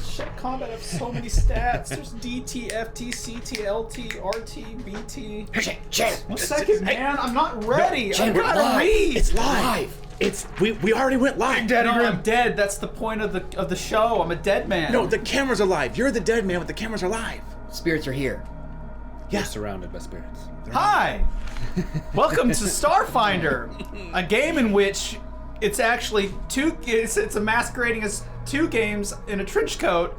Shit, combat have so many stats. There's DT, FT, CT, LT, RT, BT. One second, man. I'm not ready. I gotta read. It's live. We already went live. No, I'm dead. That's the point of the show. I'm a dead man. No, the cameras are live. You're the dead man, but the cameras are live. Spirits are here. Yeah. We're surrounded by spirits. Hi. Welcome to Starfinder, a game in which it's actually it's masquerading as two games in a trench coat.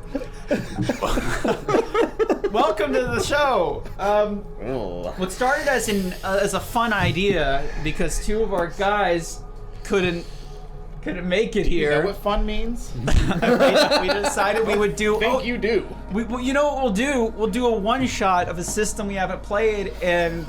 Welcome to the show. What started as a fun idea because two of our guys couldn't make it here. Is that what fun means? we decided we would do. You do. You know what we'll do? We'll do a one-shot of a system we haven't played, and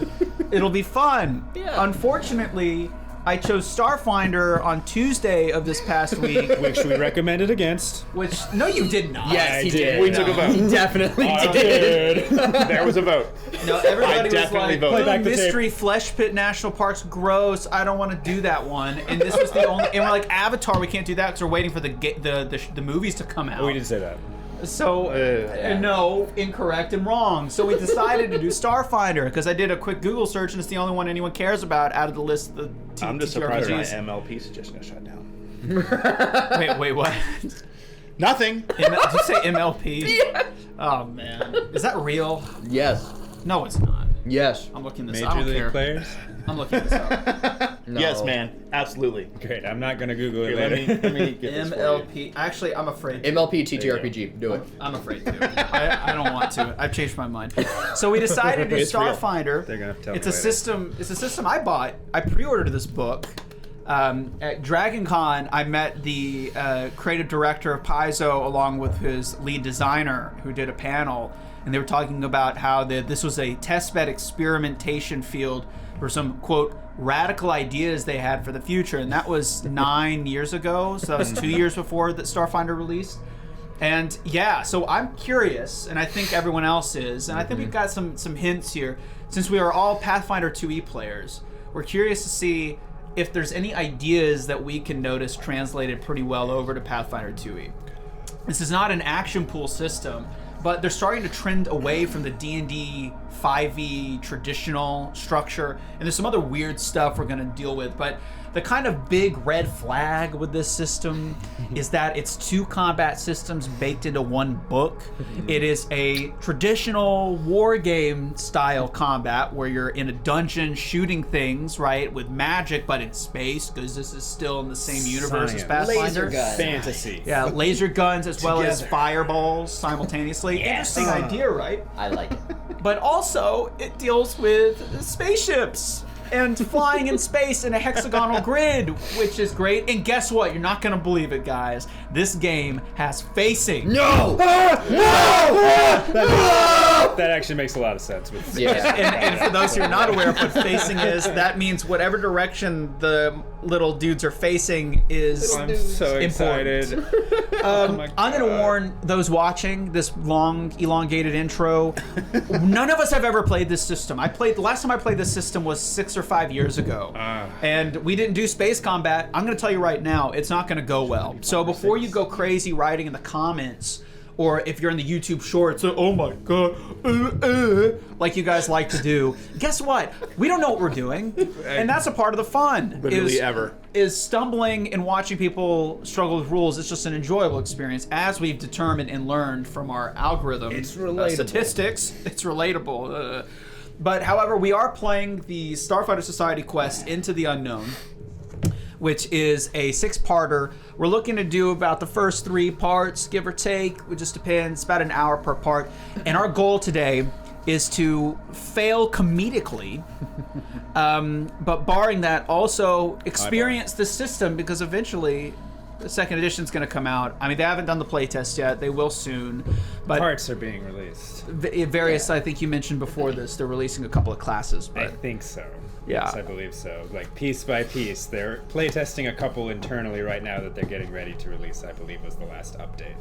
it'll be fun. Yeah. Unfortunately, I chose Starfinder on Tuesday of this past week. Which we recommended against. Which, no, you did not. Yes, he did. We took a vote. He definitely did. There was a vote. No, everybody was definitely like, voted. Play back the Mystery Flesh Pit National Park's gross. I don't want to do that one. And this was the only. And we're like, Avatar, we can't do that because we're waiting for the movies to come out. Oh, we didn't say that. So, no, incorrect and wrong. So we decided to do Starfinder because I did a quick Google search and it's the only one anyone cares about out of the list of the I'm just surprised my TTRPGs. MLP suggestion got shut down. Wait, what? Nothing. Did you say MLP? Yeah. Oh, man. Is that real? Yes. No, it's not. Yes. I'm looking this up. I Major don't League care. players? I'm looking this up. No. Yes, man. Absolutely. Great, I'm not gonna Google it Here, later. let me get this for you. MLP. Actually, I'm afraid to. MLP TTRPG. Do it. I'm afraid to. I don't want to. I've changed my mind. So we decided to do It's real. Starfinder. They're gonna have to tell It's me a later. system. It's a system I bought. I pre-ordered this book. At Dragon Con, I met the creative director of Paizo along with his lead designer who did a panel, and they were talking about how this was a testbed experimentation field for some, quote, radical ideas they had for the future, and that was 9 years ago, so that was 2 years before that Starfinder released. And yeah, so I'm curious, and I think everyone else is, and I think we've got some hints here. Since we are all Pathfinder 2e players, we're curious to see if there's any ideas that we can notice translated pretty well over to Pathfinder 2e. This is not an action pool system, but they're starting to trend away from the D&D 5e traditional structure, and there's some other weird stuff we're going to deal with, but the kind of big red flag with this system is that it's two combat systems baked into one book. It is a traditional war game style combat where you're in a dungeon shooting things, right, with magic, but in space, because this is still in the same universe as Science. Pathfinder. Laser gun. Fantasy. Yeah, laser guns as well as Together. fireballs simultaneously. Yes. Interesting idea, right? I like it. But also, it deals with spaceships and flying in space in a hexagonal grid, which is great. And guess what? You're not going to believe it, guys. This game has facing. No! That actually makes a lot of sense. With Yeah. And for those who are not aware of what facing is, that means whatever direction the little dudes are facing is I'm so important. excited. Oh my I'm going to God. warn those watching this long, elongated intro. None of us have ever played this system. The last time I played this system was 6 or 5 years ago. And we didn't do space combat. I'm going to tell you right now, it's not going to go well. So before you go crazy writing in the comments, or if you're in the YouTube shorts, oh my God, like you guys like to do, guess what? We don't know what we're doing. And that's a part of the fun. Literally ever. Is stumbling and watching people struggle with rules. It's just an enjoyable experience, as we've determined and learned from our algorithm. It's relatable. Statistics. It's relatable. But however, we are playing the Starfighter Society quest Into the Unknown, which is a 6-parter. We're looking to do about the first 3 parts, give or take. It just depends. It's about an hour per part. And our goal today is to fail comedically, but barring that, also experience the system, because eventually the second edition is going to come out. I mean, they haven't done the playtest yet. They will soon. But Parts are being released. various, I think you mentioned before this, they're releasing a couple of classes. I But think so. Yeah. Yes, I believe so. Like piece by piece. They're playtesting a couple internally right now that they're getting ready to release, I believe was the last update.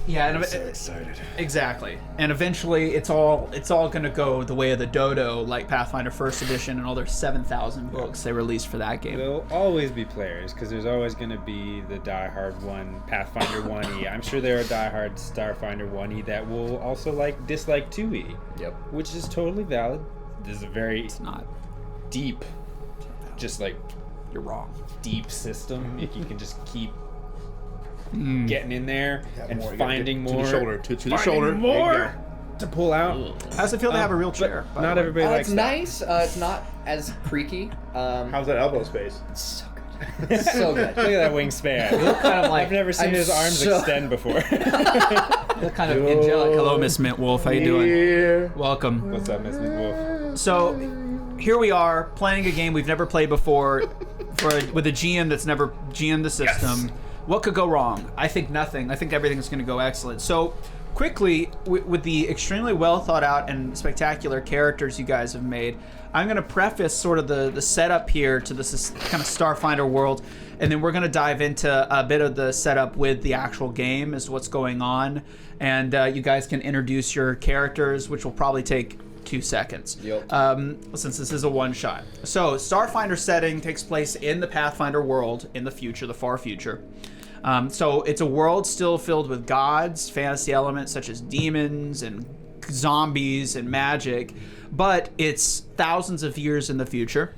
Yeah, and I'm so excited. exactly. And eventually, it's all going to go the way of the dodo, like Pathfinder First Edition and all their 7,000 books they released for that game. There'll always be players, because there's always going to be the diehard one, Pathfinder 1E. I'm sure there are diehard Starfinder 1E that will also dislike 2E. Yep. Which is totally valid. This is a very It's not. deep, just You're wrong. deep system. If you can just keep getting in there and More, you gotta finding get more. to the shoulder, to the finding shoulder. There you more to pull out. How's it feel to have a real But chair? by Not the way? everybody likes It's that. nice. It's not as creaky. How's that elbow space? It's so good. So good. Look at that wingspan. kind of like I've never seen I'm his arms so- extend before. kind of angelic. Hello, Miss Mint Wolf. How you doing? Here. Welcome. What's up, Miss Wolf? So, here we are playing a game we've never played before, with a GM that's never GM'd the system. What could go wrong? I think nothing. I think everything's going to go excellent. So, quickly, with the extremely well thought out and spectacular characters you guys have made, I'm going to preface sort of the setup here to this kind of Starfinder world, and then we're going to dive into a bit of the setup with the actual game as to what's going on, and you guys can introduce your characters, which will probably take 2 seconds. Yep. Since this is a one-shot. So, Starfinder setting takes place in the Pathfinder world in the future, the far future. So it's a world still filled with gods, fantasy elements such as demons and zombies and magic, but it's thousands of years in the future.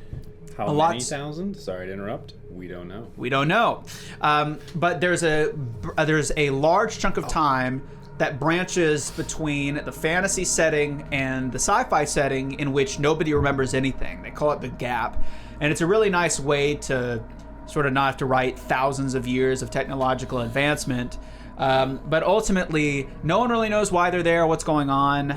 How A many lot- thousand? Sorry to interrupt. We don't know. We don't know, but there's a large chunk of time that branches between the fantasy setting and the sci-fi setting in which nobody remembers anything. They call it the gap, and it's a really nice way to sort of not have to write thousands of years of technological advancement. But ultimately, no one really knows why they're there, what's going on,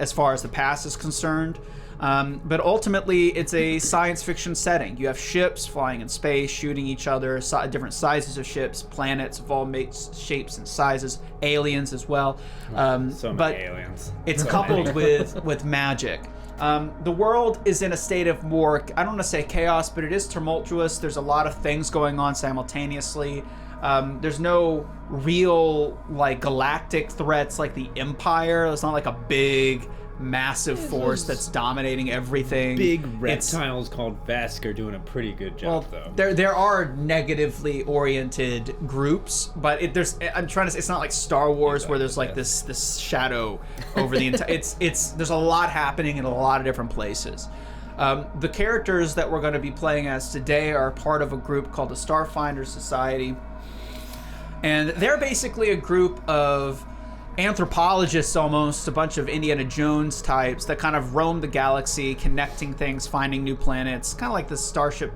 as far as the past is concerned. But ultimately, it's a science fiction setting. You have ships flying in space, shooting each other, different sizes of ships, planets of all shapes and sizes, aliens as well. So many but aliens. it's So coupled many. with magic. The world is in a state of more, I don't want to say chaos, but it is tumultuous. There's a lot of things going on simultaneously. There's no real galactic threats like the Empire. It's not like a big, massive force that's dominating everything. Big It's- reptiles called Vesk are doing a pretty good job, though. there are negatively oriented groups, but I'm trying to say it's not like Star Wars where there's like this shadow over the entire. There's a lot happening in a lot of different places. The characters that we're going to be playing as today are part of a group called the Starfinder Society, and they're basically a group of anthropologists, almost a bunch of Indiana Jones types that kind of roam the galaxy, connecting things, finding new planets, kind of like the Starship,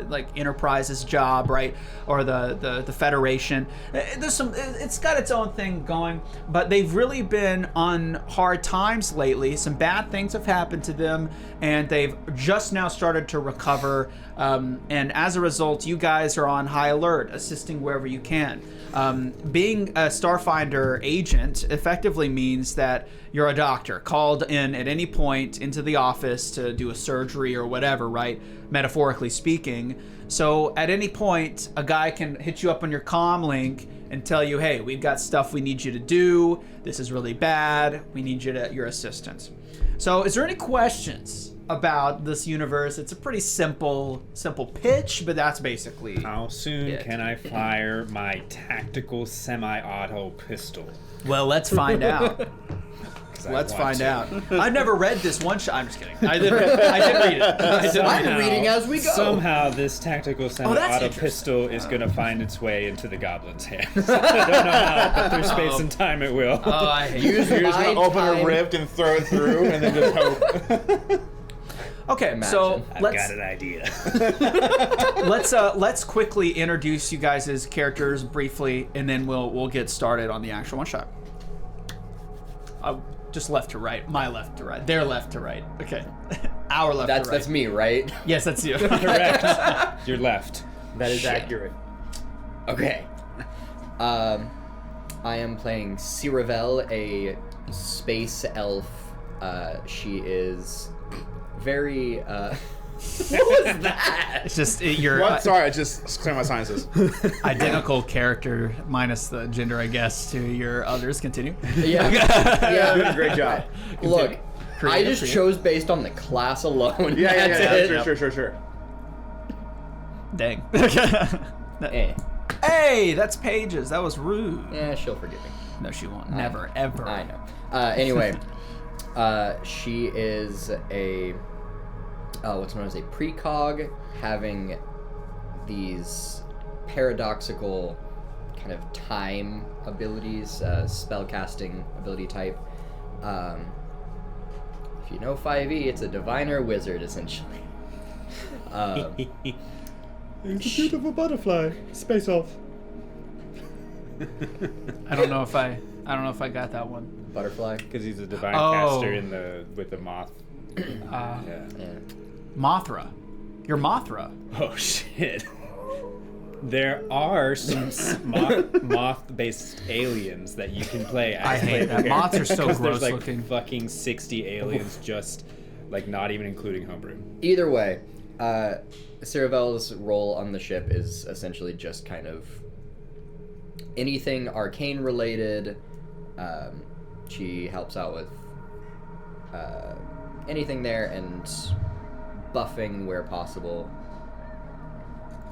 like Enterprise's job, right? Or the Federation. It's got its own thing going, but they've really been on hard times lately. Some bad things have happened to them, and they've just now started to recover. And as a result, you guys are on high alert, assisting wherever you can. Being a Starfinder agent effectively means that you're a doctor called in at any point into the office to do a surgery or whatever, right? Metaphorically speaking. So at any point, a guy can hit you up on your comm link and tell you, hey, we've got stuff we need you to do. This is really bad. We need your assistance. So is there any questions about this universe? It's a pretty simple pitch, but that's basically How soon it. can I fire my tactical semi-auto pistol? Well, let's find out. 'Cause I Let's want find to. out. I've never read this one shot. I'm just kidding. I did read it. I'm reading as we go. Somehow this tactical semi-auto interesting. pistol is going to find its way into the goblin's hands. I don't know how, but through space and time it will. Oh, I hate Use You're just my gonna open time. a rift and throw it through, and then just hope. Okay, so I've got an idea. let's quickly introduce you guys as characters briefly, and then we'll get started on the actual one shot. Just left to right, my left to right, their left to right. Okay, our left to right. That's me, right? Yes, that's you. Correct. You're left. That is Shit. accurate. Okay. I am playing Ciravel, a space elf. She is very What was that? It's just your What? Sorry, I just screamed my sinuses. identical character minus the gender, I guess, to your others. Continue. Yeah. Doing Yeah. a great job. Look, I Creative, just chose based on the class alone. Yeah, That's it. sure. Dang. Eh. Hey, that's Pages. That was rude. Yeah, she'll forgive me. No, she won't. Never, ever. I know. Anyway, she is a what's known as a precog, having these paradoxical kind of time abilities, spellcasting ability type. If you know 5e, it's a diviner wizard essentially. It's a beautiful butterfly. Space off. I don't know if I got that one. Butterfly. Because he's a divine Oh. caster with the moth. Yeah. Yeah. Mothra. You're Mothra. Oh shit. There are some moth-based aliens that you can play as I hate that. playable Moths are so characters. gross There's like looking. fucking 60 aliens, just like not even including homebrew. Either way, Ciravel's role on the ship is essentially just kind of anything arcane related. She helps out with anything there and buffing where possible.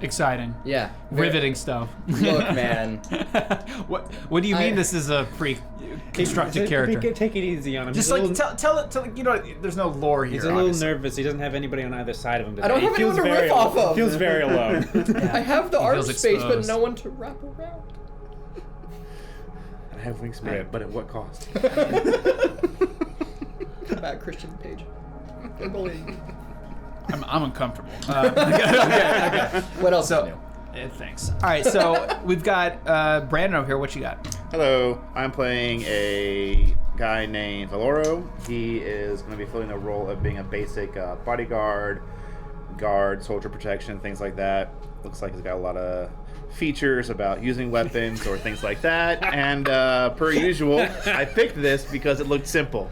Exciting. Yeah. Riveting stuff. Look, man. What do you mean this is a pre-constructed character? Take it easy on him. Just He's a like little- tell it, you know, there's no lore here. He's a little obviously. nervous. He doesn't have anybody on either side of him. I don't He have feels anyone to very riff off of. Feels very alone. I have the He art feels space, but exposed. no one to wrap around. I have wingspan, but at what cost? Come back, Christian Page. They're bullying me. I'm uncomfortable. Okay. What else So- is new? Thanks. All right, so we've got Brandon over here. What you got? Hello, I'm playing a guy named Valoro. He is going to be filling the role of being a basic bodyguard, guard, soldier protection, things like that. Looks like he's got a lot of features about using weapons or things like that. And per usual, I picked this because it looked simple.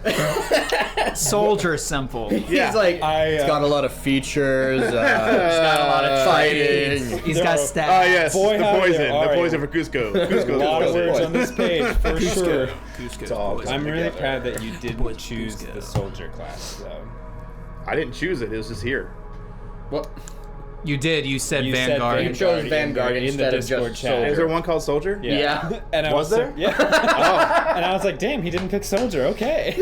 Soldier simple. Yeah. He's like, I, it's got a lot of features. It's got a lot of fighting. He's got Oh stats. yes, Boy, the howdy poison. there, The are poison you? for Cusco. A Cusco's lot of poison. words on this page, for sure. Cusco's all poison. I'm really together. proud that you didn't Boys, choose Cusco. the soldier class, though. I didn't choose it. It was just here. What? You did. You said You said Vanguard. You chose Vanguard in the instead of Discord just chat. soldier. Is there one called Soldier? Yeah. And I Was there? Yeah. Oh, And I was like, damn, he didn't pick soldier. Okay.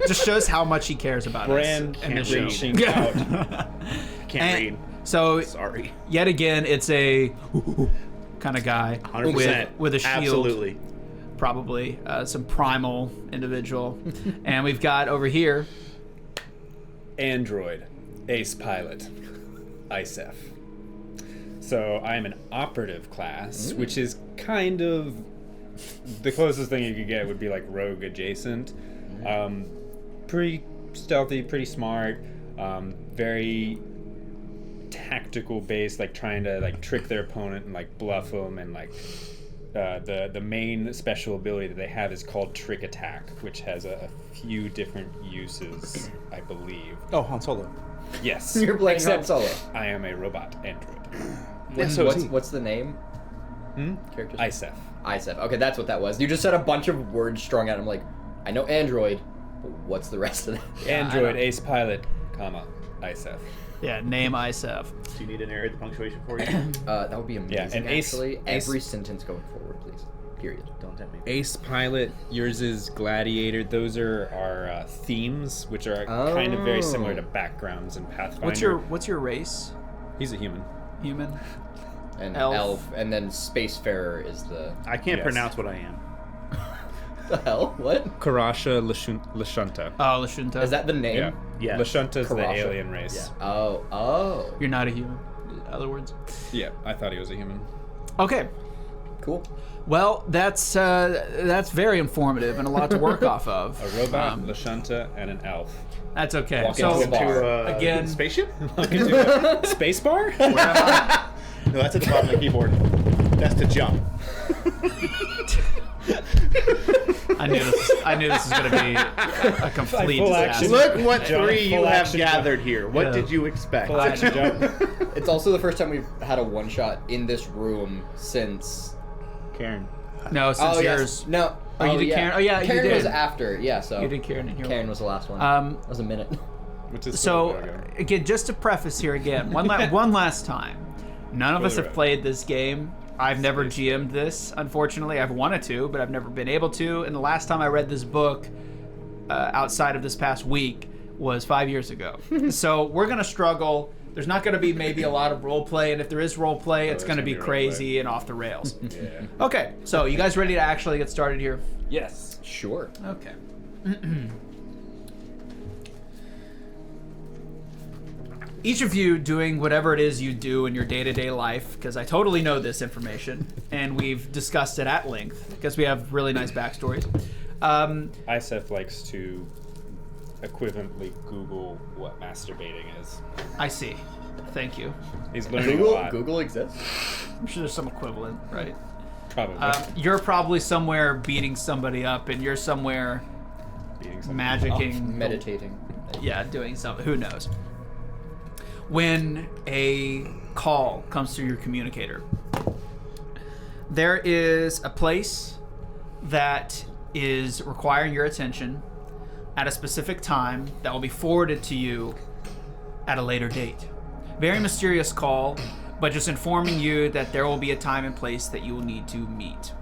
Just shows how much he cares about Brand us and the can't show. reaching out. can't read. So Sorry. yet again, it's a kind of guy 100%. with a shield, Absolutely. probably some primal individual, and we've got over here. Android, ace pilot, ISEF. So I'm an operative class, which is kind of the closest thing you could get would be like rogue adjacent. Pretty stealthy, pretty smart, very tactical based, like trying to like trick their opponent and like bluff them, and like the main special ability that they have is called Trick Attack, which has a few different uses, I believe. Oh, Han Solo. Yes. You're playing Han Except Solo. I am a robot android. What's the name? Character. ISEF. ISEF. Okay, that's what that was. You just said a bunch of words strung out. I'm like, I know Android, but what's the rest of that? Android, ace pilot, comma, ISEF. Yeah, name ISEF. Do you need to narrate the punctuation for you? That would be amazing. and ace- actually, ace- every sentence going forward, please. Period. Don't tempt me. Ace pilot, yours is gladiator. Those are our themes, which are kind of very similar to backgrounds in Pathfinder. What's your race? He's a human. Human. And Elf. elf, and then spacefarer is the I can't Yes. pronounce what I am. the hell? What? Karasha Lashunta. Oh, Lashunta. Is that the name? Yeah. Yeah. Lashunta's the Karasha. alien race. Yeah. Oh. You're not a human. In other words. Yeah, I thought he was a human. Okay. Cool. Well, that's very informative and a lot to work off of. A robot, Lashunta, and an elf. That's okay. Walk So into a bar. again- spaceship? Spacebar? No, that's at the bottom of the keyboard. That's to jump. I knew this was going to be a complete Full disaster. action. Look what Jump, three you full have action gathered here. What Yeah. did you expect? Full action jump. It's also the first time we've had a one shot in this room since. Karen. No, since Oh yours. yes. No. Oh, you did yeah. Karen? Oh, yeah, you Karen did. was after. Yeah. So. You did Karen and Karen was the last one. That was a minute. Which is So, cool. Okay. again, just to preface here again, one last time. None of us Really have played this game. I've never GM'd this, unfortunately. I've wanted to, but I've never been able to. And the last time I read this book, outside of this past week, was 5 years ago. So we're going to struggle. There's not going to be maybe a lot of role play, and if there is role play, it's there's going to gonna be be role crazy and off the rails. Yeah. Okay, so you guys ready to actually get started here? Yes. Sure. Okay. Each of you doing whatever it is you do in your day-to-day life, because I totally know this information, and we've discussed it at length, because we have really nice backstories. Isef likes to equivalently Google what masturbating is. I see. Thank you. He's learning a lot. Google exists. I'm sure there's some equivalent, right? Probably. You're probably somewhere beating somebody up, and you're somewhere Beating something. magicking. Meditating. Yeah, doing something. Who knows? When a call comes through your communicator, there is a place that is requiring your attention at a specific time that will be forwarded to you at a later date. Very mysterious call, but just informing you that there will be a time and place that you will need to meet.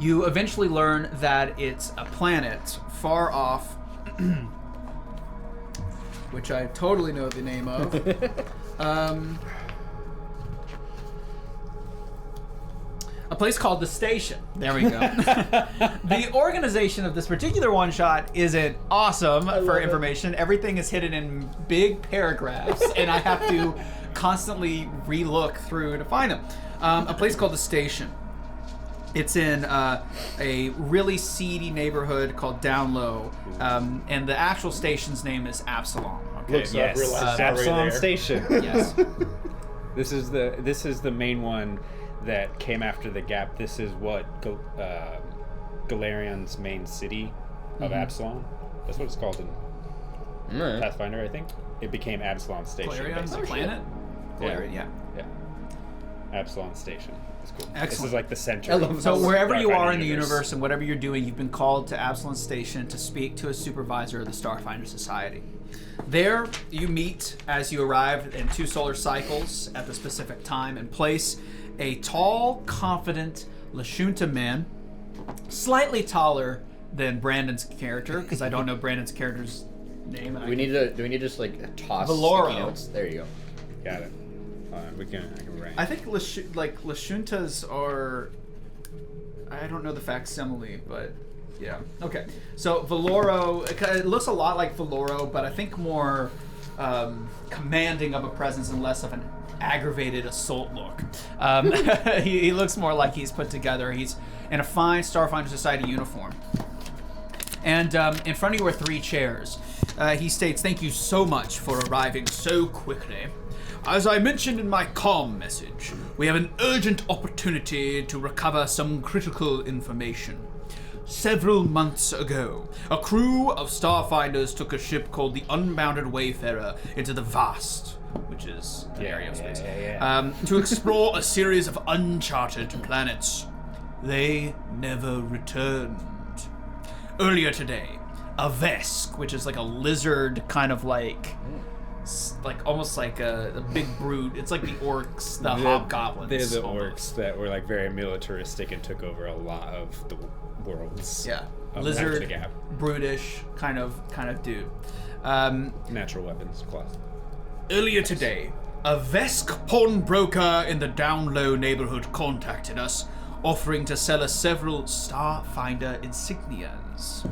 You eventually learn that it's a planet far off, which I totally know the name of. A place called the Station. There we go. The organization of this particular one shot isn't awesome for information. Everything is hidden in big paragraphs, and I have to constantly re-look through to find them. A place called the Station. It's in a really seedy neighborhood called Down Low, and the actual station's name is Absalom. Okay. Looks up, realizes it's not Absalom right there. Station. Yes. This is the main one that came after the Gap. This is what Galerion's main city of Absalom. That's what it's called in Alright. Pathfinder, I think. It became Absalom Station. Galarion, the basically. planet? Yeah. Galarion, yeah. Yeah. Absalom Station. It's cool. This Excellent. is like the center. I love So That's wherever you Starfinder are in the universe and whatever you're doing, you've been called to Absalom Station to speak to a supervisor of the Starfinder Society. There, you meet, as you arrive in 2 solar cycles at the specific time and place, a tall, confident Lashunta man, slightly taller than Brandon's character, because I don't know Brandon's character's name. And Do we need to just like toss Valoro. sticky notes? There you go. Got it. I can rank. I think Lashuntas are. I don't know the facsimile, but yeah. Okay. So Valoro, it looks a lot like Valoro, but I think more commanding of a presence and less of an aggravated assault look. He looks more like he's put together. He's in a fine Starfinder Society uniform. And in front of you are 3 chairs. He states, "Thank you so much for arriving so quickly. As I mentioned in my comm message, we have an urgent opportunity to recover some critical information. Several months ago, a crew of Starfinders took a ship called the Unbounded Wayfarer into the Vast, which is an area of space, to explore a series of uncharted planets. They never returned. Earlier today, a Vesk, which is like a lizard kind of like almost like a big brute. It's like the orcs, the hobgoblins. They're the almost. orcs that were like very militaristic and took over a lot of the worlds. Yeah, of lizard, the Gap. brutish kind of dude. Natural weapons class. Earlier today, a Vesk pawnbroker in the Down Low neighborhood contacted us, offering to sell us several Starfinder insignias.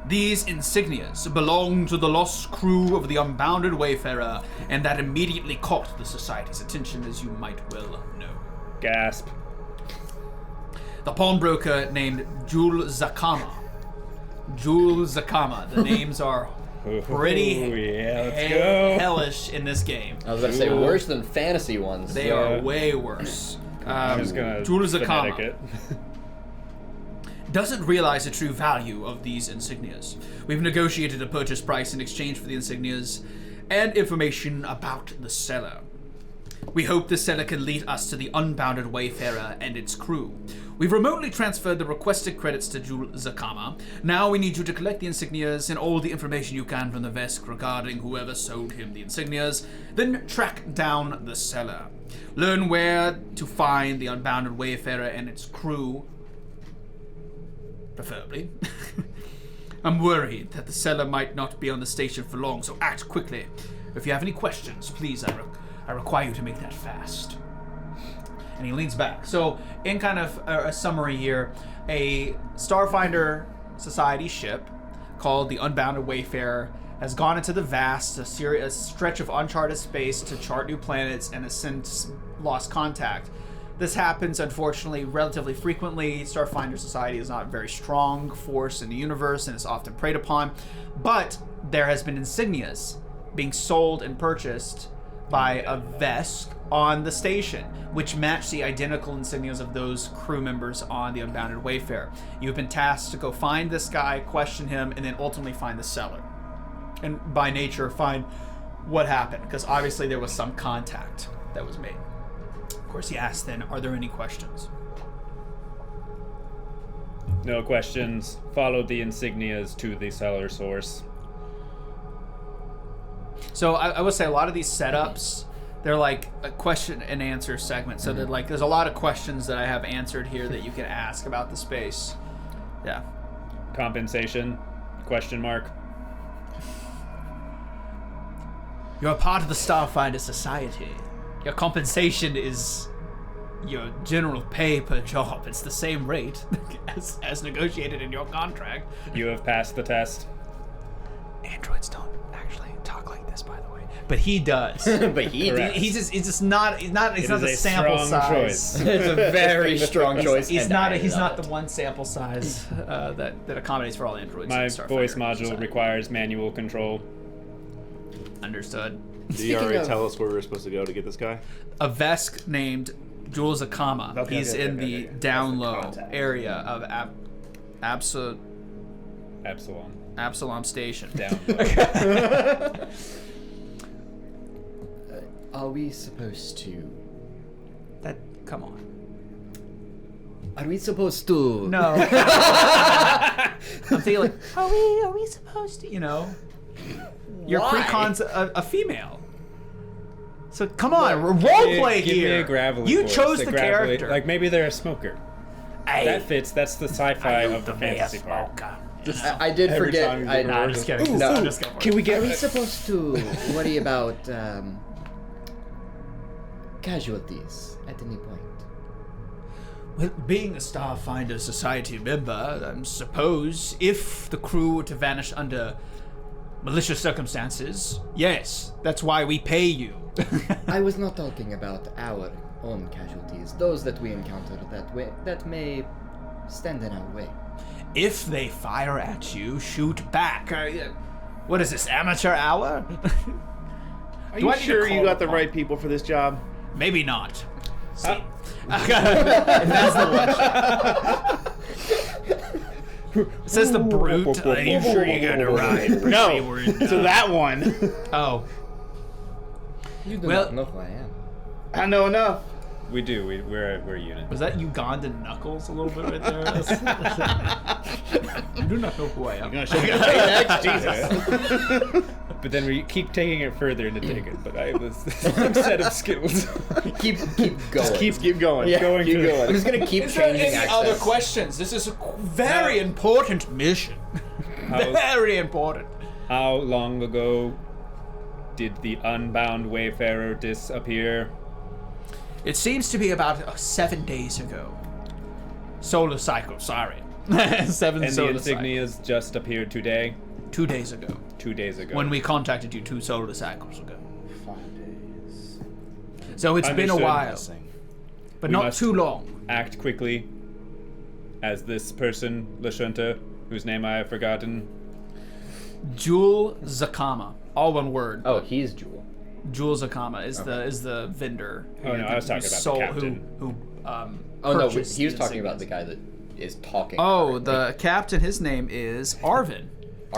These insignias belong to the lost crew of the Unbounded Wayfarer, and that immediately caught the Society's attention, as you might well know. Gasp. The pawnbroker named Jul Zakama. The names are pretty yeah, let's go. hellish in this game. I was going to say worse than fantasy ones. They are way worse. I'm just gonna Jewel phonetic Zakama it. doesn't realize the true value of these insignias. We've negotiated a purchase price in exchange for the insignias and information about the seller. We hope the seller can lead us to the unbounded Wayfarer and its crew. We've remotely transferred the requested credits to Jewel Zakama. Now we need you to collect the insignias and all the information you can from the Vesk regarding whoever sold him the insignias, then track down the seller. Learn where to find the unbounded Wayfarer and its crew, preferably. I'm worried that the seller might not be on the station for long, so act quickly. If you have any questions, please, I require you to make that fast. And he leans back. So, in kind of a summary here, a Starfinder Society ship called the Unbounded Wayfarer has gone into the vast, a stretch of uncharted space to chart new planets and has since lost contact. This happens, unfortunately, relatively frequently. Starfinder Society is not a very strong force in the universe and is often preyed upon. But there has been insignias being sold and purchased by a Vesk on the station, which match the identical insignias of those crew members on the Unbounded Wayfarer. You've been tasked to go find this guy, question him, and then ultimately find the seller. And by nature, find what happened, because obviously there was some contact that was made. Of course, he asked then, are there any questions? No questions. Follow the insignias to the seller source. So I would say a lot of these setups, they're like a question and answer segment. So that like there's a lot of questions that I have answered here that you can ask about the space. Yeah. Compensation? Question mark. You're a part of the Starfinder Society. Your compensation is your general pay per job. It's the same rate as negotiated in your contract. You have passed the test. Androids don't actually talk like this, by the way, but he does. But he Correct. did. He's just not. He's not It the is a sample strong size. choice. It's a very strong choice. He's and not. I He's love not it. the one sample size that accommodates for all androids. My in Starfinder voice module Society. requires manual control. Understood. Did you Speaking already of- tell us where we were supposed to go to get this guy? A Vesk named Jewel Zakama. Okay, He's okay, in okay, the okay. down That's the low contact. area of Absalom. Absalom Station. Down. Are we supposed to? Come on. Are we supposed to? No. I'm feeling. Are we supposed to? You know. Your Why? precon's a female. So come on, role play Give here. me a gravelly You voice, chose a the gravelly- character. Like maybe they're a smoker. Hey, That fits. That's the sci-fi of the be a fantasy part. smoker. I did Every forget. time you I, do Nah, I'm just kidding. Ooh, I'm ooh. just kidding. Can we Are we get? supposed to worry about casualties at any point? Well, being a Starfinder Society member, I suppose if the crew were to vanish under malicious circumstances, yes, that's why we pay you. I was not talking about our own casualties, those that we encounter that may stand in our way. If they fire at you, shoot back. What is this, amateur hour? Are Do you I need to sure you call got the upon- right people for this job? Maybe not. See. That's the one. Says the brute. Are you sure you got it right? No. We're So that one. Oh. You do Well- not know who I am. I know enough. We do. We're a unit. Was that Ugandan knuckles a little bit right there? You do not know who I am. You're gonna show me the next? Jesus. But then we keep taking it further into Taken. But I was some set of skills. Keep going. Keep going. Yeah, going keep through. going. I'm just gonna keep Is there changing any accents. other questions? This is a very important mission. Very important. How long ago did the unbound Wayfarer disappear? It seems to be about 7 days ago. Solar cycle, sorry. 7 And the solar cycle. insignias just appeared today. 2 days ago. 2 days ago. When we contacted you 2 solar cycles ago. 5 days. So it's been a Understood. while, but We not must- too long. act quickly, as this person, Lashunta, whose name I have forgotten. Jewel Zakama. All one word. Oh, he's Jewel. Jules Akama is the vendor. Oh, no, I was talking about the captain. Oh no, he purchased was the talking about insignias. the guy that is talking. Oh, currently. the captain. His name is Arvin.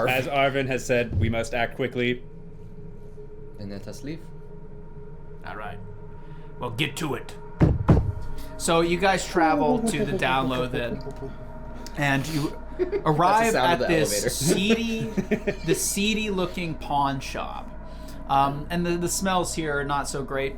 As Arvin has said, we must act quickly. And let us leave. All right. Well, get to it. So you guys travel to the download then, and you arrive sound of at the this elevator. seedy-looking pawn shop, and the smells here are not so great.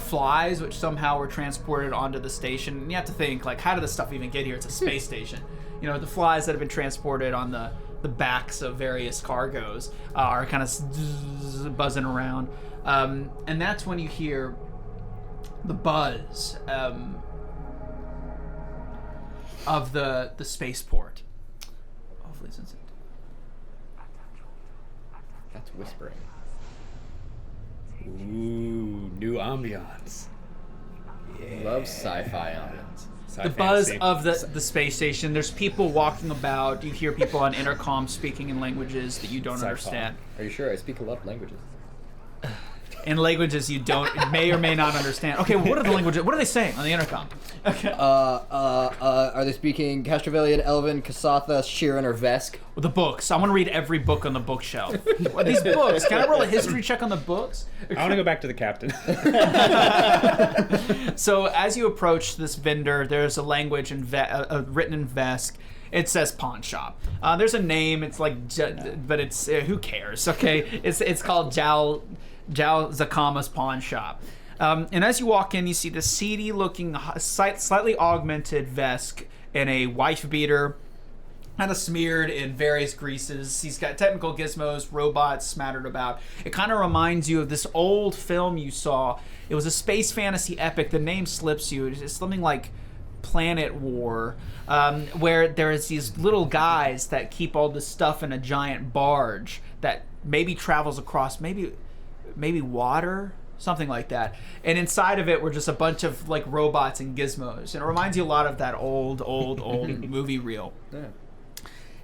Flies, which somehow were transported onto the station, and you have to think like, how did this stuff even get here? It's a space station. You know, the flies that have been transported on the backs of various cargoes are kind of buzzing around, and that's when you hear the buzz of the spaceport. Hopefully it's instant. That's whispering. Ooh, new ambiance. Love sci-fi ambience. Sci The buzz fantasy. of the space station. There's people walking about. You hear people on intercom speaking in languages that you don't Sci-fi. understand. Are you sure? I speak a lot of languages. In languages you may or may not understand. Okay, what are the languages? What are they saying on the intercom? Okay. Are they speaking Castrovalian, Elven, Kasatha, Shirin, or Vesk? The books. I want to read every book on the bookshelf. What are these books? Can I roll a history check on the books? I want to go back to the captain. So as you approach this vendor, there's a language written in Vesk. It says pawn shop. There's a name. It's like, but it's who cares? Okay, it's called Jal Zakama's pawn shop. And as you walk in, you see the seedy-looking, slightly augmented Vesk in a wife beater, kind of smeared in various greases. He's got technical gizmos, robots smattered about. It kind of reminds you of this old film you saw. It was a space fantasy epic. The name slips you. It's something like Planet War, where there's these little guys that keep all this stuff in a giant barge that maybe travels across maybe water, something like that. And inside of it were just a bunch of like robots and gizmos. And it reminds you a lot of that old movie reel. Yeah.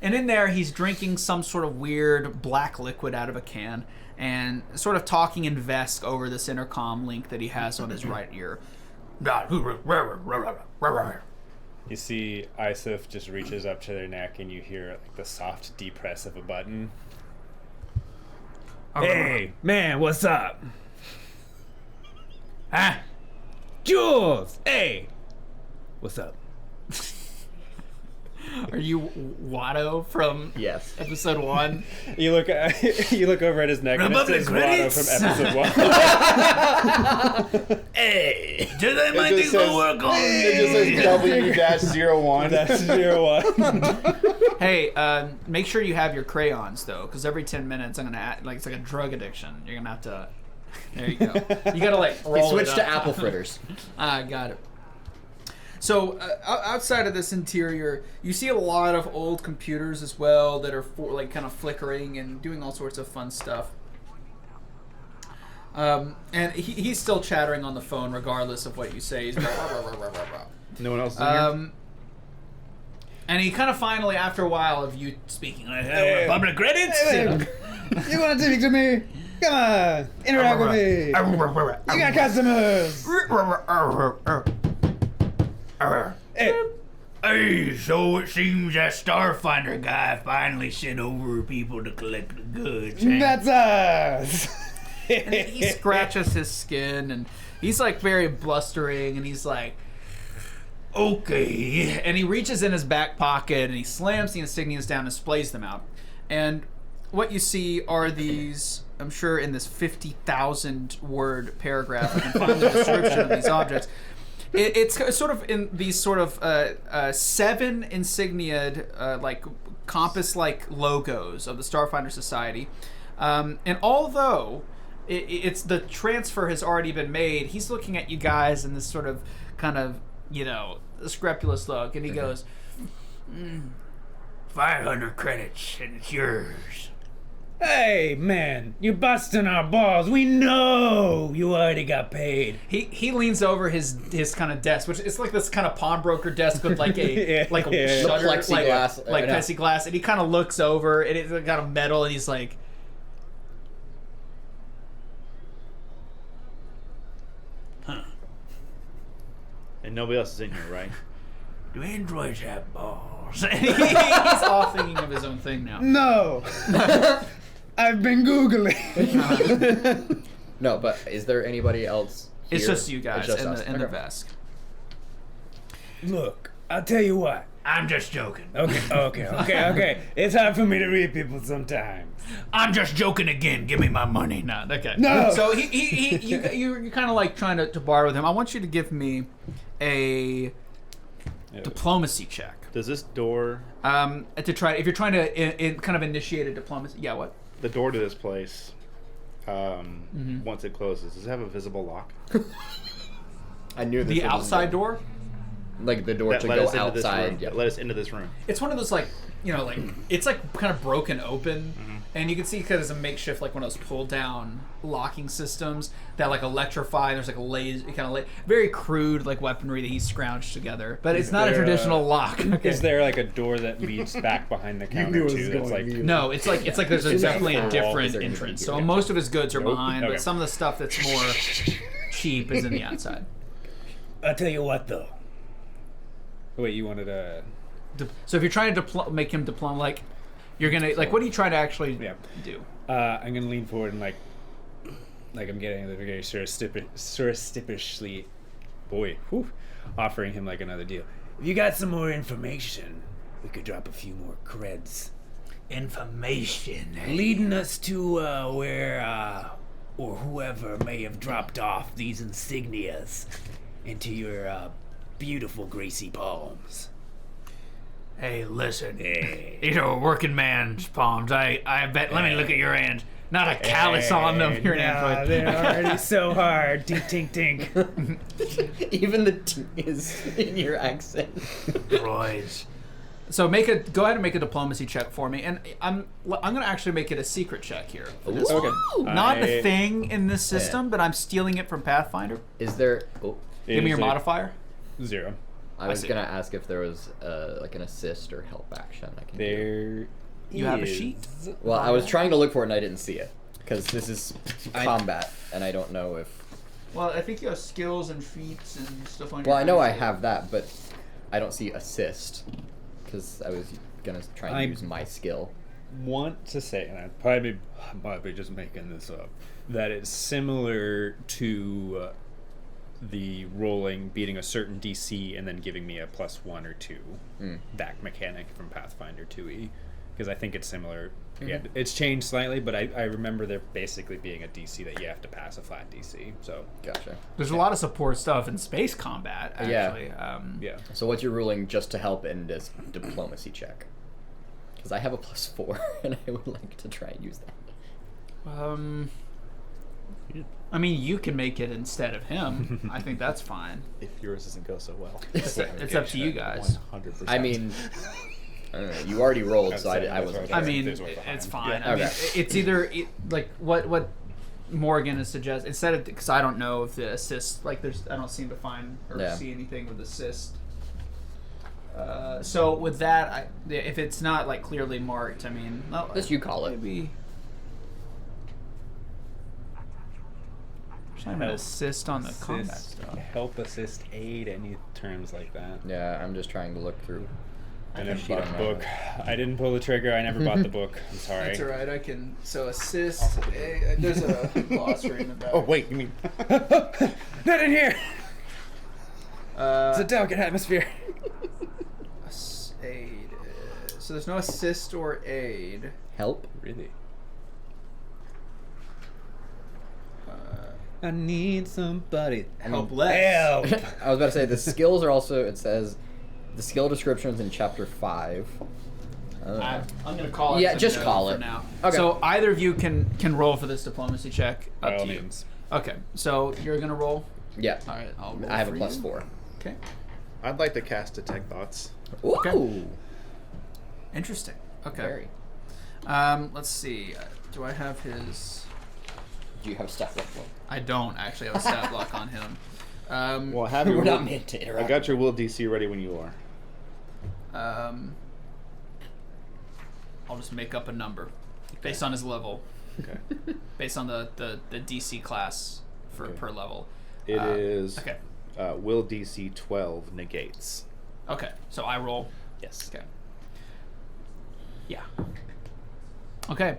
And in there, he's drinking some sort of weird black liquid out of a can and sort of talking in Vesk over this intercom link that he has on his right ear. You see Isif just reaches up to their neck and you hear like the soft depress of a button. Hey, man, what's up? Huh? Jules! Hey! What's up? Are you Watto from Yes. episode 1? You look over at his neck and it Remember says the Watto credits? from episode 1. Hey! Do they It make just me says- go work on It just says W-01. That's 01. Hey, make sure you have your crayons though, because every 10 minutes I'm gonna add, like it's like a drug addiction. You're gonna have to. There you go. You gotta like roll He switched it to up. apple fritters. Ah, got it. So outside of this interior, you see a lot of old computers as well that are like kind of flickering and doing all sorts of fun stuff. And he's still chattering on the phone regardless of what you say. He's like, rah, rah, rah, rah, rah. No one else is in here? And he kind of finally, after a while of you speaking, like, Hey. public credits. You want to speak to me? Come on, interact with me. You got customers. Hey, so it seems that Starfinder guy finally sent over people to collect the goods. eh? That's us. And he scratches his skin, and he's like very blustering, and he's like, okay. And he reaches in his back pocket, and he slams the insignias down and displays them out. And what you see are these, I'm sure in this 50,000 word paragraph, I can find the description of these objects. It's sort of in these sort of 7 insignia, like compass-like logos of the Starfinder Society. And although it's the transfer has already been made, he's looking at you guys in this sort of kind of, scrupulous look, and he goes, 500 credits, and it's yours. Hey, man, you busting our balls. We know you already got paid. He leans over his kind of desk, which is like this kind of pawnbroker desk with like a Yeah. like a Yeah. shutter, Plexiglass. like I know. plexiglass, and he kind of looks over, and it's got a metal, and he's like, And nobody else is in here, right? Do androids have balls? He's all thinking of his own thing now. No! I've been Googling. No, but is there anybody else here? It's just you guys It's just in us. the Okay. Vesk. Look, I'll tell you what. I'm just joking. Okay. It's hard for me to read people sometimes. I'm just joking again. Give me my money. No, okay. No. So you're kind of like trying to bar with him. I want you to give me a diplomacy check. Does this door, To try if you're trying to kind of initiate a diplomacy. Yeah, what? the door to this place, once it closes, does it have a visible lock? I knew this The was outside door. like the door That to let go us into this room. outside. That let us into this room. It's one of those like it's like kind of broken open, and you can see because it's a makeshift like one of those pull down locking systems that like electrify. There's like a laser kind of very crude like weaponry that he's scrounged together, but it's not a there, traditional lock. Okay. Is there like a door that leads back behind the counter too? That's like No, it's like there's definitely a Is different there entrance. So anything here? most of his goods are behind, Okay. but some of the stuff that's more cheap is in the outside. I'll tell you what though. Wait, you wanted a So if you're trying to make him diploma, like you're gonna like, what are you trying to actually do? I'm gonna lean forward and like I'm getting very surreptitiously, offering him like another deal. If you got some more information, we could drop a few more creds, Information. leading us to where or whoever may have dropped off these insignias into your beautiful greasy palms. Hey, listen. Hey. These are working man's palms. I bet. Let me look at your hands. Not a callus on them. You're an android. They're already so hard. Tink, tink, tink. Even the T is in your accent. Droids. So go ahead and make a diplomacy check for me, and I'm gonna actually make it a secret check here. For this Ooh. one. Not a I- thing in this system, but I'm stealing it from Pathfinder. Is there? Oh, Give me your Is it modifier. 0. I was see. gonna ask if there was like an assist or help action I can do. There You have a is- sheet? Well, I was trying to look for it and I didn't see it because this is combat and I don't know if. Well, I think you have skills and feats and stuff on your. Well, I know I have that, but I don't see assist because I was gonna try and use my skill. Want to say, and I might be just making this up, that it's similar to the rolling, beating a certain DC, and then giving me a +1 or 2 that mechanic from Pathfinder 2e, because I think it's similar. Yeah, it's changed slightly, but I remember there basically being a DC that you have to pass a flat DC. So Gotcha. There's a lot of support stuff in space combat. Yeah. Actually. yeah, So what's your ruling just to help in this diplomacy check? Because I have a +4 and I would like to try and use that. I mean, you can make it instead of him. I think that's fine. If yours doesn't go so well. It's up to you guys. 100%. I mean, I don't know, you already rolled, so I wasn't. I That's mean, there's one behind. it's fine. Yeah. I mean, Okay. it's either like what Morgan is suggesting instead of, because I don't know if the assist, like I don't seem to find or Yeah. see anything with assist. So with that, if it's not like clearly marked, I mean, no, Just you call it. maybe. Trying to assist on the combat stuff. help, assist, aid, any terms like that. Yeah, I'm just trying to look through. I never Sheet bought on the my book. I didn't pull the trigger. I never bought the book. I'm sorry. That's alright. I can. So assist. There's a glossary in the back. Oh, wait, you mean. Not in here. It's a delicate atmosphere. Aid. So there's no assist or aid. Help? Really? I need somebody. Help less. Help. I was about to say the skills are also. It says the skill descriptions in chapter 5. I'm gonna call it. Yeah, a just no call for it. now. Okay. So either of you can roll for this diplomacy check. By Up all to you. means. Okay. So you're gonna roll. Yeah. All right. I'll roll I have for a you. +4. Okay. I'd like to cast Detect Thoughts. Ooh. Interesting. Okay. Very. Let's see. Do I have his? Do you have stuff left? I don't actually have a stat block on him. Well, have your We're not will- meant to I interact. got your will DC ready when you are. I'll just make up a number based on his level, Okay. based on the DC class for per level. It is Okay. will DC 12 negates. Okay, so I roll. Yes. Okay. Yeah. Okay.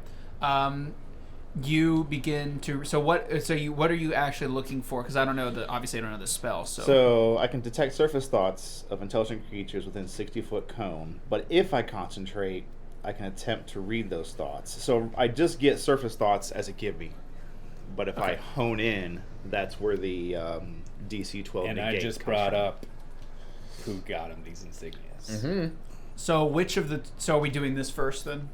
You begin to. So what? So what are you actually looking for? Because I don't know the. Obviously, I don't know the spell. So I can detect surface thoughts of intelligent creatures within 60-foot cone. But if I concentrate, I can attempt to read those thoughts. So I just get surface thoughts as a give me. But if I hone in, that's where the DC 12 And negate I just comes brought from. up who got him these insignias. Mm-hmm. So which of the? So are we doing this first then?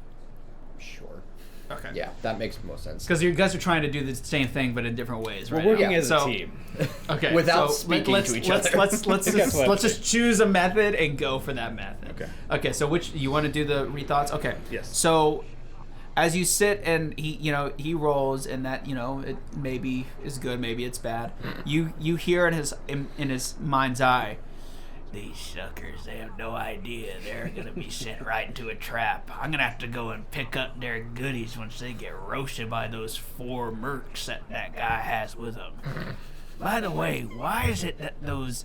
Sure. Okay. Yeah, that makes most sense. Because you guys are trying to do the same thing, but in different ways, right? We're working now. as So- a team. Okay. Without so speaking let's, to each let's, other. Let's just choose a method and go for that method. Okay. Okay. So which you want to do the rethoughts? Okay. Yes. So as you sit and he rolls and that it maybe is good, maybe it's bad. You hear in his mind's eye. These suckers, they have no idea they're going to be sent right into a trap. I'm going to have to go and pick up their goodies once they get roasted by those 4 mercs that guy has with him. By the way, why is it that those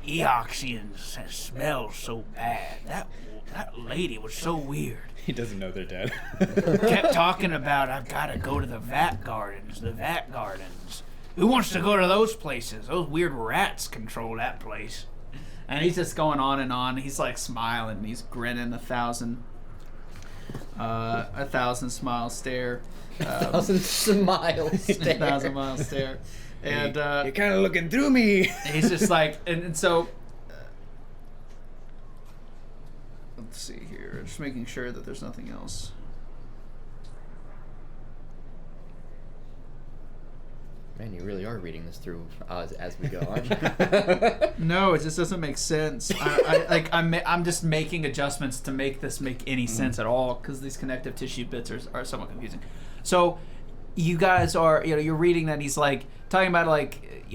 Eoxians smell so bad? That lady was so weird. He doesn't know they're dead. Kept talking about, I've got to go to the vat gardens. Who wants to go to those places? Those weird rats control that place. And he's just going on and on. He's like smiling. He's grinning a thousand smile stare. 1,000 smiles. A 1,000 mile stare. And You're kind of looking through me. he's just like, and so let's see here. Just making sure that there's nothing else. Man, you really are reading this through as we go on. No, it just doesn't make sense. I'm just making adjustments to make this make any sense at all because these connective tissue bits are somewhat confusing. So you guys are you're reading that he's like talking about like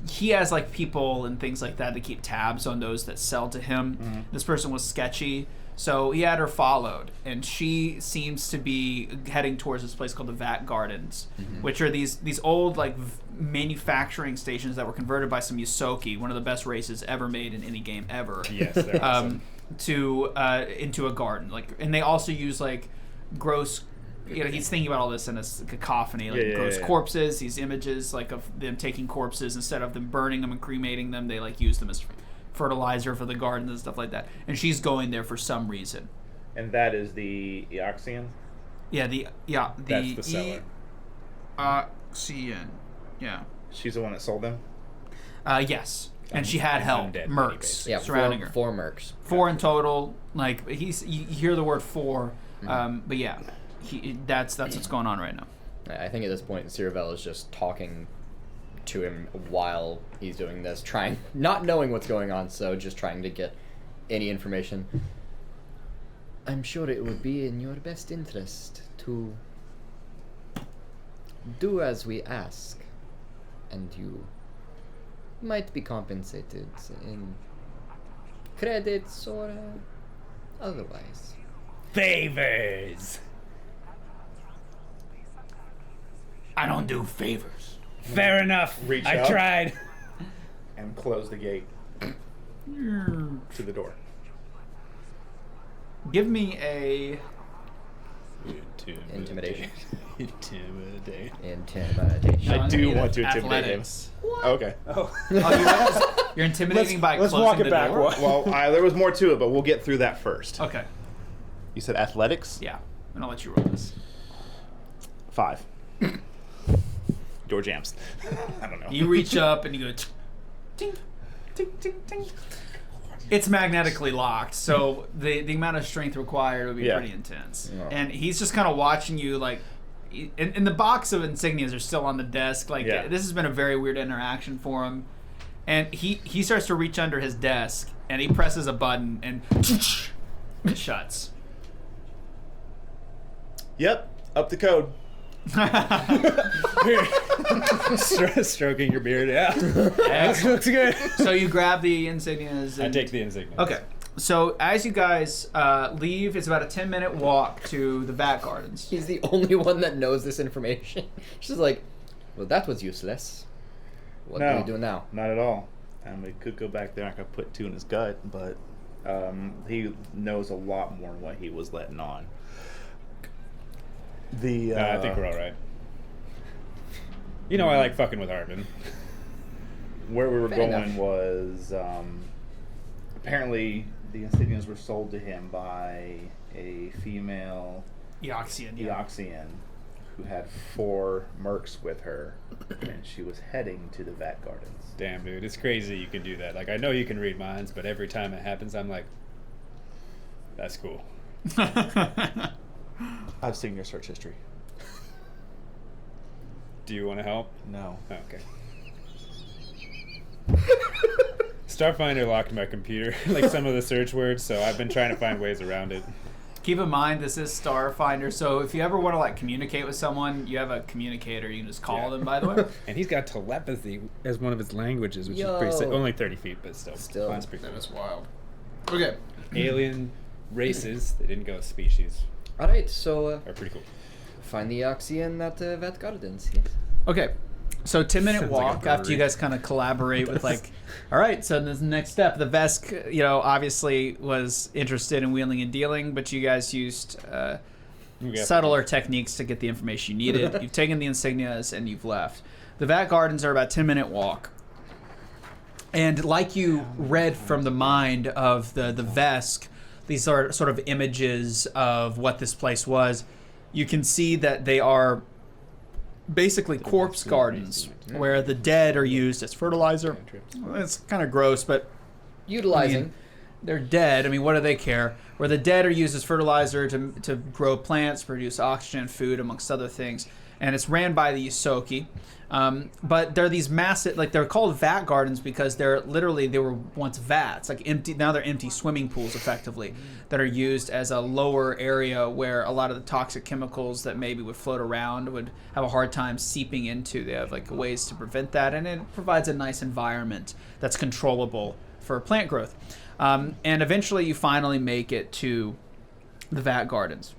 he has like people and things like that to keep tabs on those that sell to him. Mm-hmm. This person was sketchy. So he had her followed, and she seems to be heading towards this place called the Vat Gardens, which are these old like manufacturing stations that were converted by some Yusoki, one of the best races ever made in any game ever. Yes, they're awesome. Into a garden, like, and they also use like gross. He's thinking about all this in a cacophony, like gross corpses, these images like of them taking corpses instead of them burning them and cremating them, they like use them as fertilizer for the garden and stuff like that. And she's going there for some reason. And that is the Eoxian? That's the seller. Eoxian. Yeah. She's the one that sold them? yes. And she had help, undead mercs Yeah, surrounding her. 4 mercs. 4 in total. Like you hear the word 4, but yeah, that's what's going on right now. I think at this point, Ciravel is just talking to him while he's doing this, not knowing what's going on, so just trying to get any information. I'm sure it would be in your best interest to do as we ask, and you might be compensated in credits or otherwise. Favors. I don't do favors. Fair enough. Reach I up. tried. And close the gate to the door. Give me a Intimidation. Intimidate. Intimidation. I do want to intimidate him. athletics. Okay. You're intimidating by let's closing walk it the back. door? Well, there was more to it, but we'll get through that first. Okay. You said athletics? Yeah. And I'll let you roll this. 5. Door jams. I don't know. You reach up and you go ting, ting, ting, ting. It's magnetically locked, so the amount of strength required would be pretty intense. Yeah. And he's just kind of watching you, like, and the box of insignias are still on the desk. Like, this has been a very weird interaction for him. And he starts to reach under his desk, and he presses a button, and it shuts. Yep. Up the code. Stroking your beard, yeah. Excellent. Looks good. So you grab the insignias. I And, take the insignia. Okay. So as you guys leave, it's about a 10-minute walk to the Vat Gardens. He's the only one that knows this information. She's like, well, that was useless. What do we do now? Not at all. And we could go back there. I could put 2 in his gut, but he knows a lot more than what he was letting on. I think we're all right. You know, I like fucking with Arvin. Where we were Fair going enough. was apparently the insignias were sold to him by a female Eoxian, yeah. Eoxian who had 4 mercs with her, and she was heading to the Vat Gardens. Damn, dude, it's crazy you can do that. Like, I know you can read minds, but every time it happens, I'm like, that's cool. I've seen your search history. Do you want to help? No. Oh, okay. Starfinder locked my computer, like some of the search words, so I've been trying to find ways around it. Keep in mind, this is Starfinder, so if you ever want to like communicate with someone, you have a communicator. You can just call them, by the way. And he's got telepathy as one of his languages, which Yo. is pretty sick. Only 30 feet, but still. That's pretty cool. That is wild. Okay. Alien races, they didn't go species, Alright, so are pretty cool. find the Oxyan at the Vat Gardens, yes? Okay. So 10-minute Sounds like a walk after you brewery. guys kind of collaborate with like, all right, so this is the next step. The Vesk, you know, obviously was interested in wheeling and dealing, but you guys used subtler techniques to get the information you needed. You've taken the insignias and you've left. The Vat Gardens are about 10-minute walk. And like you read from the mind of the Vesk, these are sort of images of what this place was. You can see that they are basically corpse gardens where the dead are used as fertilizer. It's kind of gross, but Utilizing. I mean, they're dead. I mean, what do they care? Where the dead are used as fertilizer to grow plants, produce oxygen, food, amongst other things. And it's ran by the Yusoki. But they're these massive, like they're called vat gardens because they were once vats, like empty. Now they're empty swimming pools, effectively, that are used as a lower area where a lot of the toxic chemicals that maybe would float around would have a hard time seeping into. They have like ways to prevent that, and it provides a nice environment that's controllable for plant growth. And eventually, you finally make it to the vat gardens.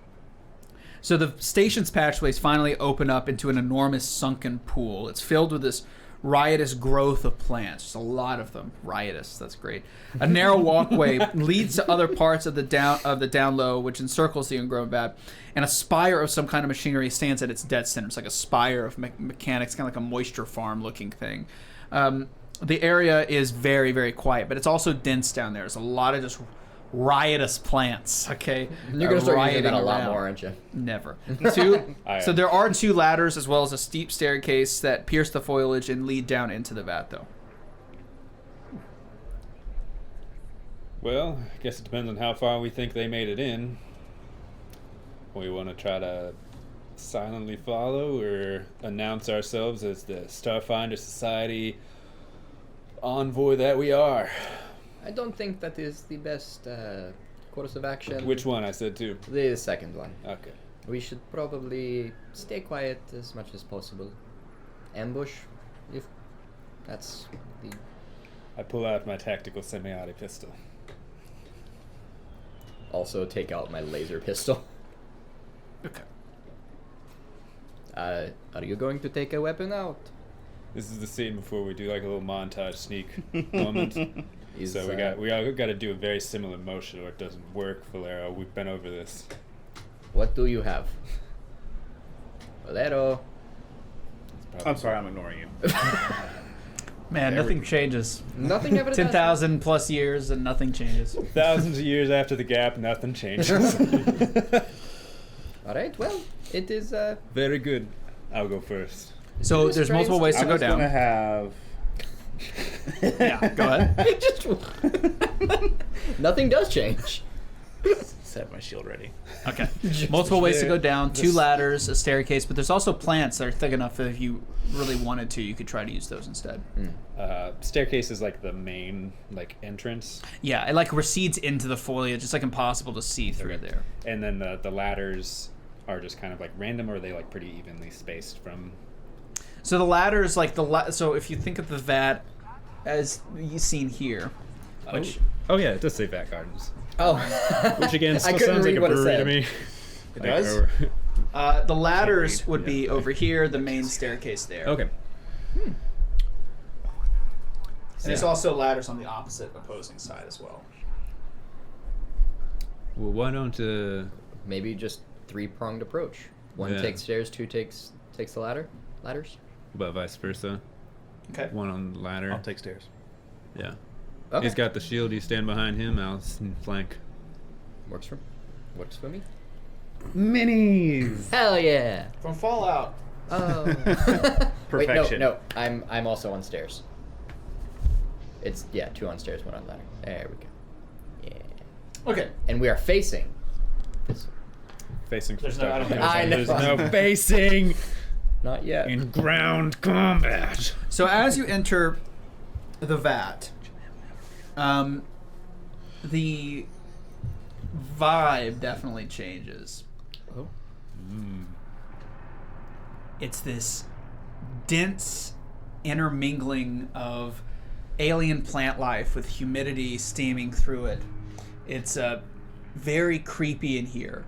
So the station's patchways finally open up into an enormous sunken pool. It's filled with this riotous growth of plants. Just a lot of them. Riotous. That's great. A narrow walkway leads to other parts of the down low, which encircles the ungrown vat. And a spire of some kind of machinery stands at its dead center. It's like a spire of mechanics, kind of like a moisture farm looking thing. The area is very, very quiet, but it's also dense down there. There's a lot of just riotous plants, okay? You're going to start using that a rioting lot around. more, aren't you? Never. So there are 2 ladders as well as a steep staircase that pierce the foliage and lead down into the vat, though. Well, I guess it depends on how far we think they made it in. We want to try to silently follow or announce ourselves as the Starfinder Society envoy that we are. I don't think that is the best course of action. Which one? I said 2. The second one. Okay. We should probably stay quiet as much as possible. Ambush, if that's the... I pull out my tactical semi-auto pistol. Also take out my laser pistol. Okay. Are you going to take a weapon out? This is the scene before we do like a little montage sneak moment. So we all got to do a very similar motion or it doesn't work, Valero. We've been over this. What do you have? Valero. I'm sorry, I'm ignoring you. Man, nothing changes. Nothing ever does. 10,000 plus years and nothing changes. Thousands of years after the gap, nothing changes. Alright, well, it is... Very good. I'll go first. So This there's train's- multiple ways to I'm go just gonna down. have. Yeah, go ahead. Just... Nothing does change. Set my shield ready. Okay. Multiple ways to go down. 2 ladders, a staircase, but there's also plants that are thick enough that if you really wanted to, you could try to use those instead. Staircase is like the main like entrance, Yeah, it like recedes into the foliage. It's like impossible to see through there. and then the ladders are just kind of like random, or are they like pretty evenly spaced from? So the ladders, like so if you think of the vat as you've seen here, which Oh yeah, it does say Vat Gardens, Oh. which again I still couldn't sounds like read a what it brewery to said. me. It does? the ladders would be over here, the main staircase there. Okay. And there's also ladders on the opposite opposing side as well. Well, why don't Maybe just 3-pronged approach. One Yeah. takes stairs, 2 takes the ladders. but vice versa? Okay. One on the ladder. I'll take stairs. Yeah. Okay. He's got the shield. You stand behind him. I'll flank. Works for me. Minis. Hell yeah. From Fallout. Oh. Perfection. Wait, no. I'm also on stairs. It's 2 on stairs, 1 on ladder. There we go. Yeah. Okay. And we are facing this. Facing. There's no- I don't think I know. There's no facing Not yet. in ground combat. So as you enter the vat, the vibe definitely changes. Oh. It's this dense intermingling of alien plant life with humidity steaming through it. It's very creepy in here.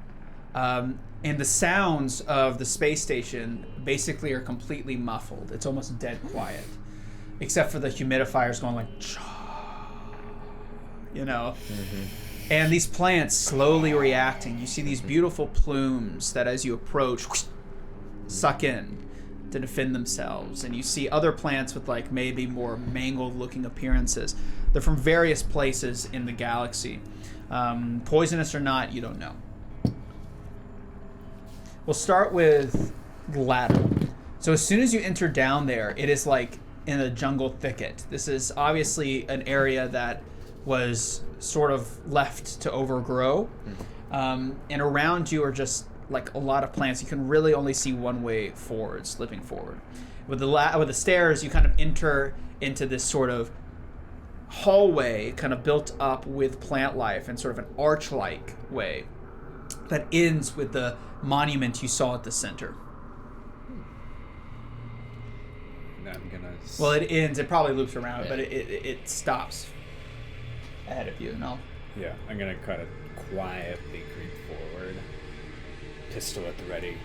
And the sounds of the space station basically are completely muffled. It's almost dead quiet. Except for the humidifiers going like, you know? And these plants slowly reacting. You see these beautiful plumes that as you approach, suck in to defend themselves. And you see other plants with like maybe more mangled looking appearances. They're from various places in the galaxy. Poisonous or not, you don't know. We'll start with the ladder. So as soon as you enter down there, it is like in a jungle thicket. This is obviously an area that was sort of left to overgrow. And around you are just like a lot of plants. You can really only see one way forward, slipping forward. With the stairs, you kind of enter into this sort of hallway kind of built up with plant life in sort of an arch-like way that ends with the monument you saw at the center. I'm gonna. Well, it ends. It probably loops around, Yeah. but it stops ahead of you. And Yeah, I'm gonna kind of quietly creep forward, pistol at the ready,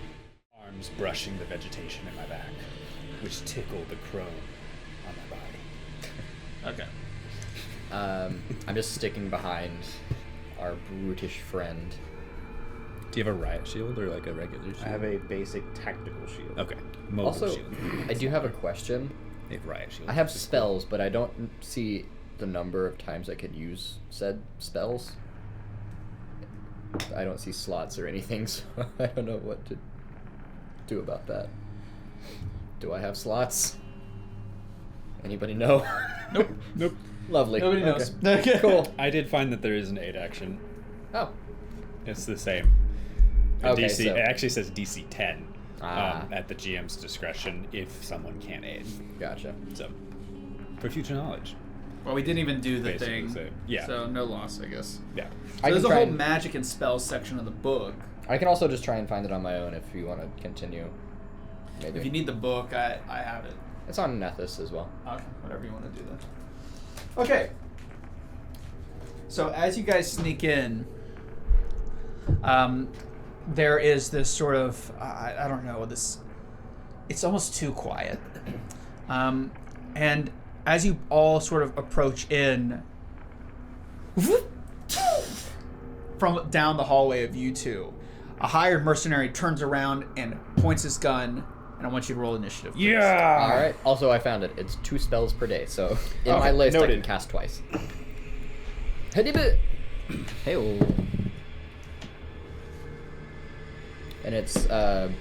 arms brushing the vegetation at my back, which tickle the chrome on my body. okay. I'm just sticking behind our brutish friend. Do you have a riot shield or like a regular shield? I have a basic tactical shield. Okay. Mobile Also, shield. I do have a question. They have riot shield. I have spells, but I don't see the number of times I could use said spells. I don't see slots or anything, so I don't know what to do about that. Do I have slots? Anybody know? Nope. Nope. Lovely. Nobody knows. Okay. Cool. I did find that there is an 8 action. Oh. It's the same. Okay, DC, so- it actually says DC 10 Ah. at the GM's discretion if someone can't aid. Gotcha. So, for future knowledge. Well, we didn't even do the Basically thing. same. Yeah. So no loss, I guess. Yeah. So I there's can a try whole and- magic and spells section of the book. I can also just try and find it on my own if you want to continue. Maybe. If you need the book, I have it. It's on Nethys as well. Okay, whatever you want to do then. Okay. So as you guys sneak in, there is this sort of I don't know, this. It's almost too quiet, and as you all sort of approach in, from down the hallway of you two, a hired mercenary turns around and points his gun, and I want you to roll initiative. please. Yeah! All right. Also, I found it. It's 2 spells per day, so in Okay, my list I noted. can cast twice. Hey. And it's perception.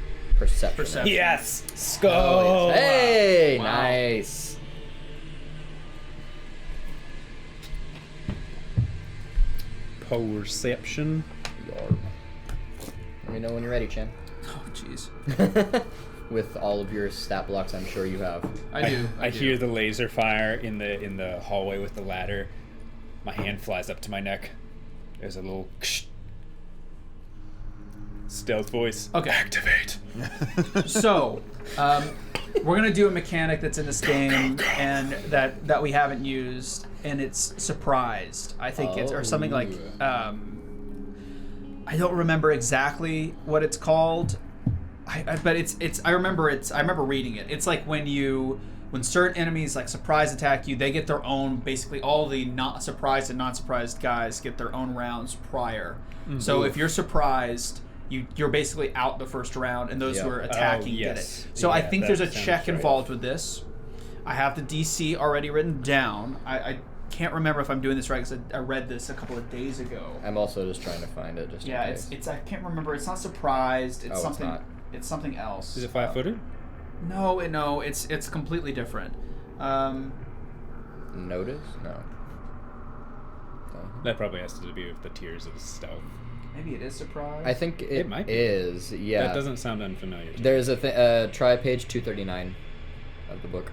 Perception. Yes! Oh, Skull! yes. Hey, Wow. nice. Perception. Yore. Let me know when you're ready, Chan. Oh, jeez. With all of your stat blocks, I'm sure you have. I do. I do. hear the laser fire in the hallway with the ladder. My hand flies up to my neck. There's a little stealth voice. Okay. Activate. So, we're gonna do a mechanic that's in this game and that we haven't used, and it's surprised. I think it's or something like I don't remember exactly what it's called. But it's I remember reading it. It's like when you when certain enemies like surprise attack you, they get their own. Basically, all the not surprised and not surprised guys get their own rounds prior. So if you're surprised, you're basically out the first round, and those who are attacking get it. So I think there's a check involved with this. I have the DC already written down. I can't remember if I'm doing this right because I read this a couple of days ago. I'm also just trying to find it. Just in case. It's I can't remember. It's not surprised. It's something. It's not. It's something else. Is it flat-footed? No, it's completely different. Notice? No. That probably has to do with the tiers of stealth. Maybe it is surprise. I think it might be. is. Yeah. That doesn't sound unfamiliar to me. There's try page 239 of the book.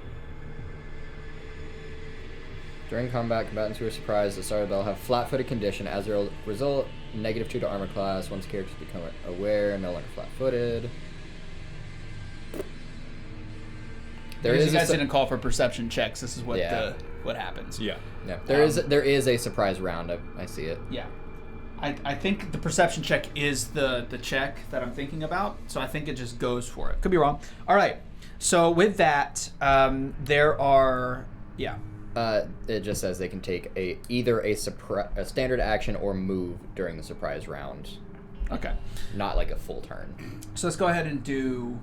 During combat, combatants who are surprised at start of the battle have flat-footed condition. As a result, -2 to armor class. Once characters become aware, no longer flat-footed. You guys didn't call for perception checks. This is what what happens. Yeah. No, there is a surprise round. I see it. Yeah. I think the perception check is the check that I'm thinking about, so I think it just goes for it. Could be wrong. All right. So with that, there are it just says they can take either a standard action or move during the surprise round. Okay. Not like a full turn. So let's go ahead and do.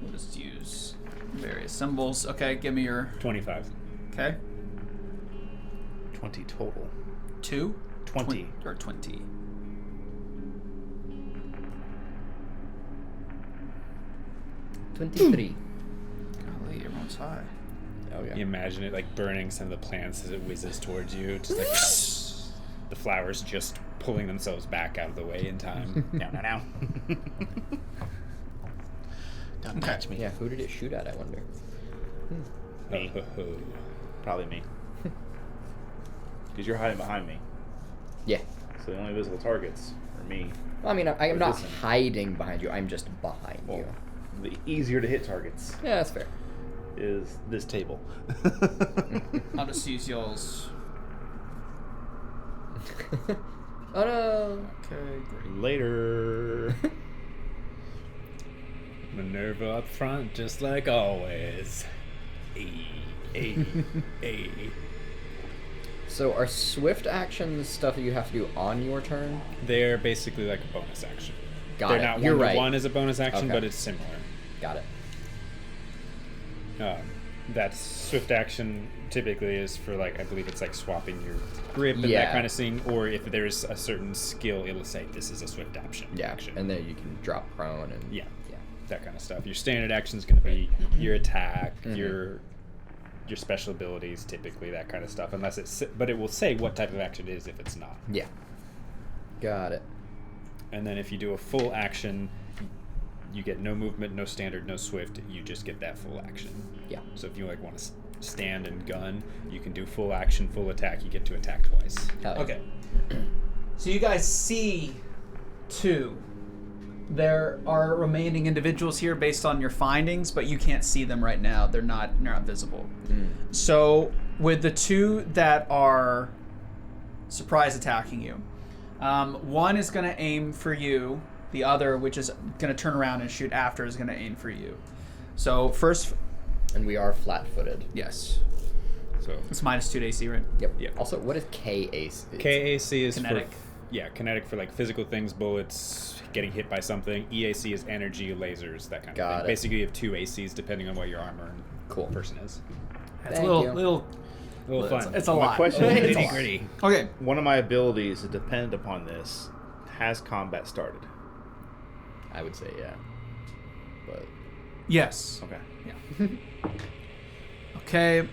We'll just use various symbols. Okay, give me your. 25. Okay. 20 total. 2? 20. Or 20. $23. Golly, everyone's high. Oh yeah. You imagine it like burning some of the plants as it whizzes towards you. Just like the flowers just pulling themselves back out of the way in time. Now. Don't touch me. Yeah, who did it shoot at, I wonder? Me. Probably me. Because you're hiding behind me. Yeah. So the only visible targets are me. Well, I mean, I'm not Listen. hiding behind you. I'm just behind you. The easier to hit targets Yeah, that's fair. is this table. I'll just use y'all's. Oh no! Okay, great. Later. Minerva up front, just like always. Hey. So are swift actions stuff that you have to do on your turn? They're basically like a bonus action. Got it. They're not You're one right. to one as a bonus action, Okay. but it's similar. Got it. That swift action typically is for like, I believe it's like swapping your grip and Yeah. that kind of thing, or if there's a certain skill, it'll say this is a swift action. Yeah, and then you can drop prone and Yeah, that kind of stuff. Your standard action is going to be your attack, your special abilities, typically that kind of stuff. But it will say what type of action it is if it's not. Yeah. Got it. And then if you do a full action, you get no movement, no standard, no swift. You just get that full action. Yeah. So if you like want to stand and gun, you can do full action, full attack. You get to attack twice. Hell yeah. Okay. So you guys see 2. There are remaining individuals here based on your findings, but you can't see them right now. They're not visible. So with the 2 that are surprise attacking you, one is going to aim for you. The other, which is going to turn around and shoot after, is going to aim for you. So first, And we are flat-footed. yes, So it's -2 to AC, right? Yep. Yeah. Also, what is KAC? KAC is Kinetic. kinetic for like physical things, bullets, getting hit by something. EAC is energy, lasers, that kind of Got thing. it. Basically, you have 2 ACs depending on what your armor and Cool. person is. It's Thank a little, you. Little it's, fun. it's a My lot. question is- It's a lot. Nitty-gritty. Okay. One of my abilities that depend upon this. Has combat started? I would say yeah. But Okay. Yes. Okay.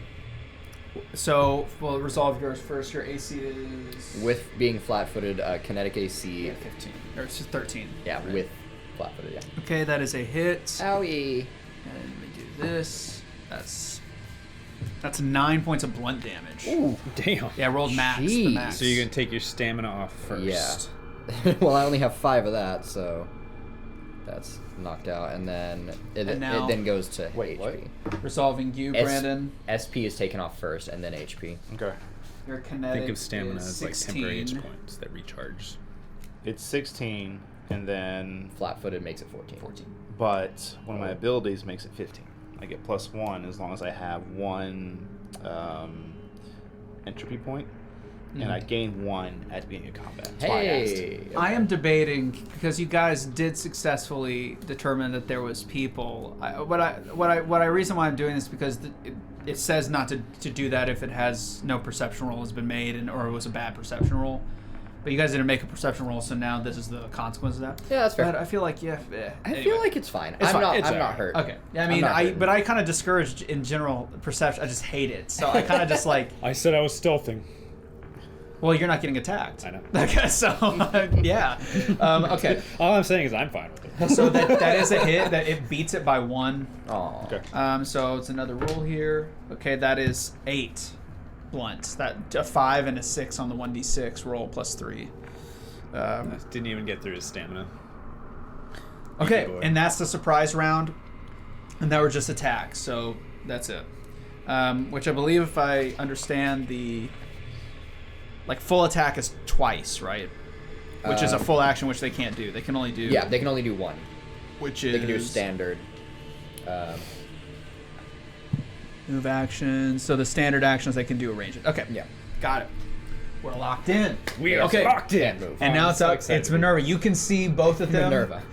So we'll resolve yours first. Your AC is with being flat-footed, kinetic AC. 15 or it's just 13. Yeah, right? with flat-footed. Yeah. Okay, that is a hit. Owie. And we do this. That's 9 points of blunt damage. Ooh. Damn. Yeah, I rolled max. The Jeez. max. So you're gonna take your stamina off first. Yeah. Well, I only have 5 of that, so that's knocked out, and then it now- then goes to Wait, HP. Resolving you, Brandon. SP is taken off first, and then HP. Okay. Your kinetic Think of stamina is as like temporary 16. hit points that recharge. It's 16, and then Flat-footed makes it 14. 14. but one of my abilities makes it 15. I get +1 as long as I have 1 entropy point, and I gain 1 at the beginning of combat. That's why I asked. Hey, I am debating because you guys did successfully determine that there was people. Reason why I'm doing this because it says not to do that if it has no perception roll has been made or it was a bad perception roll. But you guys didn't make a perception roll, so now this is the consequence of that. Yeah, that's fair. But I feel like I feel like it's fine. It's I'm fine. not hurt. Okay. I mean, I kind of discouraged in general perception. I just hate it. So I kind of just like. I said I was stealthing. Well, you're not getting attacked. I know. Okay, so yeah. Okay. All I'm saying is I'm fine with it. So that is a hit. That it beats it by 1. Aw. Okay. So it's another roll here. Okay, that is 8 blunt. That a 5 and a 6 on the 1d6 roll +3. Didn't even get through his stamina. Okay, boy. and that's the surprise round, and that were just attacks. So that's it. Which I believe, if I understand full attack is twice, right? Which is a full action, which they can't do. They can only do. Yeah, they can only do 1. Which is. They can do standard. Move actions. So the standard actions they can do arrange it. Okay. Yeah. Got it. We're locked in. We are Okay. locked in. Can't move. And now I'm it's so up. excited. It's Minerva. You can see both of them. Minerva.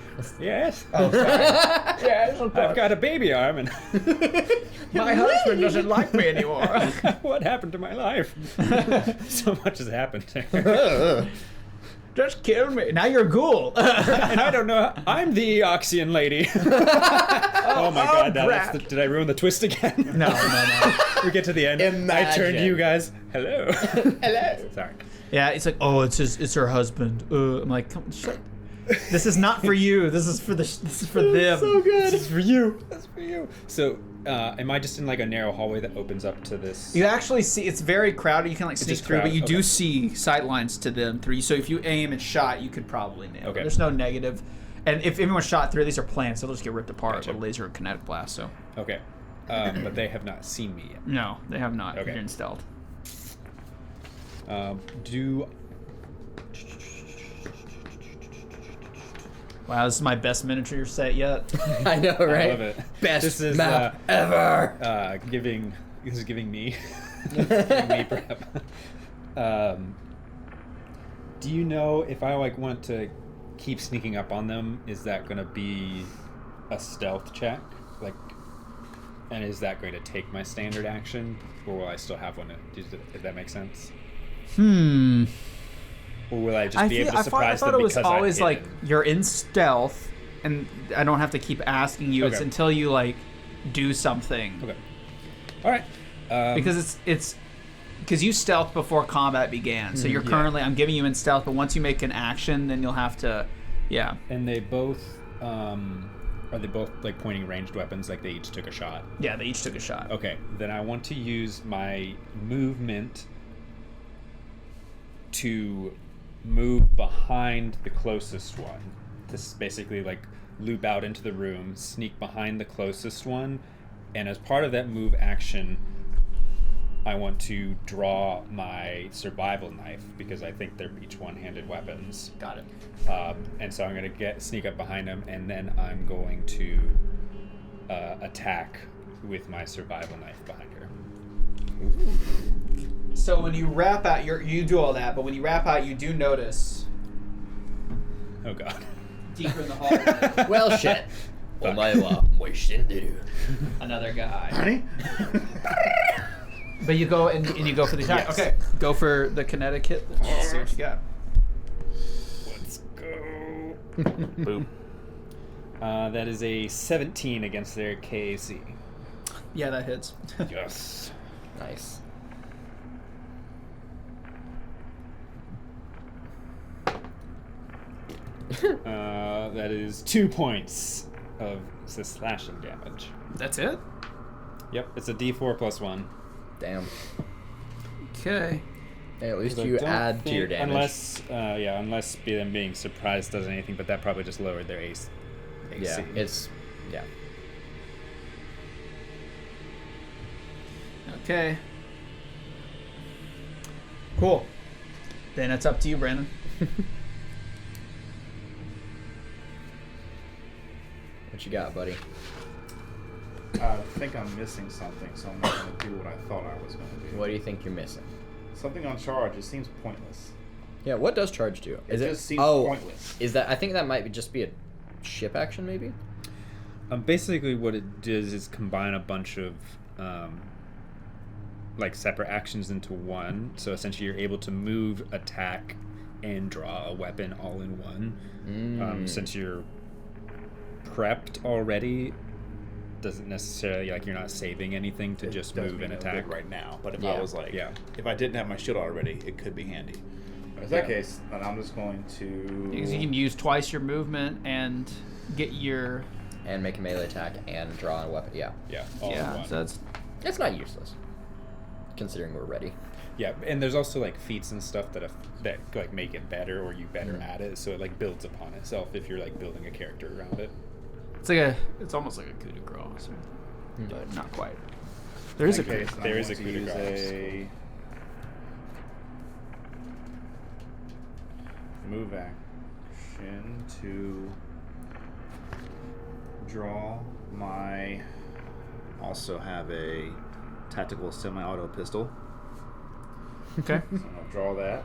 Yes. Oh, sorry. Yes. I've got a baby arm, and My husband doesn't like me anymore. what happened to my life? So much has happened. Just kill me. Now you're a ghoul. And I don't know. I'm the Oxian lady. Oh my god! brat. Did I ruin the twist again? No. We get to the end. I Imagine. turn to you guys. Hello. Hello. Sorry. Yeah, it's like, oh, it's her husband. I'm like, come, shut. This is not for you. This is for them. So good. This is for you. That's for you. So, am I just in like a narrow hallway that opens up to this? You actually see it's very crowded. You can like sneak just through, but you crowded, do okay. see sight lines to them through. So if you aim and shot, you could probably nail. Okay. It. There's no negative. And if anyone shot through, these are plants, so they'll just get ripped apart Gotcha. with a laser and kinetic blast. So Okay. But they have not seen me yet. no, they have not. Okay. You're in stealth. Wow, this is my best miniature set yet. I know, right? I love it. Best This is, map ever. This is giving me giving me prep. Do you know if I want to keep sneaking up on them, is that going to be a stealth check? And is that going to take my standard action, or will I still have one? If that makes sense. Or will I just be able to surprise I thought them it was because always I'm like hidden? you're in stealth, and I don't have to keep asking you. It's Okay. until you do something. Okay. All right. Because it's because you stealth before combat began. So you're yeah. currently I'm giving you in stealth, but once you make an action, then you'll have to, yeah. And they both are they both pointing ranged weapons? Like they each took a shot. Yeah, they each took a shot. Okay. Then I want to use my movement to move behind the closest one. To basically loop out into the room, sneak behind the closest one, and as part of that move action, I want to draw my survival knife because I think they're each one-handed weapons. Got it. And so I'm going to sneak up behind them, and then I'm going to attack with my survival knife behind her. So when you wrap out, you do all that, but when you wrap out, you do notice Oh god. deeper in the hallway Well, shit. another guy. Honey? But you go and you go for the attack. Yes. Okay, go for the kinetic hit. Let's see what you got. Let's go. Boom. That is a 17 against their KAC. Yeah, that hits. Yes. Nice. That is 2 points of slashing damage. That's it. Yep, it's a D4 plus 1. Damn. Okay. Hey, at least I you don't add to your think- damage. Unless them being surprised does anything, but that probably just lowered their AC. Yeah, it's... Yeah. Okay. Cool. Then it's up to you, Brandon. What you got, buddy? I think I'm missing something, so I'm not going to do what I thought I was going to do. What do you think you're missing? Something on charge. It seems pointless. Yeah, what does charge do? It just seems pointless. Is that? I think that might just be a ship action, maybe. Basically, what it does is combine a bunch of like separate actions into one. So essentially, you're able to move, attack, and draw a weapon all in one. Since you're prepped already, doesn't necessarily like you're not saving anything to just move and attack right now. But if I was like, Yeah. if I didn't have my shield already, it could be handy. In that case, then I'm just going to. Because you can use twice your movement and get your. And make a melee attack and draw a weapon. Yeah. all in Yeah, one. so It's not useless, considering we're ready. Yeah, and there's also like feats and stuff that like make it better or you better at it, so it like builds upon itself if you're like building a character around it. it's almost like a coup de grace, but not quite. There is a coup de grace. There is a coup de grace. A move action to draw my. Also have a tactical semi-auto pistol. Okay. So I'm gonna draw that,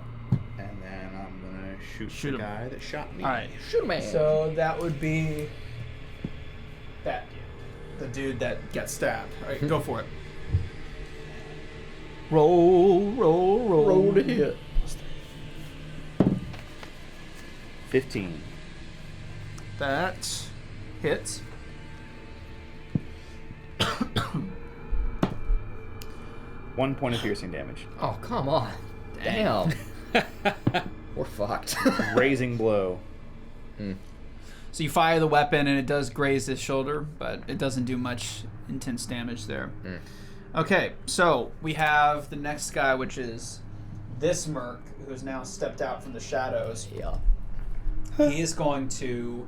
and then I'm gonna shoot the him. guy that shot me. All right. Shoot a man. So that would be that dude, the dude that gets stabbed. All right, go for it. Roll Roll to hit. 15. That hits. 1 point of piercing damage. Oh, come on. Damn. We're fucked. Raising blow. So you fire the weapon and it does graze his shoulder, but it doesn't do much intense damage there. Okay, so we have the next guy, which is this merc, who's now stepped out from the shadows. Yeah. He is going to.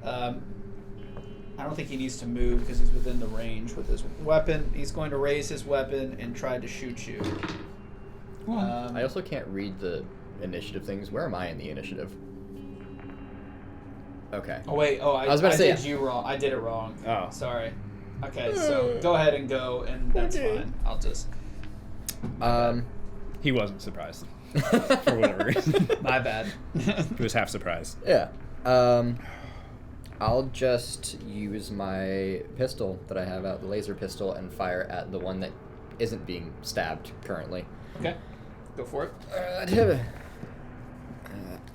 I don't think he needs to move because he's within the range with his weapon. He's going to raise his weapon and try to shoot you. I also can't read the initiative things. Where am I in the initiative? Okay. Oh wait! Oh, I was about to say- did you wrong. I did it wrong. Oh. Sorry. Okay, so go ahead and go, and that's fine. I'll just. He wasn't surprised for whatever reason. My bad. He was half surprised. Yeah. I'll just use my pistol that I have out, the laser pistol, and fire at the one that isn't being stabbed currently. Okay, go for it.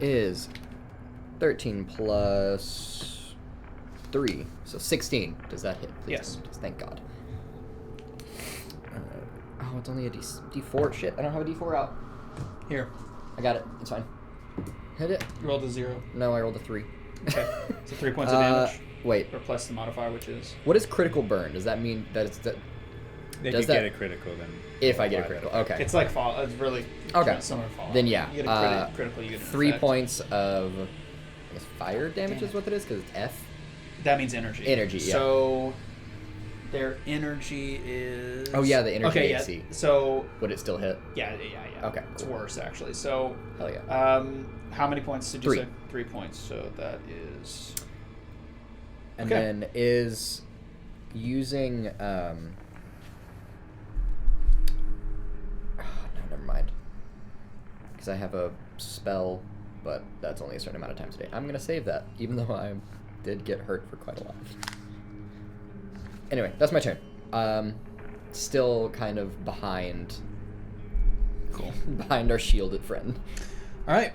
Is 13 plus 3, so 16. Does that hit? Please? Yes. Thank God. Oh, it's only a D4. Shit, I don't have a D4 out. Here, I got it. It's fine. Hit it. you rolled a 0. No, I rolled a 3. Okay, so 3 points of damage. Wait. Or plus the modifier, which is. What is critical burn? Does that mean that it's that? If Does you that- get a critical, then If I get a apply critical, that. okay. It's like fall. It's really Okay. similar to fall. Then yeah, You get a critical. You get an 3 effect. points of, I guess, fire damage is what it is because it's F. That means energy. Energy, yeah. So their energy is. Oh yeah, the energy okay, AC. Yeah. So Would it still hit? yeah. Okay, It's cool. worse actually. So Hell yeah. how many points did you 3. say? 3 points. So that is. And okay. then is using no, never mind. Because I have a spell, but that's only a certain amount of times a day. I'm gonna save that, even though I did get hurt for quite a lot. Anyway, that's my turn. Still kind of behind. Cool. Behind our shielded friend. All right.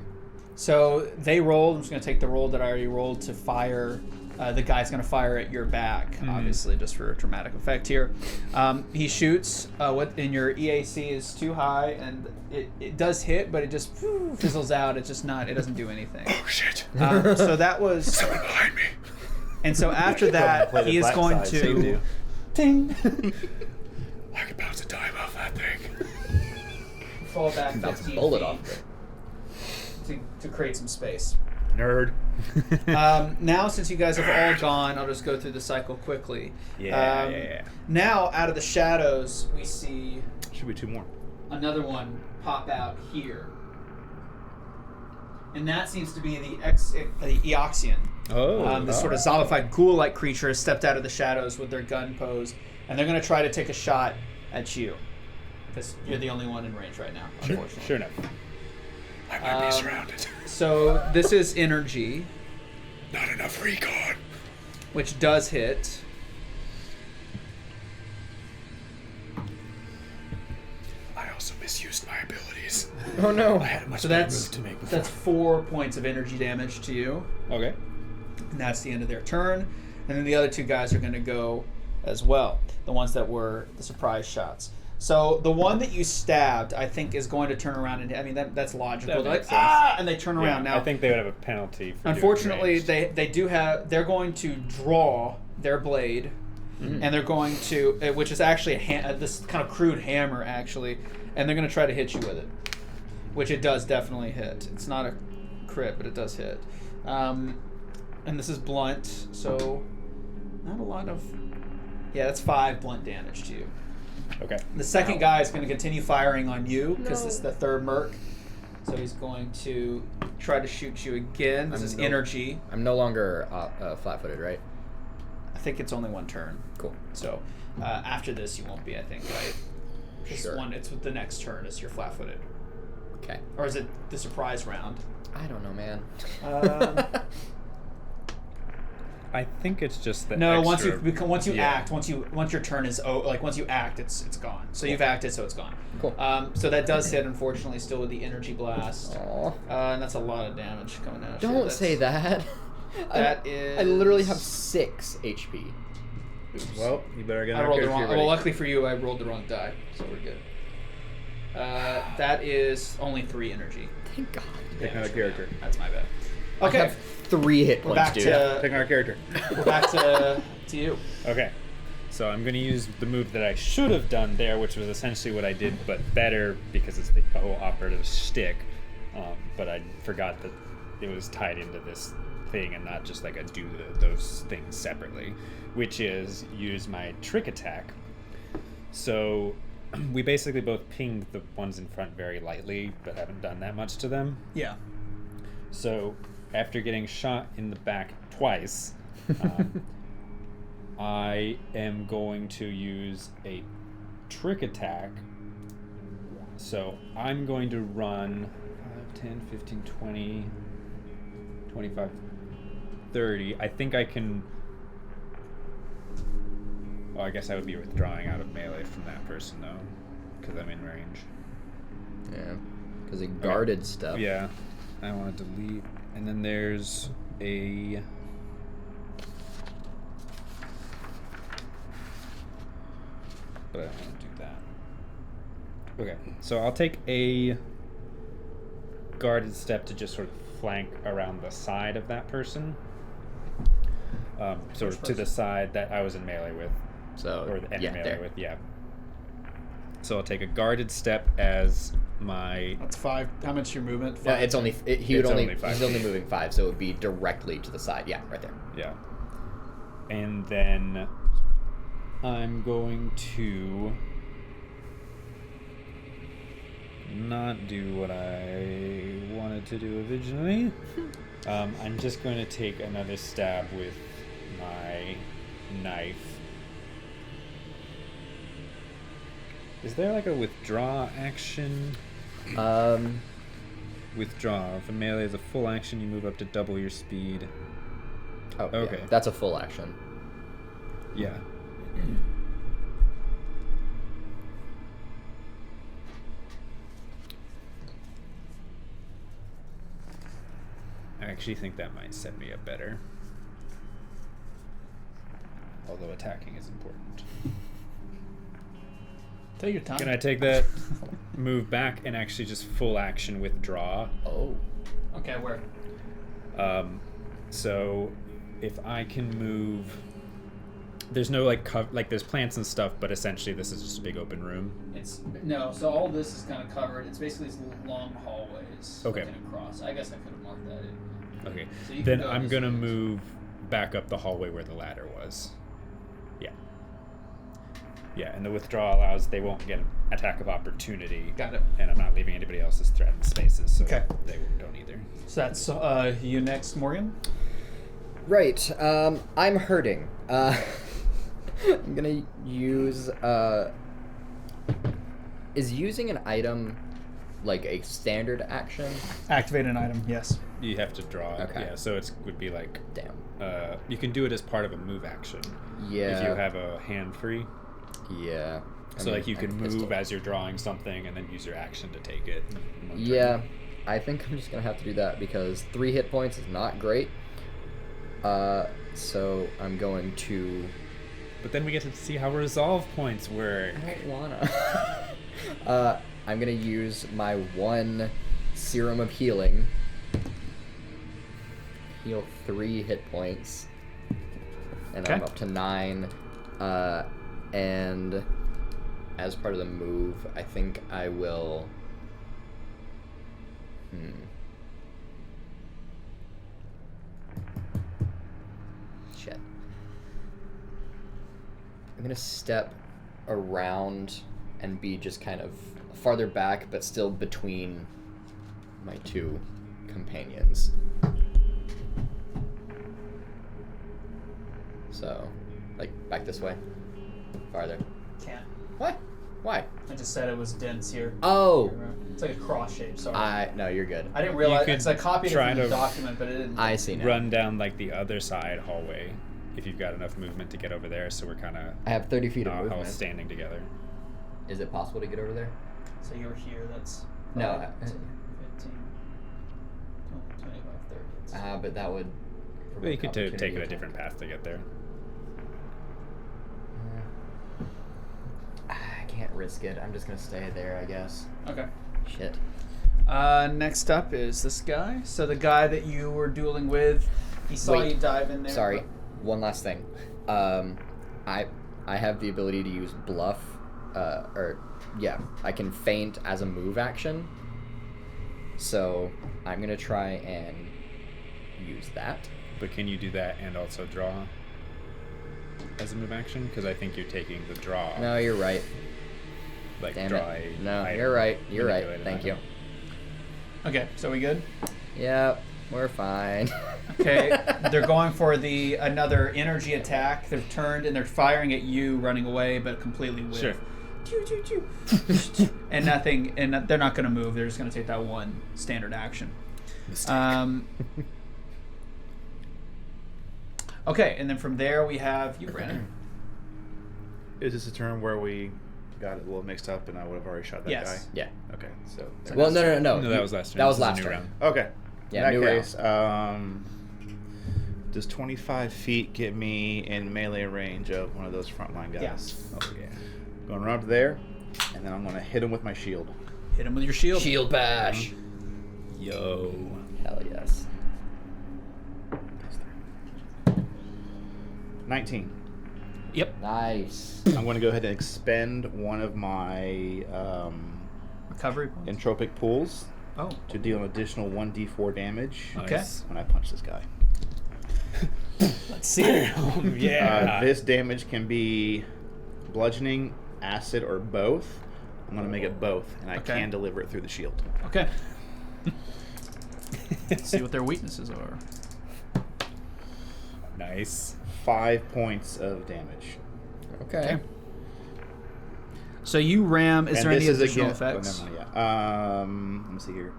So they rolled. I'm just going to take the roll that I already rolled to fire. The guy's going to fire at your back, obviously, just for a dramatic effect here. He shoots. What in your EAC is too high, and it does hit, but it just fizzles out. It's just not. It doesn't do anything. Oh shit! So that was. Someone behind me. And so after that, Play the he is black going side, saved to. you. Ting. Like about to die off that thing. Fall back Bounce 15 a bullet feet off it. to create some space. Nerd. Now, since you guys have all gone, I'll just go through the cycle quickly. Yeah. Now, out of the shadows, we see Should be 2 more. another one pop out here. And that seems to be the Eoxian. This sort of zombified ghoul-like creature has stepped out of the shadows with their gun posed, and they're going to try to take a shot at you. Because you're the only one in range right now, unfortunately. Sure enough. I might be surrounded. So this is energy, Not enough recon. which does hit. I also misused my abilities. Oh no. I had a much So better that's move to make before. that's 4 points of energy damage to you. Okay. And that's the end of their turn. And then the other two guys are going to go as well. The ones that were the surprise shots. So the one that you stabbed, I think, is going to turn around and I mean that's logical. That They're like makes sense. and they turn around. Yeah, Now I think they would have a penalty. For unfortunately, doing ranged. they're going to draw their blade, and they're going to, which is actually this kind of crude hammer actually, and they're going to try to hit you with it, which it does definitely hit. It's not a crit, but it does hit. And this is blunt, so not a lot of. Yeah, that's 5 blunt damage to you. Okay. The second guy is going to continue firing on you because this is the third merc. So he's going to try to shoot you again. This is energy. I'm no longer flat-footed, right? I think it's only one turn. Cool. So after this, you won't be, I think, right? Sure. It's with the next turn is you're flat-footed. Okay. Or is it the surprise round? I don't know, man. I think it's just the No, extra... once you Yeah. act, once your turn is once you act, it's gone. So you've acted, so it's gone. Cool. So that does hit, unfortunately, still with the energy blast. Aw. And that's a lot of damage coming out. Don't say that. That I literally have is- 6 HP. Well, you better get I another rolled the character wrong. ready. Well, luckily for you, I rolled the wrong die, so we're good. That is only 3 energy. Thank God. Pick another damage. character. That's my bad. I Okay, have 3 hit we're points, back dude. to Pick another character. we're back to you. Okay. So I'm going to use the move that I should have done there, which was essentially what I did, but better because it's the whole operative shtick. But I forgot that it was tied into this thing and not just like a those things separately, which is use my trick attack. So we basically both pinged the ones in front very lightly, but haven't done that much to them. Yeah. So after getting shot in the back twice, I am going to use a trick attack. So I'm going to run 5, 10, 15, 20, 25, 30. I think I can... Well, I guess I would be withdrawing out of melee from that person, though, because I'm in range. Yeah. Because it guarded stuff. Yeah. I want to delete. And then there's a... But I don't want to do that. Okay, so I'll take a guarded step to just sort of flank around the side of that person. Sort of to the side that I was in melee with. So, Or the enemy melee there. with, yeah. So I'll take a guarded step as my... That's 5. How much your movement? No, 5? it's only he's It's only only 5 only feet. moving 5, so it would be directly to the side. Yeah, right there. Yeah. And then I'm going to not do what I wanted to do originally. I'm just going to take another stab with my knife. Is there like a withdraw action? Withdraw. If a melee is a full action, you move up to double your speed. Oh, Okay. yeah, that's a full action. Yeah. I actually think that might set me up better. Although attacking is important. Take your time. Can I take that move back and actually just full action withdraw? Oh. Okay, where? So if I can move, there's no like there's plants and stuff, but essentially this is just a big open room. It's no. So all this is kind of covered. It's basically these long hallways. Okay. looking across. I guess I could have marked that in. Okay. So you can Then go I'm this gonna way. move back up the hallway where the ladder was. Yeah. Yeah, and the withdrawal allows they won't get an attack of opportunity. Got it. And I'm not leaving anybody else's threatened spaces, so Okay. they don't either. So that's you next, Morgan. Right. I'm hurting. I'm gonna use. Is using an item like a standard action? Activate an item. Yes. You have to draw it. Okay. Yeah, so it would be like... Damn. You can do it as part of a move action. Yeah. If you have a hand free. Yeah. So like you can move as you're drawing something and then use your action to take it. Yeah. I think I'm just gonna have to do that because 3 hit points is not great. So I'm going to... But then we get to see how resolve points work. I don't wanna. I'm gonna use my 1 serum of healing. Heal 3 hit points. And I'm Okay. up to 9. And as part of the move, I think I will... Shit. I'm gonna step around and be just kind of farther back, but still between my 2 companions. So, like, back this way. Farther. Can't. What? Why? I just said it was dense here. Oh! It's like a cross shape. Sorry. No, you're good. I didn't realize. could It's I copied it try from the to document, but it didn't. I see now. Run down like the other side hallway if you've got enough movement to get over there. So we're kind of I have 30 feet of all movement. standing together. Is it possible to get over there? So you're here. That's. No, 15, 20, 25, 30. But that would... Well, you could take opportunity it a attack. different path to get there. I can't risk it. I'm just gonna stay there, I guess. Okay. Shit. Next up is this guy. So the guy that you were dueling with, he saw Wait. you dive in there. Sorry. One last thing. I have the ability to use bluff, I can feint as a move action. So I'm gonna try and use that. But can you do that and also draw as a move action? Because I think you're taking the draw. No, you're right. Like Damn draw it. a No, item, you're right. You're right. manipulate an Thank you. item. Okay. So we good? Yep, we're fine. Okay. They're going for another energy attack. They've turned and they're firing at you, running away, but completely with. Sure. Choo, choo, choo. and nothing. And they're not going to move. They're just going to take that one standard action. Okay, and then from there we have you, Brandon. Is this a turn where we got it a little mixed up and I would have already shot that Yes. guy? Yeah. Okay, so... Well, no. No, that was last turn. That was This is a last new turn. round. Okay. Yeah, In new that case, does 25 feet get me in melee range of one of those frontline guys? Yes. Oh, yeah. Going right up there, and then I'm going to hit him with my shield. Hit him with your shield. Shield bash. Yo. Hell yes. 19. Yep. Nice. I'm going to go ahead and expend one of my Recovery points. entropic pools Oh. to deal an additional 1d4 damage Okay. when I punch this guy. Let's see it. Yeah. This damage can be bludgeoning, acid, or both. I'm going to make it both, and I Okay. can deliver it through the shield. Okay. Let's see what their weaknesses are. Nice. 5 points of damage. Okay. Okay. So you ram. Is And there any this is additional against- effects? Oh, never mind, yeah. Let me see here.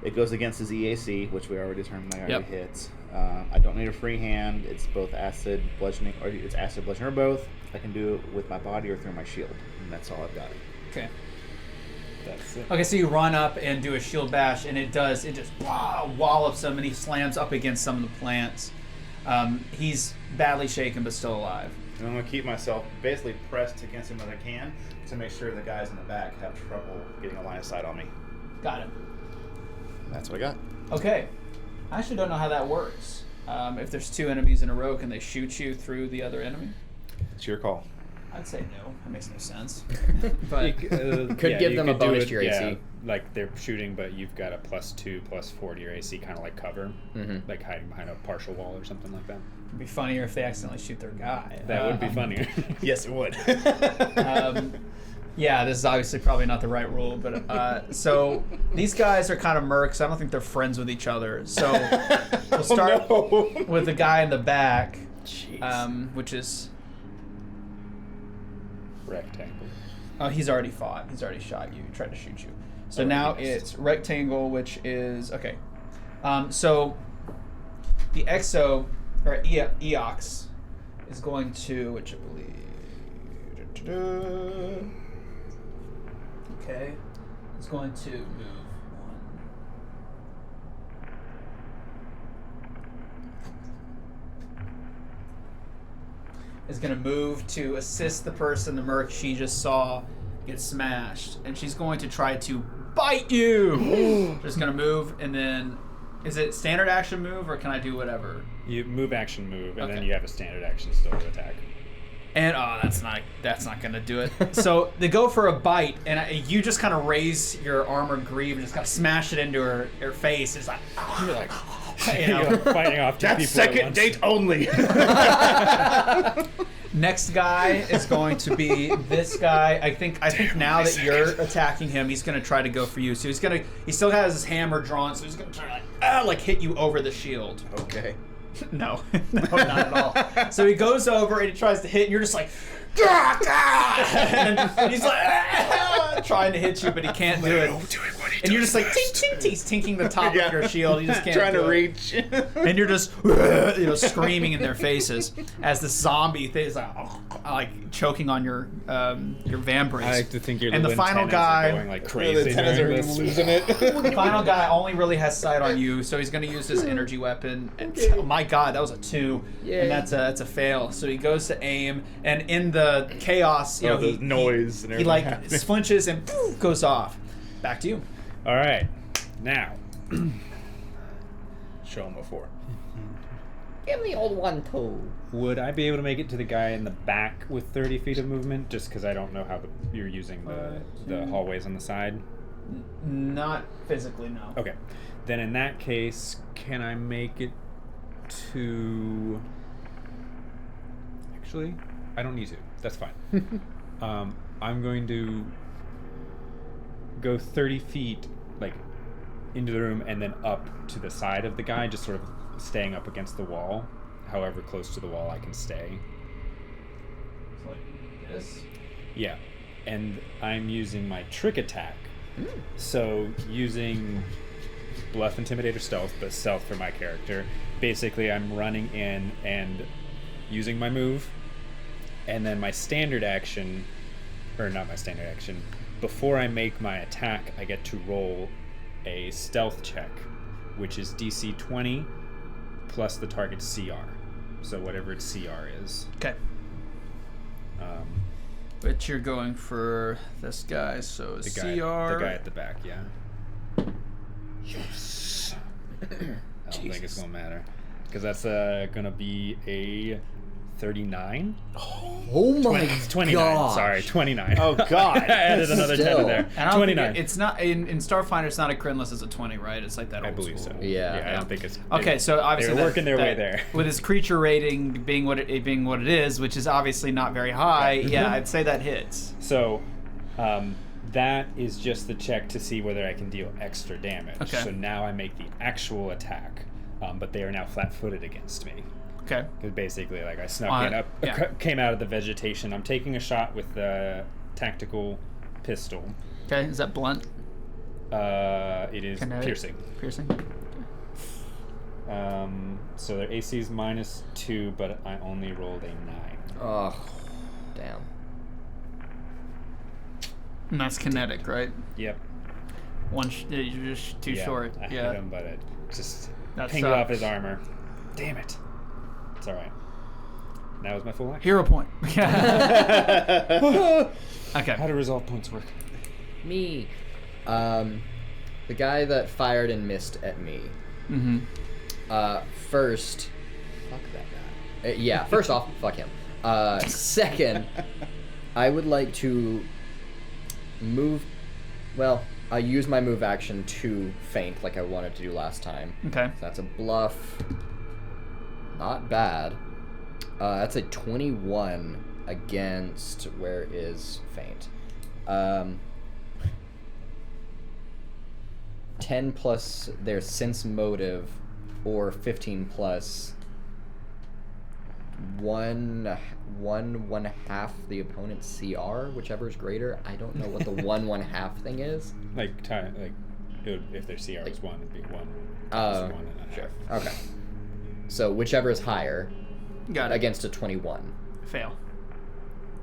It goes against his EAC, which we already determined I already Yep. hit. I don't need a free hand. It's both acid, bludgeoning, or it's acid, bludgeoning, or both. I can do it with my body or through my shield, and that's all I've got. Okay. That's it. Okay, so you run up and do a shield bash, and it just wallops him, and he slams up against some of the plants. He's badly shaken, but still alive. And I'm going to keep myself basically pressed against him as I can to make sure the guys in the back have trouble getting a line of sight on me. Got it. That's what I got. Okay. I actually don't know how that works. If there's 2 enemies in a row, can they shoot you through the other enemy? It's your call. I'd say no. That makes no sense. But Could Yeah, give you them a could do bonus it, to your AC. like they're shooting, but you've got a +2, +4 to your AC, kind of like cover, like hiding behind a partial wall or something like that. it'd be funnier if they accidentally shoot their guy. That would be funnier. Yes, it would. Yeah, this is obviously probably not the right rule, but so these guys are kind of mercs. I don't think they're friends with each other. So we'll start with the guy in the back, which is Rectangle. oh, he's already fought. He's already shot you. He tried to shoot you. So now it's rectangle, which is okay. So the exo or Eox is going to, which I believe. Okay, it's going to move one. Is going to move to assist the person, the merc she just saw get smashed, and she's going to try to bite you. Just going to move, and then is it standard action move, or can I do whatever? You move, action, move, and Okay. then you have a standard action still to attack. And that's not gonna do it. So they go for a bite, and you just kind of raise your armored greave and just kind of smash it into her face. It's like, You're like, you know. you're like fighting off two That's people at second once. date only. Next guy is going to be this guy. I think now that you're attacking him, he's gonna try to go for you. So he still has his hammer drawn, so he's gonna try to like hit you over the shield. Okay. No, not at all. So he goes over and he tries to hit, and you're just like, and he's like trying to hit you, but he can't do it. Doing what he And you're does just like, best. tink, tink, he's tinking the top Yeah. of your shield. You just can't Trying do to it. reach. And you're just, screaming in their faces as the zombie thing is like choking on your vambrace. I like to think your And the little final antennas guy- are going like The crazy. antennas during are this. losing it. The final guy only really has sight on you, so he's going to use his energy weapon. And, oh my god, that was a 2, Yay. and that's a fail. So he goes to aim, and in the chaos, you know, the noise and he everything like happening. flinches and poof, goes off. Back to you. All right, now show him a 4. Give me old one too. Would I be able to make it to the guy in the back with 30 feet of movement? Just because I don't know how you're using the hallways on the side. Not physically, no. Okay, then in that case, can I make it to? Actually, I don't need to. That's fine. I'm going to go 30 feet, like, into the room and then up to the side of the guy, just sort of staying up against the wall. However close to the wall I can stay. It's like this. Yeah, and I'm using my trick attack. So using bluff, intimidator, stealth, but stealth for my character. Basically, I'm running in and using my move, and then my standard action, or not my standard action, before I make my attack, I get to roll a stealth check, which is DC 20 plus the target's CR. So whatever its CR is. Okay. But you're going for this guy, so The CR. guy at the back, yeah. Yes. I don't think it's gonna matter, because that's gonna be a 39. Oh my 29. god! Sorry, 29. Oh, God. I added another 10 in Still. there. And I don't 29. think it's not in Starfinder. It's not a crit unless it's a 20, right? It's like that I old believe so. school. Yeah. I don't think it's Okay, so obviously they're working their way there. with his creature rating being what it is, which is obviously not very high. Yeah, I'd say that hits. So, that is just the check to see whether I can deal extra damage. Okay. So now I make the actual attack, but they are now flat-footed against me. Okay. Because basically, like, I snuck in up, yeah. came out of the vegetation. I'm taking a shot with the tactical pistol. Okay. Is that blunt? It is Kinetic? piercing. Piercing. So their AC is -2, but I only rolled a 9. Oh, damn. And that's kinetic, right? Yep. You're just too Yeah, short. I Yeah. hit him, but it just That pinged off sucks. his armor. Damn it. It's all right. That was my full action. Hero point. Okay. How do resolve points work? Me. The guy that fired and missed at me. Mm-hmm. First, fuck that guy. Yeah, first off, fuck him. Second, I would like to move. Well, I use my move action to feint like I wanted to do last time. Okay. So that's a bluff. Not bad. That's a 21 against, where is feint? 10 plus their sense motive, or 15 plus one half the opponent's CR, whichever is greater. I don't know what the one half thing is. Like if their CR is 1, it'd be 1 Oh, times 1 and a sure. half. Okay. So whichever is higher Got it. against a 21. Fail.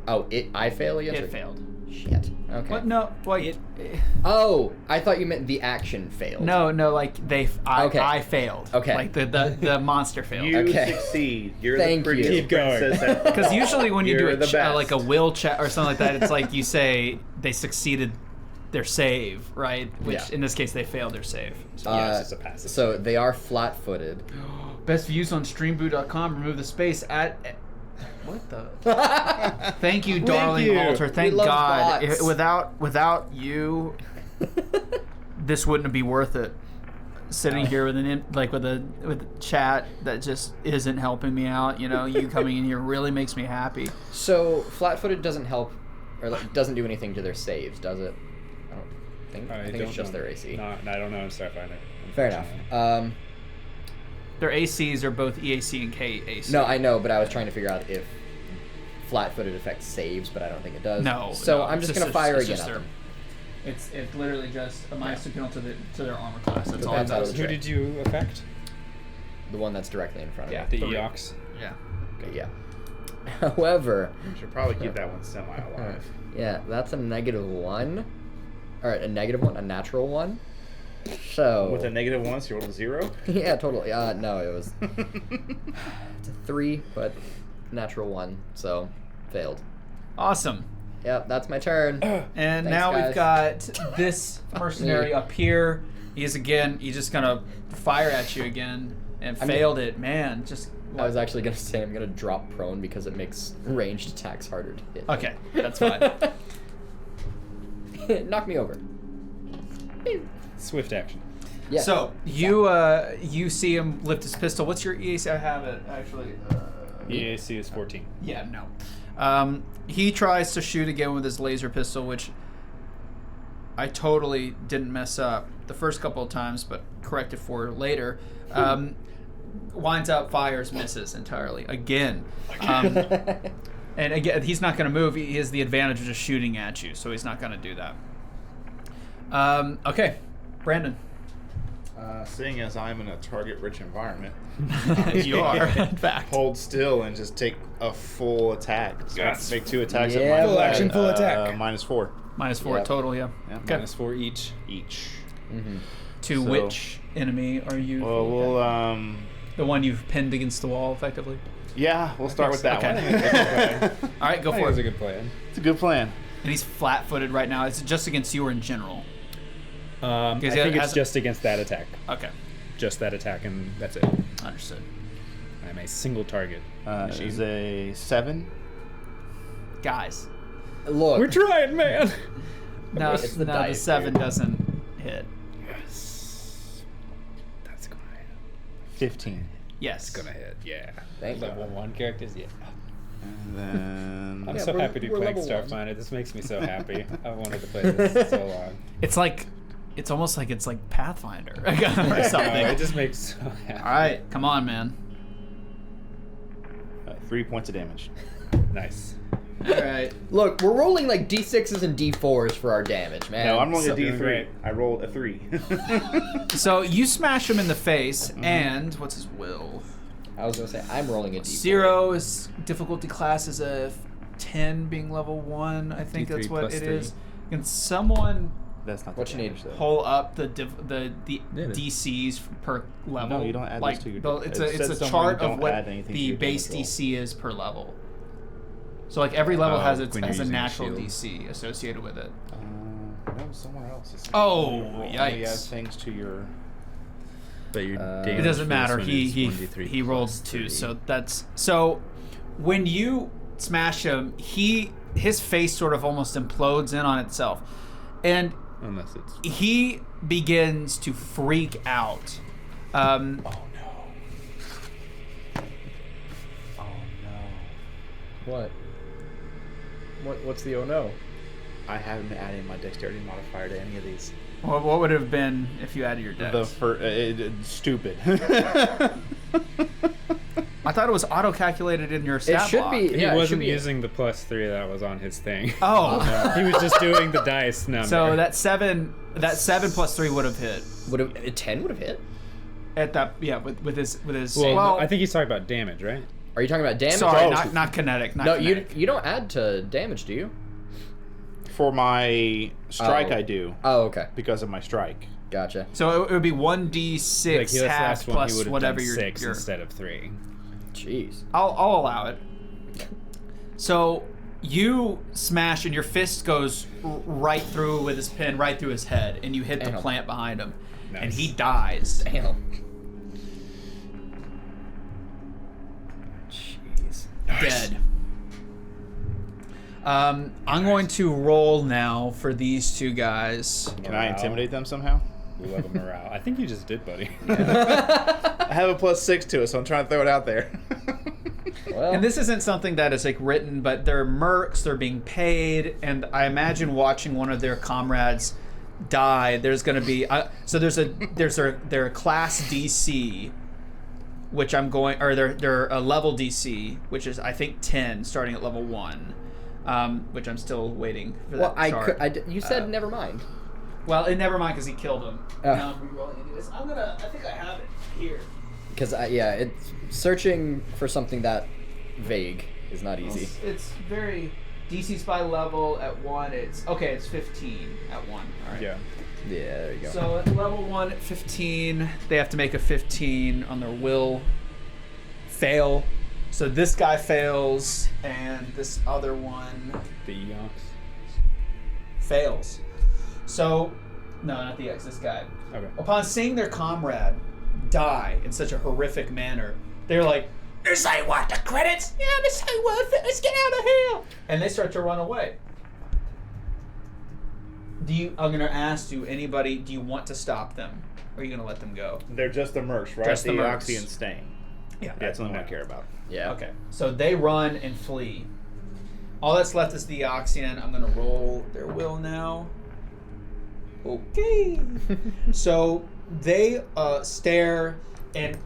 Oh, I fail against It it? failed. Shit. Okay. What? No. Wait. Oh, I thought you meant the action failed. No. Like Okay. I failed. Okay. Like the monster failed. You Okay. succeed. You're Thank the you. prettiest Keep going. princess ever. Because usually when you You're do the best. like a will check or something like that, it's like you say they succeeded their save, right? Which Yeah. in this case they failed their save. So yeah, it's just a passive. So they are flat-footed. Best views on streamboo.com. Remove the space at. What the? Thank you, darling you. Alter. Thank We love God. bots. Without you, this wouldn't be worth it. Sitting here with with a chat that just isn't helping me out. You know, you coming in here really makes me happy. So flat-footed doesn't help, or like, doesn't do anything to their saves, does it? I don't think. I think it's just their AC. No, I don't know in Starfinder. Fair enough. Their ACs are both EAC and KAC. No, I know, but I was trying to figure out if flat-footed affects saves, but I don't think it does. No. So no, I'm it's just gonna fire it's again just at their- them. It's literally just a minus 2 penalty to their armor class. That's all it Depends how does. it Who did you affect? The one that's directly in front of Yeah. me. The Three. Eox? Yeah. Okay, yeah. However, You should probably keep that one semi-alive. yeah, that's a -1. All right, a -1, a natural 1. So With a -1, so you rolled a 0? yeah, totally. No, it was it's a 3, but natural 1, so failed. Awesome. Yep, that's my turn. And Thanks, now guys. we've got this mercenary me. up here. He's just gonna fire at you again and I mean- failed it. Man, just I was actually gonna say I'm gonna drop prone because it makes ranged attacks harder to hit. okay. That's fine. Knock me over. Swift action. Yeah. So you see him lift his pistol. What's your EAC? I have it actually. EAC is 14. Yeah, no. He tries to shoot again with his laser pistol, which I totally didn't mess up the first couple of times, but corrected for later. Winds up, fires, misses entirely again. And again, he's not going to move. He has the advantage of just shooting at you, so he's not going to do that. Okay, Brandon. Seeing as I'm in a target-rich environment, You are, in fact. hold still and just take a full attack. So Yes. make 2 attacks Yeah, at Full minus, action, full attack. -4 -4 Yep. total, yeah. Yeah, Okay. -4 each. each. To So- which enemy are you? Well, we'll The one you've pinned against the wall, effectively. yeah, we'll start with that Okay. one. All right, go I think for that's a it. good plan. It's a good plan. And he's flat-footed right now. Is it just against you or in general? I Because think it it's has- just against that attack. Okay, Just that attack, and that's it. understood. I'm a single target. machine. Is a 7. Guys, Look. We're trying, man. no, It's the the dice, 7 dude. doesn't hit. Yes. That's gonna hit. 15. Yes, Gonna hit. Yeah. Thank Level God. 1 characters. Yeah. And then I'm Yeah, so we're- happy to be we're playing level 1. Starfinder. This makes me so happy. I've wanted to play this so long. It's almost like it's like Pathfinder or something. It just makes so happy. All right, come on, man. 3 points of damage. Nice. All right. Look, we're rolling like D6s and D4s for our damage, man. No, I'm rolling so- a D3. Great. I rolled a 3. So you smash him in the face, and what's his will? I was gonna say I'm rolling a D4. 0 is difficulty class is a 10, being level 1. I think D3 that's what plus it 3. is. Can someone That's not What the you need? damage, though. pull up the Yeah, it is. DCs per level? No, you don't add those like, to your- It's it a says somewhere chart you of don't what add anything to the your base damage roll. DC is per level. So like every level Oh, has when you're a using a natural shield. DC associated with it. No, somewhere else. It's Oh, you only yikes. add things to your. But your It doesn't matter. He rolls 2, so that's so. When you smash him, his face sort of almost implodes in on itself, and Unless it's he begins to freak out. Oh no. Oh no. What? What's the oh no? I haven't been adding my dexterity modifier to any of these. What would it have been if you added your dex? Stupid. I thought it was auto-calculated in your stat It should block. be. He Yeah, it should wasn't be. using the +3 that was on his thing. Oh, He was just doing the dice number. so that 7 plus 3 would have hit Would have 10 would have hit. at that. Yeah, with his. Well, no, I think he's talking about damage, right? Are you talking about damage? sorry, Oh, not kinetic. Not No, kinetic. you don't add to damage, do you? For my strike, Oh. I do Oh, okay. because of my strike. Gotcha. So it would be 1d6 Like this half last one, he plus would have whatever done your 6 your. instead of 3. Jeez. I'll allow it. So you smash and your fist goes right through with his pin, right through his head, and you hit the Damn. plant behind him, and Nice. he dies. Damn. Jeez. Dead. I'm going to roll now for these two guys. Can I intimidate them somehow? We love a morale. I think you just did, buddy. I have a +6 to it, so I'm trying to throw it out there. Well, And this isn't something that is like written, but they're mercs, they're being paid, and I imagine watching one of their comrades die. There's going to be so there's their class DC, which I'm going, or they're a level DC, which is I think 10, starting at level 1, which I'm still waiting for well, that chart. you said never mind. Well, never mind because he killed him. Oh. Now I'm re-rolling into this. I think I have it here. Because it's searching for something that vague is not easy. It's very DC spy level at 1. It's 15 at 1. All right. Yeah. Yeah, there you go. So at level 1 at 15, they have to make a 15 on their will fail. So this guy fails, and this other one The Eox. fails. So, no, not the X. This guy. Okay. Upon seeing their comrade die in such a horrific manner, they're like, "This ain't worth the credits. Yeah, this ain't worth it. Let's get out of here!" And they start to run away. I'm gonna ask you, anybody, do you want to stop them, or are you gonna let them go? They're just the mercs, right? Just the mercs. Oxy and Stain. Yeah. That's the only one I No. care about. Yeah. Okay. So they run and flee. All that's left is the Oxyan. I'm gonna roll their will now. Okay. So they stare, and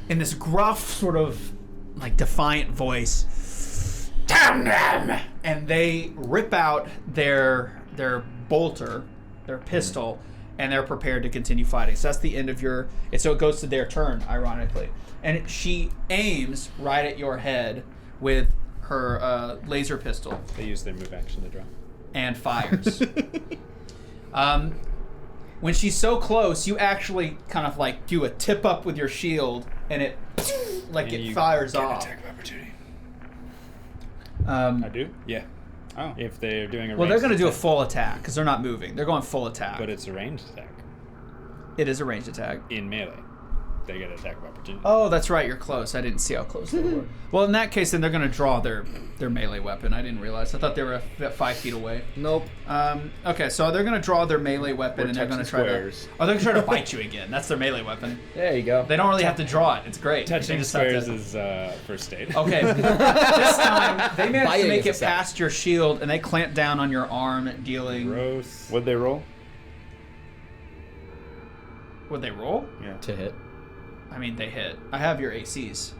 in this gruff, sort of like defiant voice, "Damn them!" And they rip out their bolter, their pistol, and they're prepared to continue fighting. So that's the end of your. So it goes to their turn, ironically, and she aims right at your head with her laser pistol They use their move action to draw. and fires. When she's so close, you actually kind of like do a tip up with your shield, and it like And it you fires Get an off. attack of opportunity. I do? Yeah. Oh. If they're doing a Well, they're ranged going to do a attack. full attack because they're not moving. They're going full attack. But it's a ranged attack. It is a ranged attack. In melee. They get an attack of opportunity. Oh, that's right. You're close. I didn't see how close they were. Well, in that case, then they're going to draw their melee weapon. I didn't realize. I thought they were 5 feet away. Nope. Okay, so they're going to draw their melee weapon, We're and they're going to touching try squares. to. Oh, they're going to try to bite you again. That's their melee weapon. There you go. They don't really have to draw it. It's great. They Touching just have to- squares is first aid. Okay. This time, they managed to Biting make is it a second. past your shield, and they clamp down on your arm, dealing. Gross. What'd they roll? Would they roll? Yeah. To hit. I mean, they hit. I have your ACs.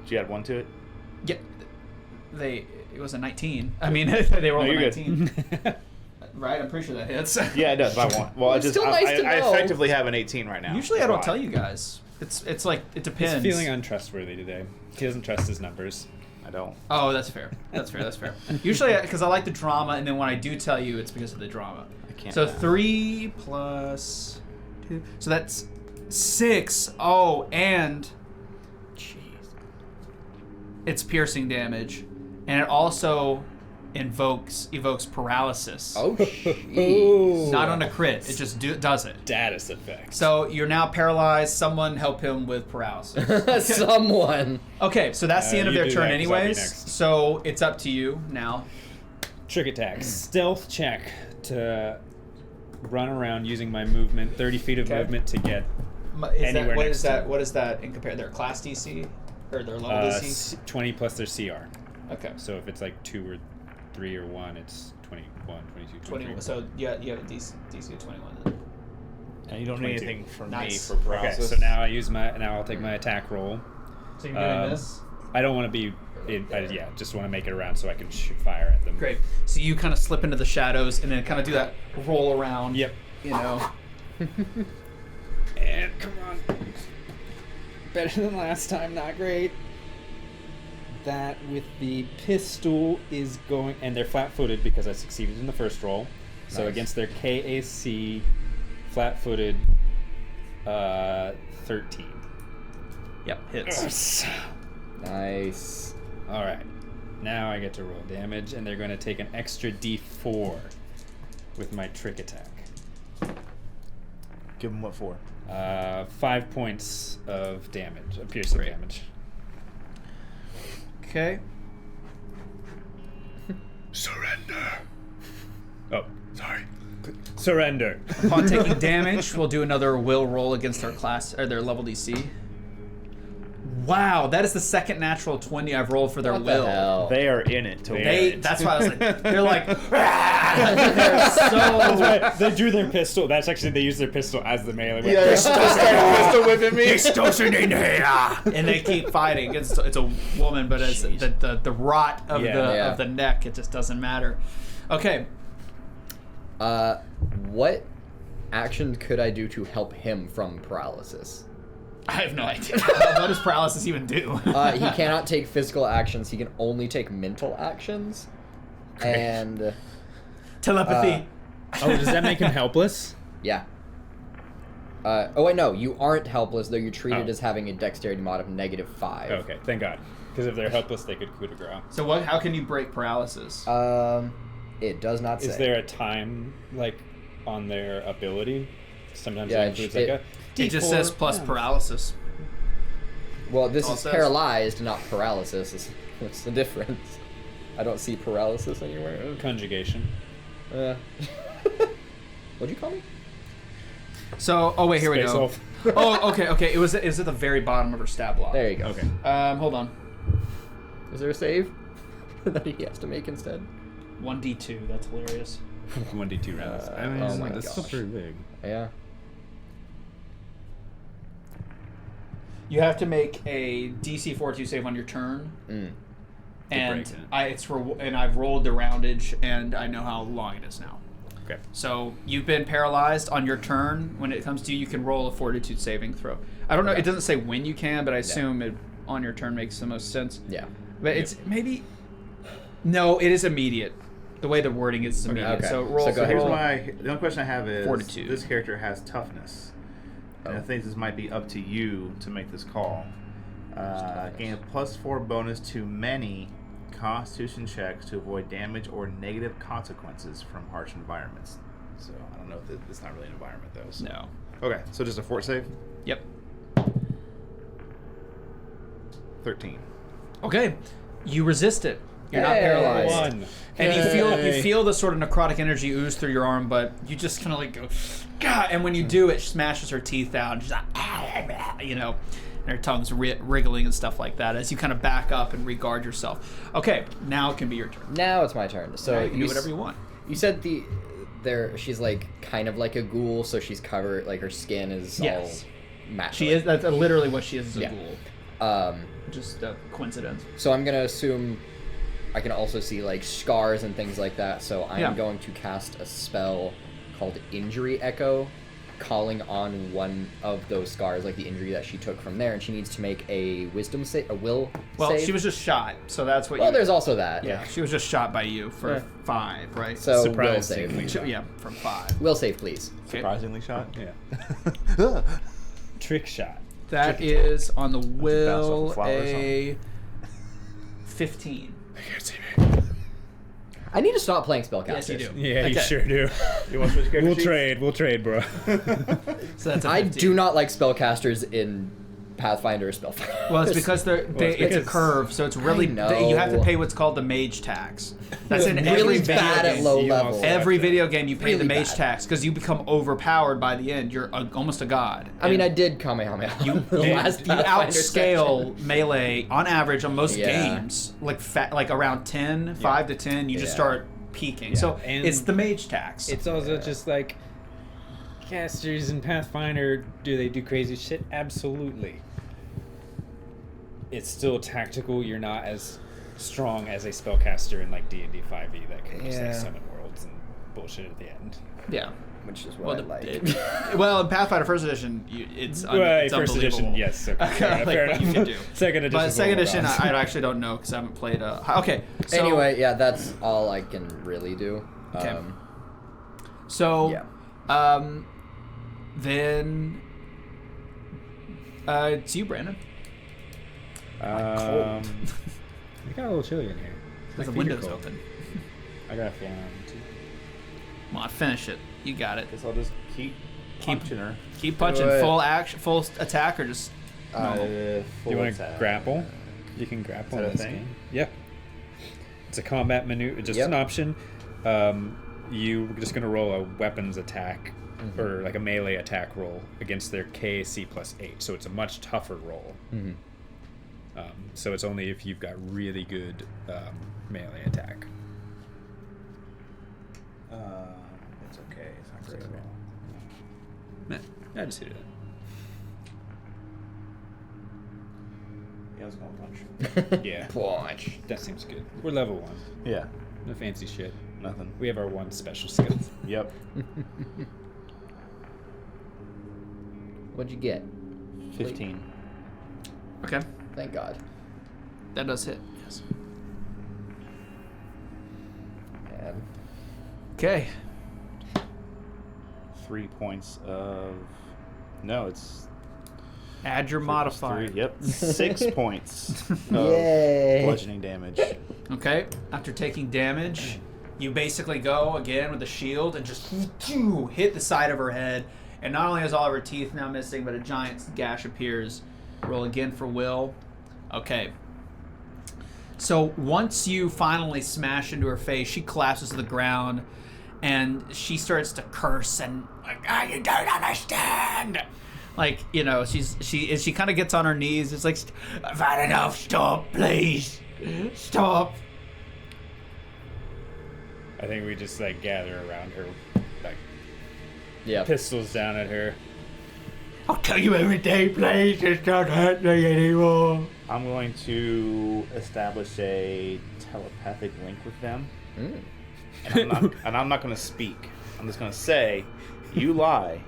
Did you add 1 to it? Yeah. It was a 19. I mean, they rolled No, a you're 19. Right? I'm pretty sure that hits. Yeah, it does by 1. Well, It's still nice to I know. effectively have an 18 right now. Usually I don't Why? tell you guys. It's like, it He's depends. feeling untrustworthy today. He doesn't trust his numbers. I don't. Oh, that's fair. That's fair. That's fair. Usually, because I like the drama, and then when I do tell you, it's because of the drama. I can't. So math. 3 plus 2. So that's 6. Oh, and Jeez. it's piercing damage, and it also evokes paralysis. Oh, jeez. Not on a crit. It just does it. Status effect. So you're now paralyzed. Someone help him with paralysis. Someone. Okay, so that's the end of You their do turn that 'cause I'll be anyways. next. So it's up to you now. Trick attack. Stealth check to run around using my movement, 30 feet of Okay. movement to get What Anywhere next is to that? it. What is that in compare their class DC or their level DC? 20 plus their CR. Okay. So if it's like 2 or 3 or 1, it's 21, 22, 20. 23. So you have a DC of 21 then. And you don't need 22. anything from Nice. me for Okay, paralysis. so now I'll take my attack roll. So you're doing Um, this. I don't want to be. Just want to make it around so I can fire at them. Great. So you kind of slip into the shadows and then kind of do that roll around. Yep. You know. And come on. Better than last time, not great. That with the pistol is going, and they're flat-footed because I succeeded in the first roll. So Nice. against their KAC, flat-footed, 13. Yep. Hits. Nice. All right. Now I get to roll damage, and they're going to take an extra D4 with my trick attack. Give him what for? 5 points of damage, of piercing Great. damage. Okay. Surrender. Oh, Sorry. surrender. Upon taking damage, we'll do another will roll against their class or their level DC. Wow, that is the second natural 20 I've rolled for their What will. the hell? They are in it to win. That's why I was like, they're like, they're so. Right, they drew their pistol. That's actually, they used their pistol as the melee weapon. Yeah, they're still whipping me. And they keep fighting. It's a woman, but it's the rot of Yeah. of the neck. It just doesn't matter. Okay. What action could I do to help him from paralysis? I have no idea. What does paralysis even do? He cannot take physical actions. He can only take mental actions. And Telepathy. Oh, does that make him helpless? yeah. Oh wait, no, you aren't helpless though. You're treated Oh. as having a dexterity mod of -5. Okay, thank God. Because if they're helpless, they could coup de grace. So what? How can you break paralysis? It does not say. Is there a time, like, on their ability? Sometimes Yeah, it includes, like, a It just D4. says plus paralysis. Well, this all it is says. paralyzed, not paralysis. What's the difference? I don't see paralysis anywhere. Conjugation. What'd you call me? So, oh wait, here Space we go. Wolf. Oh, okay. It was at the very bottom of her stab block. There you go. Okay. Hold on. Is there a save that he has to make instead? 1d2. That's hilarious. 1d2 rounds. I mean, oh my that's still gosh. pretty big. Yeah. You have to make a DC 42 save on your turn, and break it. and I've rolled the roundage, and I know how long it is now. Okay. So you've been paralyzed on your turn. When it comes to you, you can roll a fortitude saving throw. I don't know. It doesn't say when you can, but I assume it on your turn makes the most sense. Yeah. But it's maybe. No, it is immediate. The way the wording is immediate. okay. So roll. So go ahead. Here's roll. the only question I have is Fortitude. this character has toughness. And I think this might be up to you to make this call. Gain a +4 bonus to many Constitution checks to avoid damage or negative consequences from harsh environments. So I don't know if it's not really an environment though. So. No. Okay, so just a fort save. Yep. 13. Okay. You resist it. You're not Hey. paralyzed. One. And you feel the sort of necrotic energy ooze through your arm, but you just kind of like go, God. And when you do, it smashes her teeth out. And she's like, you know, and her tongue's wriggling and stuff like that as you kind of back up and regard yourself. Okay, now it can be your turn. Now it's my turn. So Now you can do s- whatever you want. You said she's like kind of like a ghoul, so she's covered, like her skin is Yes. all matte. She is. That's literally what she is as a Yeah. ghoul. Just a coincidence. So I'm gonna assume I can also see like scars and things like that. So I'm Yeah. going to cast a spell called Injury Echo, calling on one of those scars, like the injury that she took from there, and she needs to make a wisdom save, a will Well, save. she was just shot, so that's what. Well, you, there's also that. yeah, she was just shot by you for Yeah. 5, right? So will Surprisingly. save. Yeah, from 5. Will save, please. Okay. Surprisingly shot. Yeah. Trick shot. That is on the bounce will off a flower or a 15. They can't see me. I need to stop playing spellcasters. Yes, you do. Yeah, you Okay. sure do. You want to switch character We'll sheets? trade. We'll trade, bro. So that's a 15. I do not like spellcasters in Pathfinder or Spellfinder. Well, it's because it's a curve, so it's really know. you have to pay what's called the mage tax. That's in really every video bad at game. low You level. also- Every video game you pay the Really mage bad. tax because you become overpowered by the end. You're almost a god. I mean, I And did Kamehameha. you the last you Pathfinder outscale section. melee on average on most Yeah. games, like around 10, 5 to 10. You just Yeah. start peaking. Yeah, So and it's the mage tax. It's also just like casters in Pathfinder. Do they do crazy shit? Absolutely. It's still tactical. You're not as strong as a spellcaster in like D&D 5e that can just like Yeah. summon worlds and bullshit at the end. yeah. Which is what I like. Well, in Pathfinder First Edition, it's First unbelievable. edition, yes. Okay, Like, fair what enough. you can do. Second edition. But second edition, I actually don't know because I haven't played. Okay. So, Anyway, yeah, that's all I can really do. Okay. So, Yeah. then it's you, Brandon. It got a little chilly in here. Because the My feet are window's cold. open. I got a fan on too. Come on, finish it. You got it. Guess I'll just keep punching her. Keep punching. it. Full action, full attack, or just normal. Do you want to grapple? You can grapple Is that in a this thing? game. Yeah. It's a combat maneuver, just Yep. an option. You're just going to roll a weapons attack, or like a melee attack roll against their KAC plus 8. So it's a much tougher roll. Mhm. So it's only if you've got really good melee attack. It's okay. It's not great at all. I just hit it. Yeah, I was gonna punch. Yeah. Punch. That seems good. We're level 1. Yeah, No fancy shit. nothing. We have our one special skill. Yep. What'd you get? 15. Okay, Thank God. that does hit. Yes. And Okay. 3 points of. No, it's. Add your modifier. 3. Yep. 6 points of Yay. bludgeoning damage. Okay. After taking damage, you basically go again with the shield and just hit the side of her head. And not only is all of her teeth now missing, but a giant gash appears. Roll again for will. Okay. So once you finally smash into her face, she collapses to the ground, and she starts to curse and like, "Ah, you don't understand." Like, you know, she kind of gets on her knees. It's like, "I've had enough. Stop, please, stop." I think we just like gather around her, like yeah. pistols down at her. I'll tell you everything, please. Just don't hurt me anymore. I'm going to establish a telepathic link with them. And I'm not going to speak. I'm just going to say, you lie,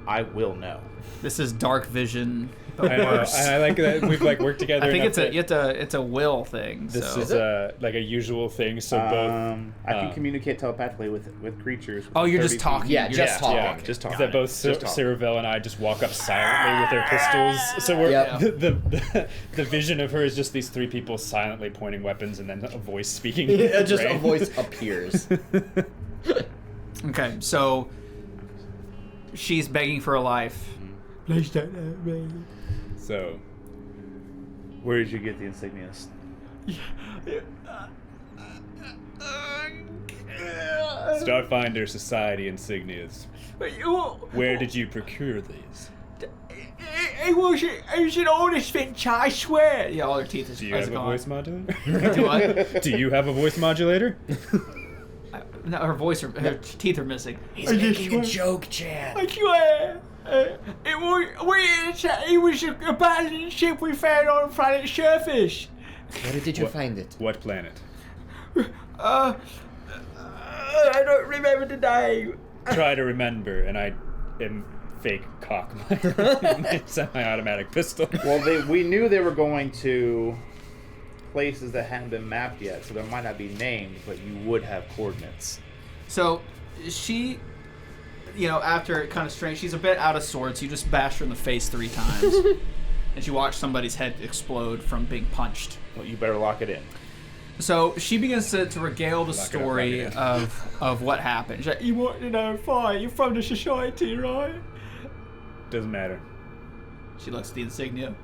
I will know. This is dark vision. I know, and I like that we've like worked together. I think enough that it's a will thing. This so. is like a usual thing. So I can communicate telepathically with creatures. Oh, you're just 30 feet. talking. Yeah, You're just talking. yeah, just talking. that both Just talking. Ceravel and I just walk up silently with their pistols. So we're Yep. the vision of her is just these three people silently pointing weapons and then a voice speaking. Yeah, just a right? voice appears. Okay, so she's begging for her life. Please don't hurt me. So Where did you get the insignias? Starfinder Society insignias. Where did you procure these? It was an honest venture, I swear. Yeah, all her teeth is Do you have a gone. voice modulator? Do what? Do you have a voice modulator? No, her teeth are missing. He's making a joke, Chad. I swear. It was a abandoned ship we found on planet surface. Where did you find it? What planet? I don't remember the name. Try to remember, and I am fake cock my semi-automatic pistol. Well, we knew they were going to places that hadn't been mapped yet, so there might not be names, but you would have coordinates. So she, after kind of strange, she's a bit out of sorts. You just bashed her in the face 3 times. And she watched somebody's head explode from being punched. Well, you better lock it in. So she begins to regale the Lock it up, story lock it of what happened. She's like, you want to know, fine, you're from the society, right? Doesn't matter. She looks at the insignia.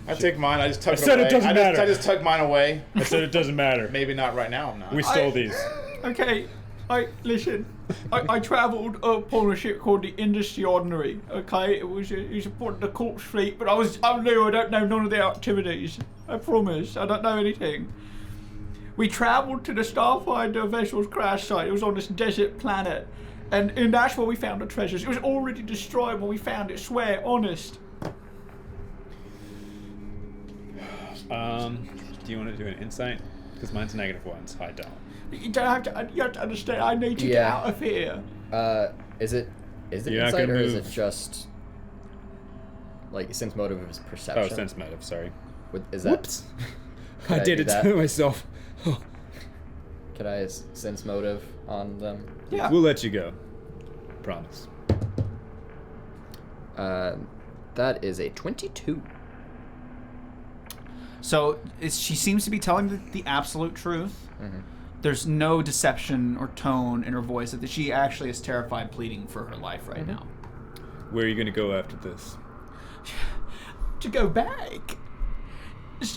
I take mine. I just tuck I it said away. it doesn't matter. I just tuck mine away. I said it doesn't matter. Maybe not right now. I'm not. We stole these. Okay, listen. I travelled upon a ship called the Industry Ordinary. Okay, it was upon the corpse fleet, but I'm new. I don't know none of the activities. I promise. I don't know anything. We travelled to the Starfinder vessel's crash site. It was on this desert planet, and that's where we found the treasures. It was already destroyed when we found it. Swear, honest. Do you want to do an insight? Because mine's -1, so I don't. You don't have to. You have to understand. I need to get Yeah. out of here. Is it You're not insight gonna or is it move. just like sense motive is Oh, perception? sense motive, sorry. Is that? Whoops. Could I did do it that? to myself. Could I sense motive on them? Yeah. We'll let you go. Promise. That is a 22. So she seems to be telling the absolute truth. Mm-hmm. There's no deception or tone in her voice. That she actually is terrified, pleading for her life right now. Where are you going to go after this? To go back.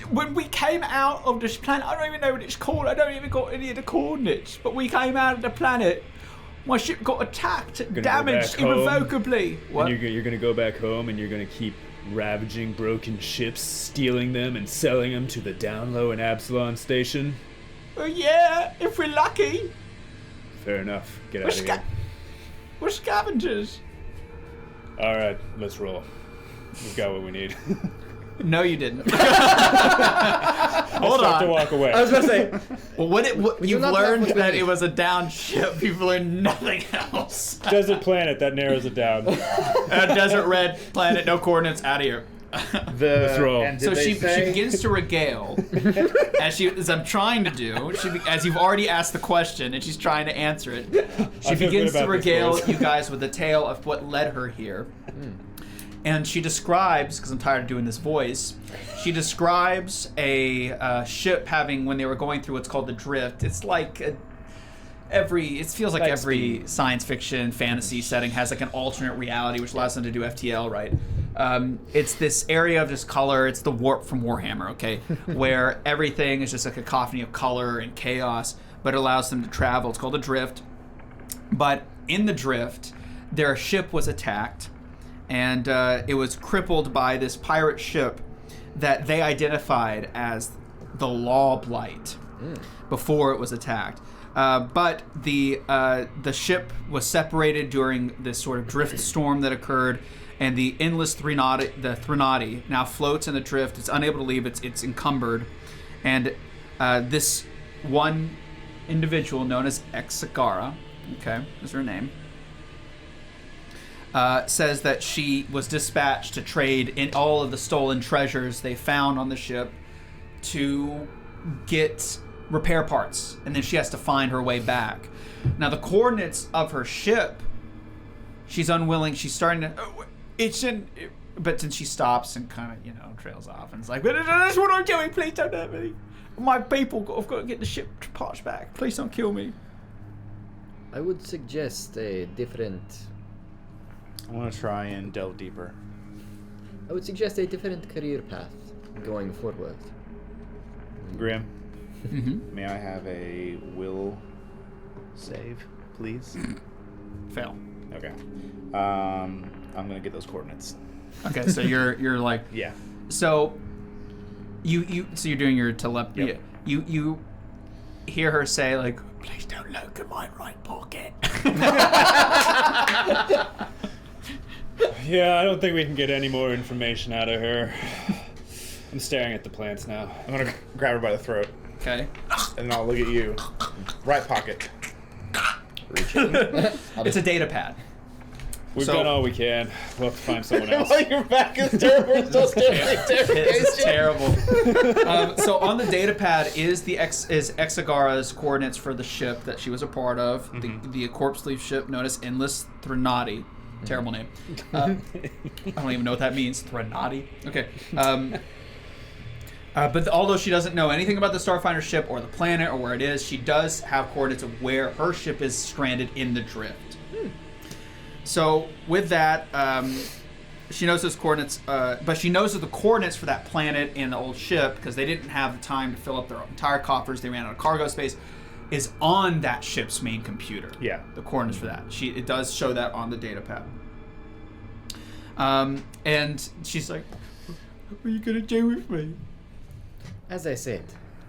When we came out of this planet, I don't even know what it's called. I don't even got any of the coordinates. But we came out of the planet. My ship got attacked, go damaged back home? irrevocably. What? And you're going to go back home and you're going to keep ravaging broken ships, stealing them, and selling them to the down low in Absalon Station? Well, yeah, if we're lucky. Fair enough. Get We're, out of here. we're scavengers. Alright, let's roll. We've got what we need. No, you didn't. I Hold start to on. walk away. I was about to say. Well, what you you've not learned laugh with that me? it was a down ship. You've learned nothing else. Desert planet, that narrows it down. Desert red planet, no coordinates, out of here. Let's roll. And did So they she say- begins to regale, as I'm trying to do. As you've already asked the question, and she's trying to answer it. She I feel begins good to about this, regale boys. you guys with the tale of what led her here. And she describes, because I'm tired of doing this voice, she describes a ship having, when they were going through what's called the drift. It's like it feels like Like every science fiction fantasy setting has like an alternate reality, which allows them to do FTL, right? It's this area of just color. It's the warp from Warhammer, okay, where everything is just a cacophony of color and chaos, but it allows them to travel. It's called a drift. But in the drift, their ship was attacked, and it was crippled by this pirate ship that they identified as the Law Blight before it was attacked. But the ship was separated during this sort of drift storm that occurred, and the endless Threnody now floats in the drift. It's unable to leave. It's encumbered, and this one individual known as Exagara, okay, is her name, says that she was dispatched to trade in all of the stolen treasures they found on the ship to get repair parts, and then she has to find her way back. Now, the coordinates of her ship, she's unwilling. She's starting to. But then she stops and kind of, trails off and is like, "That's what I'm doing. Please don't hurt me. My people, I've got to get the ship parts back. Please don't kill me." I would suggest a different. I want to try and delve deeper. I would suggest a different career path going forward. Grim, Mm-hmm. may I have a will save, please? Fail. Okay. I'm gonna get those coordinates. Okay, so you're like. Yeah. So so you're doing your telepathy. Yep. You hear her say like, "Please don't look at my right pocket." Yeah, I don't think we can get any more information out of her. I'm staring at the plants now. I'm gonna grab her by the throat, Okay. and then I'll look at you. Right pocket. Reaching. It's a data pad. We've So- done all we can. We'll have to find someone else. Your back is terrible. We're still It's terrible. So on the data pad is Exagara's coordinates for the ship that she was a part of, the corpse leaf ship known as Endless Threnody. Terrible name. I don't even know what that means. Threnody. Okay. But although she doesn't know anything about the Starfinder ship or the planet or where it is, she does have coordinates of where her ship is stranded in the drift. So with that, those coordinates, but she knows that the coordinates for that planet and the old ship, because they didn't have the time to fill up their entire coffers, they ran out of cargo space, is on that ship's main computer. Yeah. The coordinates for that. It does show that on the data pad. And she's like, what are you going to do with me? As I said,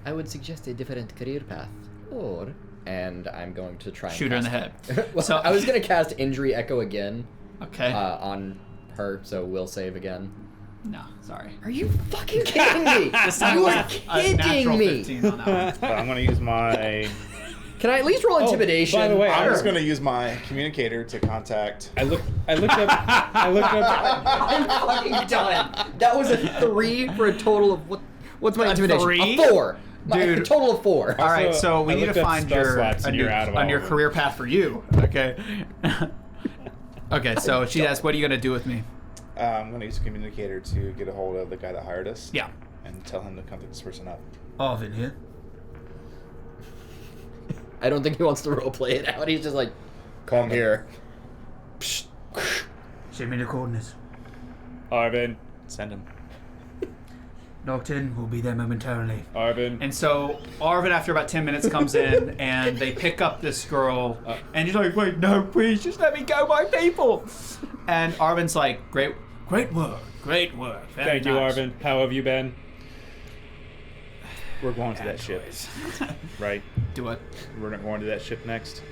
I would suggest a different career path. Or... And I'm going to try and Shoot her in the head. Well, So- I was going to cast Injury Echo again Okay. on her, so we'll save again. No, sorry. Are you fucking kidding me? This time You it was are a natural kidding me. 15 on that one. But I'm gonna use my. Can I at least roll intimidation? by the way, I'm just gonna use my communicator to contact. I looked up. I'm fucking done. That was a 3 for a total of what's my intimidation? 3? A 4. Dude. A total of 4. All right, Also, so we I need to looked up find spell your slots and you're out of all your of them. career path for you. Okay. Okay, so she asks, "What are you gonna do with me?" I'm gonna use a communicator to get a hold of the guy that hired us. Yeah. And tell him to contact this person up. Arvin here. I don't think he wants to roleplay it out. He's just like, Come here. Send me the coordinates. Arvin. Send him. Locked in. We'll be there momentarily. Arvin. And so Arvin, after about 10 minutes, comes in and they pick up this girl. And he's like, "Wait, no, please, just let me go, my people." And Arvin's like, "Great work, great work. Very Thank you, nice." Arvin. How have you been? We're going to that ship, right? Do what? We're not going to that ship next.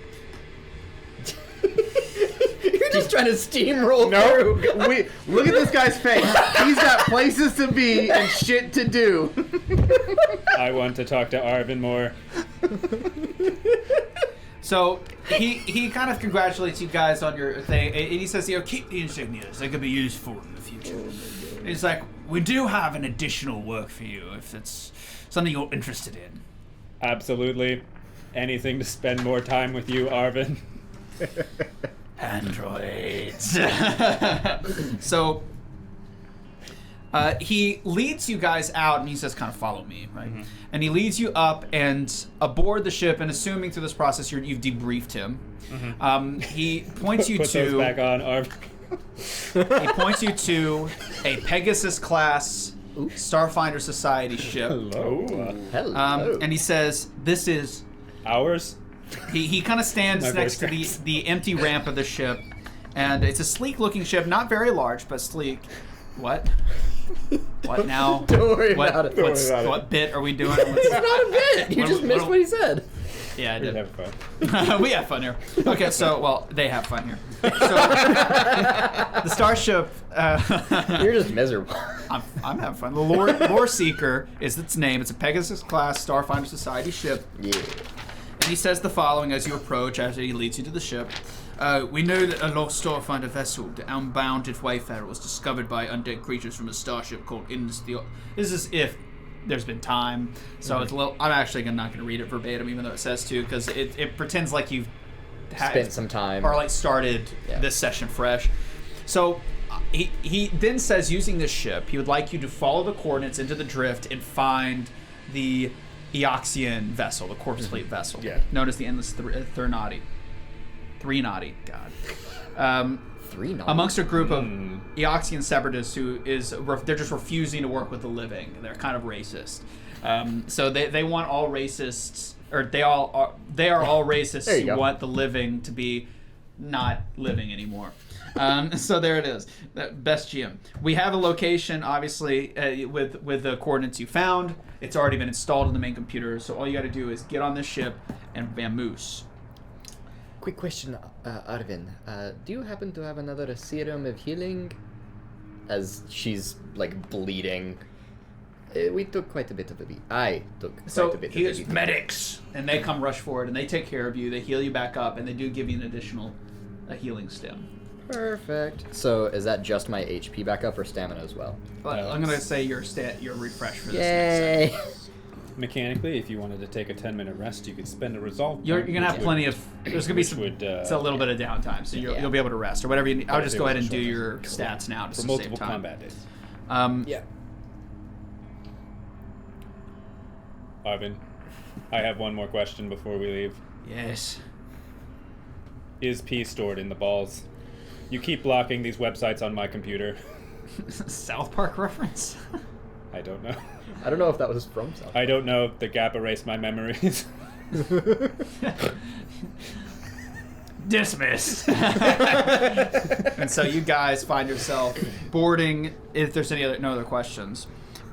you're just trying to steamroll No, through. we look at this guy's face. He's got places to be and shit to do. I want to talk to Arvin more. So he kind of congratulates you guys on your thing, and he says, "Keep the insignias. They could be useful in the future." And he's like, "We do have an additional work for you if it's something you're interested in." Absolutely. Anything to spend more time with you, Arvin. Androids. So he leads you guys out, and he says, "Kind of follow me," right? Mm-hmm. And he leads you up and aboard the ship. And assuming through this process you've debriefed him, he points you Put those to back on, Arvin. he points you to a Pegasus class Starfinder Society ship. Hello. Hello. And he says, "This is." Ours? He kind of stands My next to voice the empty ramp of the ship, and it's a sleek-looking ship, not very large, but sleek. What? What now? Don't worry what, about it. What bit are we doing? It's not a bit. You What- just missed what- what he said. Yeah, I We did. have fun. We have fun here. Okay, so, well, they have fun here. So, the Starship... You're just miserable. I'm having fun. The Lore Seeker is its name. It's a Pegasus-class Starfinder Society ship. Yeah. And he says the following as you approach, after he leads you to the ship. We know that a lost Starfinder vessel, the unbounded Wayfarer, was discovered by undead creatures from a starship called This is if there's been time. So it's a little... I'm actually not going to read it verbatim, even though it says to, because it pretends like you've Spent some time. or like started Yeah. this session fresh. So he then says, using this ship, he would like you to follow the coordinates into the drift and find the Eoxian vessel, the corpse fleet vessel, known as the Endless Threnody. Threnody, God. 3 knots. Amongst a group of Eoxian separatists who they're just refusing to work with the living. They're kind of racist. So they want all racists, or they are all racists There you who go. want the living to be not living anymore. So there it is. Best GM. We have a location, obviously, with the coordinates you found. It's already been installed in the main computer, so all you got to do is get on this ship and vamoose. Quick question, Arvin. Do you happen to have another serum of healing? As she's, like, bleeding. We took quite a bit of a beat. I took quite So a bit of he a is beat. medics, and they come rush forward, and they take care of you. They heal you back up, and they do give you an additional healing stem. Perfect. So is that just my HP back up or stamina as well? But I'm gonna say you're refreshed for this Yay! next set. Mechanically, if you wanted to take a 10-minute rest, you could spend a resolve. You're point, gonna have which plenty would- of. There's gonna be which some. would, It's a little bit of downtime, so Yeah. you'll be able to rest or whatever you need. I'll just it go was ahead and a do short your rest. stats now just for to multiple save time. combat days. Yeah. Arvin, I have one more question before we leave. Yes. Is P stored in the balls? You keep blocking these websites on my computer. South Park reference? I don't know. I don't know if that was from South. I don't know if the gap erased my memories. Dismissed. And so you guys find yourself boarding, if there's no other questions,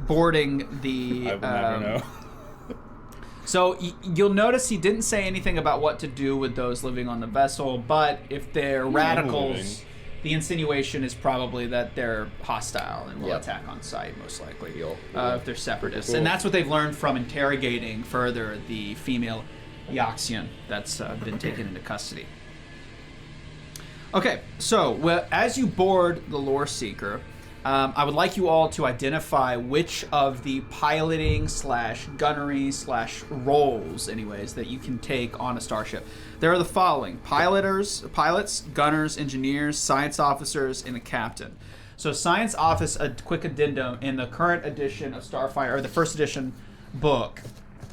boarding the... I will never know. So you'll notice he didn't say anything about what to do with those living on the vessel, but if they're radicals, the insinuation is probably that they're hostile and will attack on sight, most likely, if they're separatists. Cool. And that's what they've learned from interrogating further the female Yaxian that's been taken into custody. Okay, so as you board the Lore Seeker, I would like you all to identify which of the piloting / gunnery / roles, anyways, that you can take on a starship. There are the following: pilots, gunners, engineers, science officers, and a captain. So science office, a quick addendum, in the current edition of Starfinder, or the first edition book,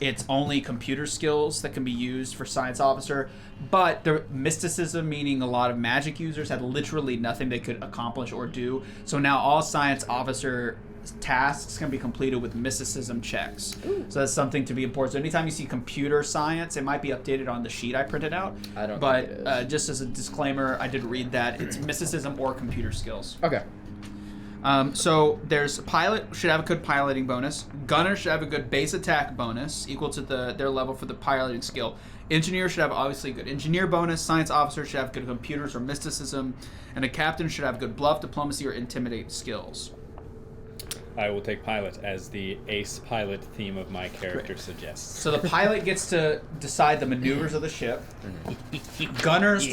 it's only computer skills that can be used for science officer, but the mysticism, meaning a lot of magic users, had literally nothing they could accomplish or do. So now all science officer tasks can be completed with mysticism checks. Ooh. So that's something to be important. So anytime you see computer science, it might be updated on the sheet I printed out. I don't but think it is. Just as a disclaimer, I did read that it's mysticism or computer skills. Okay. So there's pilot should have a good piloting bonus. Gunner should have a good base attack bonus equal to their level for the piloting skill. Engineer should have obviously a good engineer bonus. Science officer should have good computers or mysticism, and a captain should have good bluff, diplomacy, or intimidate skills. I will take pilot as the ace pilot theme of my character suggests. So the pilot gets to decide the maneuvers of the ship. Gunners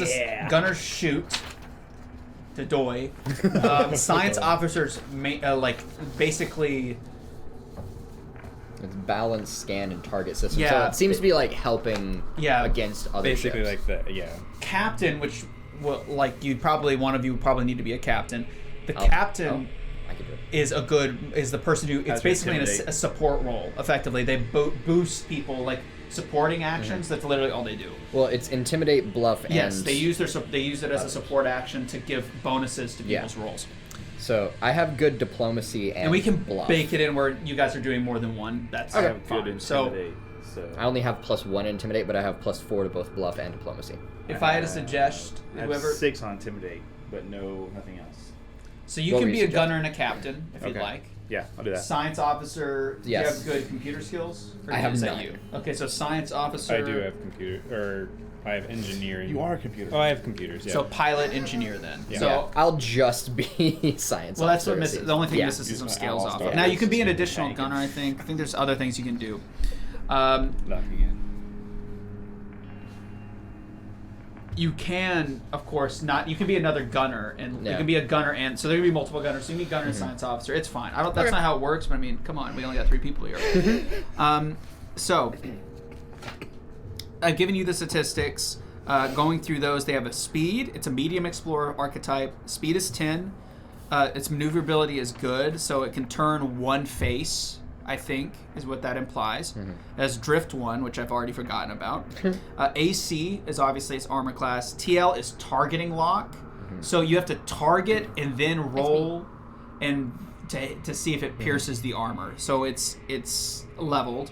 shoot. To doy. Science officers basically. It's balance, scan, and target system. Yeah. So it seems to be like helping against other Basically ships. like the, Captain, which one of you would probably need to be a captain. The captain I could do it. is the person who, it's basically in a support role, effectively. They boost people, like supporting actions. That's literally all they do. Well, it's intimidate, bluff, and... Yes, they use it as a support action to give bonuses to people's roles. So I have good diplomacy and we can bluff. bake it in where you guys are doing more than one. That's fine. So I only have +1 intimidate, but I have +4 to both bluff and diplomacy. if I had to suggest, I have 6 on intimidate, but nothing else. So you What can were be you a gunner and a captain if you'd Okay. like. Yeah, I'll do that. Science officer. Do you Yes. have good computer skills? Or I have is that none. you? Okay, so science officer. I do have I have engineering. You are a computer. Oh, I have computers, yeah. So pilot engineer then. Yeah. So I'll just be science. well, that's what officer. the only thing Yeah. mysticism Use my scales all off. stars. Now you can be an Yeah, additional you can- gunner. I think there's other things you can do. Luck again. You can, of course, not. You can be another gunner, and you Yeah. can be a gunner, and so there can be multiple gunners. So you can be gunner and science officer. It's fine. That's not how it works. But I mean, come on, we only got 3 people here. So I've given you the statistics. Going through those, they have a speed. It's a medium explorer archetype. Speed is 10. Its maneuverability is good, so it can turn one face, I think, is what that implies. It has drift 1, which I've already forgotten about. AC is obviously its armor class. TL is targeting lock. So you have to target and then roll and to see if it pierces the armor. So it's leveled.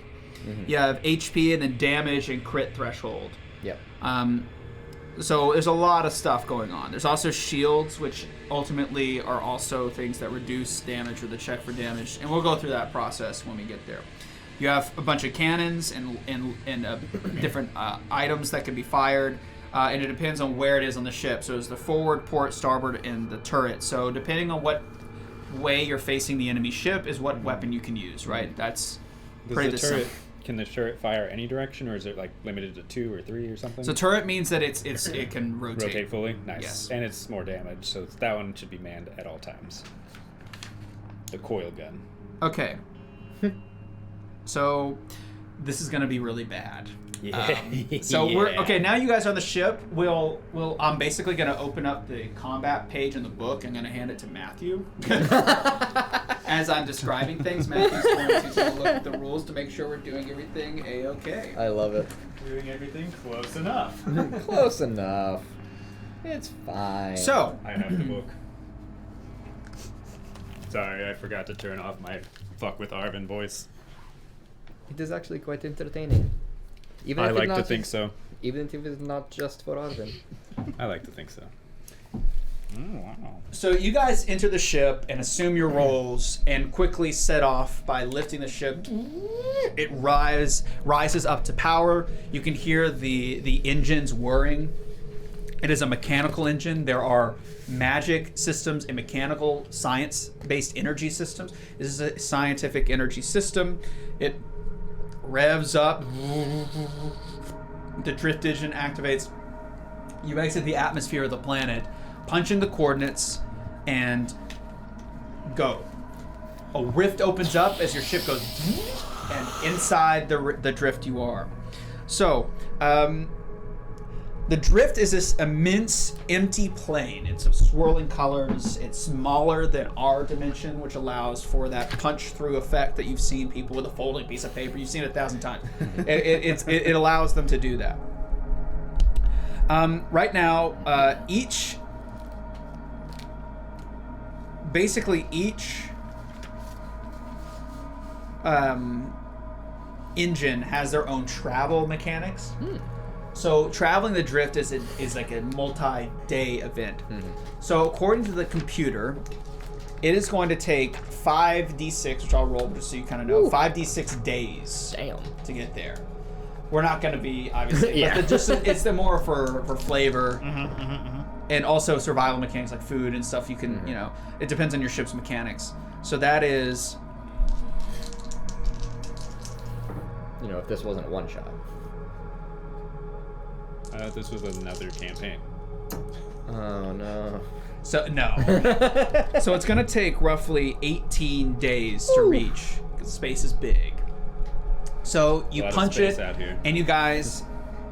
You have HP and then damage and crit threshold. Yep. So there's a lot of stuff going on. There's also shields, which ultimately are also things that reduce damage with the check for damage, and we'll go through that process when we get there. You have a bunch of cannons and different items that can be fired, and it depends on where it is on the ship. So there's the forward, port, starboard, and the turret. So depending on what way you're facing the enemy ship is what weapon you can use, right? That's pretty simple. Can the turret fire any direction, or is it like limited to 2 or 3 or something? So turret means that it can rotate fully. Nice. Yes. And it's more damage, so that one should be manned at all times. The coil gun. Okay. So this is gonna be really bad. Yeah. So we're okay. Now you guys are on the ship. I'm basically gonna open up the combat page in the book. I'm gonna hand it to Matthew as I'm describing things. Matthew's going to take a look at the rules to make sure we're doing everything a-okay. I love it. Doing everything close enough. Close enough. It's fine. So, I have the book. Sorry, I forgot to turn off my fuck with Arvin voice. it is actually quite entertaining. Even I if it's like to not think just- so. Even if it's not just for Arvin. I like to think so. Wow. So you guys enter the ship and assume your roles and quickly set off by lifting the ship. It rises up to power. You can hear the engines whirring. It is a mechanical engine. There are magic systems and mechanical science-based energy systems. This is a scientific energy system. It revs up. The drift engine activates. You exit the atmosphere of the planet, punch in the coordinates, and go. A rift opens up as your ship goes, and inside the drift you are. So, the drift is this immense empty plane. It's of swirling colors. It's smaller than our dimension, which allows for that punch-through effect that you've seen people with a folding piece of paper. You've seen it 1,000 times. It allows them to do that. Right now, each engine has their own travel mechanics. So traveling the drift is like a multi-day event. So according to the computer, it is going to take 5d6, which I'll roll just so you kind of know, 5d6 days Damn. to get there. We're not going to be, obviously, Yeah. but it's the more for flavor and also survival mechanics like food and stuff. You can, it depends on your ship's mechanics. So that is, If this wasn't a one shot. This was another campaign. Oh no. so no. So it's going to take roughly 18 days to reach, because space is big. So you Lot of punch space it, out here. and you guys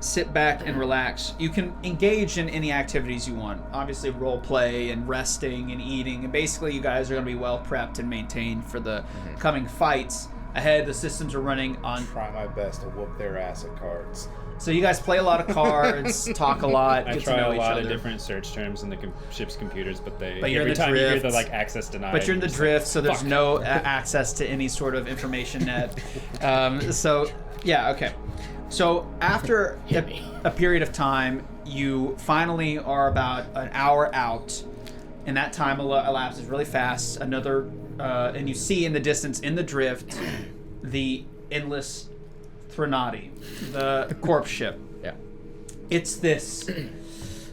sit back and relax. You can engage in any activities you want. Obviously, role play and resting and eating. And basically, you guys are going to be well prepped and maintained for the coming fights ahead. The systems are running on. Try my best to whoop their ass at cards. So you guys play a lot of cards, talk a lot, I get to try know a each lot other. of different search terms in the ship's computers, but But you're in every the time you hear the drift. access denied. But you're in the just drift, so there's fuck. no access to any sort of information net. Okay. So after a period of time, you finally are about an hour out, and that time elapses really fast. And you see in the distance, in the drift, the endless Threnody, the corpse ship. Yeah. It's this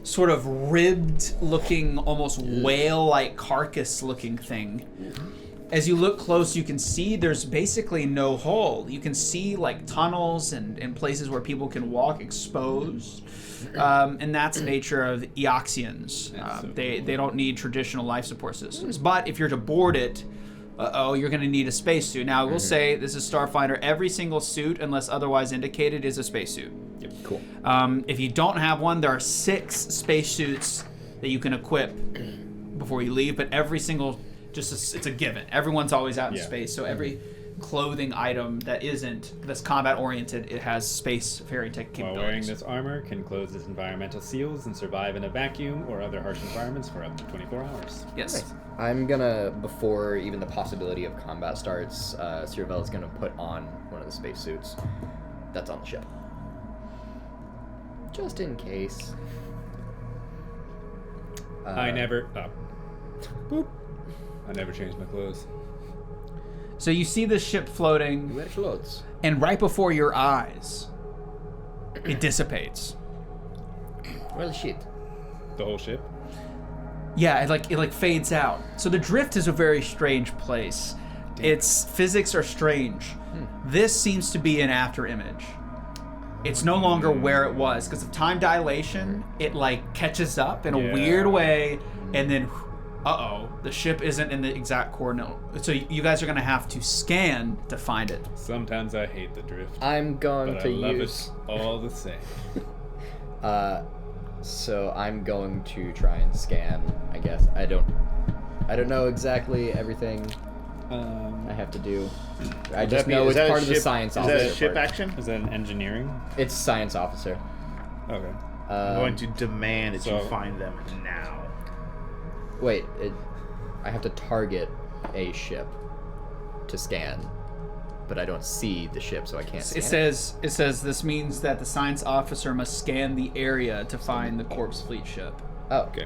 sort of ribbed-looking, almost whale-like carcass-looking thing. As you look close, you can see there's basically no hull. You can see like tunnels and places where people can walk exposed. And that's the nature of Eoxians. They don't need traditional life support systems. But if you're to board it, you're going to need a spacesuit. Now, I will say, this is Starfinder. Every single suit, unless otherwise indicated, is a spacesuit. Yep. Cool. If you don't have one, there are 6 spacesuits that you can equip before you leave, but every single, it's a given. Everyone's always out in space, so every clothing item that's combat oriented, it has spacefaring capabilities. While wearing this armor, can close its environmental seals and survive in a vacuum or other harsh environments for up to 24 hours. Yes. Nice. I'm gonna, before even the possibility of combat starts, Ciravel's gonna put on one of the spacesuits that's on the ship. Just in case. I never changed my clothes. So you see the ship floating, Where floats? and right before your eyes, it dissipates. Well, shit. The whole ship? Yeah, it like fades out. So the drift is a very strange place. Its physics are strange. This seems to be an after image. It's no longer where it was because of time dilation. It like catches up in a weird way, and then, the ship isn't in the exact coordinate. So you guys are gonna have to scan to find it. Sometimes I hate the drift, I'm going but to I love use. it all the same. So I'm going to try and scan. I guess I don't know exactly everything I have to do. I just know it's part of the science officer. Is that a ship part. action? Is that an engineering? It's science officer. Okay. I'm going to demand that you so- find them now. Wait, I have to target a ship to scan, but I don't see the ship, so I can't scan It says this means that the science officer must scan the area to find the corpse fleet ship. Oh, Okay.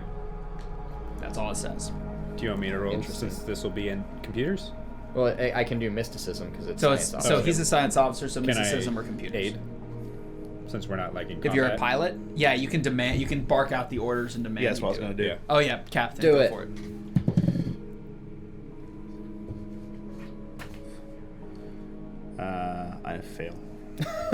That's all it says. Do you want me to roll Interesting. since this will be in computers? Well, I can do mysticism because it's So science it's officer. so he's a science officer, so Can mysticism I or computers. aid? Since we're not like in If you're a combat? pilot, yeah, you can bark out the orders and demand. Yeah, that's you what I was do going it. to do. Yeah. Oh yeah, Captain, Do go it. for it. I fail.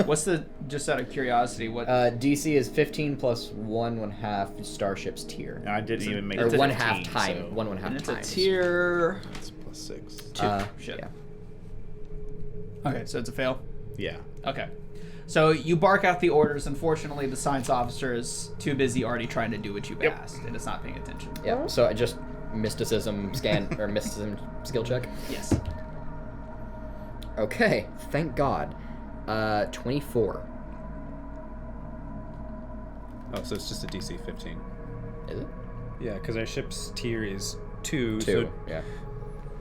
What's the just out of curiosity? What? DC is 15 plus 1/2 starship's tier. I didn't even make Or it to 1/2 15, time. so- 1/2 and it's a times. tier It's plus 6. 2. Shit. Yeah. Okay, so it's a fail. Yeah. Okay. So you bark out the orders. Unfortunately, the science officer is too busy already trying to do what you've Yep. asked, and it's not paying attention. Yeah. So I just mysticism scan or mysticism skill check. Yes. Okay, thank God. 24. Oh, so it's just a DC 15. Is it? Yeah, because our ship's tier is 2. 2. Yeah.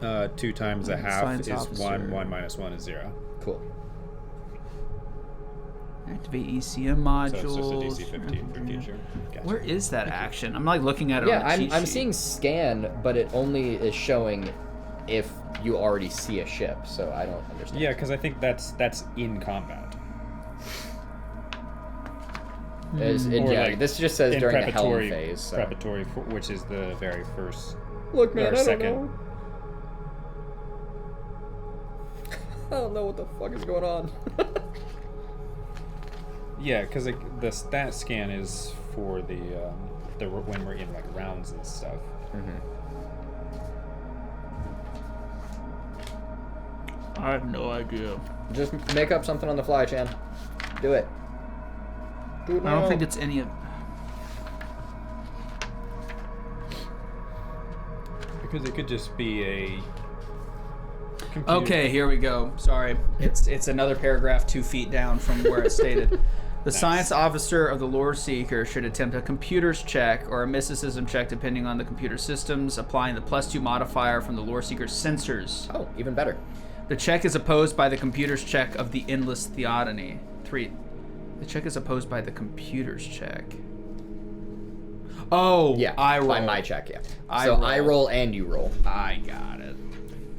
So 2 times a half Science is officer. 1. 1 minus 1 is 0. Cool. Activate ECM modules. So it's just a DC 15 for future. Gotcha. Where is that action? I'm like looking at it. Yeah, on the cheat I'm sheet. seeing scan, but it only is showing if you already see a ship, so I don't understand. Yeah, because I think that's in combat. Or Yeah, like this just says in during the helm preparatory, phase. So. preparatory, which is the very first. Look, man, or I don't second. know. I don't know what the fuck is going on. Yeah, because the stat scan is for the when we're in like rounds and stuff. I have no idea. Just make up something on the fly, Chan. Do it. Do it I don't now. think it's any of. Because it could just be a. Computer. Okay, here we go. Sorry, it's another paragraph 2 feet down from where it's stated. The science officer of the lore seeker should attempt a computer's check or a mysticism check depending on the computer systems, applying the +2 modifier from the lore seeker's sensors. Oh, even better. The check is opposed by the computer's check of the endless theodony. 3. The check is opposed by the computer's check. Oh, Yeah, I roll. by my check, yeah. I so roll. I roll and you roll. I got it.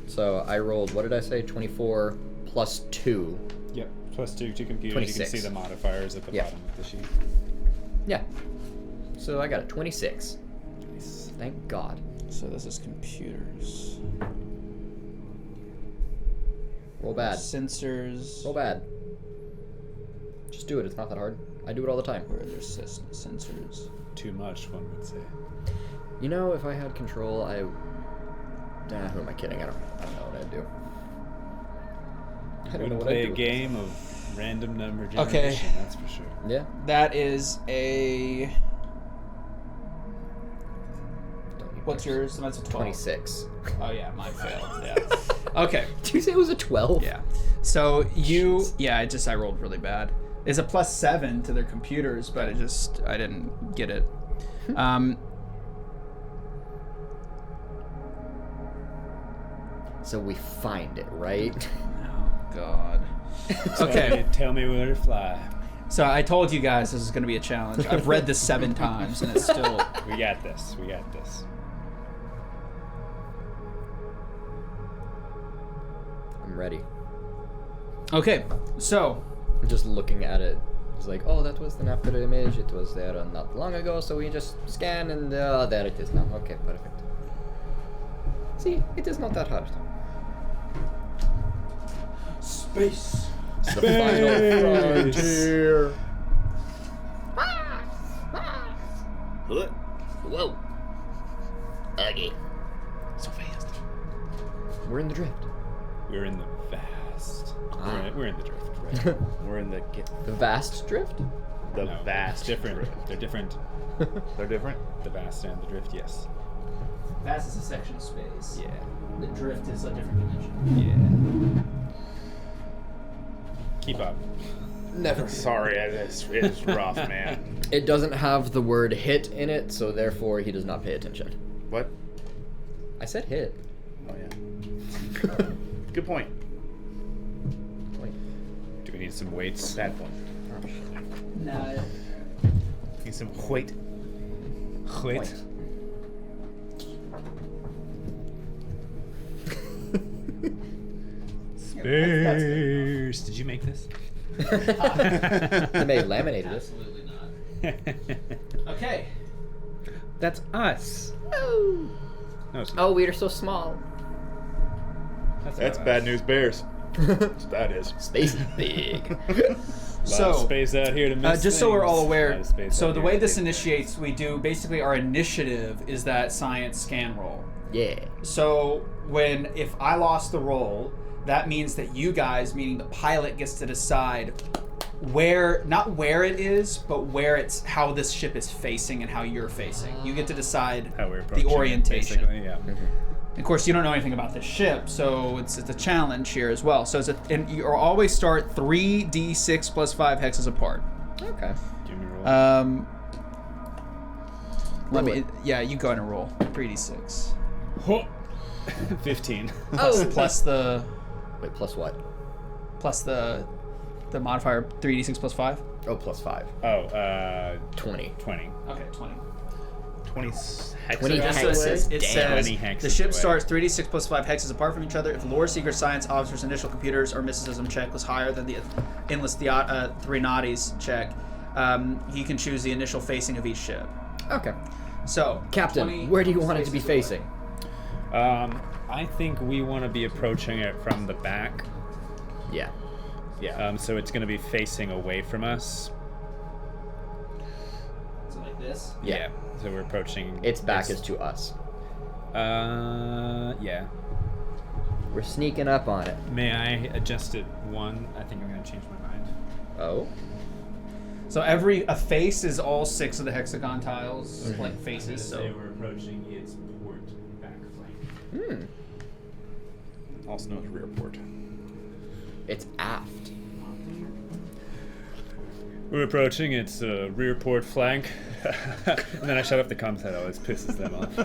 So I rolled, what did I say? 24 plus 2. Yep. +2 to computers. 26. You can see the modifiers at the Yeah. bottom of the sheet. Yeah. So I got a 26. Nice. Thank God. So this is computers. Roll bad. Sensors. Roll bad. Just do it. It's not that hard. I do it all the time. Where are their sensors? Too much, one would say. You know, if I had control, who am I kidding? I don't know what I'd do. I don't know Wouldn't what play I'd a do. game of random number Okay. generation, that's for sure. Yeah. That is a. Don't need What's yours. yours? That's a 12. 26. Oh yeah, mine failed. Yeah. Okay. Did you say it was a 12? Yeah. So you. Yeah, I rolled really bad. It's a +7 to their computers, but I didn't get it. So we find it, right? Oh God. Okay. Tell me where to fly. So I told you guys this is going to be a challenge. I've read this 7 times and it's still. We got this. We got this. I'm ready. Okay. So I'm just looking at it. It's like, oh, that was the after image. It was there not long ago, so we just scan and there it is now. Okay, perfect. See, it is not that hard. space. The final frontier. Whoa. Okay. So fast. We're in the drift. We're in the vast. Ah. We're in the drift, right? We're in the The vast drift? the No, vast. It's different. drift. They're different. They're different. The vast and the drift, yes. Vast is a section of space. Yeah. The drift is a different dimension. Yeah. Keep up. Never. Sorry, it's rough, man. It doesn't have the word hit in it, so therefore he does not pay attention. What? I said hit. Oh yeah. Good point. Do we need some weights? Bad point. No. Need some weight. Weight. Space. Did you make this? They may have laminated it. Absolutely not. Okay. That's us. No, it's not. Oh, we are so small. That's not bad us. news bears. That is. Space is big. Lot of So, space out here to miss just so we're all things. aware, Lot of space so out the here way to this do initiates, we do basically our initiative is that science scan roll. Yeah. So if I lost the roll, that means that you guys, meaning the pilot, gets to decide not where it is, but how this ship is facing and how you're facing. You get to decide how we're approaching the it, orientation. basically, yeah. Of course, you don't know anything about this ship, so it's a challenge here as well. So and you always start 3d6 plus 5 hexes apart. Okay. Give me a roll. Let Roll me. it. Yeah, you go ahead and roll 3d6 Ho! 15. Oh, plus the Wait, plus what? modifier 3d6 plus 5. Oh, plus 5. Oh, 20. 20. Okay, 20. 20 20 hexes. So it says, Damn. 20 hexes the ship away. starts 3d6 plus 5 hexes apart from each other. If lore seeker science officer's initial computers or mysticism check was higher than the endless Threnodi's check, he can choose the initial facing of each ship. Okay. So, Captain, 20 where do you want it to be spaces away. facing? I think we want to be approaching it from the back. Yeah. Yeah. So it's going to be facing away from us. So like this. Yeah. So we're approaching. Its back is to us. Yeah. We're sneaking up on it. May I adjust it one? I think I'm going to change my mind. Oh. So a face is all 6 of the hexagon tiles, like faces. So we're approaching its port back flank. Also known as rear port. It's aft. We're approaching its rear port flank. And then I shut off the comms that always pisses them off.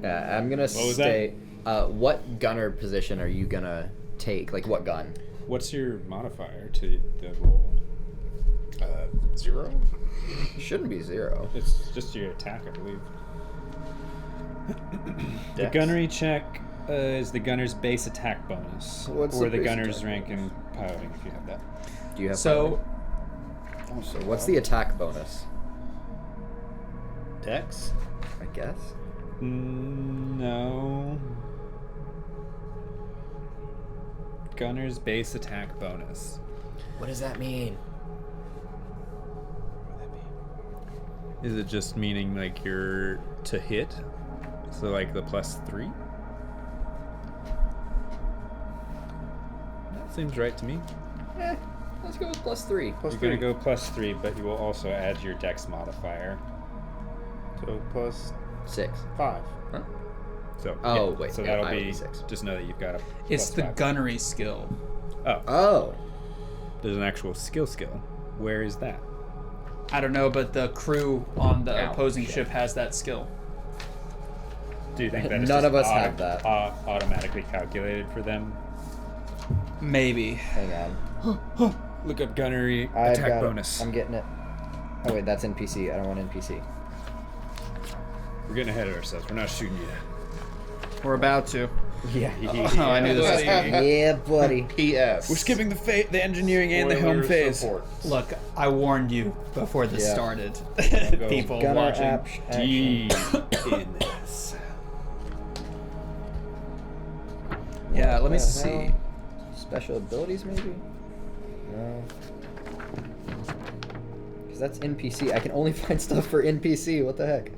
I'm gonna What was stay. What gunner position are you gonna take? Like what gun? What's your modifier to the roll? 0? Shouldn't be 0. It's just your attack, I believe. The Dex. gunnery check is the gunner's base attack bonus. What's or the the base gunner's attack rank in piloting, if you have that. Do you have? So piloting? So what's the attack bonus? Dex? I guess. No. Gunner's base attack bonus. What does that mean? Is it just meaning like you're to hit? So like the +3? That seems right to me. Let's go with +3. Plus You're 3. gonna go +3, but you will also add your dex modifier. So plus 6. 5. Huh? So Oh, yeah, wait, so yeah, that'll I would be be 6. just know that you've got a it's the +5. gunnery skill. Oh, Oh. there's an actual skill. Where is that? I don't know, but the crew on the Ow, opposing shit. ship has that skill. Do you think that is None just of us have that. Automatically calculated for them? Maybe. Hang on. Look up gunnery I've attack got it. bonus. I'm getting it. Oh wait, that's NPC. I don't want NPC. We're getting ahead of ourselves. We're not shooting you. We're about to. Yeah. Oh, I knew this was coming. Yeah, buddy. PS. We're skipping the engineering and the helm Spoiler phase. support. Look, I warned you before this Yeah. started. go. People Gunner watching. action. Deep in this. Yeah, let me What the see. hell? Special abilities, maybe? No. Because that's NPC. I can only find stuff for NPC. What the heck?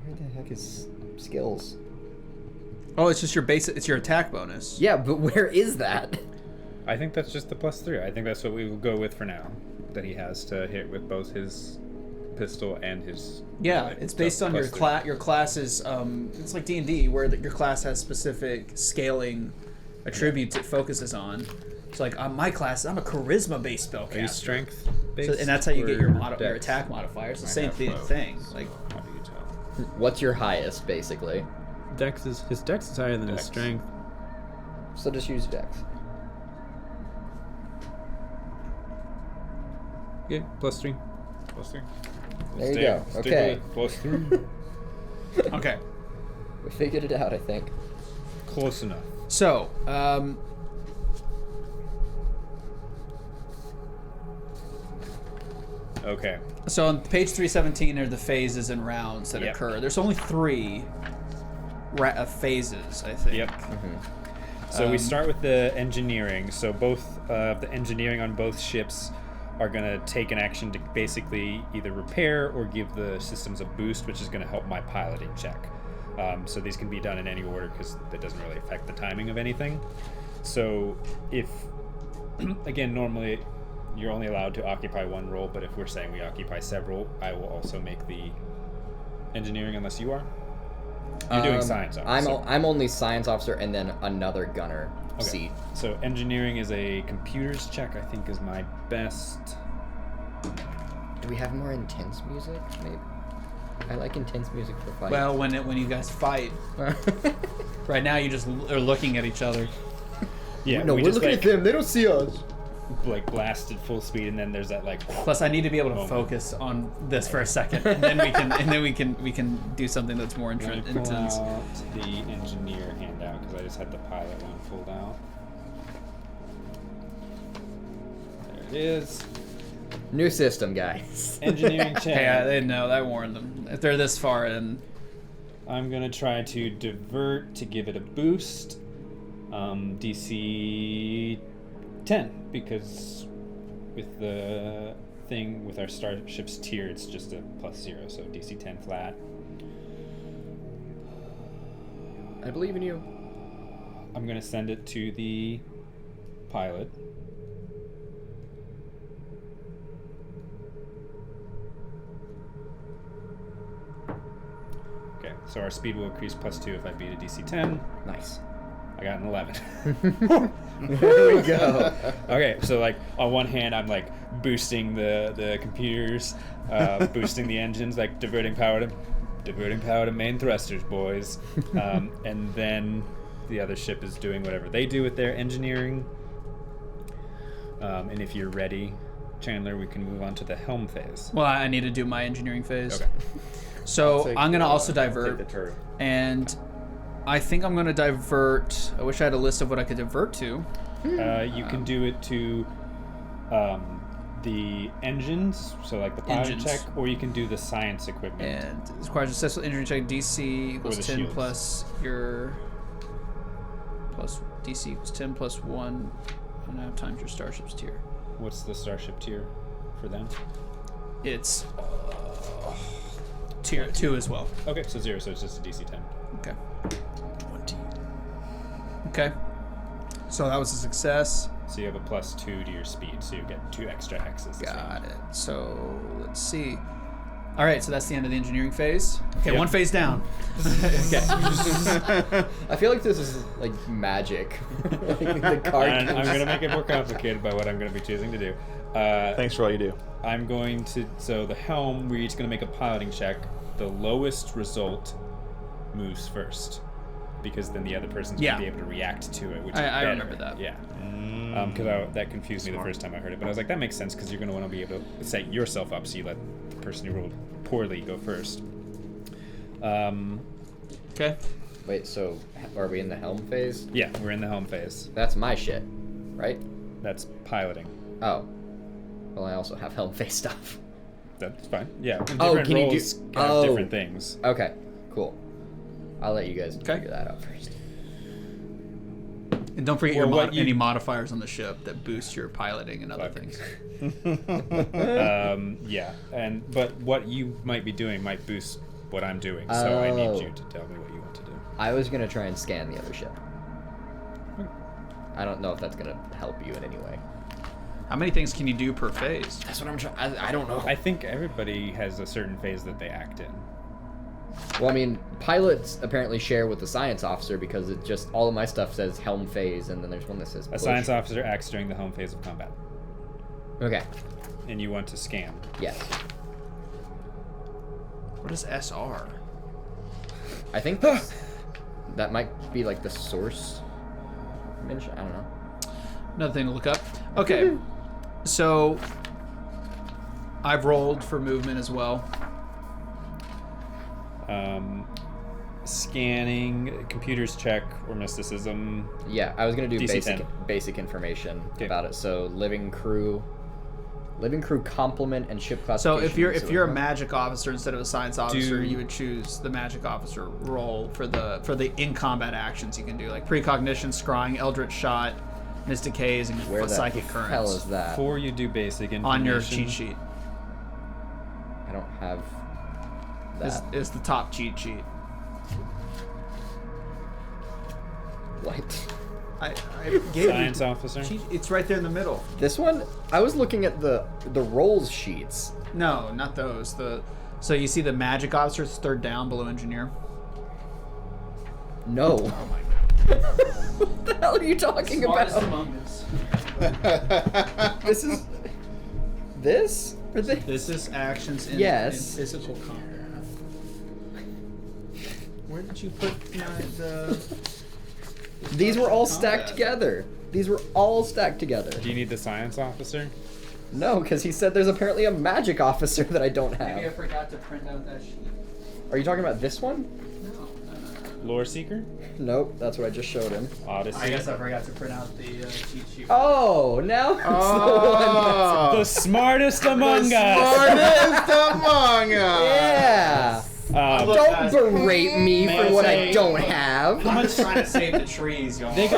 Where the heck is skills? Oh, it's just your base. It's your attack bonus. Yeah, but where is that? I think that's just the +3. I think that's what we will go with for now. That he has to hit with both his pistol and his. Yeah, like, it's based on your plus class. Your class is it's like D&D, where your class has specific scaling attributes it focuses on. So like on my class, I'm a charisma-based spellcaster. Are you strength So, based? and that's how you get your or your dex? attack modifier. It's the I same have both. thing. Like How do you tell? What's your highest, basically? His dex is higher than Dex. his strength. So just use Dex. Yeah, +3. +3. There you go. Stick Okay. with +3. okay, We figured it out, I think. Close enough. so Okay. so on page 317 are the phases and rounds that Yep. occur. There's only 3 phases, I think. Yep. So we start with the engineering. So both the engineering on both ships are going to take an action to basically either repair or give the systems a boost, which is going to help my piloting check. So these can be done in any order because that doesn't really affect the timing of anything. So if, again, normally you're only allowed to occupy one role, but if we're saying we occupy several, I will also make the engineering unless you are. You're doing science officer. I'm only science officer and then another gunner Okay. seat. So engineering is a computers check, I think is my best. Do we have more intense music? Maybe. I like intense music for fighting. Well, when you guys fight, right now you just are looking at each other. Yeah, no, we we're just looking at them. They don't see us. like blast at full speed, and then there's that like. Plus, I need to be able to Moment. focus on this for a second, and then we can do something that's more Let me pull intense. out the engineer handout because I just had the pilot one pulled out. There it is. New system, guys. Engineering check. Hey, I didn't know. I warned them. If they're this far in, I'm gonna try to divert to give it a boost. DC 10 because with the thing with our starship's tier, it's just a +0, so DC 10 flat. I believe in you. I'm gonna send it to the pilot. Okay, so our speed will increase +2 if I beat a DC 10. Nice. I got an 11. There we go. Okay, so like on one hand, I'm like boosting the computers, boosting the engines, like diverting power to main thrusters, boys. And then the other ship is doing whatever they do with their engineering. And if you're ready, Chandler, we can move on to the helm phase. well, I need to do my engineering phase. Okay. So Take I'm gonna the- also take divert, the turret. and I think I'm gonna divert. I wish I had a list of what I could divert to. You can do it to the engines, so like the pilot Engines. check, or you can do the science equipment. And it requires a successful engineering check. DC equals the 10 shields. plus your plus DC equals 10 plus 1.5 times your starship's tier. What's the starship tier for them? It's tier 2 as well. Okay, so 0, so it's just a DC 10. Okay. Okay. So that was a success. So you have a +2 to your speed, so you get 2 extra X's. Got it. So let's see. All right, so that's the end of the engineering phase. Okay, Yep. one phase down. Okay. I feel like this is like magic. Like the card. And I'm going to make it more complicated by what I'm going to be choosing to do. Thanks for all you do. I'm going to, so the helm, we're each going to make a piloting check. The lowest result moves first, because then the other person's Yeah. going to be able to react to it, which is I better. remember that. Yeah. Because that confused me the first time I heard it, but I was like, that makes sense, because you're going to want to be able to set yourself up so you let the person who rolled poorly go first. Okay. Wait, so are we in the helm phase? Yeah, we're in the helm phase. That's my shit, right? That's piloting. Oh. Well, I also have helm phase stuff. That's fine. Yeah. Oh, Different can you do- roles have oh. different things. Okay, cool. I'll let you guys Okay. figure that out first. And don't forget Or your what you- any modifiers on the ship that boost your piloting and other Fuck. things. Yeah, but what you might be doing might boost what I'm doing, so I Oh. need you to tell me what you want to do. I was gonna try and scan the other ship. I don't know if that's gonna help you in any way. How many things can you do per phase? That's what I'm trying. I don't know. I think everybody has a certain phase that they act in. Well, I mean, pilots apparently share with the science officer because it just all of my stuff says helm phase, and then there's one that says A push. science officer acts during the home phase of combat, Okay. and you want to scan. Yes. What is SR? I think that might be like the source. I don't know. Another thing to look up. Okay, so I've rolled for movement as well. Scanning, computers check, or mysticism. Yeah, I was gonna do DC 10. basic information Okay. about it. So living crew complement and ship So classification. if you're a magic officer instead of a science officer, Do- you would choose the magic officer role for the in combat actions you can do, like precognition, scrying, eldritch shot, mystic haze, and where the psychic hell currents is that? Before you do basic information. on your cheat sheet. I don't have that. Is the top cheat sheet. What? I gave Science you officer. It's right there in the middle. This one? I was looking at the roles sheets. No, not those. So you see the magic officer's third down below engineer. No. Oh my god. What the hell are you talking about? among us. This is this or this? This is actions in, Yes. in physical combat. Where did you put the? These were all stacked Combat. together. These were all stacked together. Do you need the science officer? No, because he said there's apparently a magic officer that I don't Maybe I have. forgot to print out that sheet. Are you talking about this one? No. Lore seeker? Nope, that's what I just showed him. Odyssey? I guess I forgot to print out the cheat sheet. Oh, now it's the one The smartest among us! Smartest among us. Yeah. Don't berate me May for I what I say- don't have. I'm just trying to save the trees, y'all. They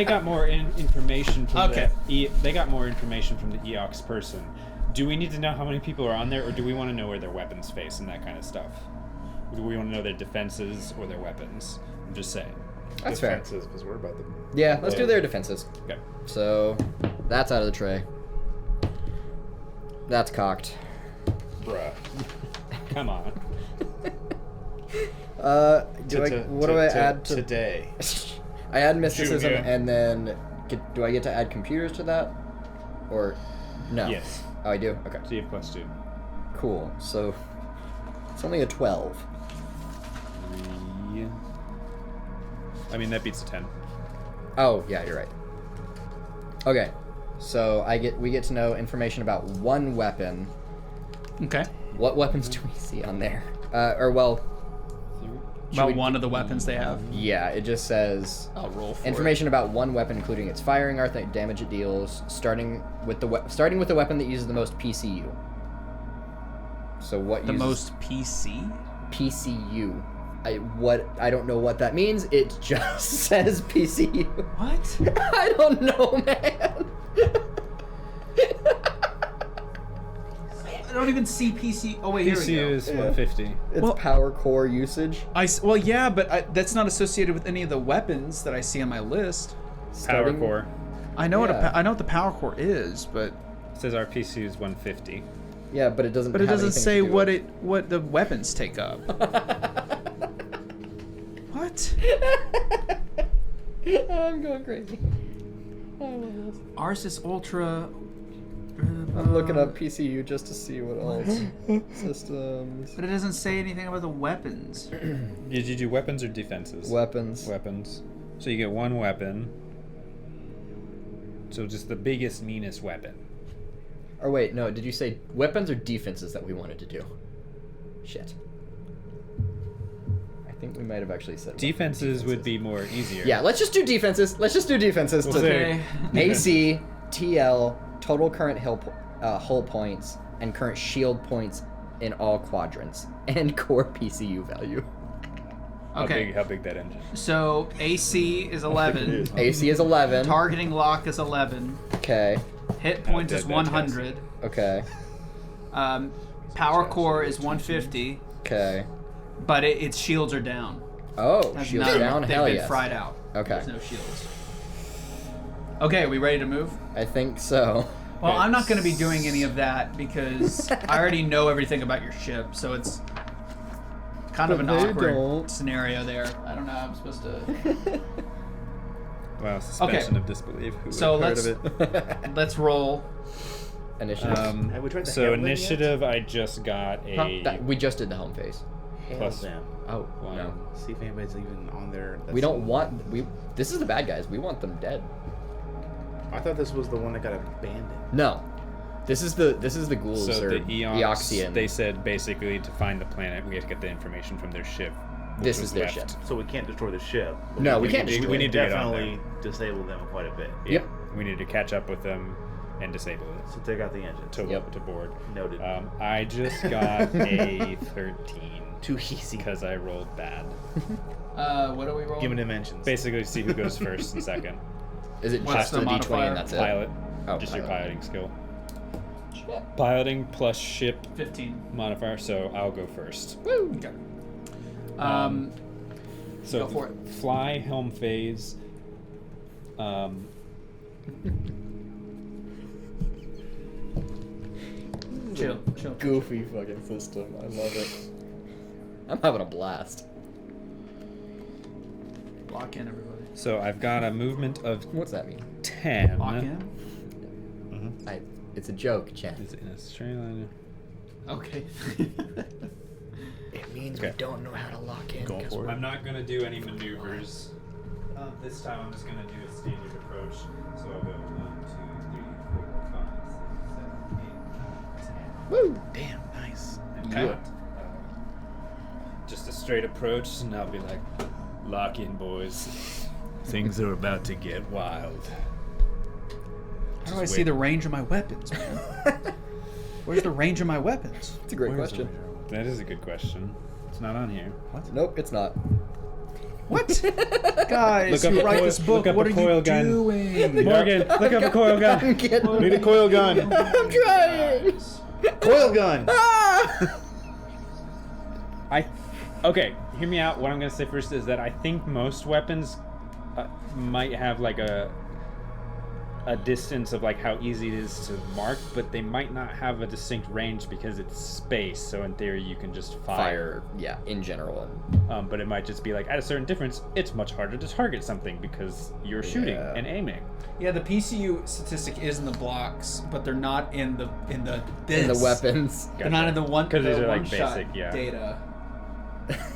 got more information from Okay. they got more information from the EOX person. Do we need to know how many people are on there, or do we want to know where their weapons face and that kind of stuff? Or do we want to know their defenses or their weapons? I'm just saying. That's fair. Defenses, because we're about to. Yeah, let's do their defenses. Okay. So, that's out of the tray. That's cocked. Bruh. Come on. What do I add to today? I add mysticism, Shoot, yeah. and then do I get to add computers to that, or no? Yes. Oh, I do. Okay. So you have +2. Cool. So it's only a 12. 3. I mean, that beats a 10. Oh yeah, you're right. Okay. So we get to know information about one weapon. Okay. What weapons do we see on there? Or well, About we- one of the weapons they have. yeah, it just says I'll roll for information about one weapon, including its firing arc, the damage it deals, starting with the weapon that uses the most PCU. So what it. The uses most PC. PCU? I don't know what that means. It just says PCU. What? I don't know, man. I don't even see PC. Oh wait, here we PCU go. is 150. It's Well- power core usage. Well, yeah, but that's not associated with any of the weapons that I see on my list. Power Starting- core. I know Yeah. I know what the power core is, but It says our PCU is 150. Yeah, but it doesn't. it have doesn't anything say to do what with- what the weapons take up. What? I'm going crazy. I love this. Ours is ultra. I'm looking up PCU just to see what else. Systems. But it doesn't say anything about the weapons. Did you do weapons or defenses? Weapons. Weapons. So you get one weapon. So just the biggest, meanest weapon. Or wait, no, did you say weapons or defenses that we wanted to do? Shit. I think we might have actually said Defenses would be more easier. Yeah, let's just do defenses. Let's just do defenses. We'll to say- AC, TL, total current hull points, and current shield points in all quadrants, and core PCU value. Okay. How big that engine? So AC is 11. AC is 11. Targeting lock is 11. Okay. Hit point dead is bad 100. Okay. Power core is 150. Okay. But its shields are down. Oh, That's shields not- down. They've Hell been yes. fried out. Okay. There's no shields. Okay, we ready to move? I think so. Well, I'm not going to be doing any of that because I already know everything about your ship, so it's kind of an But they awkward don't. scenario there. I don't know how I'm supposed to... Wow, suspension Okay. of disbelief. Who So would have heard of it? let's roll. Initiative. Have we tried the So handling yet? initiative, I just got Huh? a We just did the home phase. Hail plus them. Oh one. no, See if anybody's even on there. we don't want we. This is the bad guys. We want them dead. I thought this was the one that got abandoned. No, this is the ghouls So or the Eons, Eoxian. they said basically to find the planet, we have to get the information from their ship. which This was is their left. ship. So we can't destroy the ship. but No, we can't destroy we it. need to get on definitely disable them quite a bit. Yeah, Yep. we need to catch up with them and disable it So take out the engine. to Yep. to board. Noted. I just got a 13 Too easy. because I rolled bad. What do we roll? Give me dimensions. Basically, see who goes first and second. Is it What's just the the D20 modifier? and that's it? Pilot, Oh, just your pilot. piloting skill. Piloting plus ship 15. modifier, so I'll go first. Woo! Okay. So Go for it. fly helm phase. Chill. Goofy fucking system. I love it. I'm having a blast. Lock in, everybody. So I've got a movement of What's that mean? 10. Lock in? It's a joke, Chen. Is it in a straight line? Okay. It means Okay. we don't know how to lock in. Going 'cause for it. I'm not going to do any maneuvers. This time I'm just going to do a standard approach. So I'll go 1, 2, 3, 4, 5, 6, 7, 8, 9, 10. Woo! Damn, nice. Okay. Yeah. Just a straight approach, and I'll be like, lock in, boys. Things are about to get wild. How do I see the range of my weapons, man? Where's the range of my weapons? It's a great question. That is a good question. It's not on here. Nope, it's not. What? Guys, Look up who a write coil- this book, look up what a are you coil gun. doing? Morgan, look up a coil I'm gun. kidding. Need a coil gun. I'm trying. Coil gun. Ah! Okay, hear me out. What I'm gonna say first is that I think most weapons might have like a distance of like how easy it is to mark, but they might not have a distinct range because it's space. So in theory, you can just fire. Yeah, in general. But it might just be like at a certain difference, it's much harder to target something because you're shooting Yeah. and aiming. Yeah, the PCU statistic is in the blocks, but they're not in the this. In the weapons. They're not in the one. 'Cause these the are, like, one-shot basic, yeah. data.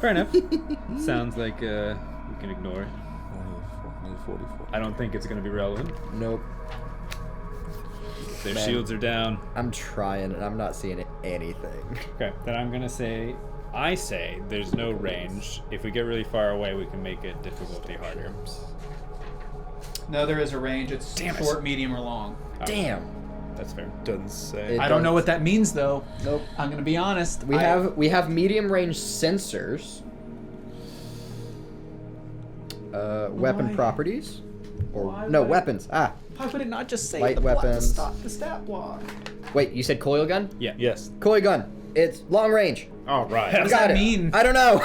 Fair enough. Sounds like we can ignore it. Only 44. I don't think it's gonna be relevant. Nope. Their Man. shields are down. I'm trying and I'm not seeing anything. Okay, then I'm gonna say, I say there's no range. If we get really far away, we can make it difficulty harder. No, there is a range. It's Damn it. short, medium, or long. Damn. That's fair. Doesn't say. It I don't know does- what that means, though. Nope. I'm gonna be honest. We have medium range sensors. Weapon Why? properties. Or Why no, would it- weapons. Ah. Why would it not just say Light the block to weapons. stop the stat block? Wait, you said coil gun? Yeah. Yes. Coil gun. It's long range. All right. What does Got that it. mean? I don't know.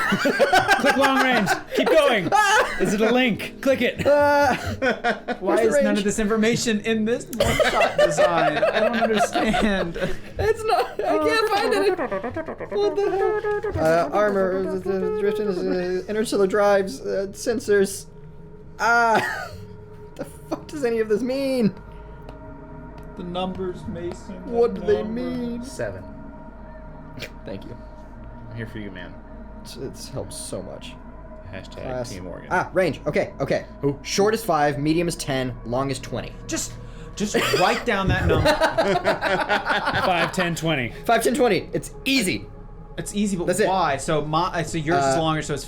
Click long range. Keep going. Is it a link? Click it. Why Where's the is none range? of this information in this one-shot design? I don't understand. It's not. I can't find it. What the hell? Armor, interstellar drives, sensors. The fuck does any of this mean? The numbers, Mason. the What do they numbers. mean? 7. Thank you. I'm here for you, man. It's helps so much. Hashtag Class. Team Morgan. Range. Okay. Who? Short is 5, medium is 10, long is 20. Just write down that number. 5, 10, 20. 5, 10, 20. It's easy. It's easy, but That's it. why? So so yours is Uh, longer, so it's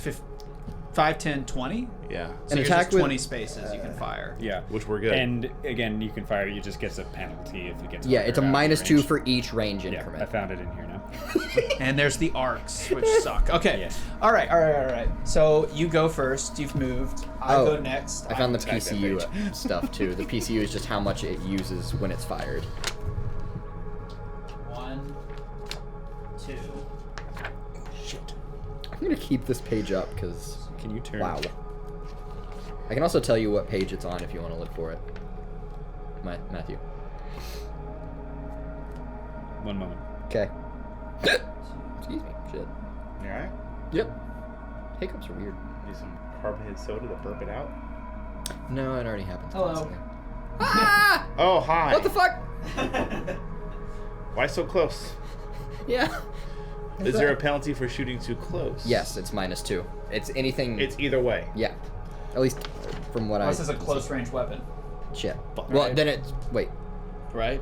5, 10, 20? Yeah. So An yours attack is with- 20 spaces you can fire. Yeah. Which we're good. And again, you can fire it. It just gets a penalty if it gets. Yeah, it's a harder out of -2 range. for each range Yeah, increment. I found it in here now. And there's the arcs, which suck. Okay. Yeah. All right. So you go first. You've moved. I go next. I found the tagged that PCU page. stuff too. The PCU is just how much it uses when it's fired. 1, 2. Shit. I'm gonna keep this page up because Can you turn? wow. I can also tell you what page it's on if you want to look for it. Matthew. 1 moment. Okay. Excuse me. Shit. You alright? Yep. Hiccups are weird. Need some carbonated soda to burp it out? No, it already happened. Hello. Ah! Oh, hi. What the fuck? Why so close? Yeah. Is there a penalty for shooting too close? Yes, it's -2. It's anything. It's either way. Yeah. At least from what This is a close range weapon. Shit. Fuck. Well, Right. then it's wait. Right?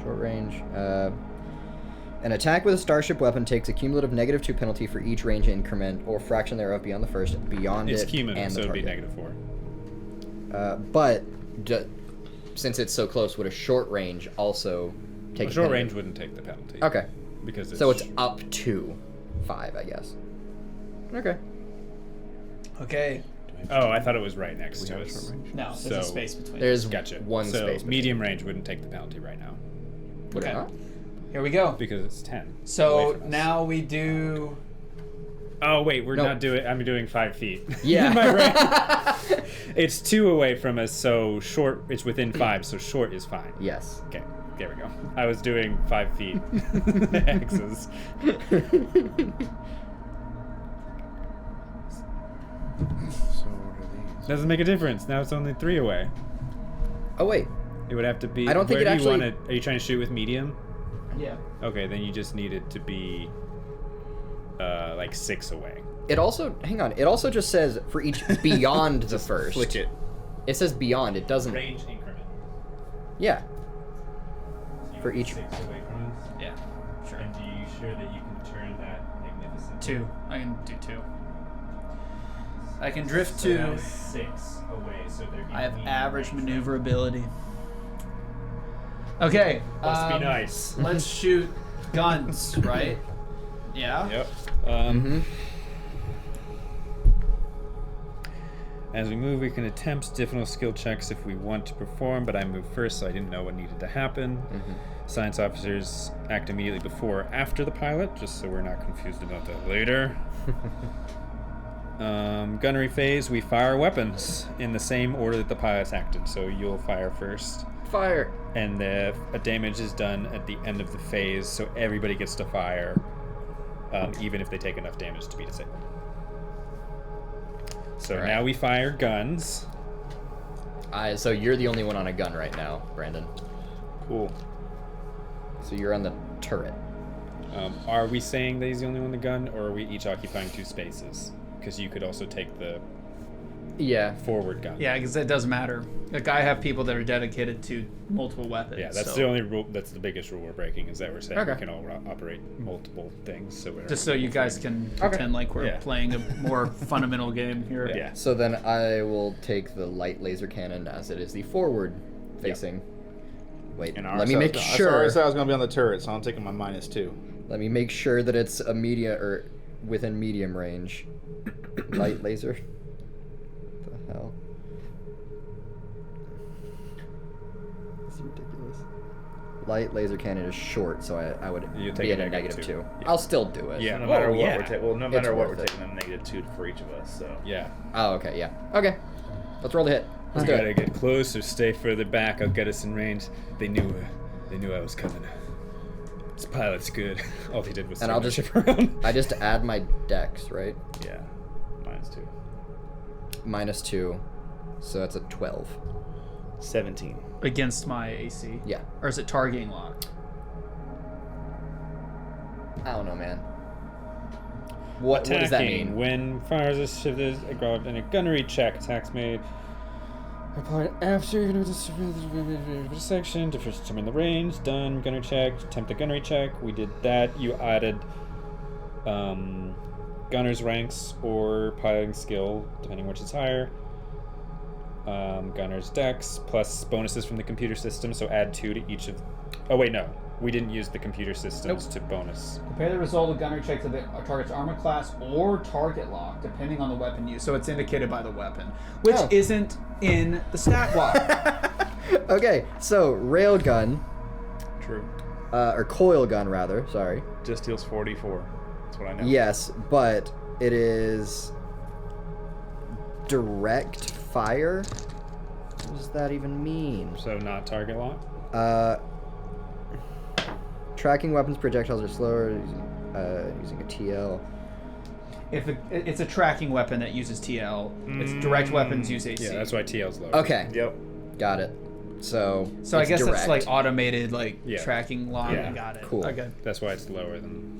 Short range. An attack with a starship weapon takes a cumulative -2 penalty for each range increment or fraction thereof beyond the first, beyond It's it, cumulative, and so the it'd be target. -4. But since it's so close, would a short range also take? A a short penalty? range wouldn't take the penalty. Okay. Because it's So it's up to 5, I guess. Okay. Okay. Oh, I thought it was right next to have us. short range? No, there's So- a space between. There's Gotcha. one so space. between. medium range wouldn't take the penalty right now Would it Okay. not? Here we go. because it's 10. away So from us. now we do. Oh wait, we're No. not doing. I'm doing 5 feet. Yeah. In my range. It's 2 away from us, so short. It's within 5, so short is fine. Yes. Okay, there we go. I was doing 5 feet X's. So what are these? Doesn't make a difference. Now it's only 3 away. Oh wait. It would have to be. I don't think where it do you actually- want to? Are you trying to shoot with medium? Yeah. Okay, then you just need it to be like 6 away. It also hang on. It also just says for each beyond the first. Flick it. It says beyond. It doesn't. Range increment. Yeah. So you For want each- 6 away from us. Yeah. Sure. And are you sure that you can turn that magnificent? 2. I can do 2. I can drift So 2. that is 6 away. So they're. I have medium average range. maneuverability. Okay. Must be nice. Let's shoot guns, right? Yeah. Yep. Mm-hmm. As we move, we can attempt different skill checks if we want to perform, but I moved first, so I didn't know what needed to happen. Science officers act immediately before or after the pilot, just so we're not confused about that later. Gunnery phase, we fire weapons in the same order that the pilots acted, so you'll fire first. Fire. And a damage is done at the end of the phase, so everybody gets to fire, even if they take enough damage to be disabled. So Alright. now we fire guns. So you're the only one on a gun right now, Brandon. Cool. So you're on the turret. Are we saying that he's the only one with the gun, or are we each occupying 2 spaces? Because you could also take the Yeah. forward gun. Yeah, because it doesn't matter. Like, I have people that are dedicated to multiple weapons. Yeah, that's so- the only rule. That's the biggest rule we're breaking, is that we're saying Okay. we can all operate multiple things. So we're Just so you guys can pretend like we're Yeah. playing a more fundamental game here. Yeah. So then I will take the light laser cannon as it is the forward facing. Wait, And let me make I sure. already said I was going to be on the turret, so I'm taking my -2. Let me make sure that it's a media or within medium range. Light laser. What the hell? This is ridiculous. Light laser cannon is short, so I would You take be a at a negative -2. two. Yeah. I'll still do it. Yeah. No matter what yeah. we're taking, well, no It's matter what worth we're it. taking a -2 for each of us. So Yeah. Oh, okay, yeah. Okay. Let's roll the hit. Let's We do gotta it. get close or stay further back. I'll get us in range. They knew I was coming. This pilot's good. All he did was And throw I'll the just- ship around. I just add my dex, right? yeah, -2. -2. So that's a 12. 17. Against my AC. Yeah. Or is it targeting lock? I don't know, man. What does that Attacking. mean? When fires a ship is aggraved in a gunnery check, attacks made. Applied after you know this section to first determine the range. Done. Gunnery check. Attempt the gunnery check. We did that. You added gunner's ranks or piloting skill, depending which is higher. Gunner's dex plus bonuses from the computer system. So add 2 to each of. Oh wait, no. We didn't use the computer systems to bonus. Compare the result of gunnery check to the target's armor class or target lock, depending on the weapon used. So it's indicated by the weapon, which Oh. isn't in the stat block. Okay, so railgun, True. or coil gun rather, sorry. Just deals 44. That's what I know. Yes, but it is direct fire? What does that even mean? So not target lock. tracking weapons projectiles are slower using a TL. If it's a tracking weapon that uses TL, it's direct weapons use AC. Yeah, that's why TL's low. Okay. Yep. Got it. So So I it's guess direct. that's like automated, like Yeah. tracking line. Yeah. Got it. Cool. Okay. That's why it's lower than.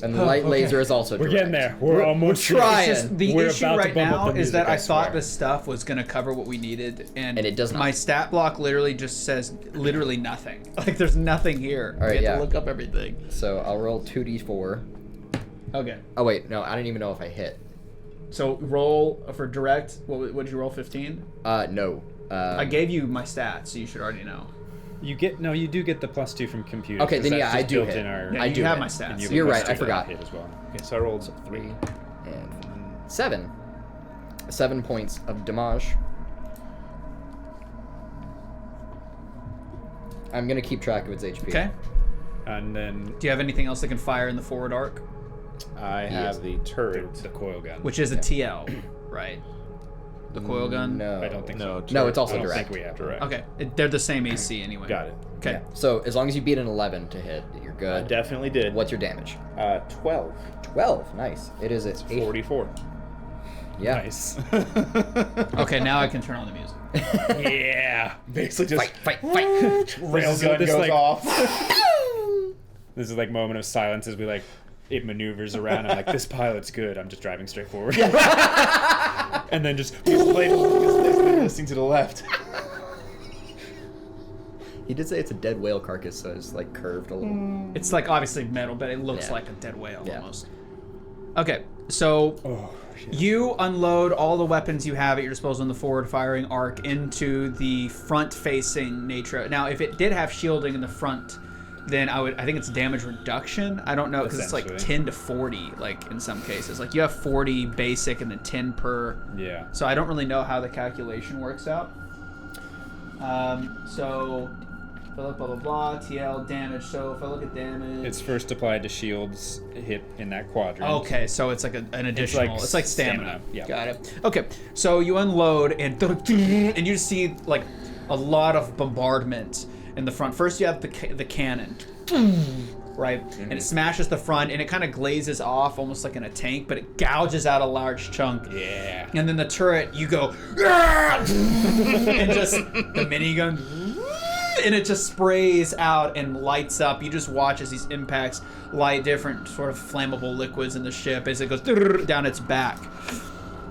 And the light okay. laser is also We're direct. getting there. We're almost we're trying. It's just the We're issue about to right bump up now the is that music, I I thought swear. this stuff was going to cover what we needed, and it does not. My stat block literally just says literally nothing. Like there's nothing here. All right, we have yeah. to look up everything. So I'll roll 2d4. Okay. Oh wait, no, I don't even know if I hit. So roll for direct. What did you roll? 15. No. I gave you my stats, so you should already know. You do get the +2 from computer. Okay, then yeah, I do hit. Yeah, I you do have hit. my stats. And you You're have a right, I +2 forgot. hit as well. Okay, so I rolled 3 and 7. 7 points of damage. I'm gonna keep track of its HP. Okay. And then Do you have anything else that can fire in the forward arc? I have the turret. the coil gun. Which is a TL, right? The coil gun. No. I don't think No, so. No, it's also I don't direct. think we have Direct. Okay, they're the same AC anyway. Got it. Okay. Yeah. So as long as you beat an 11 to hit, you're I good. definitely did. What's your damage? 12. 12. Nice. It is at 8. 44. Yeah. Nice. Okay, now I can turn on the music. Yeah. Basically just Fight. railgun this, goes like- off. This is like moment of silence as we like it maneuvers around. I'm like, this pilot's good. I'm just driving straight forward. And then just Listening to the left. He did say it's a dead whale carcass, so it's like curved a little. It's like obviously metal, but it looks Yeah. like a dead whale Yeah. almost. Okay, so you unload all the weapons you have at your disposal in the forward firing arc into the front facing nature. Now, if it did have shielding in the front, then I think it's damage reduction. I don't know because it's like Essentially. 10 to 40, like in some cases. Like you have 40 basic and then 10 per. Yeah. So I don't really know how the calculation works out. So blah blah blah TL damage. So if I look at damage, It's first applied to shields hit in that quadrant. okay, so it's like an additional. It's like stamina. Yeah. Got it. Okay, so you unload and you see like a lot of bombardment in the front. First, you have the cannon, right, and it smashes the front, and it kind of glazes off almost like in a tank, but it gouges out a large chunk. Yeah. And then the turret, you go, and just the minigun, and it just sprays out and lights up. You just watch as these impacts light different sort of flammable liquids in the ship as it goes down its back,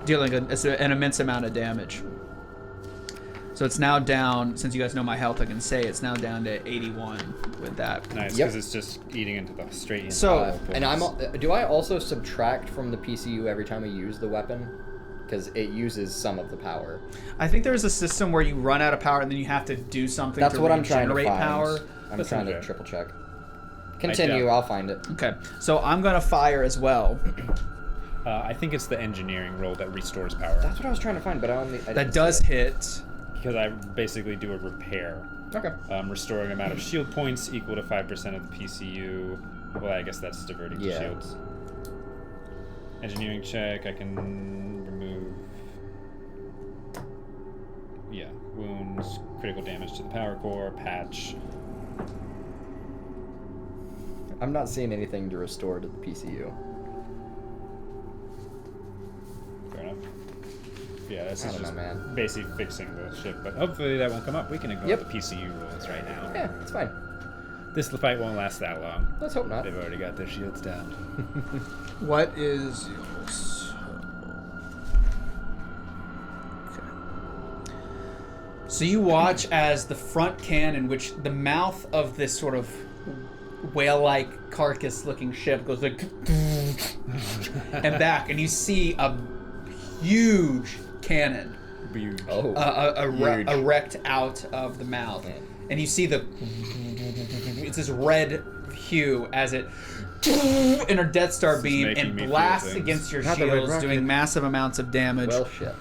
dealing an immense amount of damage. So it's now down, since you guys know my health, I can say it's now down to 81 with that. Nice, Yep. because it's just eating into the straight in. So- And do I also subtract from the PCU every time I use the weapon? Because it uses some of the power. I think there's a system where you run out of power and then you have to do something That's to what I'm trying to regenerate find. power. I'm That trying sounds to right. triple check. Continue, doubt- I'll find it. Okay, so I'm gonna fire as well. I think it's the engineering roll that restores power. That's what I was trying to find, but I That didn't does see hit. Because I basically do a repair. it. Okay. Restoring amount of shield points equal to 5% of the PCU. Well, I guess that's diverting to Yeah. shields. Engineering check, I can remove... Yeah, wounds, critical damage to the power core, patch. I'm not seeing anything to restore to the PCU. Fair enough. Yeah, this I is don't just know, man. basically fixing the ship, but hopefully that won't come up. We can ignore Yep. the PCU rules right now. Yeah, it's fine. This fight won't last that long. Let's hope not. They've already got their shields down. What is yours? Okay. So you watch as the front cannon, which the mouth of this sort of whale-like carcass-looking ship goes like and back, and you see a huge cannon Huge. Oh. Huge. erect out of the mouth, Man. and you see it's this red hue as it in a Death Star beam making and me feel blasts things. against your Not the red shields, rocket. doing massive amounts of damage. Well, shit.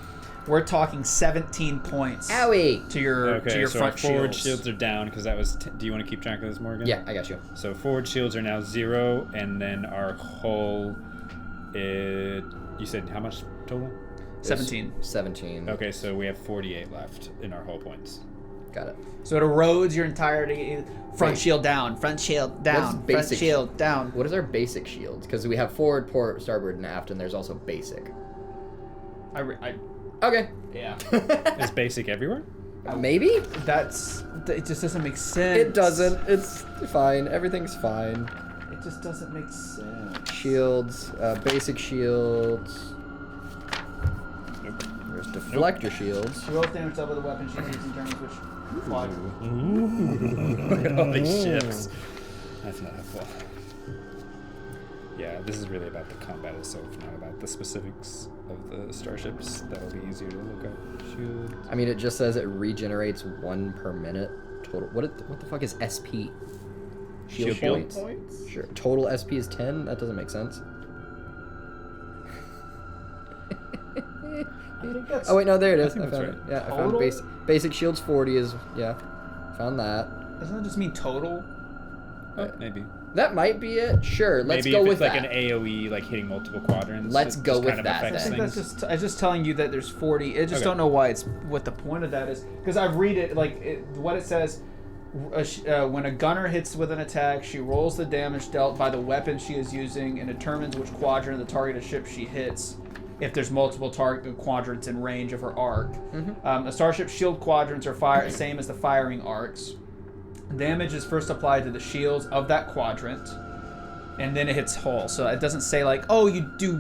We're talking 17 points Owie! to your Okay, so front our forward shields. shields are down because that was. Do you want to keep track of this, Morgan? Yeah, I got you. So forward shields are now 0, and then our hull. You said how much total? 17. 17. Okay, so we have 48 left in our hull points. Got it. So it erodes your entirety. Front Wait. shield down, front shield down, What's front basic shield down. What is our basic shields? Because we have forward, port, starboard, and aft, and there's also basic. Okay. Yeah. Is basic everywhere? Maybe? It just doesn't make sense. It doesn't. It's fine. Everything's fine. It just doesn't make sense. Shields, basic shields. There's deflector shields. Rolls damage double the weapon she's using turns which quadrant. Look at all these ships. That's not helpful. Yeah, this is really about the combat itself, not about the specifics of the starships. That'll be easier to look up. Shield. I mean, it just says it regenerates 1 per minute total. What the fuck is SP? Shield points? Sure. Total SP is 10? That doesn't make sense. I think that's, Oh wait, no, there it is. think I that's found it. right. Yeah, I found Total? basic shields 40 is, yeah. Found that. doesn't that just mean total? Oh, maybe. That might be it. Sure, let's Maybe go if with it's like that. an AoE, like hitting multiple quadrants. Let's it go just with kind of that, affects I think then. that's things. just just telling you that there's 40. I just Okay. don't know why it's what the point of that is because I read it like what it says. When a gunner hits with an attack, she rolls the damage dealt by the weapon she is using and determines which quadrant of the targeted ship she hits. If there's multiple target quadrants in range of her arc, a starship's shield quadrants are same as the firing arcs. Damage is first applied to the shields of that quadrant, and then it hits hull. So it doesn't say like, oh, you do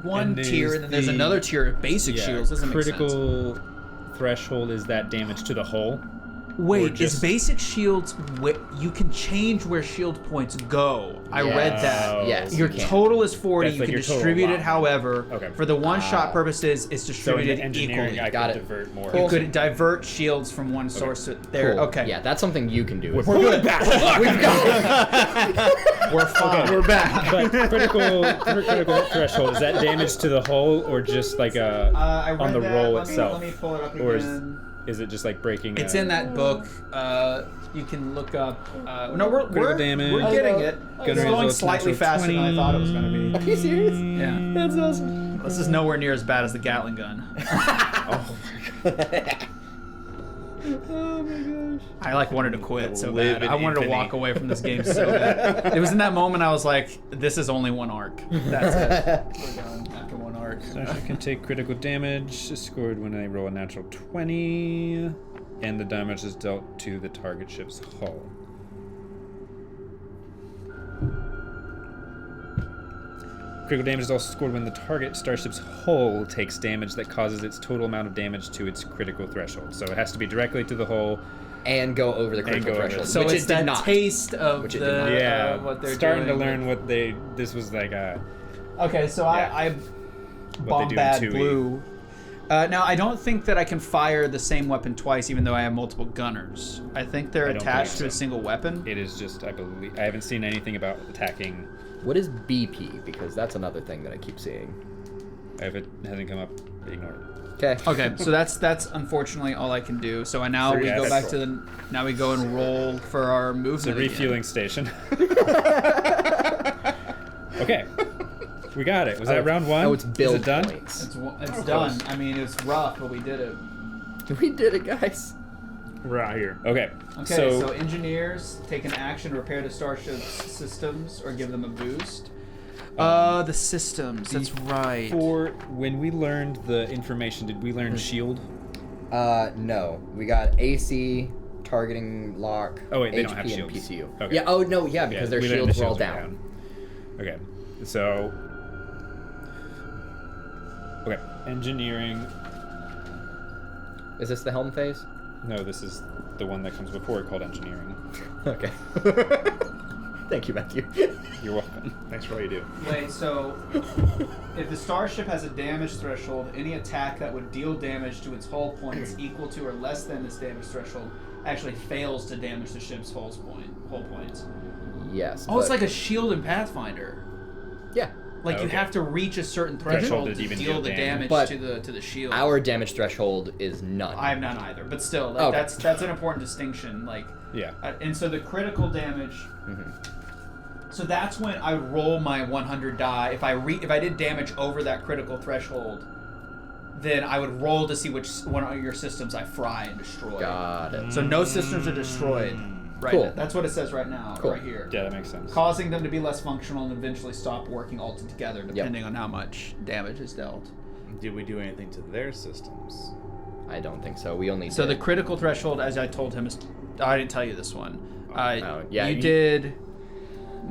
one And tier and then there's another tier of basic shields. Doesn't make sense. critical threshold is that damage to the hull. Wait, just- is basic shields? You can change where shield points go. I read that. Yes, Your you can. total is 40. That's You like can your total distribute it, allowed. however, Okay. for the one-shot purposes, it's So in distributed the engineering, equally. I Got can it. divert more. You could divert shields from one source to there. Cool. Okay. Yeah, that's something you can do. We're good. We've got it. We're fine. We're back. But critical threshold, is that damage to the hull or just like I read on the that. roll Let me- itself? Let me pull it up Or again. is it just like breaking? It's in that book. You can look up. No, we're damage. We're getting it. Gunner It's going results slightly natural faster than I 20. thought it was going to be. Are you serious? Yeah. That's awesome. This is nowhere near as bad as the Gatling gun. Oh my gosh. I wanted to quit so Live bad. in I wanted to infamy. walk away from this game so bad. It was in that moment I was like, this is only one arc. That's it. We're done after one arc. Starship can take critical damage scored when they roll a natural 20, and the damage is dealt to the target ship's hull. Critical damage is also scored when the target starship's hull takes damage that causes its total amount of damage to its critical threshold. So it has to be directly to the hull. And go over the critical go over threshold, it. So which it's it did that not. taste of Which it the did not. Yeah, what they're starting doing to learn with- what this was like Okay, so Yeah. I What they do in bombad 2E. blue. Now I don't think that I can fire the same weapon twice, even though I have multiple gunners. I think they're I don't attached believe to a so. single weapon. It is just, I believe, I haven't seen anything about attacking. What is BP? Because that's another thing that I keep seeing. If it hasn't come up, ignore it. Okay. Okay, so that's unfortunately all I can do. So now So we yeah, go that's back to the now we go and roll for our It's a movement. again. refueling station. Okay. We got it. Was that round one? Oh, it's build Is it done? points. It's done. I mean, it's rough, but we did it. We did it, guys. We're out here. Okay. Okay, so engineers take an action to repair the starship's systems or give them a boost. The systems. That's right. For when we learned the information, did we learn shield? No. We got AC, targeting lock, Oh wait, they HP, don't have and shields. PCU. Okay. Yeah, oh no, yeah, because their we learned the shields were all were down. Okay. So. Okay. Engineering. Is this the helm phase? No, this is the one that comes before it called engineering. Okay. Thank you, Matthew. You're welcome. Thanks for all you do. Wait, so if the starship has a damage threshold, any attack that would deal damage to its hull points equal to or less than this damage threshold actually fails to damage the ship's hull points. Yes. Oh, it's but- like a shield in Pathfinder. Yeah. Like you Okay. have to reach a certain Threshold threshold to to even deal deal the damage. damage But to the shield. Our damage threshold is none. I have none either, but still, like, Okay. that's an important distinction. Like, Yeah. and so the critical damage. Mhm. So that's when I roll my 100 die. If I did damage over that critical threshold, then I would roll to see which one of your systems I fry and destroy. Got it. So no systems are destroyed. Right. Cool. That's what it says right now, Cool. right here. Yeah, that makes sense. Causing them to be less functional and eventually stop working altogether, depending on how much damage is dealt. Did we do anything to their systems? I don't think so. We only So the did. critical threshold, as I told him, is... I didn't tell you this one. yeah, you did...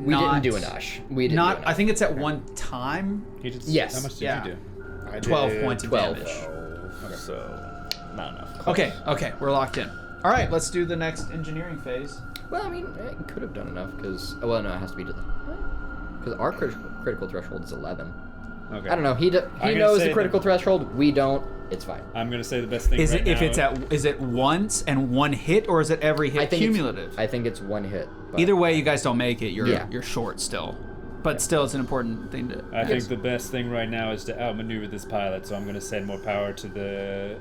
We didn't do an Ush. We didn't do an I Ush. think it's at one time. You just, Yes. How much did Yeah. you do? I 12 did points of 12. damage. So, not enough. Okay, we're locked in. All right, let's do the next engineering phase. Well, I mean, it could have done enough because... Well, no, it has to be to the... Because our critical threshold is 11. Okay. I don't know. He gonna knows say the critical threshold. We don't. It's fine. I'm gonna say the best thing Is right it if now- it's at is it once and one hit, or is it every hit cumulative? I think it's one hit. But Either way, you guys don't make it. Yeah. You're short still, but still, it's an important thing to. I think the best thing right now is to outmaneuver this pilot, so I'm gonna send more power to the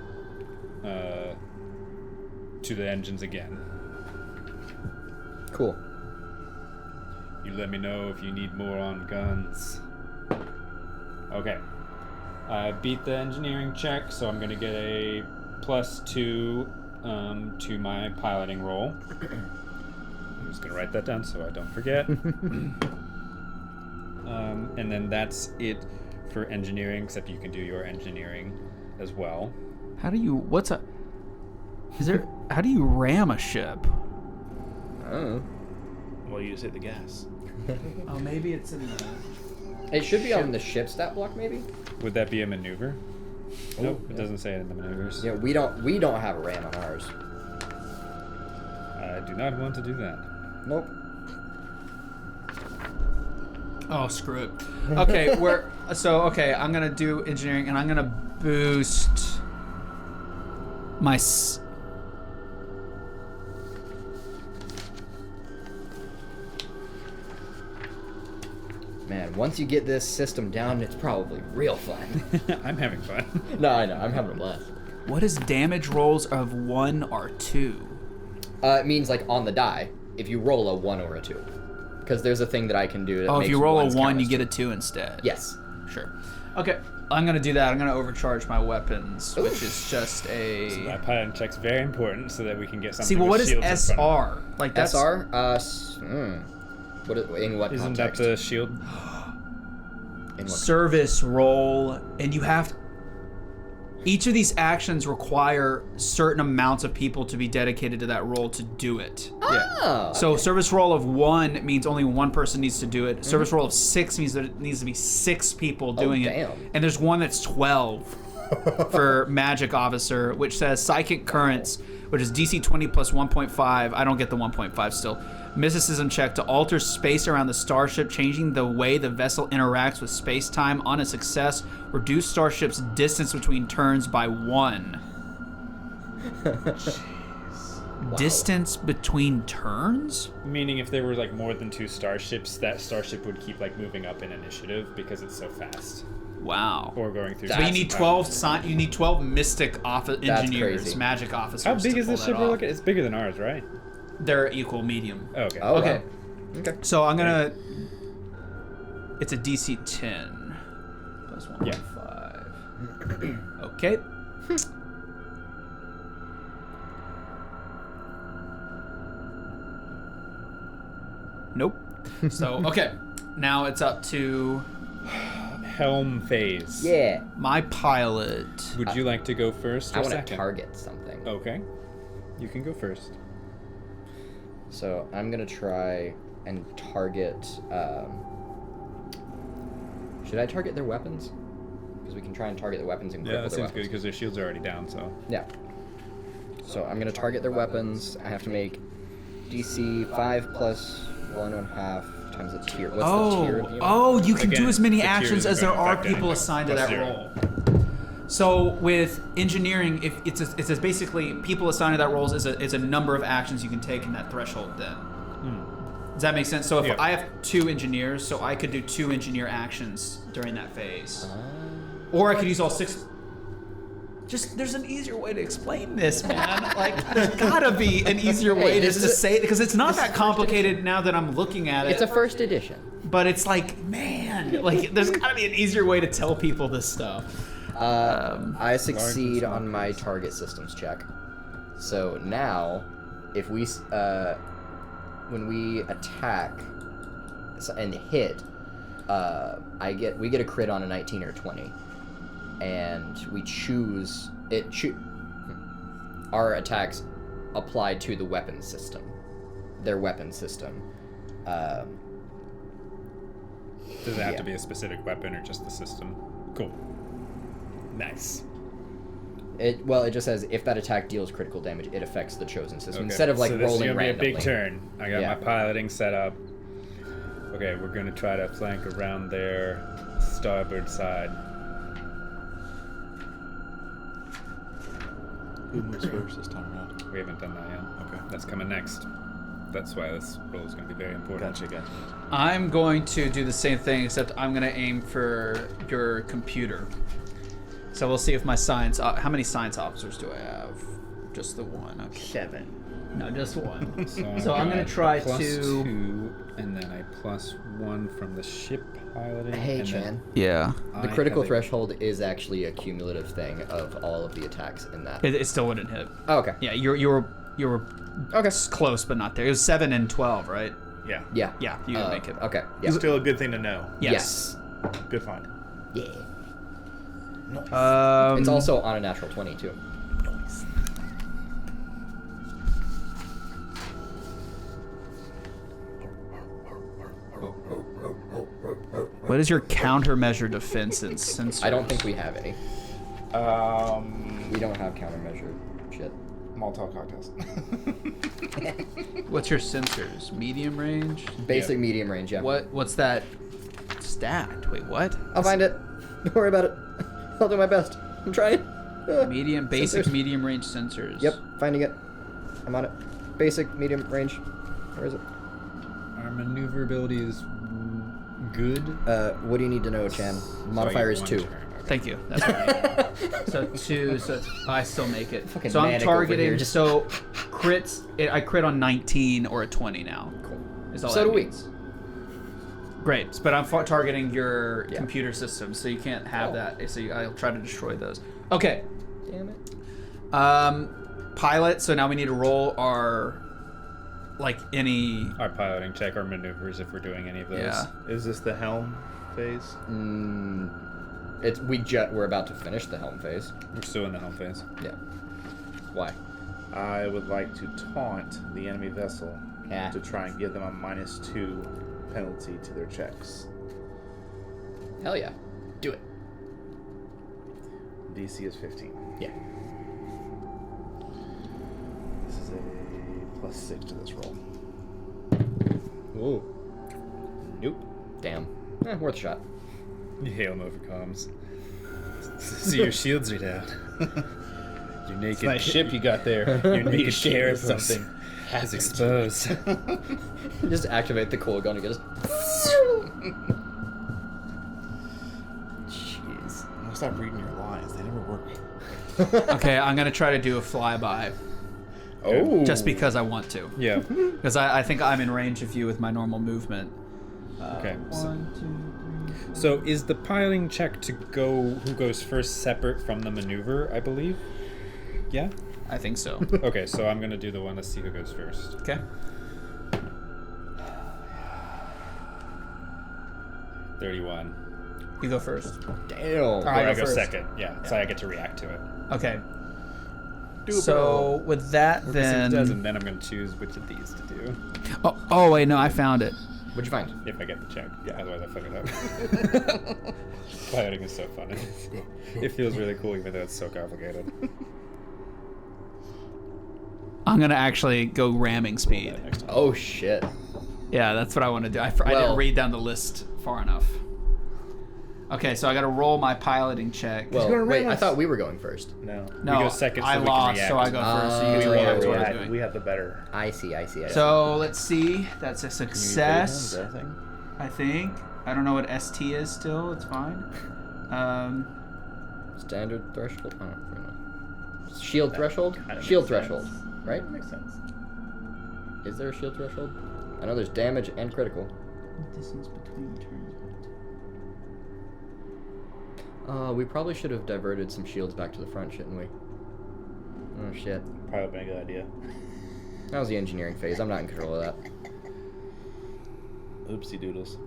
engines again. Cool. You let me know if you need more on guns. Okay. I beat the engineering check, so I'm gonna get a +2 to my piloting roll. I'm just gonna write that down so I don't forget. And then that's it for engineering, except you can do your engineering as well. How do you? How do you ram a ship? Oh. Well, you just hit the gas. Oh, maybe it's in the. It should be on the ship stat block, maybe. Would that be a maneuver? Nope, it doesn't say it in the maneuvers. Yeah, we don't have a ram on ours. I do not want to do that. Nope. Oh, screw it. Okay, I'm gonna do engineering, and I'm gonna boost my. Man, once you get this system down, it's probably real fun. I'm having fun. No, I know. I'm having a blast. What is damage rolls of 1 or 2? It means like on the die, if you roll a 1 or a 2. Because there's a thing that I can do that Oh, if makes you roll a ones 1, count you as get two. a 2 instead. Yes. Sure. Okay, I'm gonna do that. I'm gonna overcharge my weapons, which is just My a. pilot check's very important so that we can get something. See, well, what with is shields in front of SR? Like that's SR? In what Isn't context? that the shield? In what service roll, and you have. Each of these actions require certain amounts of people to be dedicated to that role to do it. Oh, So service roll of 1 means only one person needs to do it. Service roll of 6 means that it needs to be 6 people doing it. damn. And there's one that's 12 for magic officer, which says psychic currents, which is DC 20 plus 1.5. I don't get the 1.5 still. Mysticism check to alter space around the starship, changing the way the vessel interacts with space-time. On a success, reduce starship's distance between turns by 1. Distance between turns? Meaning, if there were like more than 2 starships, that starship would keep like moving up in initiative because it's so fast, Wow. or going through. So you need 12 you need 12 mystic engineers, crazy. magic officers. How big to is this pull ship that we're off. looking at? It's bigger than ours, right? They're equal medium. Oh, okay. Oh, Okay. wow. Okay. So I'm gonna. It's a DC 10 plus 1.5. Okay. Nope. So okay, now it's up to Helm phase. Yeah. my pilot. Would you like to go first or I want second? to target something. Okay. You can go first. So I'm gonna try and target. Should I target their weapons? Because we can try and target their weapons and Yeah, cripple that their seems good weapons. because their shields are already down. So. Yeah. So I'm gonna target their weapons. I have to make DC 5 plus 1.5 times the tier. What's the tier of unit? You can Again, do as many the tiers actions are as there gonna are affect people anything. assigned to Plus that 0. role. So with engineering, if it's says basically people assigned to that role is a number of actions you can take in that threshold. Then does that make sense? So if Yeah. I have 2 engineers, so I could do 2 engineer actions during that phase, or I could use all 6. Just there's an easier way to explain this, man. Like there's gotta be an easier way to this is just say it because it's not that complicated now that I'm looking at it. It's a first edition. But it's like, man, like there's gotta be an easier way to tell people this stuff. I succeed on my target systems check. So now, if we when we attack and hit, we get a crit on a 19 or 20, and we choose it. Our attacks apply to the weapon system, their weapon system. Does it have to be a specific weapon or just the system? Cool. Nice. It just says if that attack deals critical damage, it affects the chosen system Okay. instead of like so this rolling is gonna randomly. be a big turn. I got Yeah. my piloting set up. Okay, we're gonna try to flank around their starboard side. Who moves first this time around? We haven't done that yet. Okay. That's coming next. That's why this roll is going to be very important. Gotcha. I'm going to do the same thing, except I'm going to aim for your computer. So we'll see if my science... how many science officers do I have? Just the one. Okay. 7. No, just one. So I'm going to try plus to... 2, and then I plus 1 from the ship piloting. Hey, and then Chan. Yeah. The I critical have a- threshold is actually a cumulative thing of all of the attacks in that. It still wouldn't hit. Oh, okay. Yeah, you were Okay. close, but not there. It was 7 and 12, right? Yeah. Yeah. Yeah, you would make it. Okay. Yeah. Still a good thing to know. Yes. Good find. Yeah. Um, It's also on a natural 20 too. What is your countermeasure defense and sensors? I don't think we have any. Um, We don't have countermeasure shit. Molotov cocktails. What's your sensors? Medium range? Basic medium range, yeah. What's that stat? Wait, what? I'll find it. Don't worry about it. I'll do my best. I'm trying. Medium, basic Sensors. medium range sensors. Yep, finding it. I'm on it. Basic medium range. Where is it? Our maneuverability is good. What do you need to know, Chan? Modifier is 2. Thank you. That's right. So 2. So I still make it. Fucking So I'm manic over targeting. here, just- So crits. I crit on 19 or a 20 now. Cool. Is all So that do we. means. Great, but I'm targeting your Yeah. computer system, so you can't have Oh. that. So I'll try to destroy those. Okay. Damn it. Pilot. So now we need to roll our, like any. Our piloting check, our maneuvers, if we're doing any of those. Yeah. Is this the helm phase? We're about to finish the helm phase. We're still in the home phase. Yeah. Why? I would like to taunt the enemy vessel Yeah. to try and give them a -2 penalty to their checks. Hell yeah. Do it. DC is 15. Yeah. This is a +6 to this roll. Ooh. Nope. Damn. Worth a shot. You hail him over comms. See your shields are down. Your naked It's a nice ship you got there. Your Be naked ashamed of carapace something. has exposed. Just activate the cool gun and get us. Jeez. I'm gonna stop reading your lines. They never work. Okay, I'm gonna try to do a flyby, Oh. just because I want to. Yeah. Because I think I'm in range of you with my normal movement. Okay. 1, 2, 3. So is the piloting check to go who goes first separate from the maneuver, I believe? Yeah? I think so. Okay, so I'm gonna do the one. Let's see who goes first. Okay. 31. You go first. Damn. All Or right, I go go first. second. Yeah, so I get to react to it. Okay. Do a So with that, Or if it does, and then. then I'm gonna choose which of these to do. Oh wait, no, I found it. What'd you find? If I get the check. Yeah, otherwise I fuck it up. Piloting is so fun. It feels really cool even though it's so complicated. I'm gonna actually go ramming speed. Oh shit. Yeah, that's what I want to do. I Well- didn't read down the list far enough. Okay, so I got to roll my piloting check. Well, gonna wait. ram I us. thought we were going first. No. No, go second so I we can lost, so react. I go first. So you get to Oh, react to what yeah. I'm doing. We have the better. I see. So let's see. That's a Is success. that a thing? I think. I don't know what ST is still. It's fine. Standard threshold. Oh, no. Shield threshold. kinda Shield makes sense. threshold. Right? That makes sense. Is there a shield threshold? I know there's damage and critical. Distance between turns. We probably should have diverted some shields back to the front, shouldn't we? Oh shit. Probably been a good idea. That was the engineering phase. I'm not in control of that. Oopsie doodles.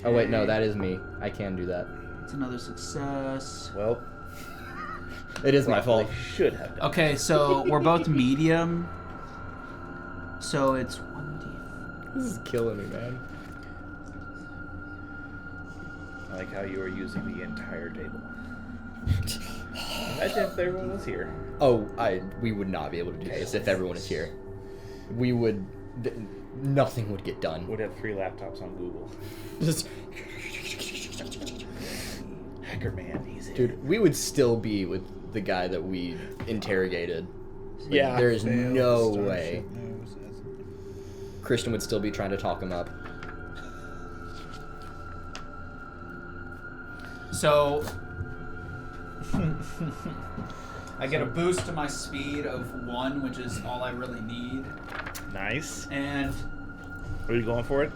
Oh wait, no, that is me. I can do that. It's another success. Well, It is my fault. probably should have done. Okay, so we're both medium. So it's 1d. This is killing me, man. I like how you are using the entire table. Imagine if everyone was here. Oh, we would not be able to do this if everyone is here. We would... nothing would get done. Would have 3 laptops on Google. Just... Hacker man, easy. Dude, we would still be with the guy that we interrogated. Like, Yeah. There is no Starship way. knows. Christian would still be trying to talk him up. So I get a boost to my speed of 1, which is all I really need. Nice. And Are you going for it?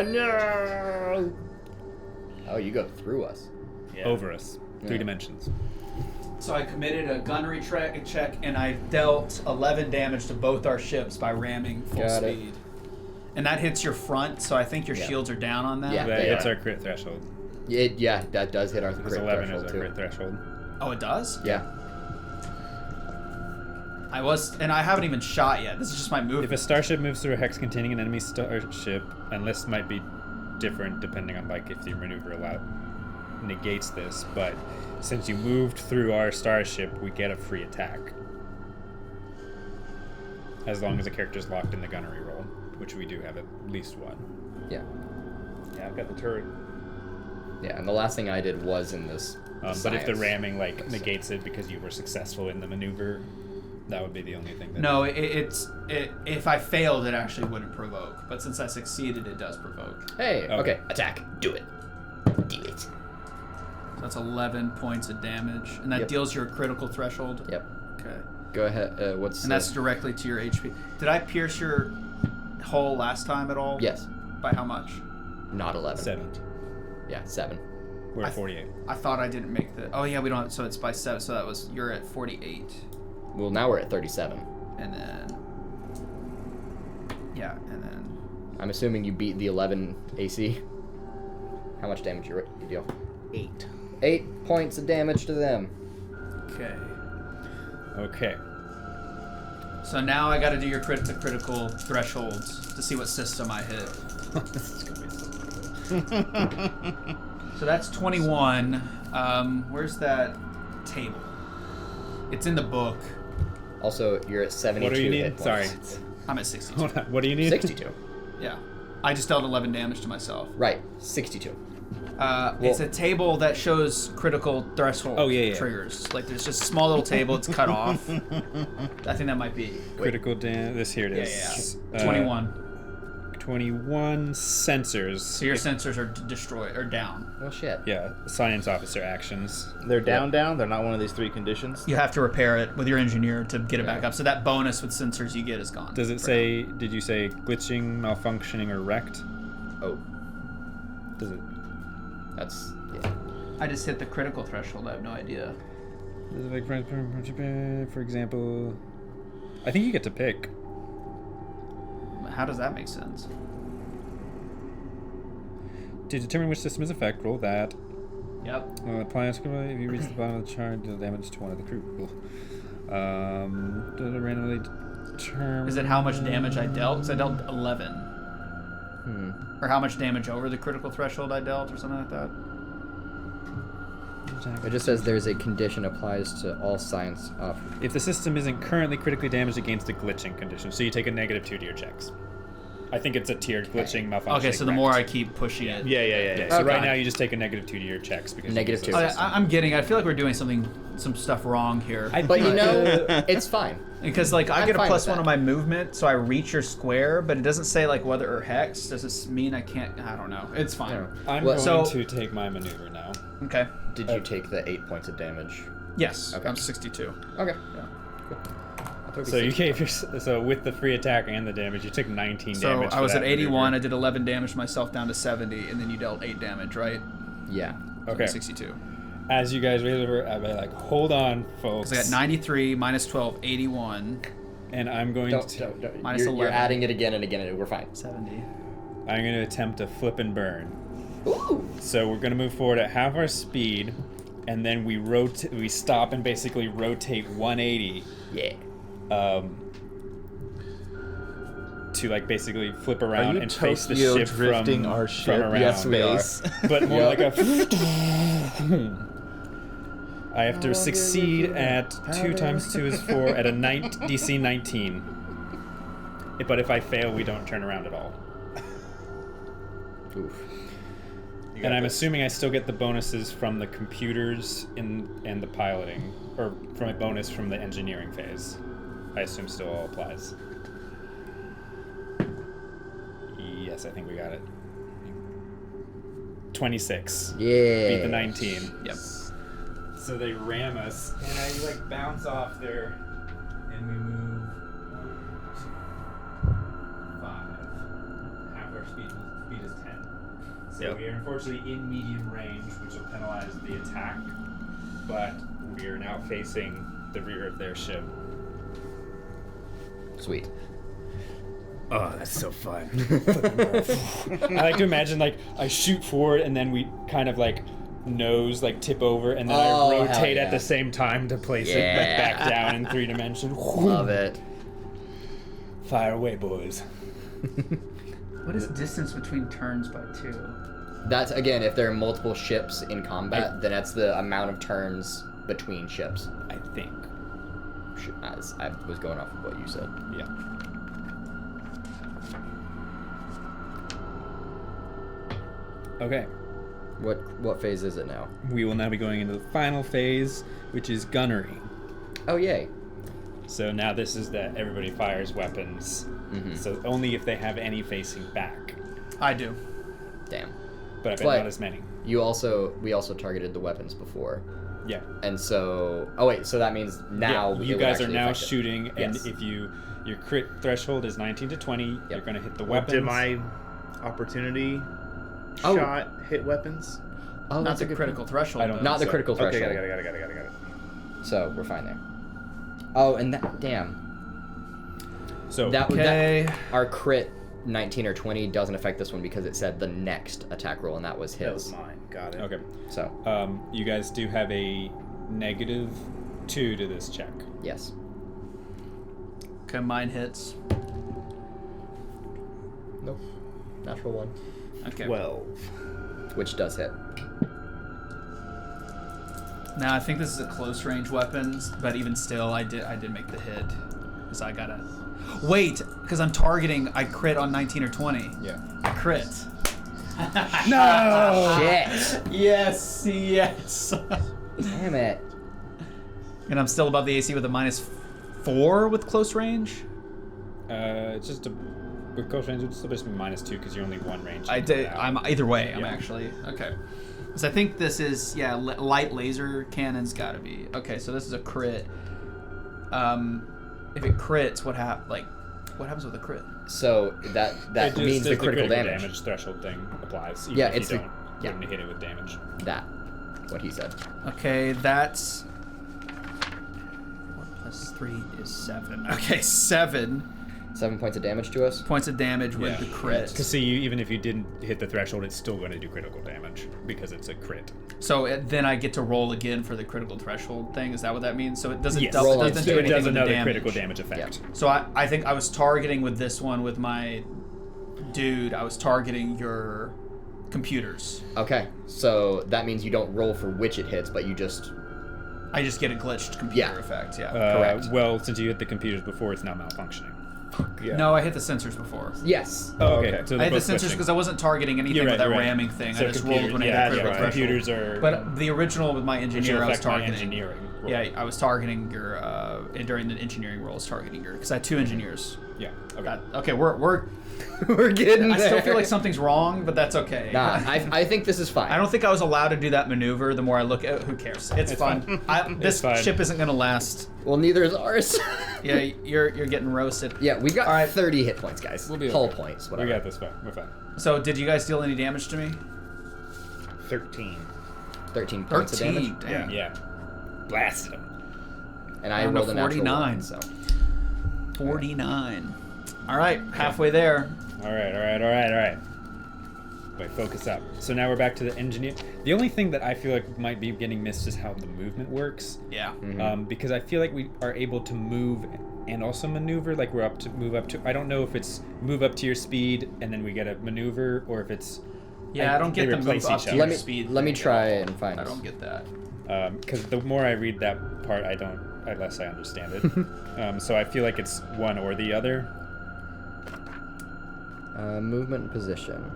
No! Oh, you go through us. Yeah. Over us. 3 Yeah. dimensions. so I committed a gunnery check, and I dealt 11 damage to both our ships by ramming full Got it. speed. And that hits your front, so I think your Yeah. shields are down on that. Yeah. That they hits are. our crit threshold. Yeah, that does hit our Because crit 11 is threshold our too. crit threshold. Oh, it does? Yeah. And I haven't even shot yet. This is just my If movement. a starship moves through a hex containing an enemy starship, and this might be different depending on like if the maneuver negates this, but since you moved through our starship, we get a free attack. As long as the character's locked in the gunnery roll, which we do have at least one. Yeah. Yeah, I've got the turret. Yeah, and the last thing I did was in this. But if the science. ramming like negates it because you were successful in the maneuver, that would be the only thing that... No, if I failed, it actually wouldn't provoke. But since I succeeded, it does provoke. Hey, Okay. okay, attack. Do it. Do it. So that's 11 points of damage. And that Yep. deals your critical threshold? Yep. Okay. Go ahead. What's And that's directly to your HP. Did I pierce your hole last time at all? Yes. By how much? Not 11. 7. Yeah, 7. We're at 48. I thought I didn't make the... Oh, yeah, we don't... So it's by 7. So that was... You're at 48. Well, now we're at 37. And then... Yeah, and then... I'm assuming you beat the 11 AC. How much damage you deal? 8. 8 points of damage to them. Okay. Okay. So now I got to do your critical thresholds to see what system I hit. This is gonna be so cool. So that's 21. Where's that table? It's in the book. Also, you're at 72 What do you hit need? points. Sorry. I'm at 62. Hold on. What do you need? 62. Yeah. I just dealt 11 damage to myself. Right, 62. It's a table that shows critical threshold Oh, yeah. triggers. Like there's just a small little table. It's cut off. I think that might be. Critical damage. This here it Yeah, is. yeah. 21. 21 sensors. So your sensors are destroyed or down. Well, shit. Yeah, science officer actions. They're down. They're not one of these 3 conditions. You have to repair it with your engineer to get it back up. So that bonus with sensors you get is gone. Does it for say, did you say glitching, malfunctioning, or wrecked? Oh, Does it? that's... Yeah. now. I just hit the critical threshold. I have no idea. Does it like, for example, I think you get to pick. How does that make sense? To determine which system is effect, roll that. Yep. Apply a skill if you reach the bottom of the chart, deal damage to one of the crew. Cool. Does it randomly determine... Is it how much damage I dealt? Because I dealt 11. Or how much damage over the critical threshold I dealt, or something like that. It just says there's a condition applies to all science off. If the system isn't currently critically damaged against the glitching condition, so you take a -2 to your checks. I think it's a tiered glitching, malfunctioning. Okay, so the more I keep pushing it. Yeah. So Okay. right now you just take a -2 to your checks because you use -2. the Oh, system. I'm getting. I feel like we're doing some stuff wrong here. But you know, it's fine. Because like I I'm get a fine +1 with that. on my movement, so I reach your square, but it doesn't say like whether or hex. Does this mean I can't? I don't know. It's fine. Yeah. I'm Well, going so- to take my maneuver now. Okay. Did you take the 8 points of damage? Yes. Okay. I'm 62. Okay. Yeah. Cool. I'll So you gave so with the free attack and the damage, you took 19 So damage. I was for at that 81. I maneuver. did 11 damage to myself down to 70, and then you dealt 8 damage, right? Yeah. Okay. 62. As you guys raise over, I'll be like, hold on, folks. Because I got 93 minus 12, 81. And I'm going to. Don't. Minus You're 11. adding it again and again, and we're fine. 70. I'm going to attempt a flip and burn. Ooh. So we're going to move forward at half our speed, and then we stop and basically rotate 180. Yeah. To like basically flip around you and face the Tokyo ship drifting from, our from ship? around. Yes, we are. But more Yep. like a. I have to succeed at 2 times 2 is 4 at a DC 19. But if I fail, we don't turn around at all. Oof. And I'm assuming I still get the bonuses from the computers and the piloting, or from a bonus from the engineering phase. I assume still all applies. Yes, I think we got it. 26. Yeah. Beat the 19. Yep. So they ram us, and I like bounce off there, and we move 5. Half our speed is 10. So Yep. we are unfortunately in medium range, which will penalize the attack, but we are now facing the rear of their ship. Sweet. Oh, that's so fun. I like to imagine like I shoot forward and then we kind of like nose like tip over and then Oh, I hell rotate yeah. at the same time to place it like, Yeah. back down in 3 dimensions. Love it. Fire away, boys. What is distance between turns by 2? That's again, if there are multiple ships in combat, then that's the amount of turns between ships. I think. As I was going off of what you said. Yeah. Okay. What phase is it now? We will now be going into the final phase, which is gunnery. Oh yay. So now this is that everybody fires weapons. So only if they have any facing back. I do. Damn. But I bet But- not as many. We also targeted the weapons before. Yeah. And so so that means now Yeah, it you would guys are actually now affect it. shooting, and Yes. if your crit threshold is 19 to 20, you're going to hit the weapons. Did my opportunity Oh. shot hit weapons? Oh, Not that's the a good critical point. threshold. I don't though. Not the So- critical Okay, threshold. got it. So we're fine there. Oh, and that damn. So That Okay. our crit 19 or 20 doesn't affect this one because it said the next attack roll and that was his. That was mine. Got it. okay. So, You guys do have a -2 to this check. yes. Okay, mine hits. Nope. Natural 1, Okay. 12. which does hit. Now I think this is a close range weapons, but even still, I did make the hit, because I gotta wait, because I'm targeting. I crit on 19 or 20. Yeah. I crit. No! Shit. Yes, yes. Damn it. And I'm still above the AC with a -4 with close range. It's just with close range, it's still just be -2 because you're only one range. I did. I'm either way. I'm Yeah. actually okay. Because I think this is light laser cannon's got to be okay. So this is a crit. If it crits, what happens with a crit? So that It just means says the critical damage. threshold thing applies. Even Yeah, if it's you the- don't yeah. wouldn't hit it with damage. That. What he said. Okay, that's 1 + 3 is 7. Okay, 7 7 points of damage to us. points of damage with the crit. Because see, even if you didn't hit the threshold, it's still going to do critical damage because it's a crit. So then I get to roll again for the critical threshold thing. Is that what that means? So it doesn't Yes, Roll doesn't on do two. it anything does with the another damage. critical damage effect. So I think I was targeting with this one with my dude. I was targeting your computers. Okay. So that means you don't roll for which it hits, but you just I just get a glitched computer Yeah. effect. Yeah. Correct. Well, since you hit the computers before, it's now malfunctioning. Yeah. No, I hit the sensors before. yes. Oh, okay. So I hit the sensors because I wasn't targeting anything You're right, with that you're right. ramming thing. So I just computer- rolled when I yeah, hit the critical right. threshold. computers are. But the original with my which engineer, will I was affect my targeting. engineering. roll. Yeah, I was targeting your during the engineering roll is targeting your, because I had 2 engineers. Yeah. Okay. Okay, we're We're getting I still there. feel like something's wrong, but that's okay. Nah, I think this is fine. I don't think I was allowed to do that maneuver. The more I look at it, who cares? It's fun. This fine. ship isn't gonna last. Well, neither is ours. Yeah, you're getting roasted. Yeah, we got All right. 30 hit points, guys. We'll be Hull okay. points, We whatever. got this fine. We're fine. So did you guys deal any damage to me? 13. 13 points of damage. Dang. Yeah. Blasted him. And I Down to rolled a natural 49. 1, so. 49. All right, halfway there. All right. Wait, focus up. So now we're back to the engineer. The only thing that I feel like might be getting missed is how the movement works. Yeah. Because I feel like we are able to move and also maneuver. Like we're move up to. I don't know if it's move up to your speed and then we get a maneuver, or if it's. Yeah, I don't get they the move replace up each to other. your Let me speed. let me thing try at all. and find I this. don't get that. Because the more I read that part, less I understand it. So I feel like it's one or the other. Movement and position.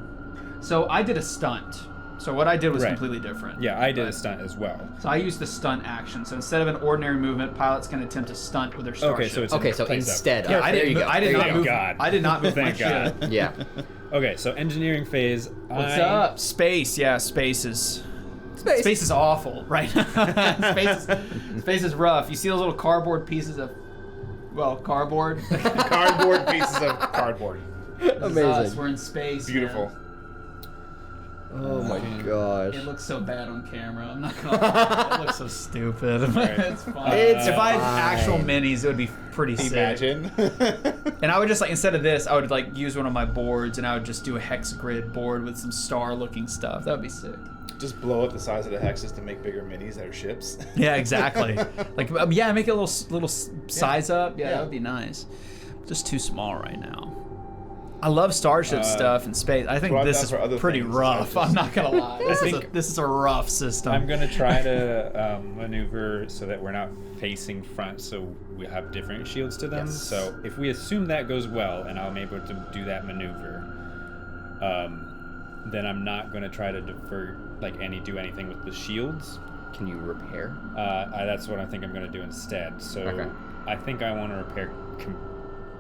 So I did a stunt. So what I did was Right. completely different. Yeah, I did a But- stunt as well. So I used the stunt action. So instead of an ordinary movement, pilots can attempt to stunt with their starship. Okay, so it's Okay, so place up. instead, yeah, I there didn't. you go. I did There not you move. go. God. I did not move my Thank God. ship. Yeah. Okay, so engineering phase. What's up? Space. Yeah, space is space is awful, right? space is rough. You see those little cardboard pieces of, well, cardboard. Cardboard pieces of cardboard. This is us. Amazing. We're in space. Beautiful. man. Oh my gosh. It looks so bad on camera. I'm not gonna lie. It looks so stupid. It's fine. It's if I had fine. actual minis, it would be pretty sick. Imagine. And I would just, like, instead of this, I would like use one of my boards and I would just do a hex grid board with some star looking stuff. That would be sick. Just blow up the size of the hexes to make bigger minis that are ships. Yeah, exactly. Like, yeah, make it a little size up. Yeah, that would be nice. Just too small right now. I love starship stuff and space. I think Well, I've this done is for other pretty things, rough. so I I'm just- not gonna lie. This is a rough system. I'm gonna try to maneuver so that we're not facing front, so we have different shields to them. Yes. So if we assume that goes well, and I'm able to do that maneuver, then I'm not gonna try to do anything with the shields. Can you repair? That's what I think I'm gonna do instead. So Okay. I think I want to repair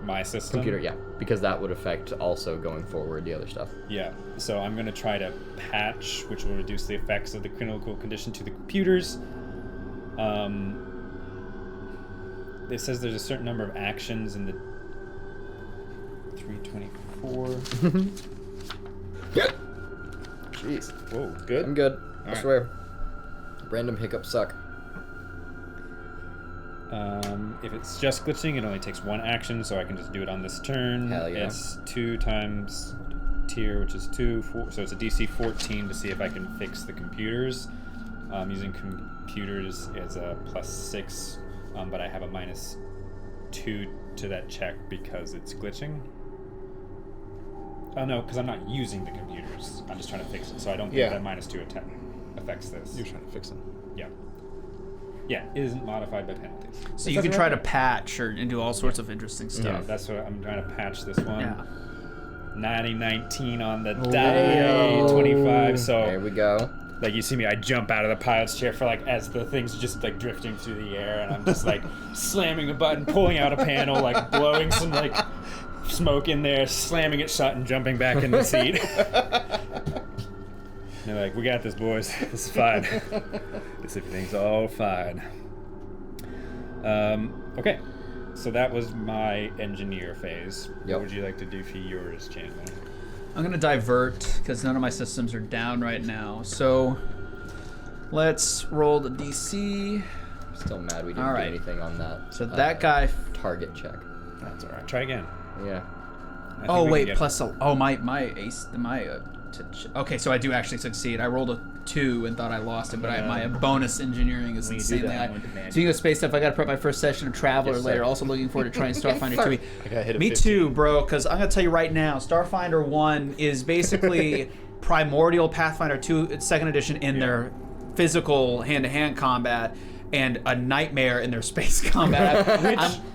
my system. Computer, yeah. Because that would affect also going forward the other stuff. Yeah, so I'm going to try to patch, which will reduce the effects of the critical condition to the computers. It says there's a certain number of actions in the 324. Jeez. Whoa, good. I'm good. I right. swear. Random hiccups suck. If it's just glitching, it only takes 1 action, so I can just do it on this turn. Hell yeah. It's 2 times tier, which is 2, 4, so it's a DC 14 to see if I can fix the computers. Using computers is a +6, but I have a -2 to that check because it's glitching. Oh no, because I'm not using the computers. I'm just trying to fix it, so I don't think Yeah. that -2 attack affects this. You're trying to fix them. Yeah. Yeah, it isn't modified by penalties. so you can try to patch and do all sorts of interesting Yeah, stuff. that's what I'm trying to patch this one. Yeah. 19 on the Whoa. die, 25. So There we go. like you see me, I jump out of the pilot's chair for like as the thing's just like drifting through the air, and I'm just like slamming a button, pulling out a panel, like blowing some like smoke in there, slamming it shut, and jumping back in the seat. They're like, "We got this, boys. This is fine. This everything's all fine." Okay, so that was my engineer phase. Yep. What would you like to do for yours, Chandler? I'm gonna divert because none of my systems are down right now. So let's roll the DC. Still mad we didn't All do right. anything on that. So that guy. Target check. That's all right. Try again. Yeah. I think Oh we can wait, get- plus my ace okay, so I do actually succeed. I rolled a 2 and thought I lost it, but my bonus engineering is When you do insanely that, high. I went to manual. Speaking of space stuff, I got to prep my first session of Traveler Yes, later. sir. Also looking forward to trying Starfinder 2. I got hit at Me 15. too, bro. Because I'm gonna tell you right now, Starfinder 1 is basically primordial Pathfinder 2 2nd edition in their physical hand-to-hand combat, and a nightmare in their space combat.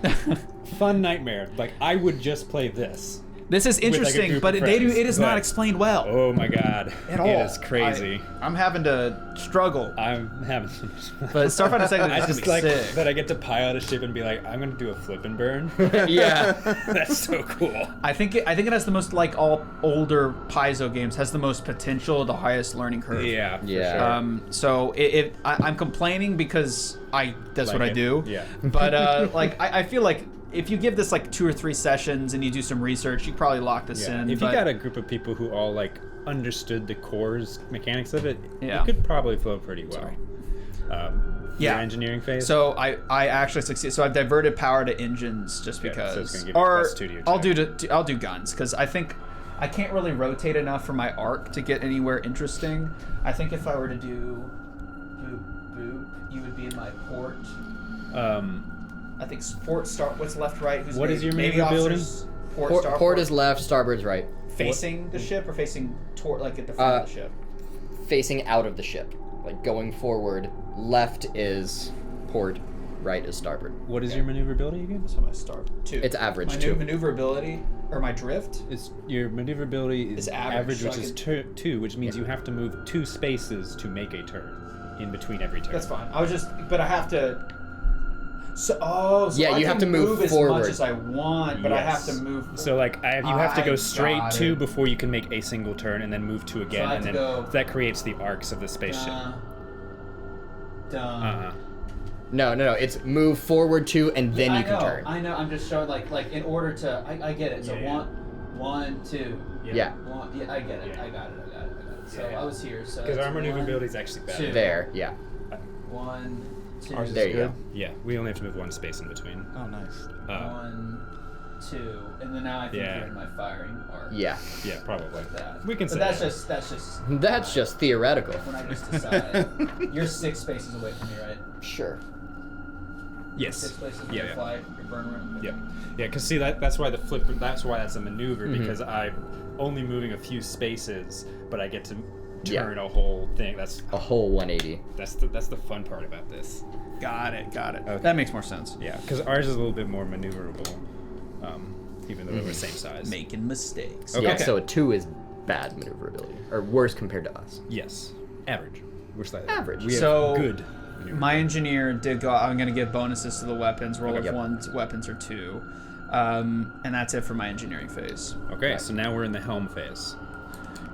I'm- Fun nightmare. Like I would just play this. This is like, a interesting, group but of it is friends, not but- explained well Oh my god. at all. It is crazy. I'm having to struggle. I'm having so much fun. But Starfinder saying I that just it's gonna like be sick. that I get to pilot a ship and be like, I'm gonna do a flip and burn. Yeah. That's so cool. I think it has the most, like all older Paizo games, has the most potential, the highest learning curve. Yeah. For Yeah. Sure. So I'm complaining because that's Like what I it. do. Yeah. But like I feel like if you give this like 2 or 3 sessions and you do some research, you probably lock this Yeah. in. If but you got a group of people who all like understood the cores mechanics of it, Yeah. it could probably flow pretty well. Sorry. Your Yeah. engineering phase. So I actually succeed. So I've diverted power to engines just Okay, so because. it's gonna give you or +2 to your I'll check. I'll do guns because I think I can't really rotate enough for my arc to get anywhere interesting. I think if I were to do boop boop, you would be in my port. I think port start. What's left right? Who's What is your Navy maneuverability? officers? Port, Port, starboard. port is left, starboard's right. facing the ship or facing toward like at the front of the ship. Facing out of the ship. Like going forward, left is port, right is starboard. What is your maneuverability again? So my star 2. It's average, My 2. maneuverability or my drift. It's your maneuverability is It's average, so which I is can- 2, which means you have to move 2 spaces to make a turn in between every turn. That's fine. I was just, but I have to. So Yeah, I you have can to move as forward. much as I want, but I have to Yes. move. So like you have to I go straight got 2 it. before you can make a single turn, and then move 2 again, I have and to then go- that creates the arcs of the spaceship. Done. No. It's move forward 2 and then you can turn. I know. I'm just showing like in order to. I get it. So Yeah. 1, 2. Yeah. Yeah, I get it. Yeah. I got it. So Yeah. I was here. So Because it's our maneuverability is actually better. 2. There, yeah. 1, 2. Ours is There you good. go. Yeah, we only have to move 1 space in between. Oh, nice. 1, 2, and then now I think Yeah. you're in my firing arc. Yeah. Yeah, probably. That. We can But say that's that. just That's just theoretical. when I just decide. You're 6 spaces away from me, right? Sure. 6 Yes. spaces Yeah, away yeah. fly your burn room. Yeah, yeah. Because see, that's why the flip. That's why that's a maneuver Mm-hmm. because I'm only moving a few spaces, but I get to Yeah. turn a whole thing. That's A whole 180. that's the fun part about this. Got it. Okay. That makes more sense. Yeah, because ours is a little bit more maneuverable, even though Mm-hmm. we're the same size. Making mistakes. Okay. Yeah, so a 2 is bad maneuverability. Or worse compared to us. Yes, average. We're slightly Average. We have So, good. My engineer did go. I'm going to give bonuses to the weapons. Roll Okay. of Yep. 1 weapons or 2, and that's it for my engineering phase. Okay, so now we're in the helm phase.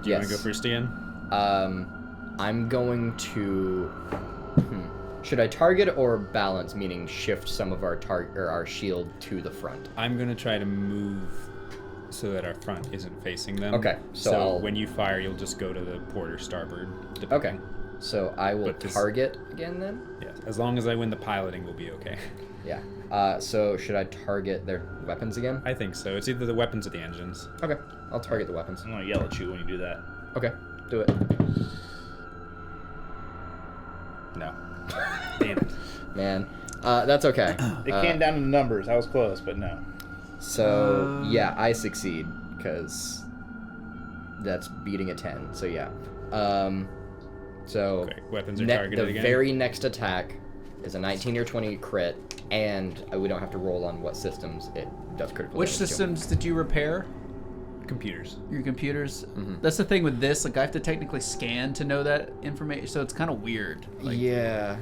Do you want Yes. to go first again? I'm going to. Should I target or balance, meaning shift some of our our shield to the front? I'm gonna try to move so that our front isn't facing them. Okay, so So I'll- when you fire, you'll just go to the port or starboard. Okay. depending. So I will But this- target again then? Yes. As long as I win the piloting, we'll be okay. Yeah. So should I target their weapons again? I think so. It's either the weapons or the engines. Okay. I'll target the weapons. I'm gonna yell at you when you do that. Okay. Do it. No. Damn it. Man. That's okay. It came down to the numbers. I was close, but no. So yeah, I succeed because that's beating a 10. So yeah. So Okay, weapons are targeted the again. very next attack is a 19 or 20 crit, and we don't have to roll on what systems it does critical Which damage to. systems did you repair? Computers. Your computers. Mm-hmm. That's the thing with this. Like I have to technically scan to know that information, so it's kind of weird. Like, Yeah.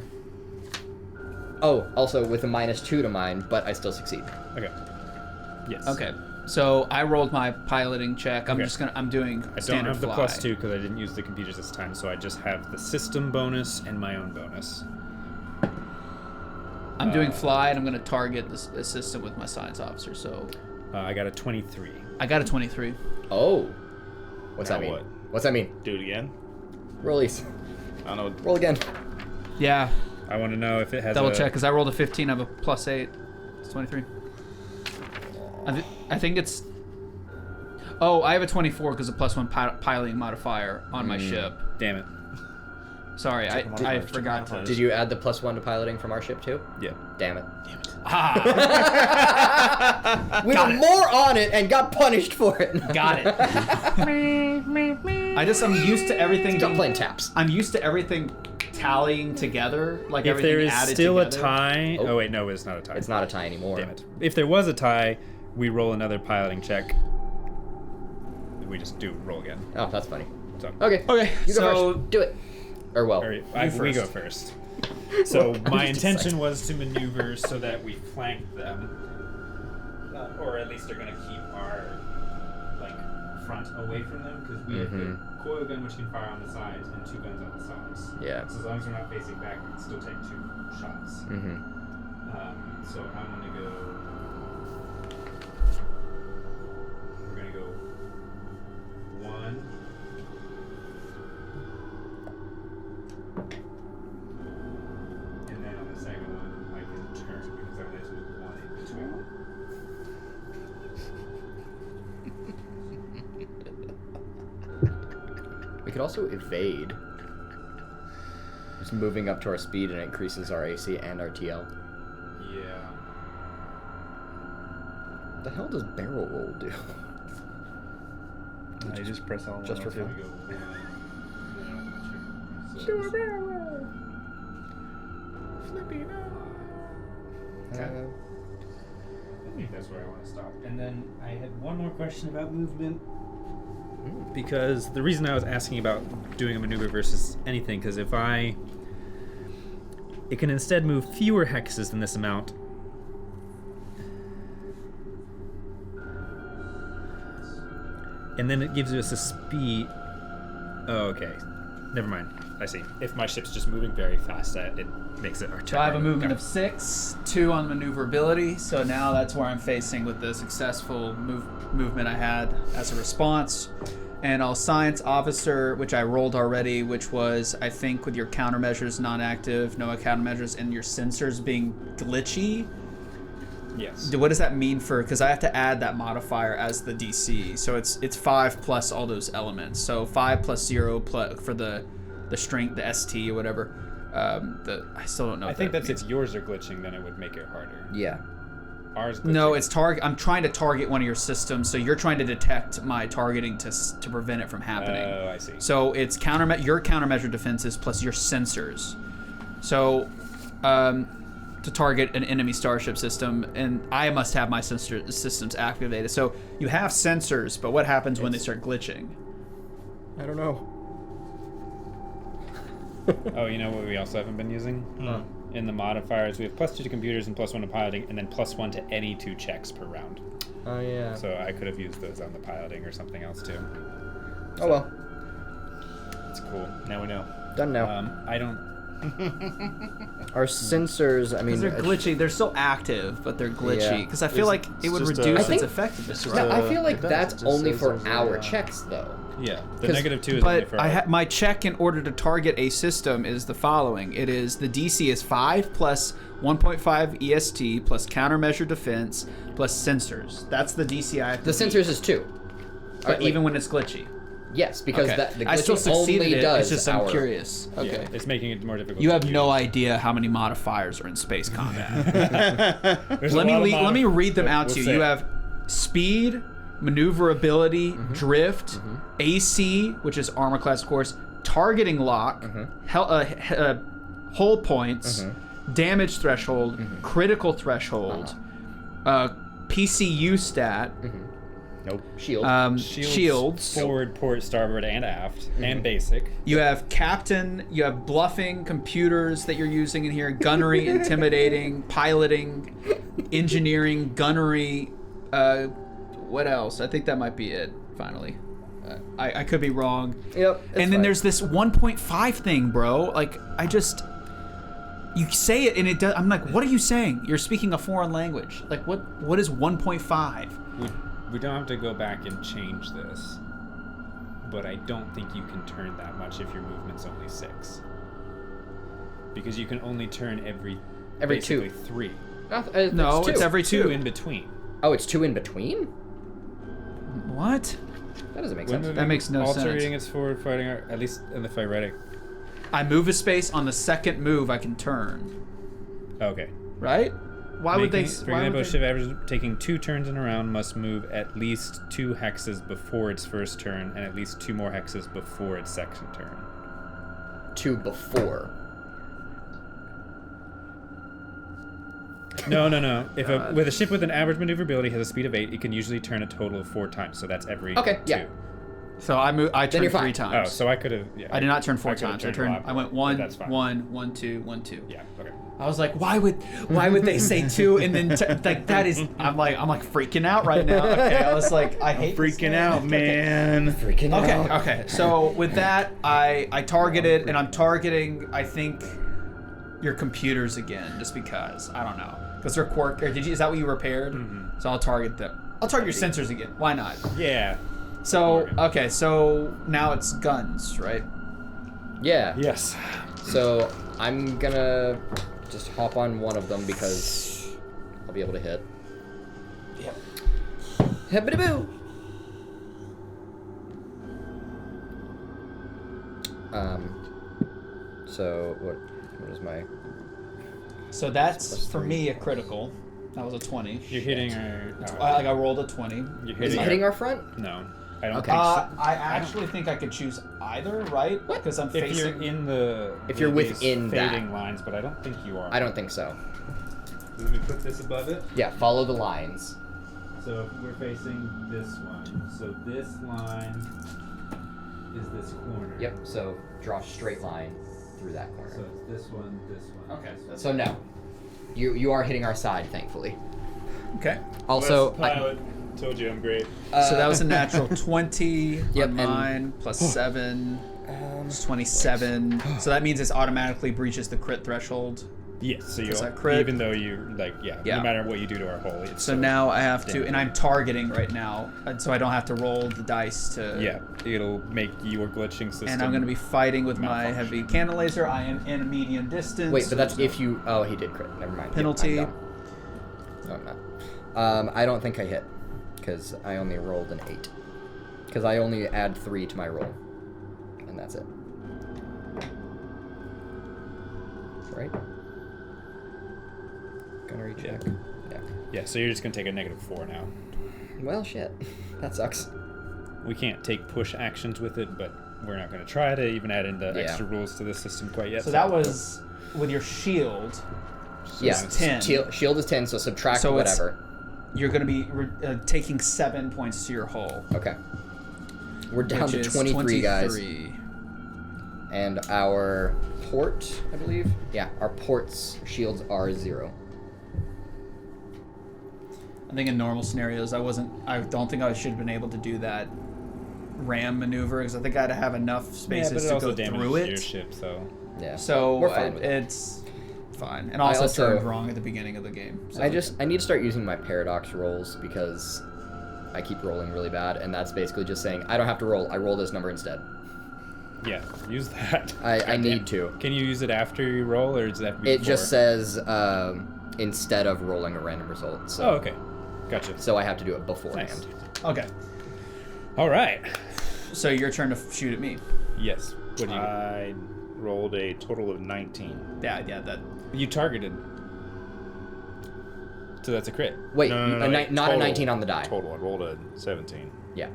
Oh, also with a -2 to mine, but I still succeed. Okay. Yes. Okay. So I rolled my piloting check. I'm Okay. just gonna. I'm doing I don't standard have the fly. +2 because I didn't use the computers this time, so I just have the system bonus and my own bonus. I'm doing fly, and I'm gonna target this assistant with my science officer. So I got a 23. I got a 23. Oh. What's Now that mean? what? What's that mean? Do it again. Release. I don't know. Roll again. Yeah. I want to know if it has Double a... check because I rolled a 15. I have a +8. It's 23. I think it's. Oh, I have a 24 because a +1 piloting modifier on my ship. Damn it. Sorry, I modifiers, check forgot to. modifiers. Did you add the +1 to piloting from our ship too? Yeah. Damn it. Ah, We were more on it and got punished for it. got it. I'm used to everything. Stop being- playing taps. I'm used to everything tallying together, like If everything there is added still together. a tie... Oh. Oh, wait, no, it's not a tie. It's not a tie anymore. Damn it. If there was a tie, we roll another piloting check. we just do roll again. Oh, that's funny. So Okay. Okay, You go so- first. Do it. Or well. we go first. So my intention was to maneuver so that we flank them, or at least they're gonna keep our front away from them because we have the coil gun which can fire on the sides and 2 guns on the sides. Yeah. So as long as we're not facing back, we can still take 2 shots. So I'm gonna go. We're gonna go 1. And then on the second one, I can turn because I'm going to move 1 in between. We could also evade. Just moving up to our speed and it increases our AC and our TL. Yeah. What the hell does barrel roll do? You just press on Just for one or fun. two. We go 1. No, I'm not sure. So Do a barrel roll. Flippy I think that's where I want to stop. And then I had one more question about movement. Because the reason I was asking about doing a maneuver versus anything, because it can instead move fewer hexes than this amount. And then it gives us a speed. Oh, okay. Never mind. I see. If my ship's just moving very fast, it makes it our turn. So I have a movement of 6, 2 on maneuverability. So now that's where I'm facing with the successful movement I had as a response. And I'll science officer, which I rolled already, which was, I think, with your countermeasures non-active, no countermeasures, and your sensors being glitchy. Yes. What does that mean for? Because I have to add that modifier as the DC. So it's 5 plus all those elements. So 5 plus 0 plus for the strength, the ST or whatever. I still don't know. I think that's if yours are glitching, then it would make it harder. Yeah. Ours glitching. No, it's target. I'm trying to target one of your systems, so you're trying to detect my targeting to prevent it from happening. Oh, I see. So it's your countermeasure defenses plus your sensors. So to target an enemy starship system, and I must have my sensor systems activated. So you have sensors, but what happens when they start glitching? I don't know. Oh, you know what we also haven't been using? In the modifiers, we have +2 to computers and +1 to piloting, and then +1 to any 2 checks per round. Oh, yeah. So I could have used those on the piloting or something else too. Oh, well. It's cool. Now we know. Done now. I don't. Our sensors, I mean... Because they're glitchy. They're still active, but they're glitchy. Yeah. Because I feel like it would just reduce I think- its effectiveness. No, Right? I feel like it does. that's It just only says for there's our a, checks, though. Yeah. The 'Cause- -2 is only But for my check in order to target a system is the following. It is the DC is 5 plus 1.5 EST plus countermeasure defense plus sensors. That's the DC I have to The beat. sensors is 2. But Like, even when it's glitchy. Yes, because Okay. that the I still glitching succeeded only it. does It's just I'm our... curious. Okay. Yeah, it's making it more difficult. You to have no use. idea how many modifiers are in space combat. There's a let me lot of let me read them but out we'll to you. say You it. have speed, maneuverability, drift, AC, which is armor class course, targeting lock, hull points, damage threshold, critical threshold, PCU stat, Nope. Shield. shields. Forward, port, starboard, and aft, and basic. You have captain, you have bluffing, computers that you're using in here, gunnery, intimidating, piloting, engineering, gunnery. What else? I think that might be it, finally. I could be wrong. Yep. And then there's this 1.5 thing, bro. Like, you say it and it does. I'm like, what are you saying? You're speaking a foreign language. Like, what is 1.5? We don't have to go back and change this, but I don't think you can turn that much if your movement's only 6. Because you can only turn every two. 3. No, it's every 2 2. in between. Oh, it's 2 in between? What? That doesn't make When sense. moving, That makes no altering sense. its forward fighting, at least in the phyretic. I move a space on the second move I can turn. Okay. Right? Why would they? For Why example, would a ship average taking 2 turns in a round must move at least 2 hexes before its first turn, and at least 2 more hexes before its second turn. 2 before. No. If with a ship with an average maneuverability has a speed of 8, it can usually turn a total of 4 times. So that's every Okay, 2. yeah. So I turned you're fine. 3 Oh, times. so I could have. Yeah, I did not turn 4 I could've times. turned a lot I went more, 1, but that's fine. 1, 2, 1, 2. Yeah. Okay. I was like, why would they say 2 and then like that is I'm like freaking out right now. Okay, I was like, I hate this Freaking game. out, man. Freaking out. Okay. So with that, I targeted, and I'm targeting, I think, your computers again, just because I don't know, because they're quirk. Or is that what you repaired? Mm-hmm. So I'll target them. I'll target your sensors again. Why not? Yeah. So okay. So now it's guns, right? Yeah. Yes. So I'm gonna just hop on one of them because I'll be able to hit. Yep. Hibbity-boo! So what is my... So that's for me a critical. That was a 20. You're hitting our. I rolled a 20. You're Is hitting it hitting our front? No, I don't Okay. think so. I actually think I could choose either, right? Because I'm If facing. you're in the. If you're these within that. fading lines, but I don't think you are. I don't think so. Let me put this above it. Yeah, follow the lines. So if we're facing this one. So this line is this corner. Yep, so draw a straight line through that corner. So it's this one, this one. Okay. So no. You are hitting our side, thankfully. Okay. Also, pilot. Told you I'm great. So that was a natural 20 Yep, on and- mine, plus 7. It's 27. So that means it automatically breaches the crit threshold. Yes. So you Is that crit? even though you Yeah. no matter what you do to our hole, it's So now I have to, and I'm targeting right now, so I don't have to roll the dice to. yeah, it'll make your glitching system. And I'm going to be fighing with my malfunction. heavy cannon laser. I am in a medium distance. wait, but so that's there's if you... Oh, he did crit. Never mind. Yep, Penalty. I'm dumb. No, I'm not. I don't think I hit, because I only rolled an 8. Because I only add 3 to my roll. And that's it. Right? Gunnery check. Yeah. Yeah. So you're just gonna take a -4 now. Well, shit. That sucks. We can't take push actions with it, but we're not going to try to even add in the Yeah. extra rules to the system quite yet. So that was with your shield. Yeah. it's 10. Shield is 10, so subtract So it's- whatever. You're going to be taking 7 points to your hull. Okay. We're down which to is 23, guys. 23. And our port, I believe. Yeah, our port's shields are 0. I think in normal scenarios, I don't think I should have been able to do that ram maneuver because I think I'd have enough yeah, spaces but it to also go damages through your it. ship, so Yeah. So We're fine with it. it's fine. And also, also- turned wrong at the beginning of the game. So I need to start using my paradox rolls because I keep rolling really bad, and that's basically just saying I don't have to roll. I roll this number instead. yeah, use that. I Goddamn. need to. Can you use it after you roll, or does that have to be It before? just says instead of rolling a random result. So, Oh, okay. Gotcha. So I have to do it beforehand. Nice. okay. All right. So your turn to shoot at me. Yes. What do you? I rolled a total of 19. Yeah, that. You targeted. So that's a crit. Wait, No, not a total. 19 on the die. Total. I rolled a 17. Yeah.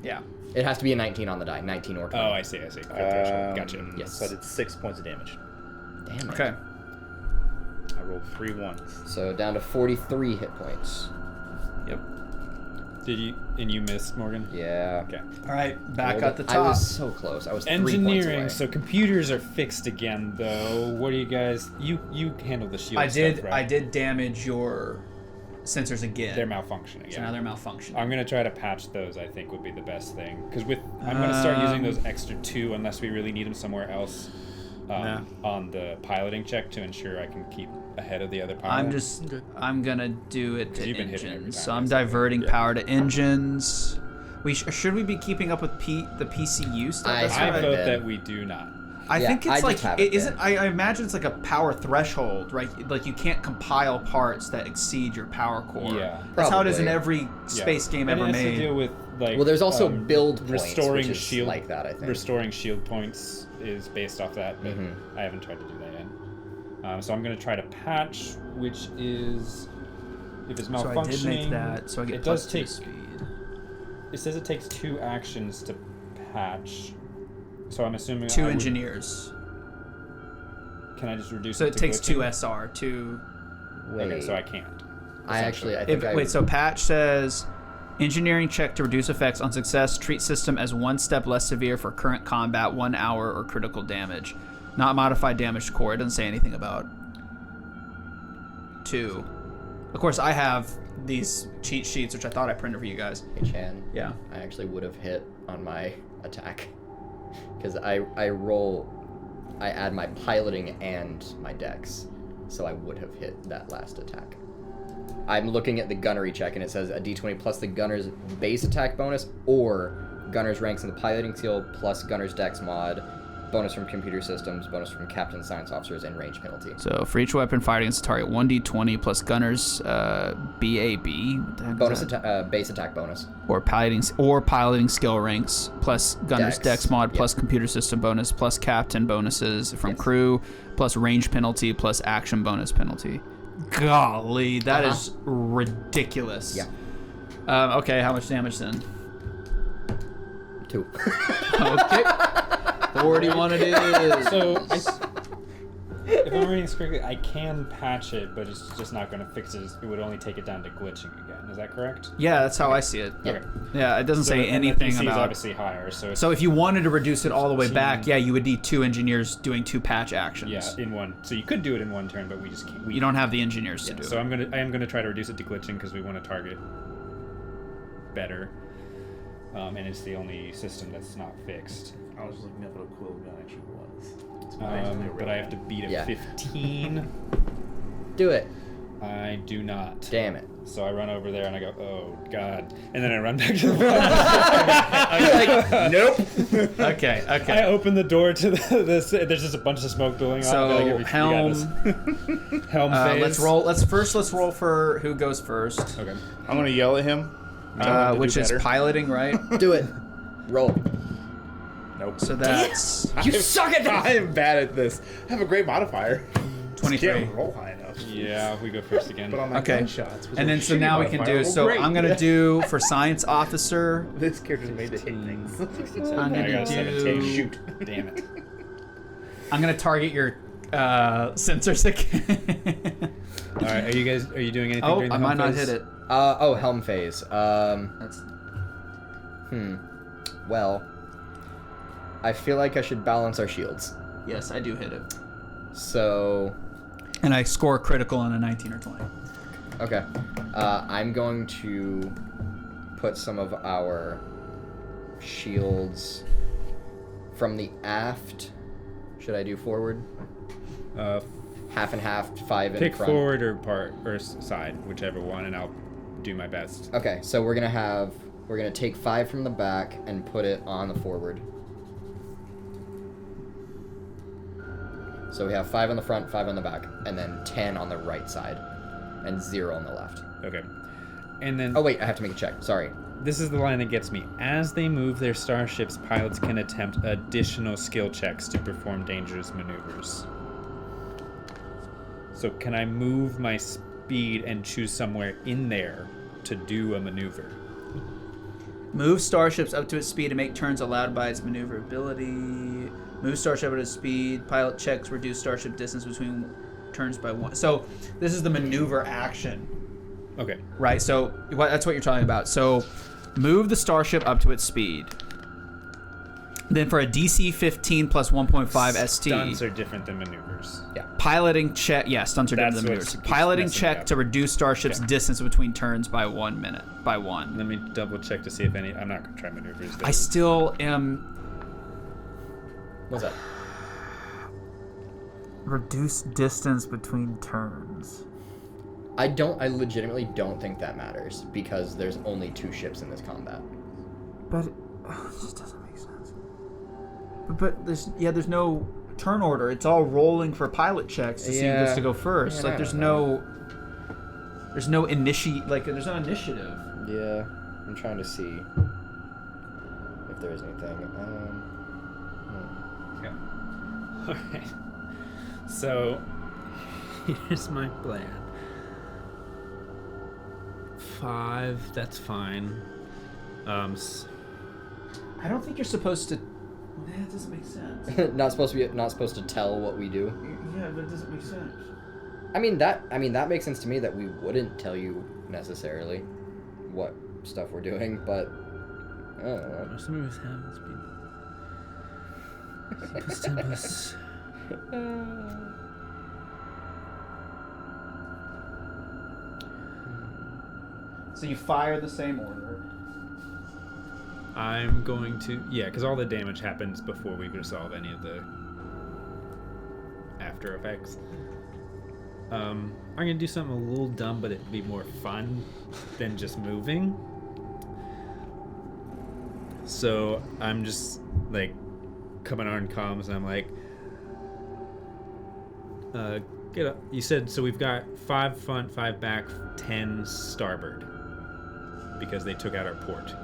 Yeah. It has to be a 19 on the die, 19 or 20. Oh, I see. Crit threshold. Gotcha. Yes. So I did 6 points of damage. Damn it. Okay. I rolled 3 ones. So down to 43 hit points. Yep. Did you? And you missed, Morgan. Yeah. Okay. All right. Back Rolled at it. the top. I was so close. I was 3 points Engineering. away. So computers are fixed again, though. What do you guys? You handle the shield. I did. Stuff, right? I did damage your sensors again. They're malfunctioning. So Yeah. now they're malfunctioning. I'm gonna try to patch those. I think would be the best thing because I'm gonna start using those extra 2 unless we really need them somewhere else on the piloting check to ensure I can keep ahead of the other pilot. I'm gonna do it to You've been hitting every engines. time, So I'm basically. diverting Yeah. power to engines. Should we be keeping up with the PCU stuff? I That's I what haven't vote been. that we do not. I Yeah, think I it's just like haven't it isn't. been. I imagine it's like a power threshold, right? Like you can't compile parts that exceed your power core. Yeah. That's how it is in Probably. every Yeah. space game And ever it has made. to deal with like. Well, there's also build points, restoring which is shield like that, I think. Restoring shield points is based off that, but Mhm. I haven't tried to do that yet. So I'm gonna try to patch, which is if it's So malfunctioning. I did make that. So I get it plus does 2 take. speed. It says it takes 2 actions to patch. So I'm assuming 2 I would- engineers. Can I just reduce So it it to takes 2 glitching? SR. 2. Wait, Okay, so I can't. I think Wait. So patch says Engineering check to reduce effects on success. Treat system as 1 step less severe for current combat, 1 hour, or critical damage. Not modified damage to core. It doesn't say anything about 2. Of course, I have these cheat sheets, which I thought I printed for you guys. Hey, Chan. Yeah. I actually would have hit on my attack. Because I add my piloting and my dex. So I would have hit that last attack. I'm looking at the gunnery check, and it says a d20 plus the gunner's base attack bonus, or gunner's ranks in the piloting skill plus gunner's dex mod, bonus from computer systems, bonus from captain, science officers, and range penalty. So for each weapon fired against the target, 1d20 plus gunner's BAB. What the heck Bonus is that? base attack bonus. Or piloting skill ranks plus gunner's dex mod plus computer system bonus plus captain bonuses from crew plus range penalty plus action bonus penalty. Golly, that is ridiculous. Yeah. Okay, how much damage then? 2. Okay. 41 it is. So, if I'm reading this correctly, I can patch it, but it's just not going to fix it. It would only take it down to glitching again. Is that correct? Yeah, that's how I see it. Okay. Yeah, it doesn't So, say and anything the PC is about... obviously higher, so... So if you wanted to reduce it all the way 15. back, yeah, you would need 2 engineers doing 2 patch actions. Yeah, in one. So you could do it in one turn, but we just can't. You don't have the engineers to do So it. I am gonna try to reduce it to glitching because we want to target better, and it's the only system that's not fixed. I was just looking up what a cool gun actually was. It's basically a But I have to beat a 15. Do it. I do not. Damn it. So I run over there and I go, oh god, and then I run back to the front. Nope. Okay. I open the door to this. There's just a bunch of smoke billowing off. So helm. Helm phase. Let's roll. Let's roll for who goes first. Okay. I'm gonna yell at him. Which is piloting, right? Do it. Roll. Nope. So that's You suck at I this! am bad at this. I have a great modifier. 23. Can't roll high enough. Yeah, we go first again. But on my Okay. gunshots. And then so now we can do. So I'm gonna do for science officer. This character's made to hit things. 16, I'm 17. I gonna got a 17. do- Shoot. Damn it. I'm gonna target your sensors again. All right, are you doing anything Oh, during the I helm might not phase? hit it. Helm phase. That's Well, I feel like I should balance our shields. yes, I do hit it. So, And I score critical on a 19 or 20. okay. I'm going to put some of our shields from the aft. Should I do forward? Half and half, 5 in Pick front. forward or part or side, whichever one, and I'll do my best. Okay, so we're gonna take 5 from the back and put it on the forward. So we have 5 on the front, 5 on the back, and then 10 on the right side, and 0 on the left. Okay. And then Oh wait, I have to make a check. Sorry. this is the line that gets me. As they move their starships, pilots can attempt additional skill checks to perform dangerous maneuvers. So can I move my speed and choose somewhere in there to do a maneuver? Move starships up to its speed to make turns allowed by its maneuverability. Move starship at its speed. Pilot checks reduce starship distance between turns by 1. So this is the maneuver action, Okay. right? So that's what you're talking about. So move the starship up to its speed. Then for a DC 15 plus 1.5 ST. Stunts are different than maneuvers. Piloting check. Yeah, stunts are different That's than what maneuvers. keeps Piloting messing check up. to reduce starship's Okay. distance between turns by 1 minute. By 1. Let me double check to see if any. I'm not gonna try maneuvers. I still am. What's that? Reduce distance between turns. I legitimately don't think that matters because there's only 2 ships in this combat. But it just doesn't make sense. But there's no turn order. It's all rolling for pilot checks to see who gets to go first. Yeah, Like there's no initiative. Yeah, I'm trying to see if there's anything. Okay. Alright. So, here's my plan. 5, that's fine. I don't think you're supposed to. That doesn't make sense. not supposed to tell what we do. Yeah, but it doesn't make sense. I mean that makes sense to me that we wouldn't tell you necessarily what stuff we're doing, but I don't know. Most movies have this tempest. So you fire the same order. I'm going to, because all the damage happens before we resolve any of the after effects. I'm gonna do something a little dumb, but it'd be more fun than just moving. So I'm just like coming on comms, and I'm like, get up. You said so. We've got 5 front, 5 back, 10 starboard, because they took out our port.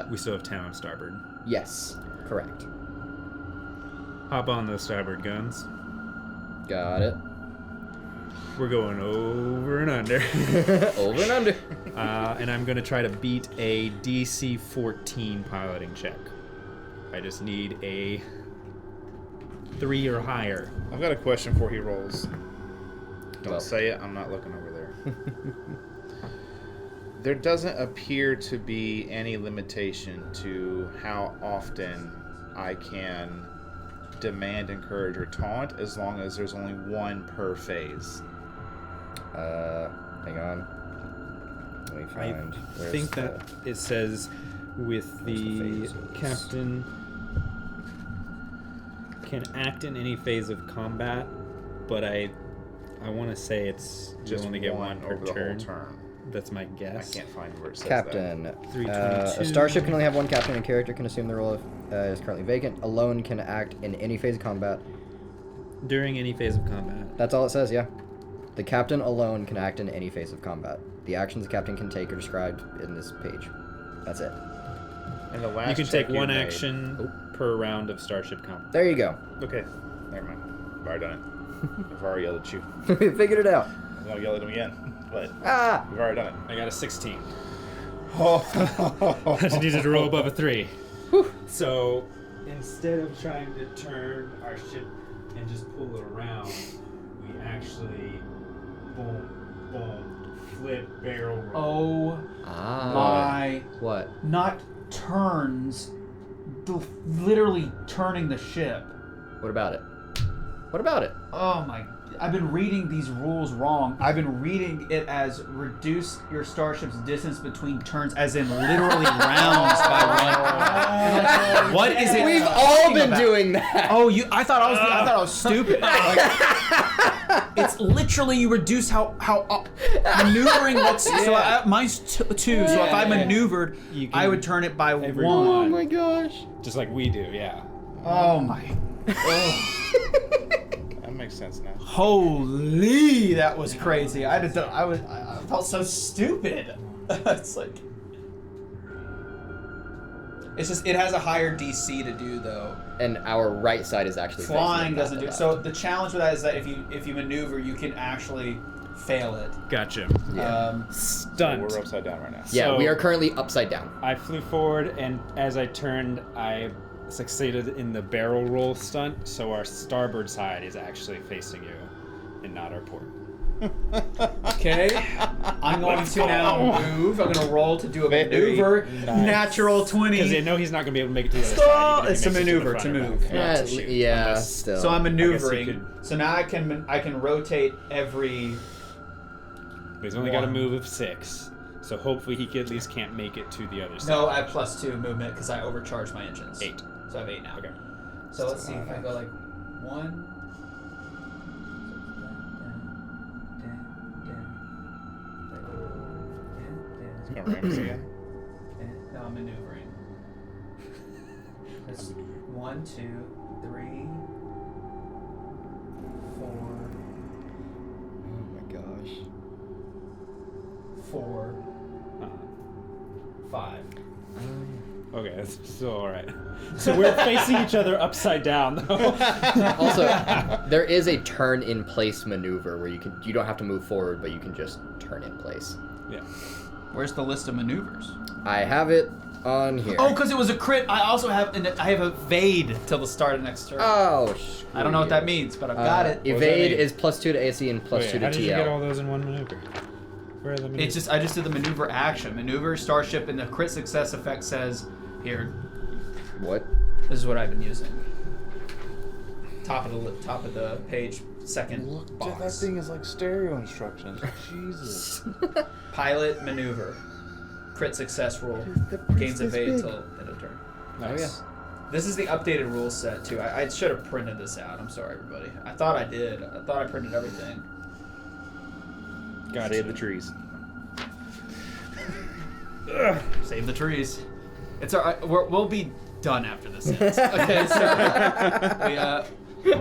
We still have 10 on starboard. Yes, correct. Hop on those starboard guns. Got it. We're going over and under. Over and under. And I'm going to try to beat a DC 14 piloting check. I just need a 3 or higher. I've got a question before he rolls. Don't Well. say it. I'm not looking over there. There doesn't appear to be any limitation to how often I can demand, encourage, or taunt, as long as there's only 1 per phase. Hang on. Let me I find. think that it says with the phases? captain can act in any phase of combat, but I want to say it's Just you only get one one per over the turn. whole turn. That's my I guess. can't find where it says Captain. 322. A starship can only have 1 captain. A character can assume the role of, is currently vacant. Alone can act in any phase of combat. During any phase of combat. That's all it says, yeah. The captain alone can act in any phase of combat. The actions the captain can take are described in this page. That's it. that. And the last You can check take one made- action per round of starship combat. There you go. Okay, never mind. I've already done it. I've already yelled at you. We figured it out. I'm gonna yell at him again, but Ah! we've already done it. I got a 16. Oh. I just needed to roll above a 3. So instead of trying to turn our ship and just pull it around, we actually boom, boom, flip, barrel roll. Oh Ah. my! What? Not turns, literally turning the ship. What about it? What about it? Oh my! I've been reading these rules wrong. I've been reading it as reduce your starship's distance between turns, as in literally rounds by 1. What is it? We've all talking been about? doing that. Oh, I thought I was stupid. Like, it's literally you reduce how maneuvering. So mine's 2. So if I maneuvered, You can- I would turn it by every 1. Oh my gosh. Just like we do, yeah. Oh my! That makes sense now. Holy, that was crazy. I felt so stupid. It's like, it's just, it has a higher DC to do though. And our right side is actually Flying facing doesn't do the it. So the challenge with that is that if you maneuver, you can actually fail it. Gotcha. Yeah. Stunt. We're upside down right now. Yeah, So- we are currently upside down. I flew forward, and as I turned, I succeeded in the barrel roll stunt, so our starboard side is actually facing you and not our port. Okay, I'm going to now move. I'm going to roll to do a Very maneuver. nice. Natural 20. Because they know he's not going to be able to make it to the other Stop! side. even if It's he a makes it maneuver, the to front move. of them. Not to shoot, yeah, unless- still. So I'm I maneuvering. guess you So now I can rotate every. But he's only got a 1. move of 6, so hopefully he at least can't make it to the other side. No, I have +2 movement because I overcharged my engines. 8. So I have 8 now. Okay. So let's see if I go like 1. Gonna ram us again. Now I'm maneuvering. It's 1, 2, 3, 4, Oh my gosh. 4, Uh-huh. 5. Okay, that's still alright. So we're facing each other upside down, though. Also, there is a turn in place maneuver where you don't have to move forward, but you can just turn in place. Yeah. Where's the list of maneuvers? I have it on here. Oh, because it was a crit. I also have I have evade till the start of next turn. Oh, I don't know what that means, but I've got it. Evade is +2 to AC and +2 Wait, to how did you get all TL. those in one maneuver? Where are the It's just I just did the maneuver action. Maneuver, starship, and the crit success effect says here. What? This is what I've been using. Top of the page, second Look, box. that thing is like stereo instructions. Jesus. Pilot maneuver. Crit success roll. Gains evade till end of turn. Nice. This is the updated rule set too. I should have printed this out. I'm sorry, everybody. I thought I did. I thought I printed everything. Gotcha. Save the trees. Save the trees. It's all right. We'll be done after this ends. Okay, so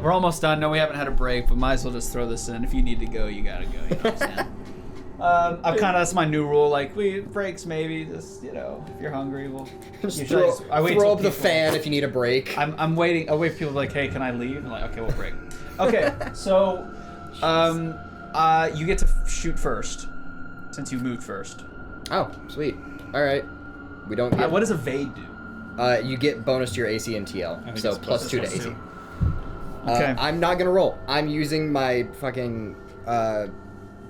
we're almost done. No, we haven't had a break, but might as well just throw this in. If you need to go, you gotta go. You know what I'm saying? That's my new rule. Like, breaks maybe. Just, if you're hungry, we'll Just usually throw till up the people- fan if you need a break. I'm waiting. I wait for people like, hey, can I leave? I'm like, okay, we'll break. Okay, so you get to shoot first, since you moved first. Oh, sweet. All right. We don't get. What does evade do? You get bonus to your AC and TL, think so it's plus plus 2 to plus AC. 2. Okay. I'm not gonna roll. I'm using my fucking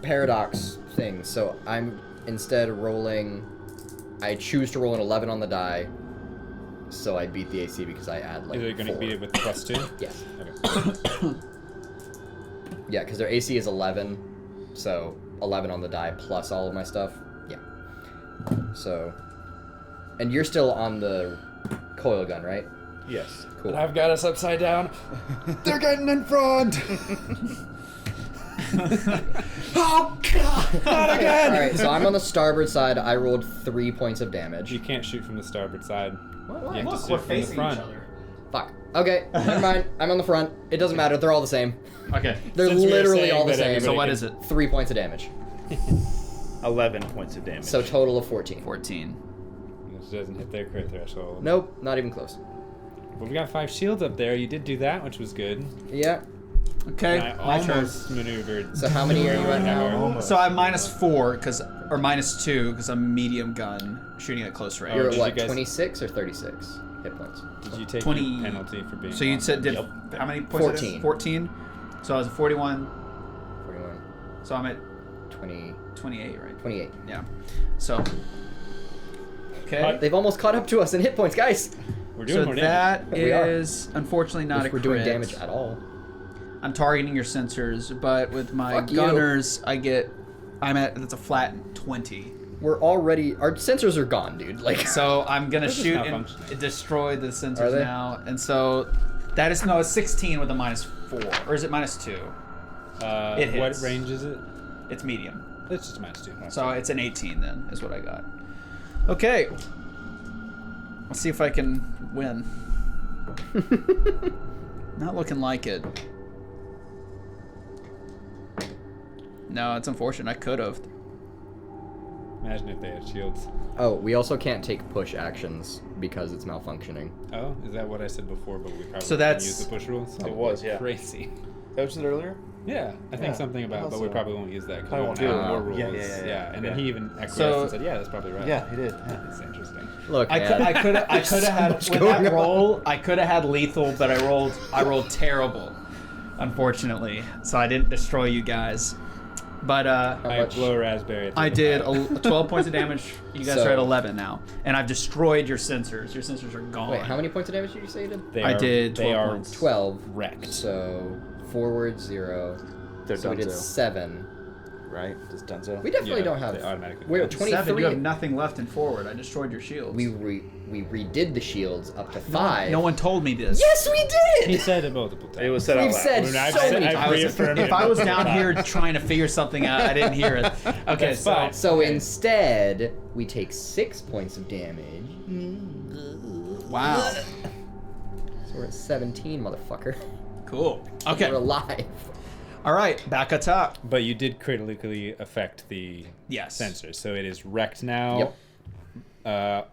paradox thing, so I'm instead rolling. I choose to roll an 11 on the die, so I beat the AC because I add like. Is it going to 4. beat it with plus 2? Yes. Okay. Yeah, because their AC is 11, so 11 on the die plus all of my stuff. Yeah. So, and you're still on the coil gun, right? Yes. Cool. I've got us upside down. They're getting in front. Oh god! Not again! All right, so I'm on the starboard side. I rolled 3 points of damage. You can't shoot from the starboard side. What? You have to Look, shoot we're from the facing front. each other. Fuck. Okay, never mind. I'm on the front. It doesn't matter. They're all the same. Okay. They're Since we were literally saying all the that same. everybody So what can- is it? 3 points of damage. 11 points of damage. So total of 14. 14. This doesn't hit their crit threshold. Nope, not even close. But we got 5 shields up there. You did do that, which was good. Yeah. Okay. And I My turn. almost maneuvered. So how many are you at now? Almost. So I'm -4 or -2 because I'm medium gun shooting at close range. You're did at you what, guys- 26 or 36 hit points? Did you take 20 your penalty for being So you on said the- did how many points? 14. 14. So I was at 41. 41, So I'm at 20, 28, right? 28. Yeah. So. Okay. Cut. They've almost caught up to us in hit points, guys. We're doing So more damage. that We are. is unfortunately not If a we're crit. doing damage at all. I'm targeting your sensors, but with my Fuck you. gunners, that's a flat 20. We're already, our sensors are gone, dude. Like, So I'm gonna This is shoot and malfunctioning. destroy the Are sensors they? now, and so that is it's 16 with a -4, or is it -2? It What hits. range is it? It's medium, It's just -2. so it's an 18 then, is what I got. Okay, let's see if I can win. Not looking like it. No, it's unfortunate. I could have. Imagine if they had shields. oh, we also can't take push actions because it's malfunctioning. Oh, is that what I said before? But we probably So didn't that's- use the push rules. It was, yeah. Crazy. That was it earlier? Yeah, I think Yeah, something I about, thought but we so. probably won't use that. 'cause I we won't don't do have it. more rules. Yeah, yeah. And then he even acquiesced So- and said, "Yeah, that's probably right." Yeah, he did. Yeah. That's interesting. Look, I man. could have had much with going that on. roll. I could have had lethal, but I rolled terrible, unfortunately. So I didn't destroy you guys. But I much? blow a raspberry. At the I did fire. 12 points of damage. You guys So- are at 11 now, and I've destroyed your sensors. Your sensors are gone. Wait, how many points of damage did you say you did? They I are- did They 12 are points. 12. wrecked. So, forward 0. They're So we did donezo. 7. Right? Just Dunzo. We definitely Yeah, don't have. they automatically We're at do. 23. 7. You have nothing left in forward. I destroyed your shields. we redid the shields up to 5. No one told me this. Yes, we He did! said it multiple times. It was said We've out loud. said When I've so said- many I've times. reaffirmed If it I was multiple down here times. trying to figure something out, I didn't hear it. Okay, That's so fine. So instead, we take 6 points of damage. wow, So we're at 17, motherfucker. cool. Okay, We're alive. all right, back at top. But you did critically affect the Yes. sensors, so it is wrecked now. Yep.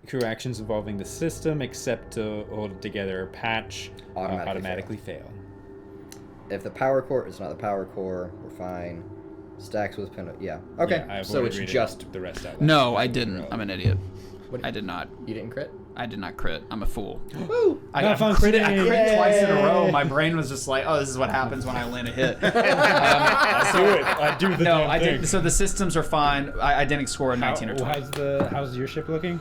Crew actions involving the system, except to hold it together or patch, Automatically fail. If the power core is not the power core, we're fine. Stacks with penalty. Yeah. Okay. Yeah, I so avoided it's reading just. the rest out loud. No, I didn't. I'm an idiot. What, I did not. You didn't crit? I did not crit. I'm a fool. Woo! I Not got crit functioning. twice in a row. Yay! My brain was just like, oh, this is what happens when I land a hit. I do it. I do the No, damn I thing. didn't. So the systems are fine. I didn't score a 19 or 20. How's your ship looking?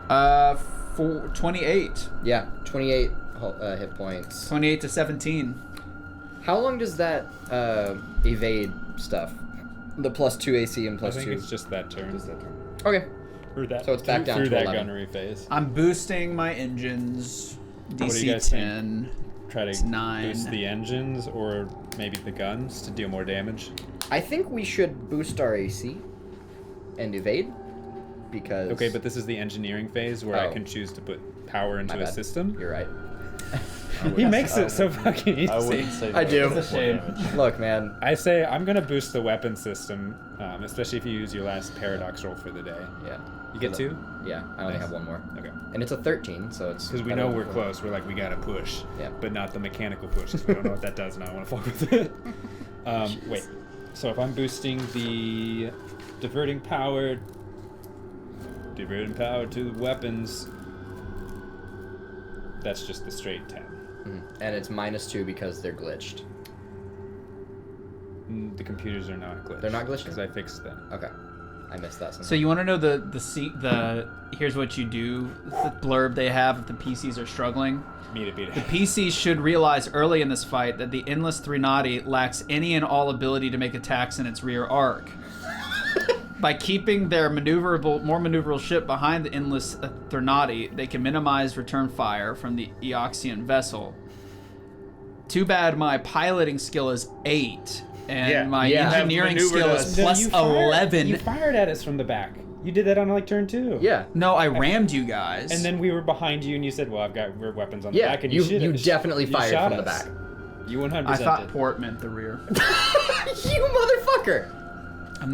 28. Yeah, 28 hit points. 28 to 17. How long does that evade stuff? The +2 AC and I think +2. it's just that turn. Okay. Through that, So it's back down through to that 11. gunnery phase. I'm boosting my engines. What do you DC guys think? 10. Try It's to 9. boost the engines or maybe the guns to deal more damage. I think we should boost our AC and evade because. Okay, but this is the engineering phase where I Oh. can choose to put power into My a bad. system. You're right. He makes it so fucking easy. I wouldn't say I do. It's a shame. Look, man. I say I'm gonna boost the weapon system, especially if you use your last paradox roll for the day. Yeah. You get 2? Yeah, I only Nice. have one more. Okay. And it's a 13, so it's. Because we better know than we're before. close. We're like, we gotta push. Yeah. But not the mechanical push, 'cause we don't know what that does, and I want to fuck with it. Wait. So if I'm boosting the diverting power to the weapons, that's just the straight 10. Mhm. And it's -2 because they're glitched. The computers are not glitched. They're not glitched? Because I fixed them. Okay. I missed that. So you want to know the here's what you do, the blurb they have if the PCs are struggling. Beat it. The PCs should realize early in this fight that the Endless Threnody lacks any and all ability to make attacks in its rear arc. By keeping their more maneuverable ship behind the Endless Threnody, they can minimize return fire from the Eoxian vessel. Too bad my piloting skill is 8, and Yeah. my Yeah. engineering Maneuvered skill us. is plus 11. You fired at us from the back. You did that on like turn 2. Yeah. No, I rammed you guys. And then we were behind you, and you said, "Well, I've got rear weapons on the Yeah. back." And You you definitely fired shot from the us. back. You 100%. I thought did. port meant the rear. You motherfucker!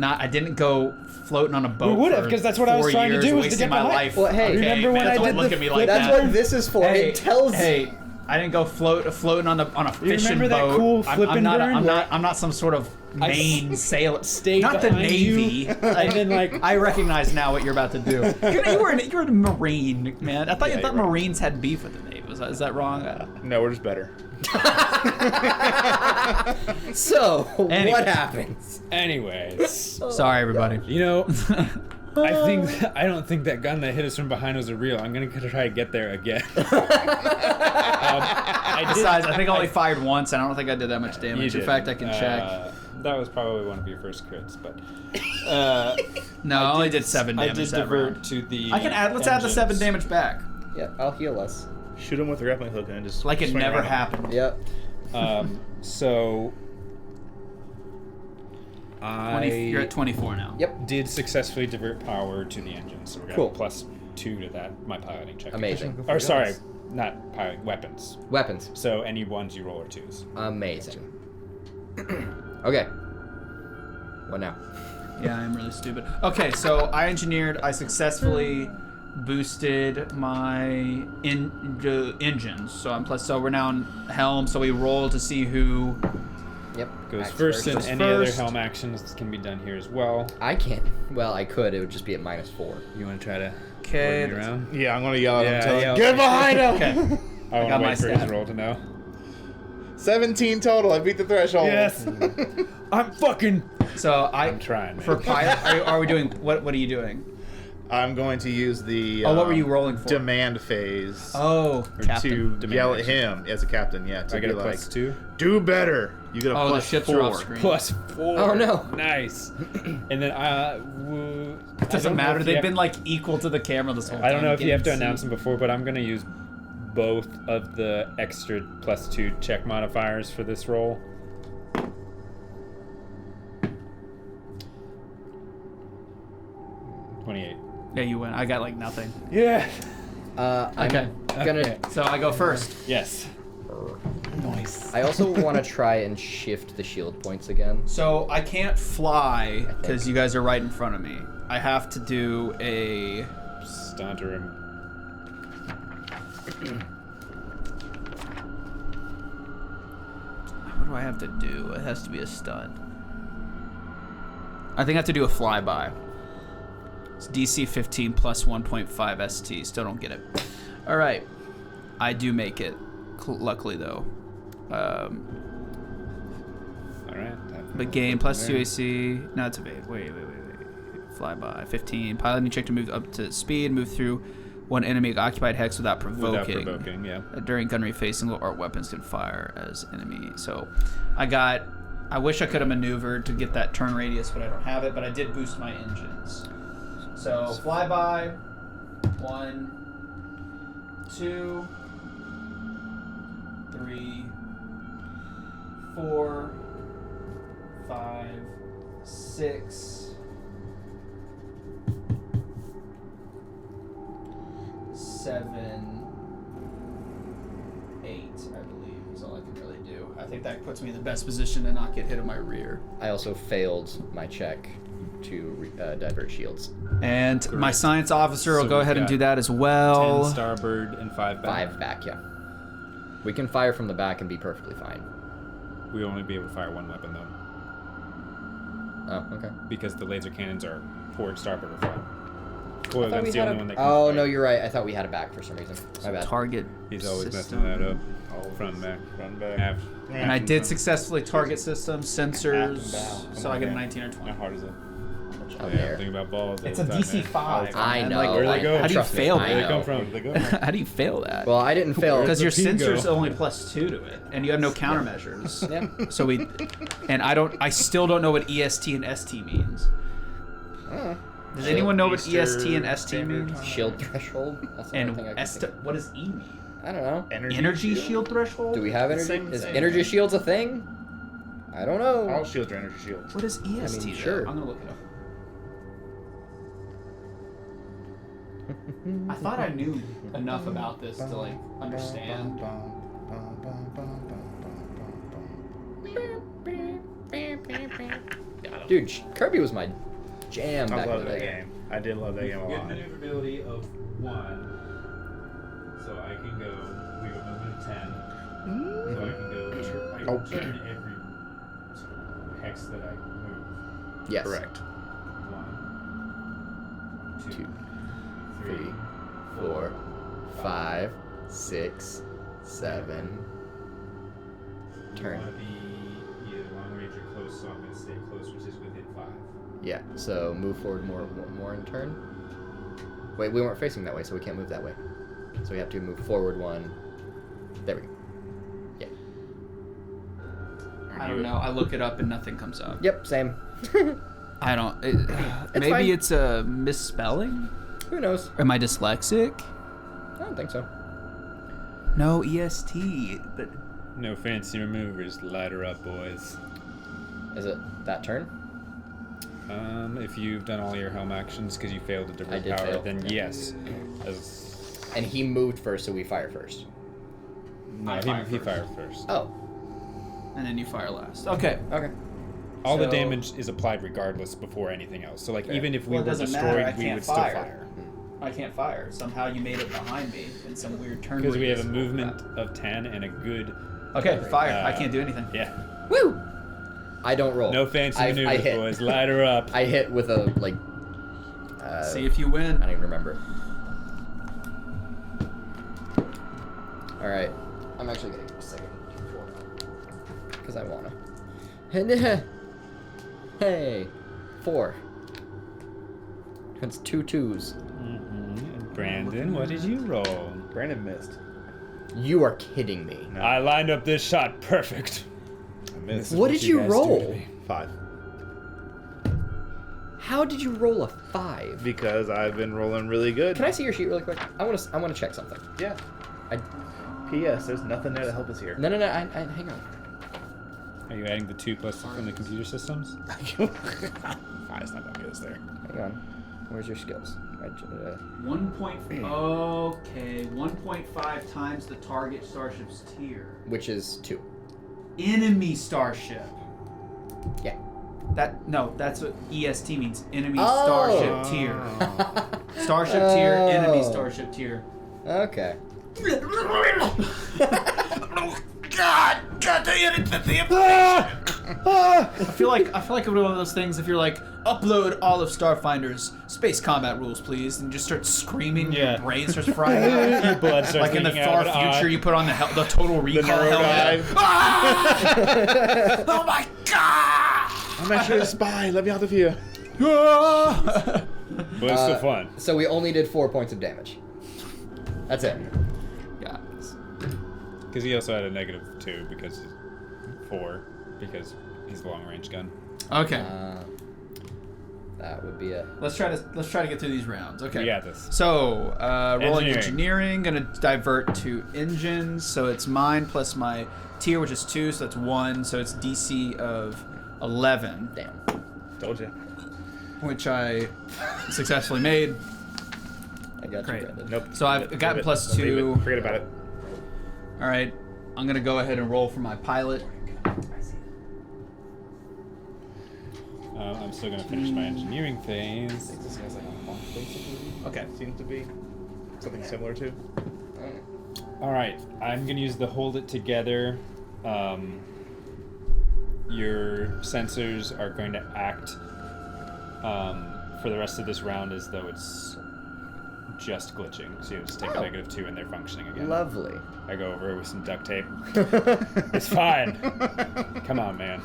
I didn't go floating on a boat. We would've, for 'cause that's what I was 4 trying to years, do, was to wasting get my behind- life. Well, hey, Okay, remember when man, I don't did look the at me like That's that. what this is for. Hey, It tells. Hey, I didn't go floating on a fishing remember that boat. cool flip I'm and not. burn I'm where not. I'm not some sort of I main sailor. stayed not the behind you, Navy. and then, like- I recognize now what you're about to do. You're a Marine, man. I thought Yeah, you thought you're right. Marines had beef with the Navy. Is that wrong? No, we're just better. So, Anyway. what happens? Anyways, Sorry, everybody. you know, I don't think that gun that hit us from behind was a real. I'm gonna try to get there again. Besides, I think I only fired once, and I don't think I did that much You damage. In did. fact, I can check. That was probably one of your first crits, but No, I only did 7 I damage did that round. divert to the. I can add. Let's add the 7 damage back. Yep, I'll heal us. Shoot him with the grappling hook and just Like it swing never around him. happened. Yep. So You're at 24 now. Yep. did successfully divert power to the engine, so we're gonna Cool. +2 to that my piloting check. Amazing. Or sorry, not piloting, weapons. Weapons. So any ones you roll are 2s. Amazing. Okay. What now? Yeah, I'm really stupid. Okay, so I successfully boosted my engines. So we're now on helm. So we roll to see who. Yep. Goes Axe first, and Goes any other first. helm actions can be done here as well. I can't. Well, I could. It would just be at -4. You want to try to Okay. order me around? Yeah, I'm gonna yell at him. Yeah, Tell him, yell. get behind him. Okay. I got want to my wait for his stat. roll to know. 17 total. I beat the threshold. Yes. I'm fucking. So I'm trying, man. For pilot, are we doing what? What are you doing? I'm going to use the. Oh, what were you rolling for? Demand phase. Oh, captain. To Demand yell at action. him as a captain. Yeah. To I get be a like, +2. do better. You get a Oh, the plus ships 4. are off screen. +4. Oh, no. Nice. And then It doesn't matter. They've been like equal to the camera this whole time. I don't know if you have to Can't announce see. them before, but I'm gonna use both of the extra +2 check modifiers for this roll. $28. Yeah, you win. I got like nothing. Yeah. I'm Okay. gonna. Okay. So I go first. Yes. I also want to try and shift the shield points again. So I can't fly because you guys are right in front of me. I have to do a. Stunter him. What do I have to do? It has to be a stunt. I think I have to do a flyby. It's DC 15 plus 1.5 ST. Still don't get it. All right. I do make it. Luckily, though. All right. But gain plus 2 AC. No, it's evade. Wait. Flyby. 15. Piloting check to move up to speed. Move through one enemy occupied hex without provoking. Without provoking, yeah. During gunnery phase, single art weapons can fire as enemy. So I wish I could have maneuvered to get that turn radius, but I don't have it. But I did boost my engines. So flyby. 1, 2, 3, 4, 5, 6, 7, 8, I believe, is all I can really do. I think that puts me in the best position to not get hit in my rear. I also failed my check to divert shields. And my Correct. science officer will So go we've ahead and got do that as well. 10 starboard and 5 back. 5 back, yeah. We can fire from the back and be perfectly fine. We only be able to fire one weapon though, Oh, okay. because the laser cannons are port, starboard, or front. Coil I thought we gun's the had only a- one that can Oh, fire. no, you're right. I thought we had it back for some reason. My bad. Target. He's always system. messing that up. Front and back. Run back. Half. And I did successfully target system, sensors, Half and bow. so I get a Come on, 19 or 20. How hard is it? I'm Yeah, there. think about balls. It's a all the time, DC man. 5. I man. know. Like, Where do they go? How do you Trust me, fail I Where do they that? come know. from? Where do they go? How do you fail that? Well, I didn't fail. Because your Where's the P sensors go? only +2 to it, and you have no countermeasures. Yeah. So I still don't know what EST and ST means. Does anyone know what EST and ST means? Shield threshold? That's the only And thing I can think of. what does E mean? I don't know. Energy shield threshold? Do we have energy? Same- Is same. energy shields a thing? I don't know. All shields are energy shields. What is EST? I mean, though? sure. I'm gonna look it up. I thought I knew enough about this to like understand. Dude, Kirby was my jam I back in love the that day. game. I did love that game a Good lot. maneuverability of 1, so I can go. We have a movement of 10, so I can go. I Oh. can turn every sort of hex that I move. Yes. Correct. 1, 2, 2, 3, 3, 4, 5, 6, 7. Turn. You want to be either long range or close, so I'm going to stay close, which is within 5. Yeah, so move forward more in turn. Wait, we weren't facing that way, so we can't move that way. So we have to move forward 1. There we go. Yeah. I don't know. I look it up and nothing comes up. Yep, same. I don't. Maybe fine. it's a misspelling. Who knows? Am I dyslexic? I don't think so. No EST. But No fancy removers. Light her up, boys. Is it that turn? If you've done all your helm actions because you failed to I divert did power, fail. then Yeah. yes. As, And he moved first, so we fire first. no, I he fire fired first. Oh, and then you fire last. Okay. okay. All the So- damage is applied regardless before anything else. So like Okay. even if we Well, it were doesn't destroyed, matter, I we can't would still fire. fire. I can't fire. Somehow you made it behind me in some weird turn. Because we have a radius. movement of 10 and a good. Okay, fire. I uh, can't do anything. Yeah. Woo! I don't roll. No fancy I maneuvers, hit. boys. Light her up. I hit with a, like... See if you win. I don't even remember. Alright. I'm actually getting a second. Because I wanna. Hey! 4. That's 2 2s. Brandon, what did you roll? Brandon missed. You are kidding me. No. I lined up this shot perfect. I missed. What did you guys do roll? to me. 5. How did you roll a 5? Because I've been rolling really good. Can I see your sheet really quick? I want to check something. Yeah. I, P.S. There's nothing there to help us here. no, hang on. Are you adding the 2 plus from the computer systems? 5's not gonna get us there. Hang on. Where's your skills? 1 point. Okay, 1.5 times the target starship's tier. Which is 2. Enemy starship. Yeah. That's what EST means. Enemy Oh. starship tier. Starship tier. Enemy starship tier. Okay. God damn it! I feel like it would be one of those things if you're like, upload all of Starfinder's space combat rules, please, and just start screaming. Yeah. Your brain starts frying out. Your blood starts Like in the leaking far out of the future, eye. you put on the total recall helmet. dive. Ah! Oh my god! I'm actually a spy. Let me out of here. Ah! But it's still fun. So we only did 4 points of damage. That's it. Yeah. Because he also had a -2 because 4 because he's the long range gun. Okay. That would be it. Let's try to get through these rounds. Okay. We got this. So, rolling Engineering. engineering, gonna divert to engines. So it's mine plus my tier, which is 2, so that's 1. So it's DC of 11, Damn. Told you. which I successfully made. I got Great. you, Brandon. Nope. So I've Leave it. got Leave it. plus Leave it. 2. Forget about it. All right. I'm gonna go ahead and roll for my pilot. I'm still gonna finish my engineering phase. This guy's like on a monk, basically. Okay. Seems to be something similar to. All right, I'm gonna use the hold it together. Your sensors are going to act for the rest of this round as though it's just glitching. So you just take a -2 and they're functioning again. Lovely. I go over with some duct tape. It's fine. Come on, man.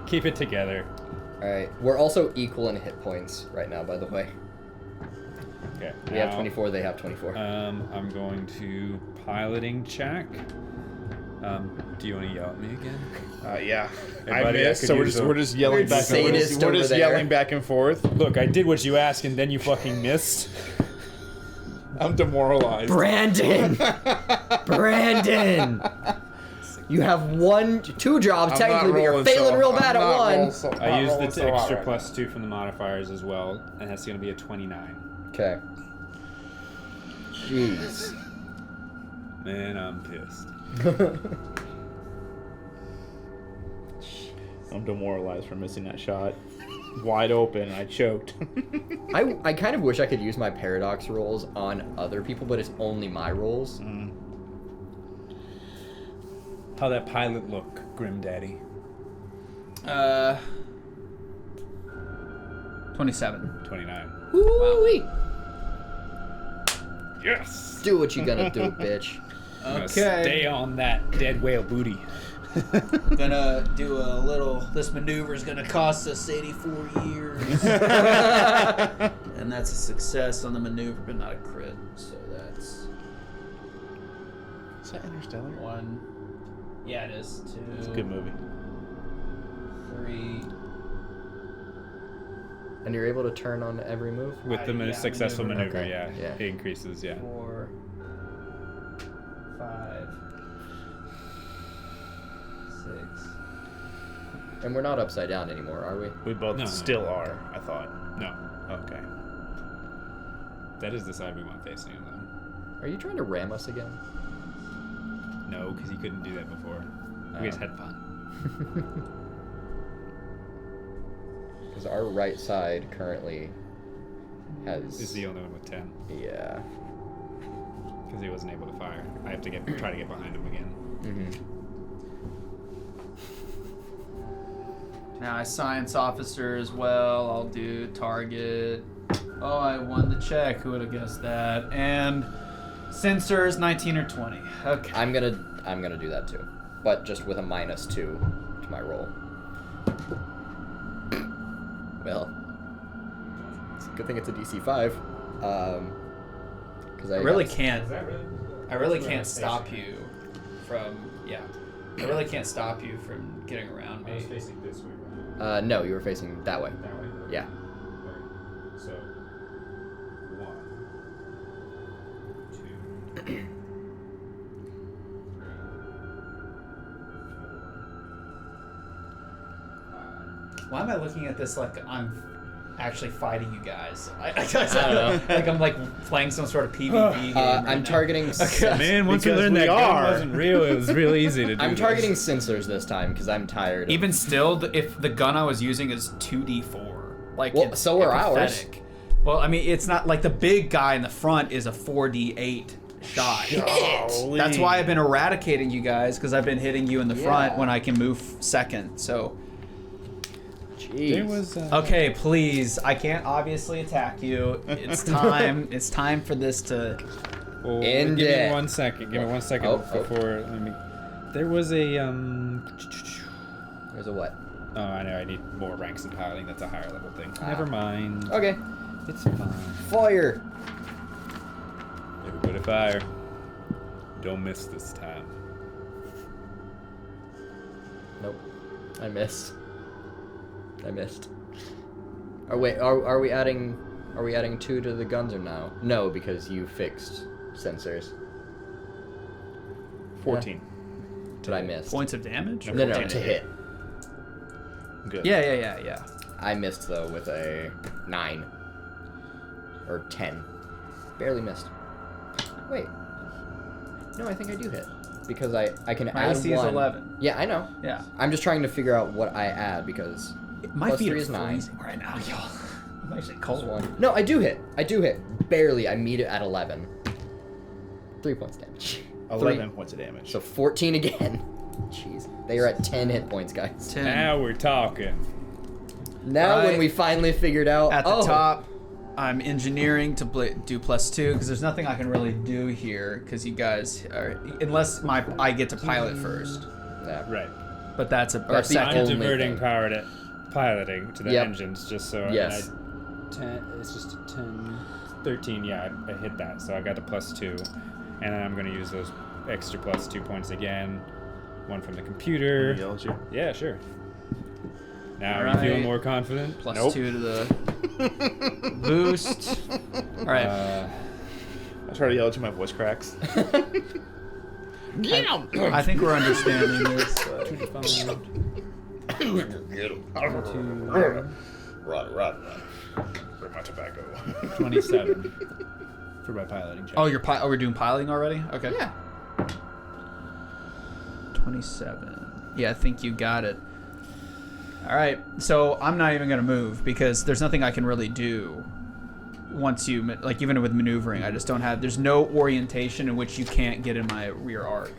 Keep it together. Alright. We're also equal in hit points right now, by the way. Okay. We have now, 24, they have 24. I'm going to piloting check. Do you want to yell at me again? Yeah. Hey, I buddy, I missed, could so use we're just yelling Weird back and forth. sadist We're over just there. yelling back and forth. Look, I did what you asked, and then you fucking missed. I'm demoralized. Brandon! Brandon! You have 2 jobs I'm technically, not but you're rolling failing so- real I'm bad at not one. rolling so- I not used rolling the so hot extra right plus 2 from the modifiers as well, and that's going to be a 29. Okay. Jeez. Man, I'm pissed. I'm demoralized for missing that shot. Wide open, I choked. I kind of wish I could use my paradox rolls on other people, but it's only my rolls. How that pilot look, Grim Daddy? 27. 29. Woo-wee. Yes! Do what you gonna do, bitch. I'm gonna stay on that dead whale booty. Gonna do a little. This maneuver is gonna cost us 84 years, and that's a success on the maneuver, but not a crit. So that's Is that Interstellar? 1. Yeah, it is. 2. It's a good movie. 3. And you're able to turn on every move? With the Yeah, successful maneuver. maneuver, Okay, yeah. yeah. It increases, yeah. 4. 5. 6. And we're not upside down anymore, are we? We both No. still are, I thought. No. Okay. That is the side we want facing him, though. Are you trying to ram us again? No, because he couldn't do that before. We just had fun. Because our right side currently has... Is the only one with 10. Yeah. Because he wasn't able to fire. I have to try to get behind him again. Mm-hmm. Now I science officer as well. I'll do target. Oh, I won the check. Who would have guessed that? And sensors 19 or 20. Okay. I'm gonna do that too. But just with a -2 to my roll. Well, it's a good thing it's a DC 5. Because I really can't. I really can't stop you from. Yeah. I really can't stop you from getting around me. facing this way, No, you were facing that way. That way? Yeah. So, 1, 2, 3, 4, 5. Why am I looking at this like I'm actually fighting you guys? I don't know. Like I'm like playing some sort of PvP game. right I'm now. targeting... Man, once you Because learned we that gun are. wasn't real, it was real easy to do. I'm this. targeting sensors this time because I'm tired. Even still, if the gun I was using is 2d4, like Well, it's so are ours. pathetic. Well, I mean, it's not like the big guy in the front is a 4d8 shot. Golly. That's why I've been eradicating you guys, because I've been hitting you in the front Yeah. when I can move second. So, Jeez. There was. okay, please. I can't obviously attack you. It's time. It's time for this to. Well, End give it. me 1 second. Give me 1 second Oh, before. Let me. There was a. There's a what? Oh, I know. I need more ranks in piloting. That's a higher level thing. Ah. Never mind. Okay. It's fine. Fire. Everybody fire. Don't miss this time. Nope. I missed. Oh wait, are we adding 2 to the guns or no? No, because you fixed sensors. 14. But I missed. Points of damage? No, 14 to hit. Good. Yeah. I missed though with a 9 or 10. Barely missed. Wait. No, I think I do hit because I can My add AC one. is 11. Yeah, I know. Yeah. I'm just trying to figure out what I add because My plus feet 3 are is 9. freezing right now, y'all. I'm actually Plus cold. 1. No, I do hit. Barely. I meet it at 11. 3 points damage. 11 points of damage. So 14 again. Jeez. They are at 10 hit points, guys. 10. Now we're talking. Now when Right. we finally figured out At the top, I'm engineering to do +2 because there's nothing I can really do here because you guys are unless I get to pilot first. Yeah. Right. But that's a That's the second. I'm only diverting thing. piloting to the Yep. engines just so. Yes. It's just a 10, 13. Yeah, I hit that, so I got the +2, and then I'm gonna use those extra +2 points again. One from the computer. Yell at you. Yeah, sure. Now are you Alright. feeling more confident? +2 to the boost. All right. I try to yell at you, my voice cracks. Get him! I think we're understanding this. But... Get him. Run. For my tobacco. 27 for my piloting check. Oh, we're doing piloting already? Okay. Yeah. 27. Yeah, I think you got it. All right. So I'm not even going to move because there's nothing I can really do once you, like, even with maneuvering, I just don't have, there's no orientation in which you can't get in my rear arc.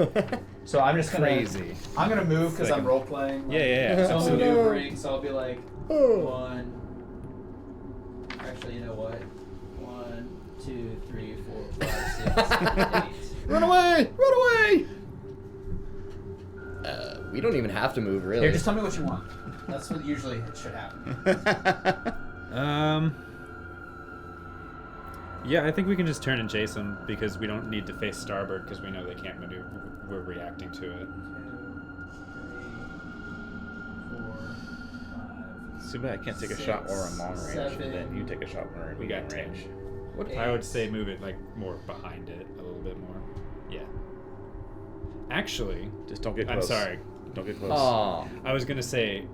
So I'm just going to, Crazy. I'm going to move because Like I'm role playing. Yeah. So I'm absolutely. maneuvering, so I'll be like, 1. Actually, you know what? 1, 2, 3, 4, 5, 6, 7, 8. Run away! We don't even have to move, really. Here, just tell me what you want. That's what usually should happen. Yeah, I think we can just turn and chase them because we don't need to face starboard because we know they can't maneuver. We're reacting to it. 2, 3, 4, 5. Too bad I can't take a shot while we're in long range, and then you take a shot when we're in We got medium range. What? I would say move it like more behind it a little bit more. Yeah. Actually, Just don't get I'm close. sorry. Don't get close. Oh. I was gonna say,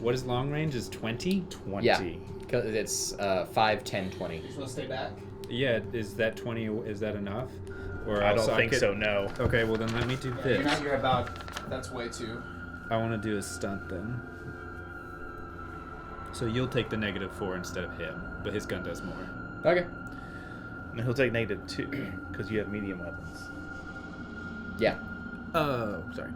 what is long range? Is 20? 20. Yeah. Because it's 5, 10, 20. You just want to stay back? Yeah. Is that 20? Is that enough? Or I else don't think could- so, no. Okay, well then let me do this. You're about, that's way too. I want to do a stunt then. So you'll take the -4 instead of him, but his gun does more. Okay. And he'll take -2 because you have medium weapons. Yeah. Oh, sorry.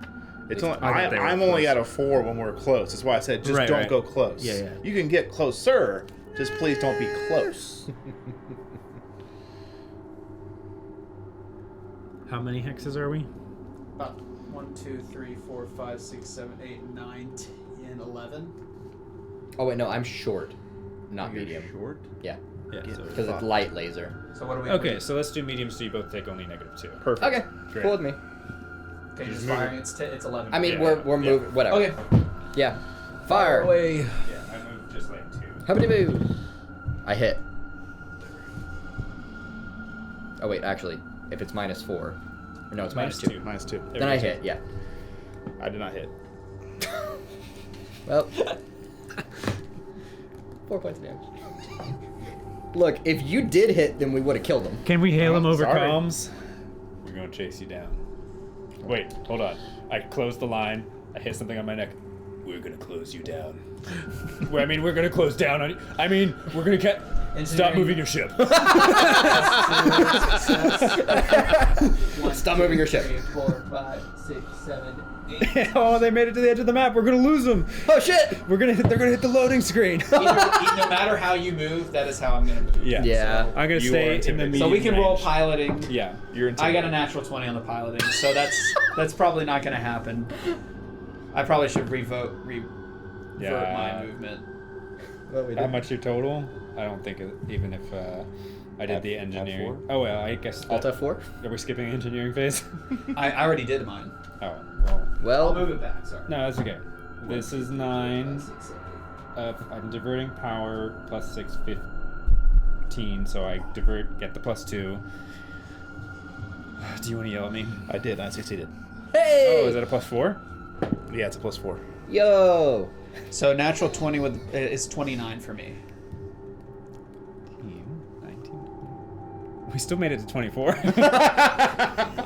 It's only, I thought they were I'm only close. at a 4 when we're close. That's why I said just Right, don't right. go close. Yeah. You can get closer, just please don't be close. How many hexes are we? About 1, 2, 3, 4, 5, 6, 7, 8, 9, 10, 11. Oh, wait, no, I'm short. Not You're medium. short? Yeah. Yeah. Get So Because Fuck. it's light laser. So what do we okay, so let's do medium so you both take only -2. Perfect. Okay. Great. Cool with me. Okay, Just just move firing. It's 11. I mean, Yeah, we're yeah. moving. Whatever. Okay. Yeah. Fire. Away. Yeah, I moved just like 2. How many moves? I hit. Oh, wait, actually, if it's -4. Or no, it's -2. -2. There Then we I go. hit, yeah. I did not hit. Well. 4 points of damage. Look, if you did hit, then we would have killed him. Can we hail him over Sorry. comms? We're gonna chase you down. Wait, hold on. I closed the line. I hit something on my neck. We're gonna close you down. Well, I mean, we're gonna close down on you. I mean, we're gonna Stop moving your ship. Stop moving your ship. 3, 4, 5, 6, 7, 8. Oh, they made it to the edge of the map. We're gonna lose them. Oh shit! They're gonna hit the loading screen. No matter how you move, that is how I'm gonna move. Yeah. Yeah. I'm gonna You stay are in the intimidating. medium So we can roll range. piloting. Yeah. You're I got a natural 20 on the piloting, so that's probably not gonna happen. I probably should revert my movement. How much your total? I don't think even if I did the engineering. Oh well, I guess. Alt F4? Are we skipping engineering phase? I already did mine. Oh well. Well, I'll move it back. Sorry. No, that's okay. This is 9. 5, 6, 7, I'm diverting power plus 6, 15. So I get the plus 2. Do you want to yell at me? I did. I succeeded. hey! Oh, is that a plus 4? Yeah, it's a +4. Yo! So natural 20 is 29 for me. 19. We still made it to 24.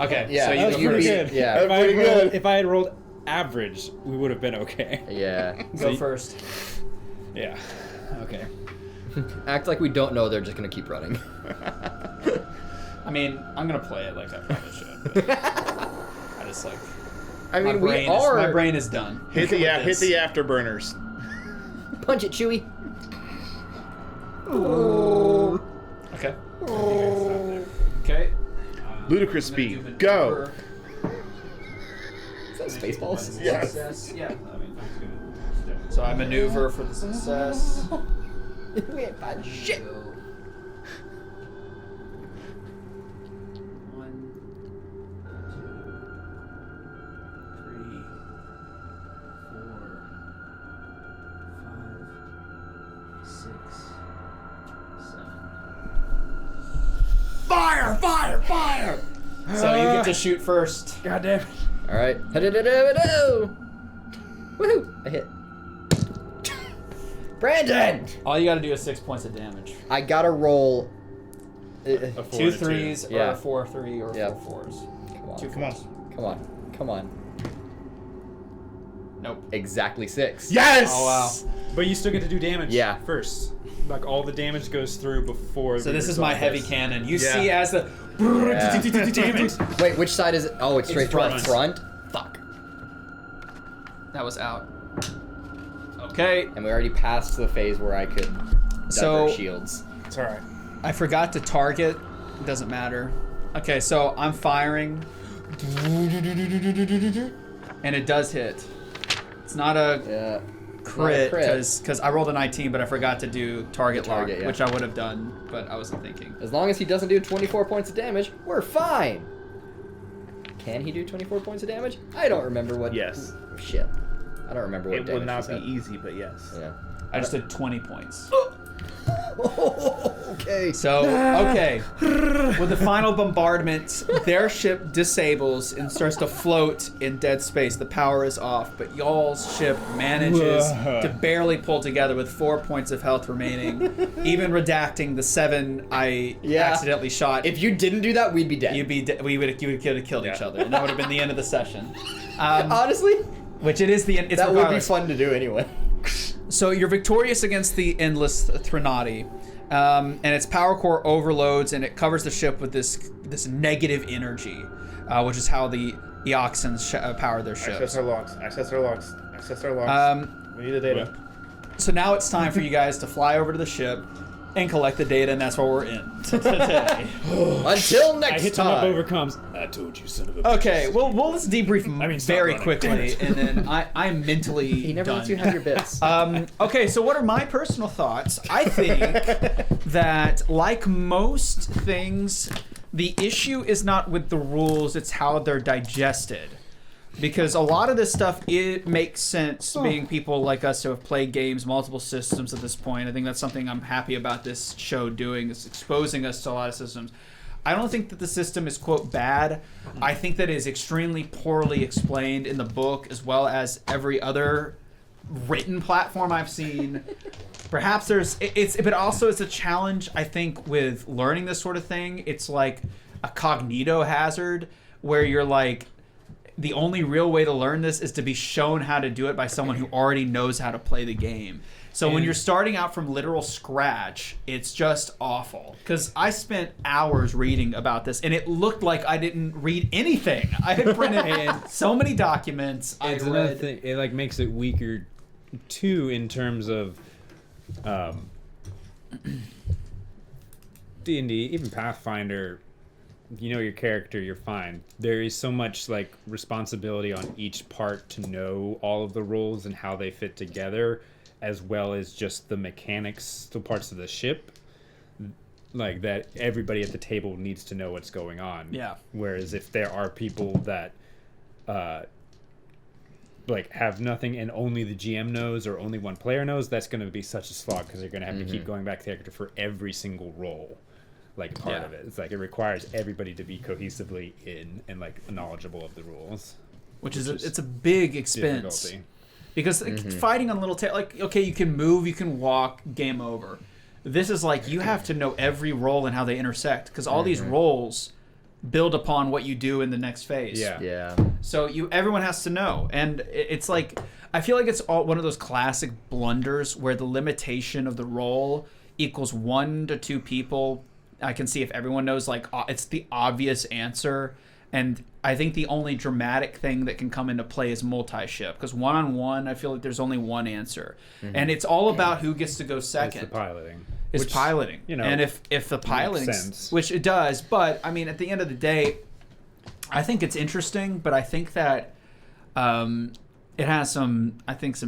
Okay. Yeah, So that you was go pretty first. good. Yeah. If I had Pretty rolled- good. If I had rolled average, we would have been okay. Yeah. Go first. Yeah. Okay. Act like we don't know they're just gonna keep running. I mean, I'm gonna play it like I probably should. But I just like. I mean, we my are. brain is done. Hit the afterburners. Punch it, Chewie. Okay. Okay. Ludicrous I'm gonna do speed. Go. maneuver. Is that Spaceballs? Yes. Success. Yeah. So I maneuver for the success. We ain't fine shit. Go. 1, 2, 3, 4, 5, 6, 7. Fire! So you get to shoot first. God damn it. All right. Woohoo! I hit. Brandon! All you gotta do is 6 points of damage. I gotta roll. A 4 2 and a 3s Yeah. or 4 3 or Yeah. 4 4s. Come on. 2 Come on. 4s. Come on. Nope. Exactly 6. Yes. Oh wow. But you still get to do damage Yeah. first. Like all the damage goes through before. So we this is my resolve heavy this. cannon. You Yeah. see as the Damage. Wait, which side is it? Oh, it's straight front. front. Fuck. that was out. Okay. And we already passed the phase where I could So- divert shields. It's all right. I forgot to target. It doesn't matter. Okay, so I'm firing. And it does hit. It's not a Yeah. crit crit. because I rolled a 19, but I forgot to do target lock, Target, yeah. which I would have done, but I wasn't thinking. As long as he doesn't do 24 points of damage, we're fine. Can he do 24 points of damage? I don't remember what. Yes. Shit. I don't remember what It damage would not he be said. easy, but yes. Yeah. I just did 20 points. Okay. So, okay. With the final bombardment, their ship disables and starts to float in dead space. The power is off, but y'all's ship manages Whoa. to barely pull together with 4 points of health remaining, even redacting the 7 I Yeah. accidentally shot. If you didn't do that, we'd be dead. you would have killed each other, and that would have been the end of the session. Honestly, Which it is the end. It's that would be regardless. fun to do anyway. So you're victorious against the endless Threnody, and its power core overloads, and it covers the ship with this negative energy, which is how the Eoxans power their Access ships. our logs. Access our logs. We need the data. So now it's time for you guys to fly over to the ship and collect the data, and that's what we're in today. Until I next hit him up time. overcomes. I told you, son of a. Okay, well let's debrief stop very running. quickly, and then I'm mentally He never done. lets you have your bits. Okay, so what are my personal thoughts? I think that, like most things, the issue is not with the rules, it's how they're digested. Because a lot of this stuff, it makes sense being people like us who have played games, multiple systems at this point. I think that's something I'm happy about this show doing, is exposing us to a lot of systems. I don't think that the system is, quote, bad. I think that it is extremely poorly explained in the book, as well as every other written platform I've seen. Perhaps but also it's a challenge, I think, with learning this sort of thing. It's like a cognito hazard where you're like, the only real way to learn this is to be shown how to do it by someone who already knows how to play the game. So when And- you're starting out from literal scratch, it's just awful. Because I spent hours reading about this, and it looked like I didn't read anything. I had printed so many documents. I It's another read. thing. It like makes it weaker, too, in terms of D&D, even Pathfinder. You know your character, you're fine. There is so much like responsibility on each part to know all of the rules and how they fit together, as well as just the mechanics, the parts of the ship, like that everybody at the table needs to know what's going on. Yeah. Whereas if there are people that like have nothing and only the GM knows or only one player knows, that's going to be such a slog because they're going to have to keep going back to the character for every single role. Like part of it. It's like it requires everybody to be cohesively in and like knowledgeable of the rules. Which is it's a big expense. Difficulty. Because fighting on little like, okay, you can move, you can walk, game over. This is like, you have to know every role and how they intersect. Because all these roles build upon what you do in the next phase. Yeah. So everyone has to know. And it's like, I feel like it's all one of those classic blunders where the limitation of the role equals 1 to 2 people. I can see if everyone knows, like, it's the obvious answer. And I think the only dramatic thing that can come into play is multi-ship. Because one-on-one, I feel like there's only one answer. And it's all about who gets to go second. It's the piloting. It's Which, piloting. you know, and if the piloting, sense. which it does, but, I mean, at the end of the day, I think it's interesting, but I think that it has some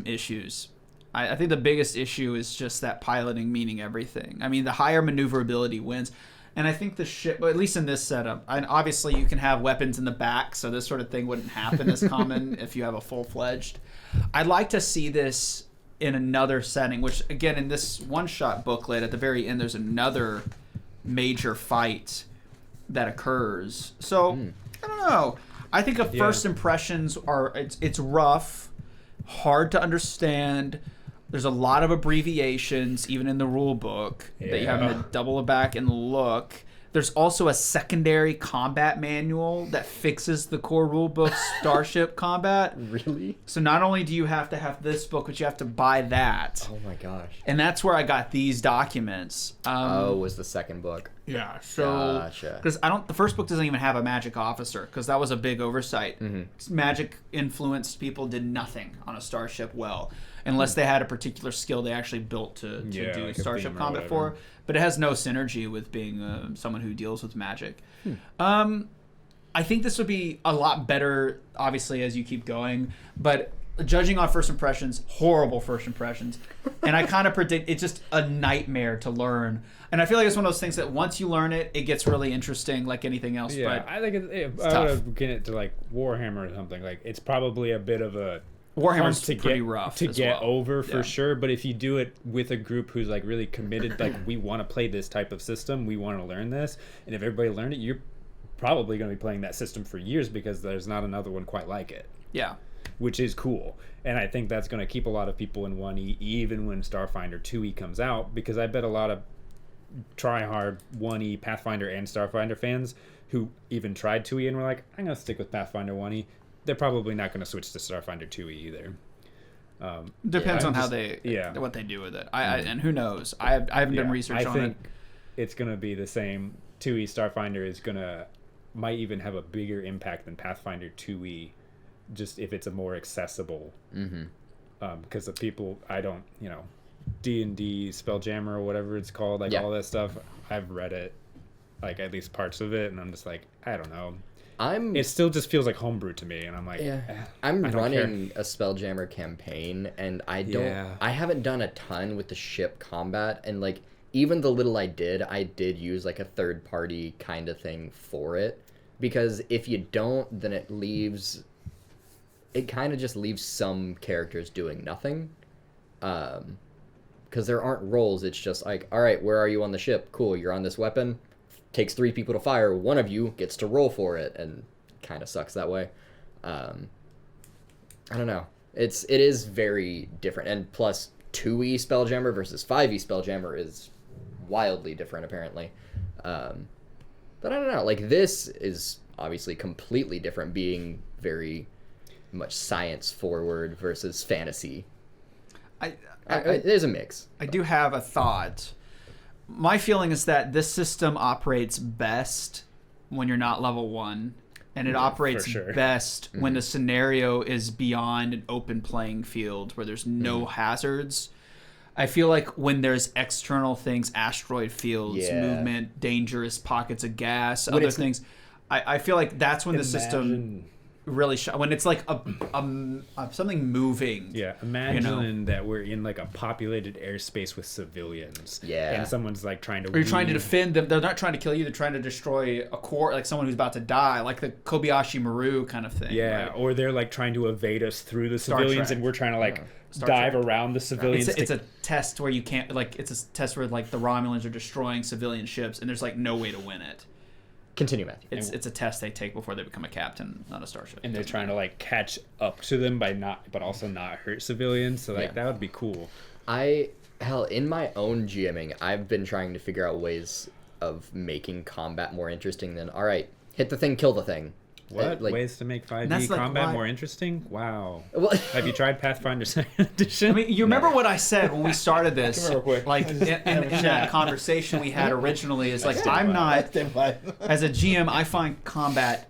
issues. I think the biggest issue is just that piloting meaning everything. I mean, the higher maneuverability wins. And I think the ship, well, at least in this setup, and obviously you can have weapons in the back, so this sort of thing wouldn't happen as common if you have a full-fledged. I'd like to see this in another setting, which, again, in this one-shot booklet, at the very end, there's another major fight that occurs. So, I don't know. I think first impressions are, it's rough, hard to understand. There's a lot of abbreviations, even in the rule book, that you have to double back and look. There's also a secondary combat manual that fixes the core rule book Starship combat. Really? So not only do you have to have this book, but you have to buy that. Oh my gosh. And that's where I got these documents. Was the second book. Yeah, so Gotcha. because the first book doesn't even have a magic officer because that was a big oversight. Magic influenced people did nothing on a starship well, unless they had a particular skill they actually built to do like a starship beam or combat whatever. for. But it has no synergy with being someone who deals with magic. I think this would be a lot better, obviously, as you keep going. But judging on first impressions, horrible first impressions. And I kind of predict it's just a nightmare to learn. And I feel like it's one of those things that once you learn it, it gets really interesting like anything else. Yeah, But I think if I tough. would get it to like Warhammer or something, like it's probably a bit of a Warhammer's hump pretty rough to as get well. over for Yeah. sure. But if you do it with a group who's like really committed, like we want to play this type of system, we want to learn this, and if everybody learned it, you're probably going to be playing that system for years because there's not another one quite like it. Yeah. Which is cool. And I think that's going to keep a lot of people in 1E even when Starfinder 2E comes out, because I bet a lot of try-hard 1E Pathfinder and Starfinder fans who even tried 2E and were like, I'm going to stick with Pathfinder 1E, they're probably not going to switch to Starfinder 2E either. Depends I'm on how just- what they do with it. And who knows? I haven't done research on I think it. it's going to be the same. 2E Starfinder is going to might even have a bigger impact than Pathfinder 2E, just if it's a more accessible. Because the people, I don't, D&D Spelljammer or whatever it's called, like all that stuff, I've read it, like at least parts of it, and I'm just like, I don't know. It still just feels like homebrew to me, and I'm like, I'm I don't running a Spelljammer campaign, and I haven't done a ton with the ship combat, and like even the little I did use like a third party kind of thing for it, because if you don't, then it kind of just leaves some characters doing nothing, because there aren't roles. It's just like, all right, where are you on the ship? Cool, you're on this weapon. Takes 3 people to fire. One of you gets to roll for it, and kind of sucks that way. I don't know. It is very different, and plus 2E Spelljammer versus 5E Spelljammer is wildly different apparently. But I don't know. Like this is obviously completely different, being very much science forward versus fantasy. There's a mix. I do have a thought. My feeling is that this system operates best when you're not level 1, and it operates for sure. best when the scenario is beyond an open playing field where there's no hazards. I feel like when there's external things, asteroid fields, movement, dangerous pockets of gas, other things, I feel like that's when the system really when it's like a something moving. Yeah, imagine that we're in like a populated airspace with civilians. Yeah. And someone's like trying to Or you're trying to defend them. They're not trying to kill you. They're trying to destroy a core, like someone who's about to die, like the Kobayashi Maru kind of thing. Yeah, right? or they're like trying to evade us through the Star civilians, Trek. and we're trying to like Star dive Trek. around the civilians. It's a test where you can't, like, it's a test where like the Romulans are destroying civilian ships, and there's like no way to win it. Continue, Matthew. It's a test they take before they become a captain on a starship. and they're trying to like catch up to them but also not hurt civilians. So like Yeah. that would be cool. In my own GMing, I've been trying to figure out ways of making combat more interesting than, all right, hit the thing, kill the thing. What Like, ways to make 5e that's, like, combat why- more interesting? Wow. well, Have you tried Pathfinder 2nd Edition? I mean, you remember what I said when we started this? Come here real quick. Like in that conversation we had originally, is like I'm not as a GM. I find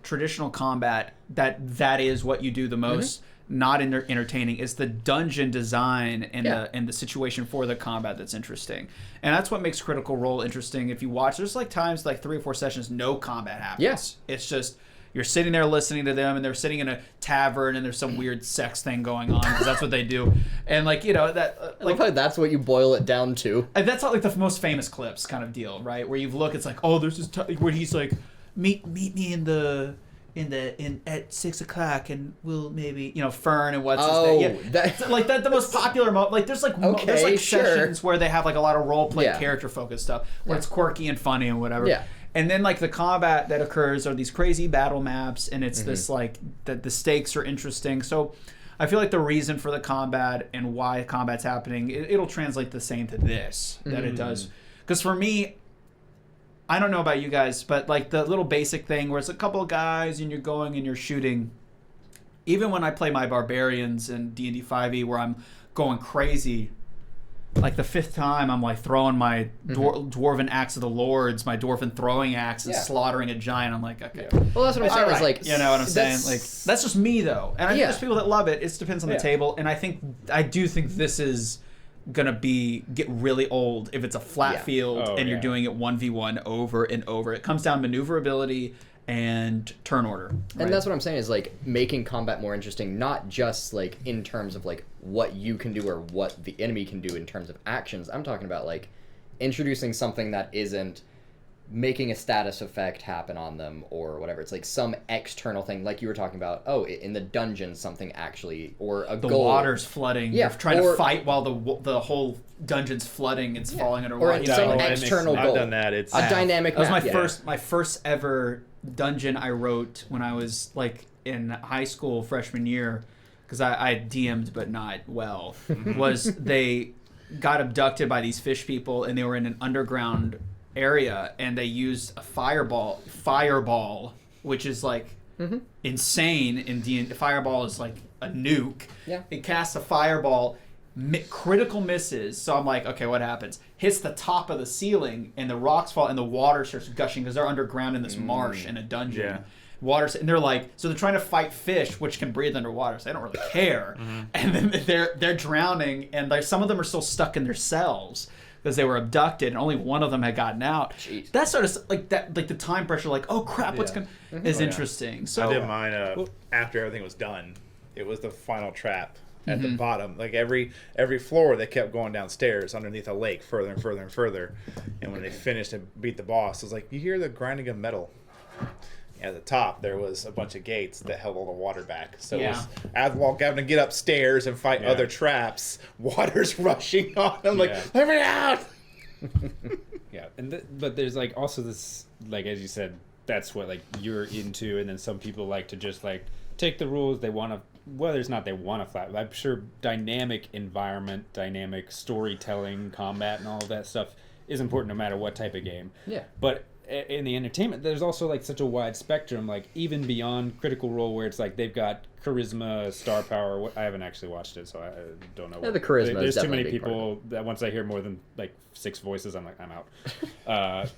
traditional combat, that is what you do the most. Not entertaining. It's the dungeon design and the situation for the combat that's interesting, and that's what makes Critical Role interesting. If you watch, there's like times like 3 or 4 sessions, no combat happens. Yes. It's just you're sitting there listening to them, and they're sitting in a tavern, and there's some weird sex thing going on because that's what they do, and like that I love how that's what you boil it down to. and that's not like the most famous clips kind of deal, right? Where you look, it's like, oh, there's this where he's like, meet me at 6 o'clock, and we'll maybe Fern and what's his name. Yeah, that, like that the most popular like there's like Okay, there's like sure. sessions where they have like a lot of role play Yeah. character focused stuff where it's quirky and funny and whatever. Yeah. And then like the combat that occurs are these crazy battle maps, and it's this like the stakes are interesting. So I feel like the reason for the combat and why combat's happening, it'll translate the same to this that it does. Because for me, I don't know about you guys, but like the little basic thing where it's a couple of guys and you're going and you're shooting. Even when I play my barbarians in D&D 5e where I'm going crazy, like the 5th time I'm like throwing my dwarven axe of the lords, my dwarven throwing axe, and slaughtering a giant. I'm like, okay. well, that's what I'm saying. All Is like, you know what I'm saying? that's- Like that's just me though, and I think there's people that love it. It depends on the Yeah. table, and I do think this is gonna get really old if it's a flat Yeah. field Oh, and you're yeah. doing it 1v1 over and over. It comes down to maneuverability and turn order. And that's what I'm saying is like making combat more interesting, not just like in terms of like what you can do or what the enemy can do in terms of actions. I'm talking about like introducing something that isn't making a status effect happen on them or whatever. It's like some external thing, like you were talking about. Oh, in the dungeon, something actually, or a the goal. water's flooding. Yeah, You're trying or- to fight while the whole dungeon's flooding. It's falling or underwater. in You some know? that makes- external I've goal. done that. It's A dynamic That was map. my first ever dungeon I wrote when I was like in high school freshman year, because I DM'd but not well. Was they got abducted by these fish people, and they were in an underground area, and they used a fireball, which is like insane in D&D. Fireball is like a nuke. Yeah. It casts a fireball, critical misses. So I'm like, okay, what happens? Hits the top of the ceiling, and the rocks fall, and the water starts gushing because they're underground in this marsh in a dungeon. Yeah. Water, and they're like, so they're trying to fight fish, which can breathe underwater, so they don't really care. And then they're drowning, and like some of them are still stuck in their cells because they were abducted, and only one of them had gotten out. Jeez. That sort of like that, like the time pressure, like, oh crap, what's Yeah. going is interesting. So I did mine after everything was done. It was the final trap at the bottom. Like every floor, they kept going downstairs underneath a lake, further and further and further. And when they finished and beat the boss, it was like you hear the grinding of metal. At the top, there was a bunch of gates that held all the water back. So it was, as while having to get upstairs and fight other traps, water's rushing on them. Like, let me out! Yeah, and but there's like also this, like as you said, that's what like you're into, and then some people like to just like take the rules they want to. Whether it's not they want to flat, I'm sure dynamic environment, dynamic storytelling, combat, and all of that stuff is important no matter what type of game. Yeah. But in the entertainment, there's also like such a wide spectrum, like even beyond Critical Role, where it's like they've got charisma, star power. I haven't actually watched it, so I don't know. Yeah, the charisma is There's too definitely many a big part of people that once I hear more than like 6 voices, I'm like, I'm out.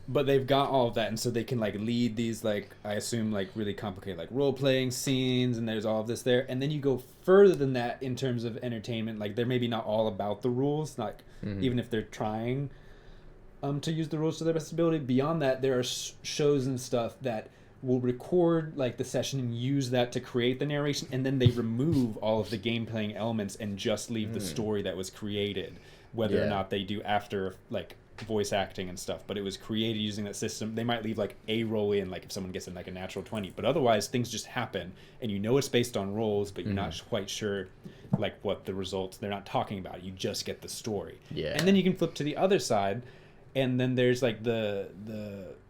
But they've got all of that, and so they can like lead these like, I assume, like really complicated like role playing scenes, and there's all of this there, and then you go further than that in terms of entertainment. Like they're maybe not all about the rules, like even if they're trying to use the rules to their best ability. Beyond that, there are shows and stuff that will record like the session and use that to create the narration, and then they remove all of the game playing elements and just leave the story that was created, whether or not they do after like voice acting and stuff. But it was created using that system. They might leave like a roll in, like if someone gets in like a natural 20, but otherwise things just happen, and you know it's based on rolls, but you're not quite sure like what the results. They're not talking about it. You just get the story. And then you can flip to the other side, and then there's like the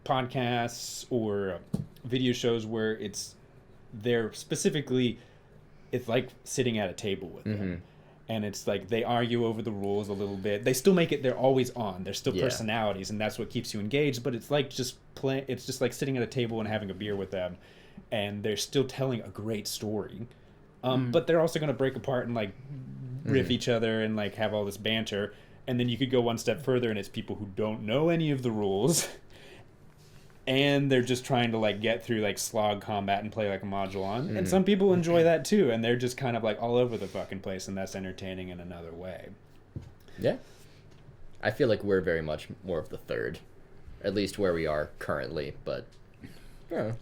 podcasts or video shows where they're specifically, it's like sitting at a table with them. And it's like they argue over the rules a little bit. They still make it, they're always on. They're still personalities, and that's what keeps you engaged. But it's like it's just like sitting at a table and having a beer with them, and they're still telling a great story. But they're also going to break apart and like riff each other and like have all this banter. And then you could go one step further, and it's people who don't know any of the rules, and they're just trying to like get through like slog combat and play like a module on. And some people enjoy that too, and they're just kind of like all over the fucking place, and that's entertaining in another way. Yeah. I feel like we're very much more of the third, at least where we are currently, but yeah.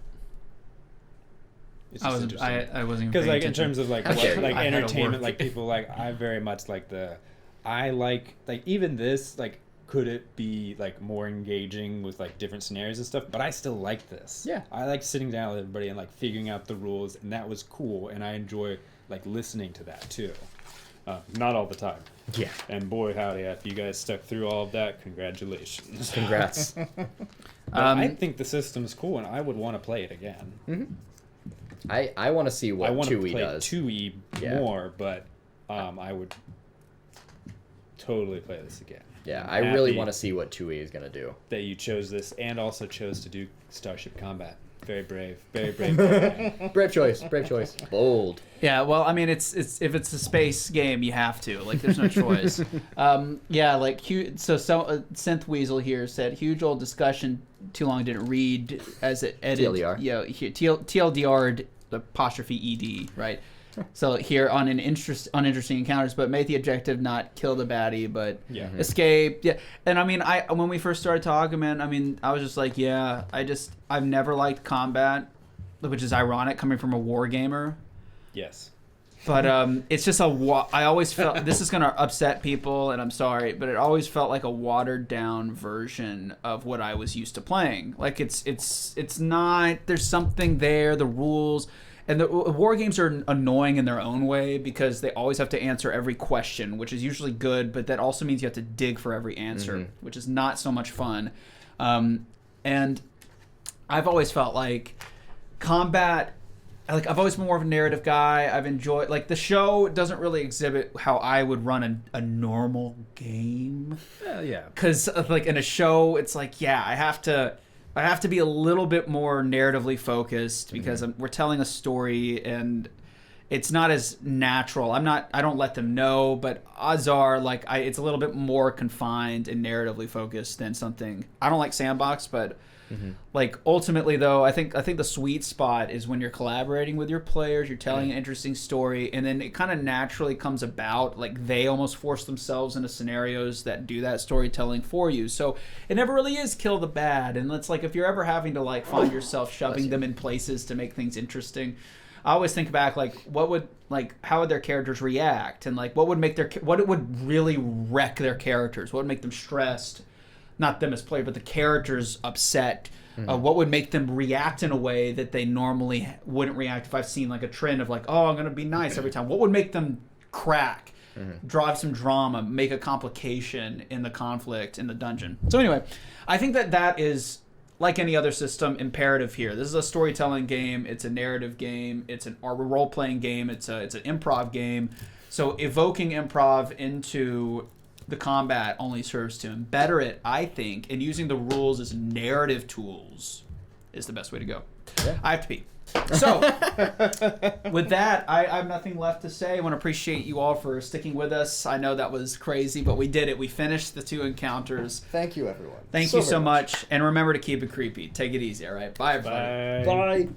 I wasn't because like in terms of like what, like I entertainment, like people like, I very much like I like even this, like, could it be like more engaging with like different scenarios and stuff, but I still like this. I like sitting down with everybody and like figuring out the rules, and that was cool, and I enjoy like listening to that too. Not all the time. And boy howdy, if you guys stuck through all of that, congratulations. Congrats. I think the system's cool, and I would want to play it again. I want to see what 2E does. 2E more, but I would totally play this again. I really want to see what 2E is going to do. That you chose this and also chose to do Starship Combat. Very brave. Very brave. Brave choice. Bold. Yeah, well, I mean, it's if it's a space game, you have to. Like, there's no choice. Like, Synth Weasel here said, huge old discussion, too long didn't read as it edited. TLDR. Yeah, TLDR'd the apostrophe ED, right? So here on uninteresting encounters, but make the objective not kill the baddie, but escape. Yeah, and I mean, when we first started talking, man, I mean, I was just like, I've never liked combat, which is ironic coming from a war gamer. Yes. But it's just I always felt, this is gonna upset people, and I'm sorry, but it always felt like a watered down version of what I was used to playing. Like it's not. There's something there. The rules. And the war games are annoying in their own way because they always have to answer every question, which is usually good, but that also means you have to dig for every answer, which is not so much fun. And I've always felt like combat, like I've always been more of a narrative guy. I've enjoyed, like, the show doesn't really exhibit how I would run a normal game. Because like in a show, it's like, I have to be a little bit more narratively focused because we're telling a story and it's not as natural. I don't let them know, but odds are like it's a little bit more confined and narratively focused than something. I don't like sandbox, but like ultimately though, I think the sweet spot is when you're collaborating with your players, you're telling an interesting story, and then it kind of naturally comes about. Like they almost force themselves into scenarios that do that storytelling for you. So it never really is kill the bad. And it's like if you're ever having to like find yourself shoving them in places to make things interesting, I always think back like how would their characters react, and like what would really wreck their characters, what would make them stressed. Not them as players, but the characters upset. What would make them react in a way that they normally wouldn't react if I've seen like a trend of like, oh, I'm going to be nice every time. What would make them crack, drive some drama, make a complication in the conflict in the dungeon? So anyway, I think that is, like any other system, imperative here. This is a storytelling game. It's a narrative game. It's a role-playing game. It's an improv game. So evoking improv into the combat only serves to embetter it, I think, and using the rules as narrative tools is the best way to go. Yeah. I have to pee. So, with that, I have nothing left to say. I want to appreciate you all for sticking with us. I know that was crazy, but we did it. We finished the 2 encounters. Thank you, everyone. Thank you so much. And remember to keep it creepy. Take it easy, all right? Bye, everybody. Bye. Bye.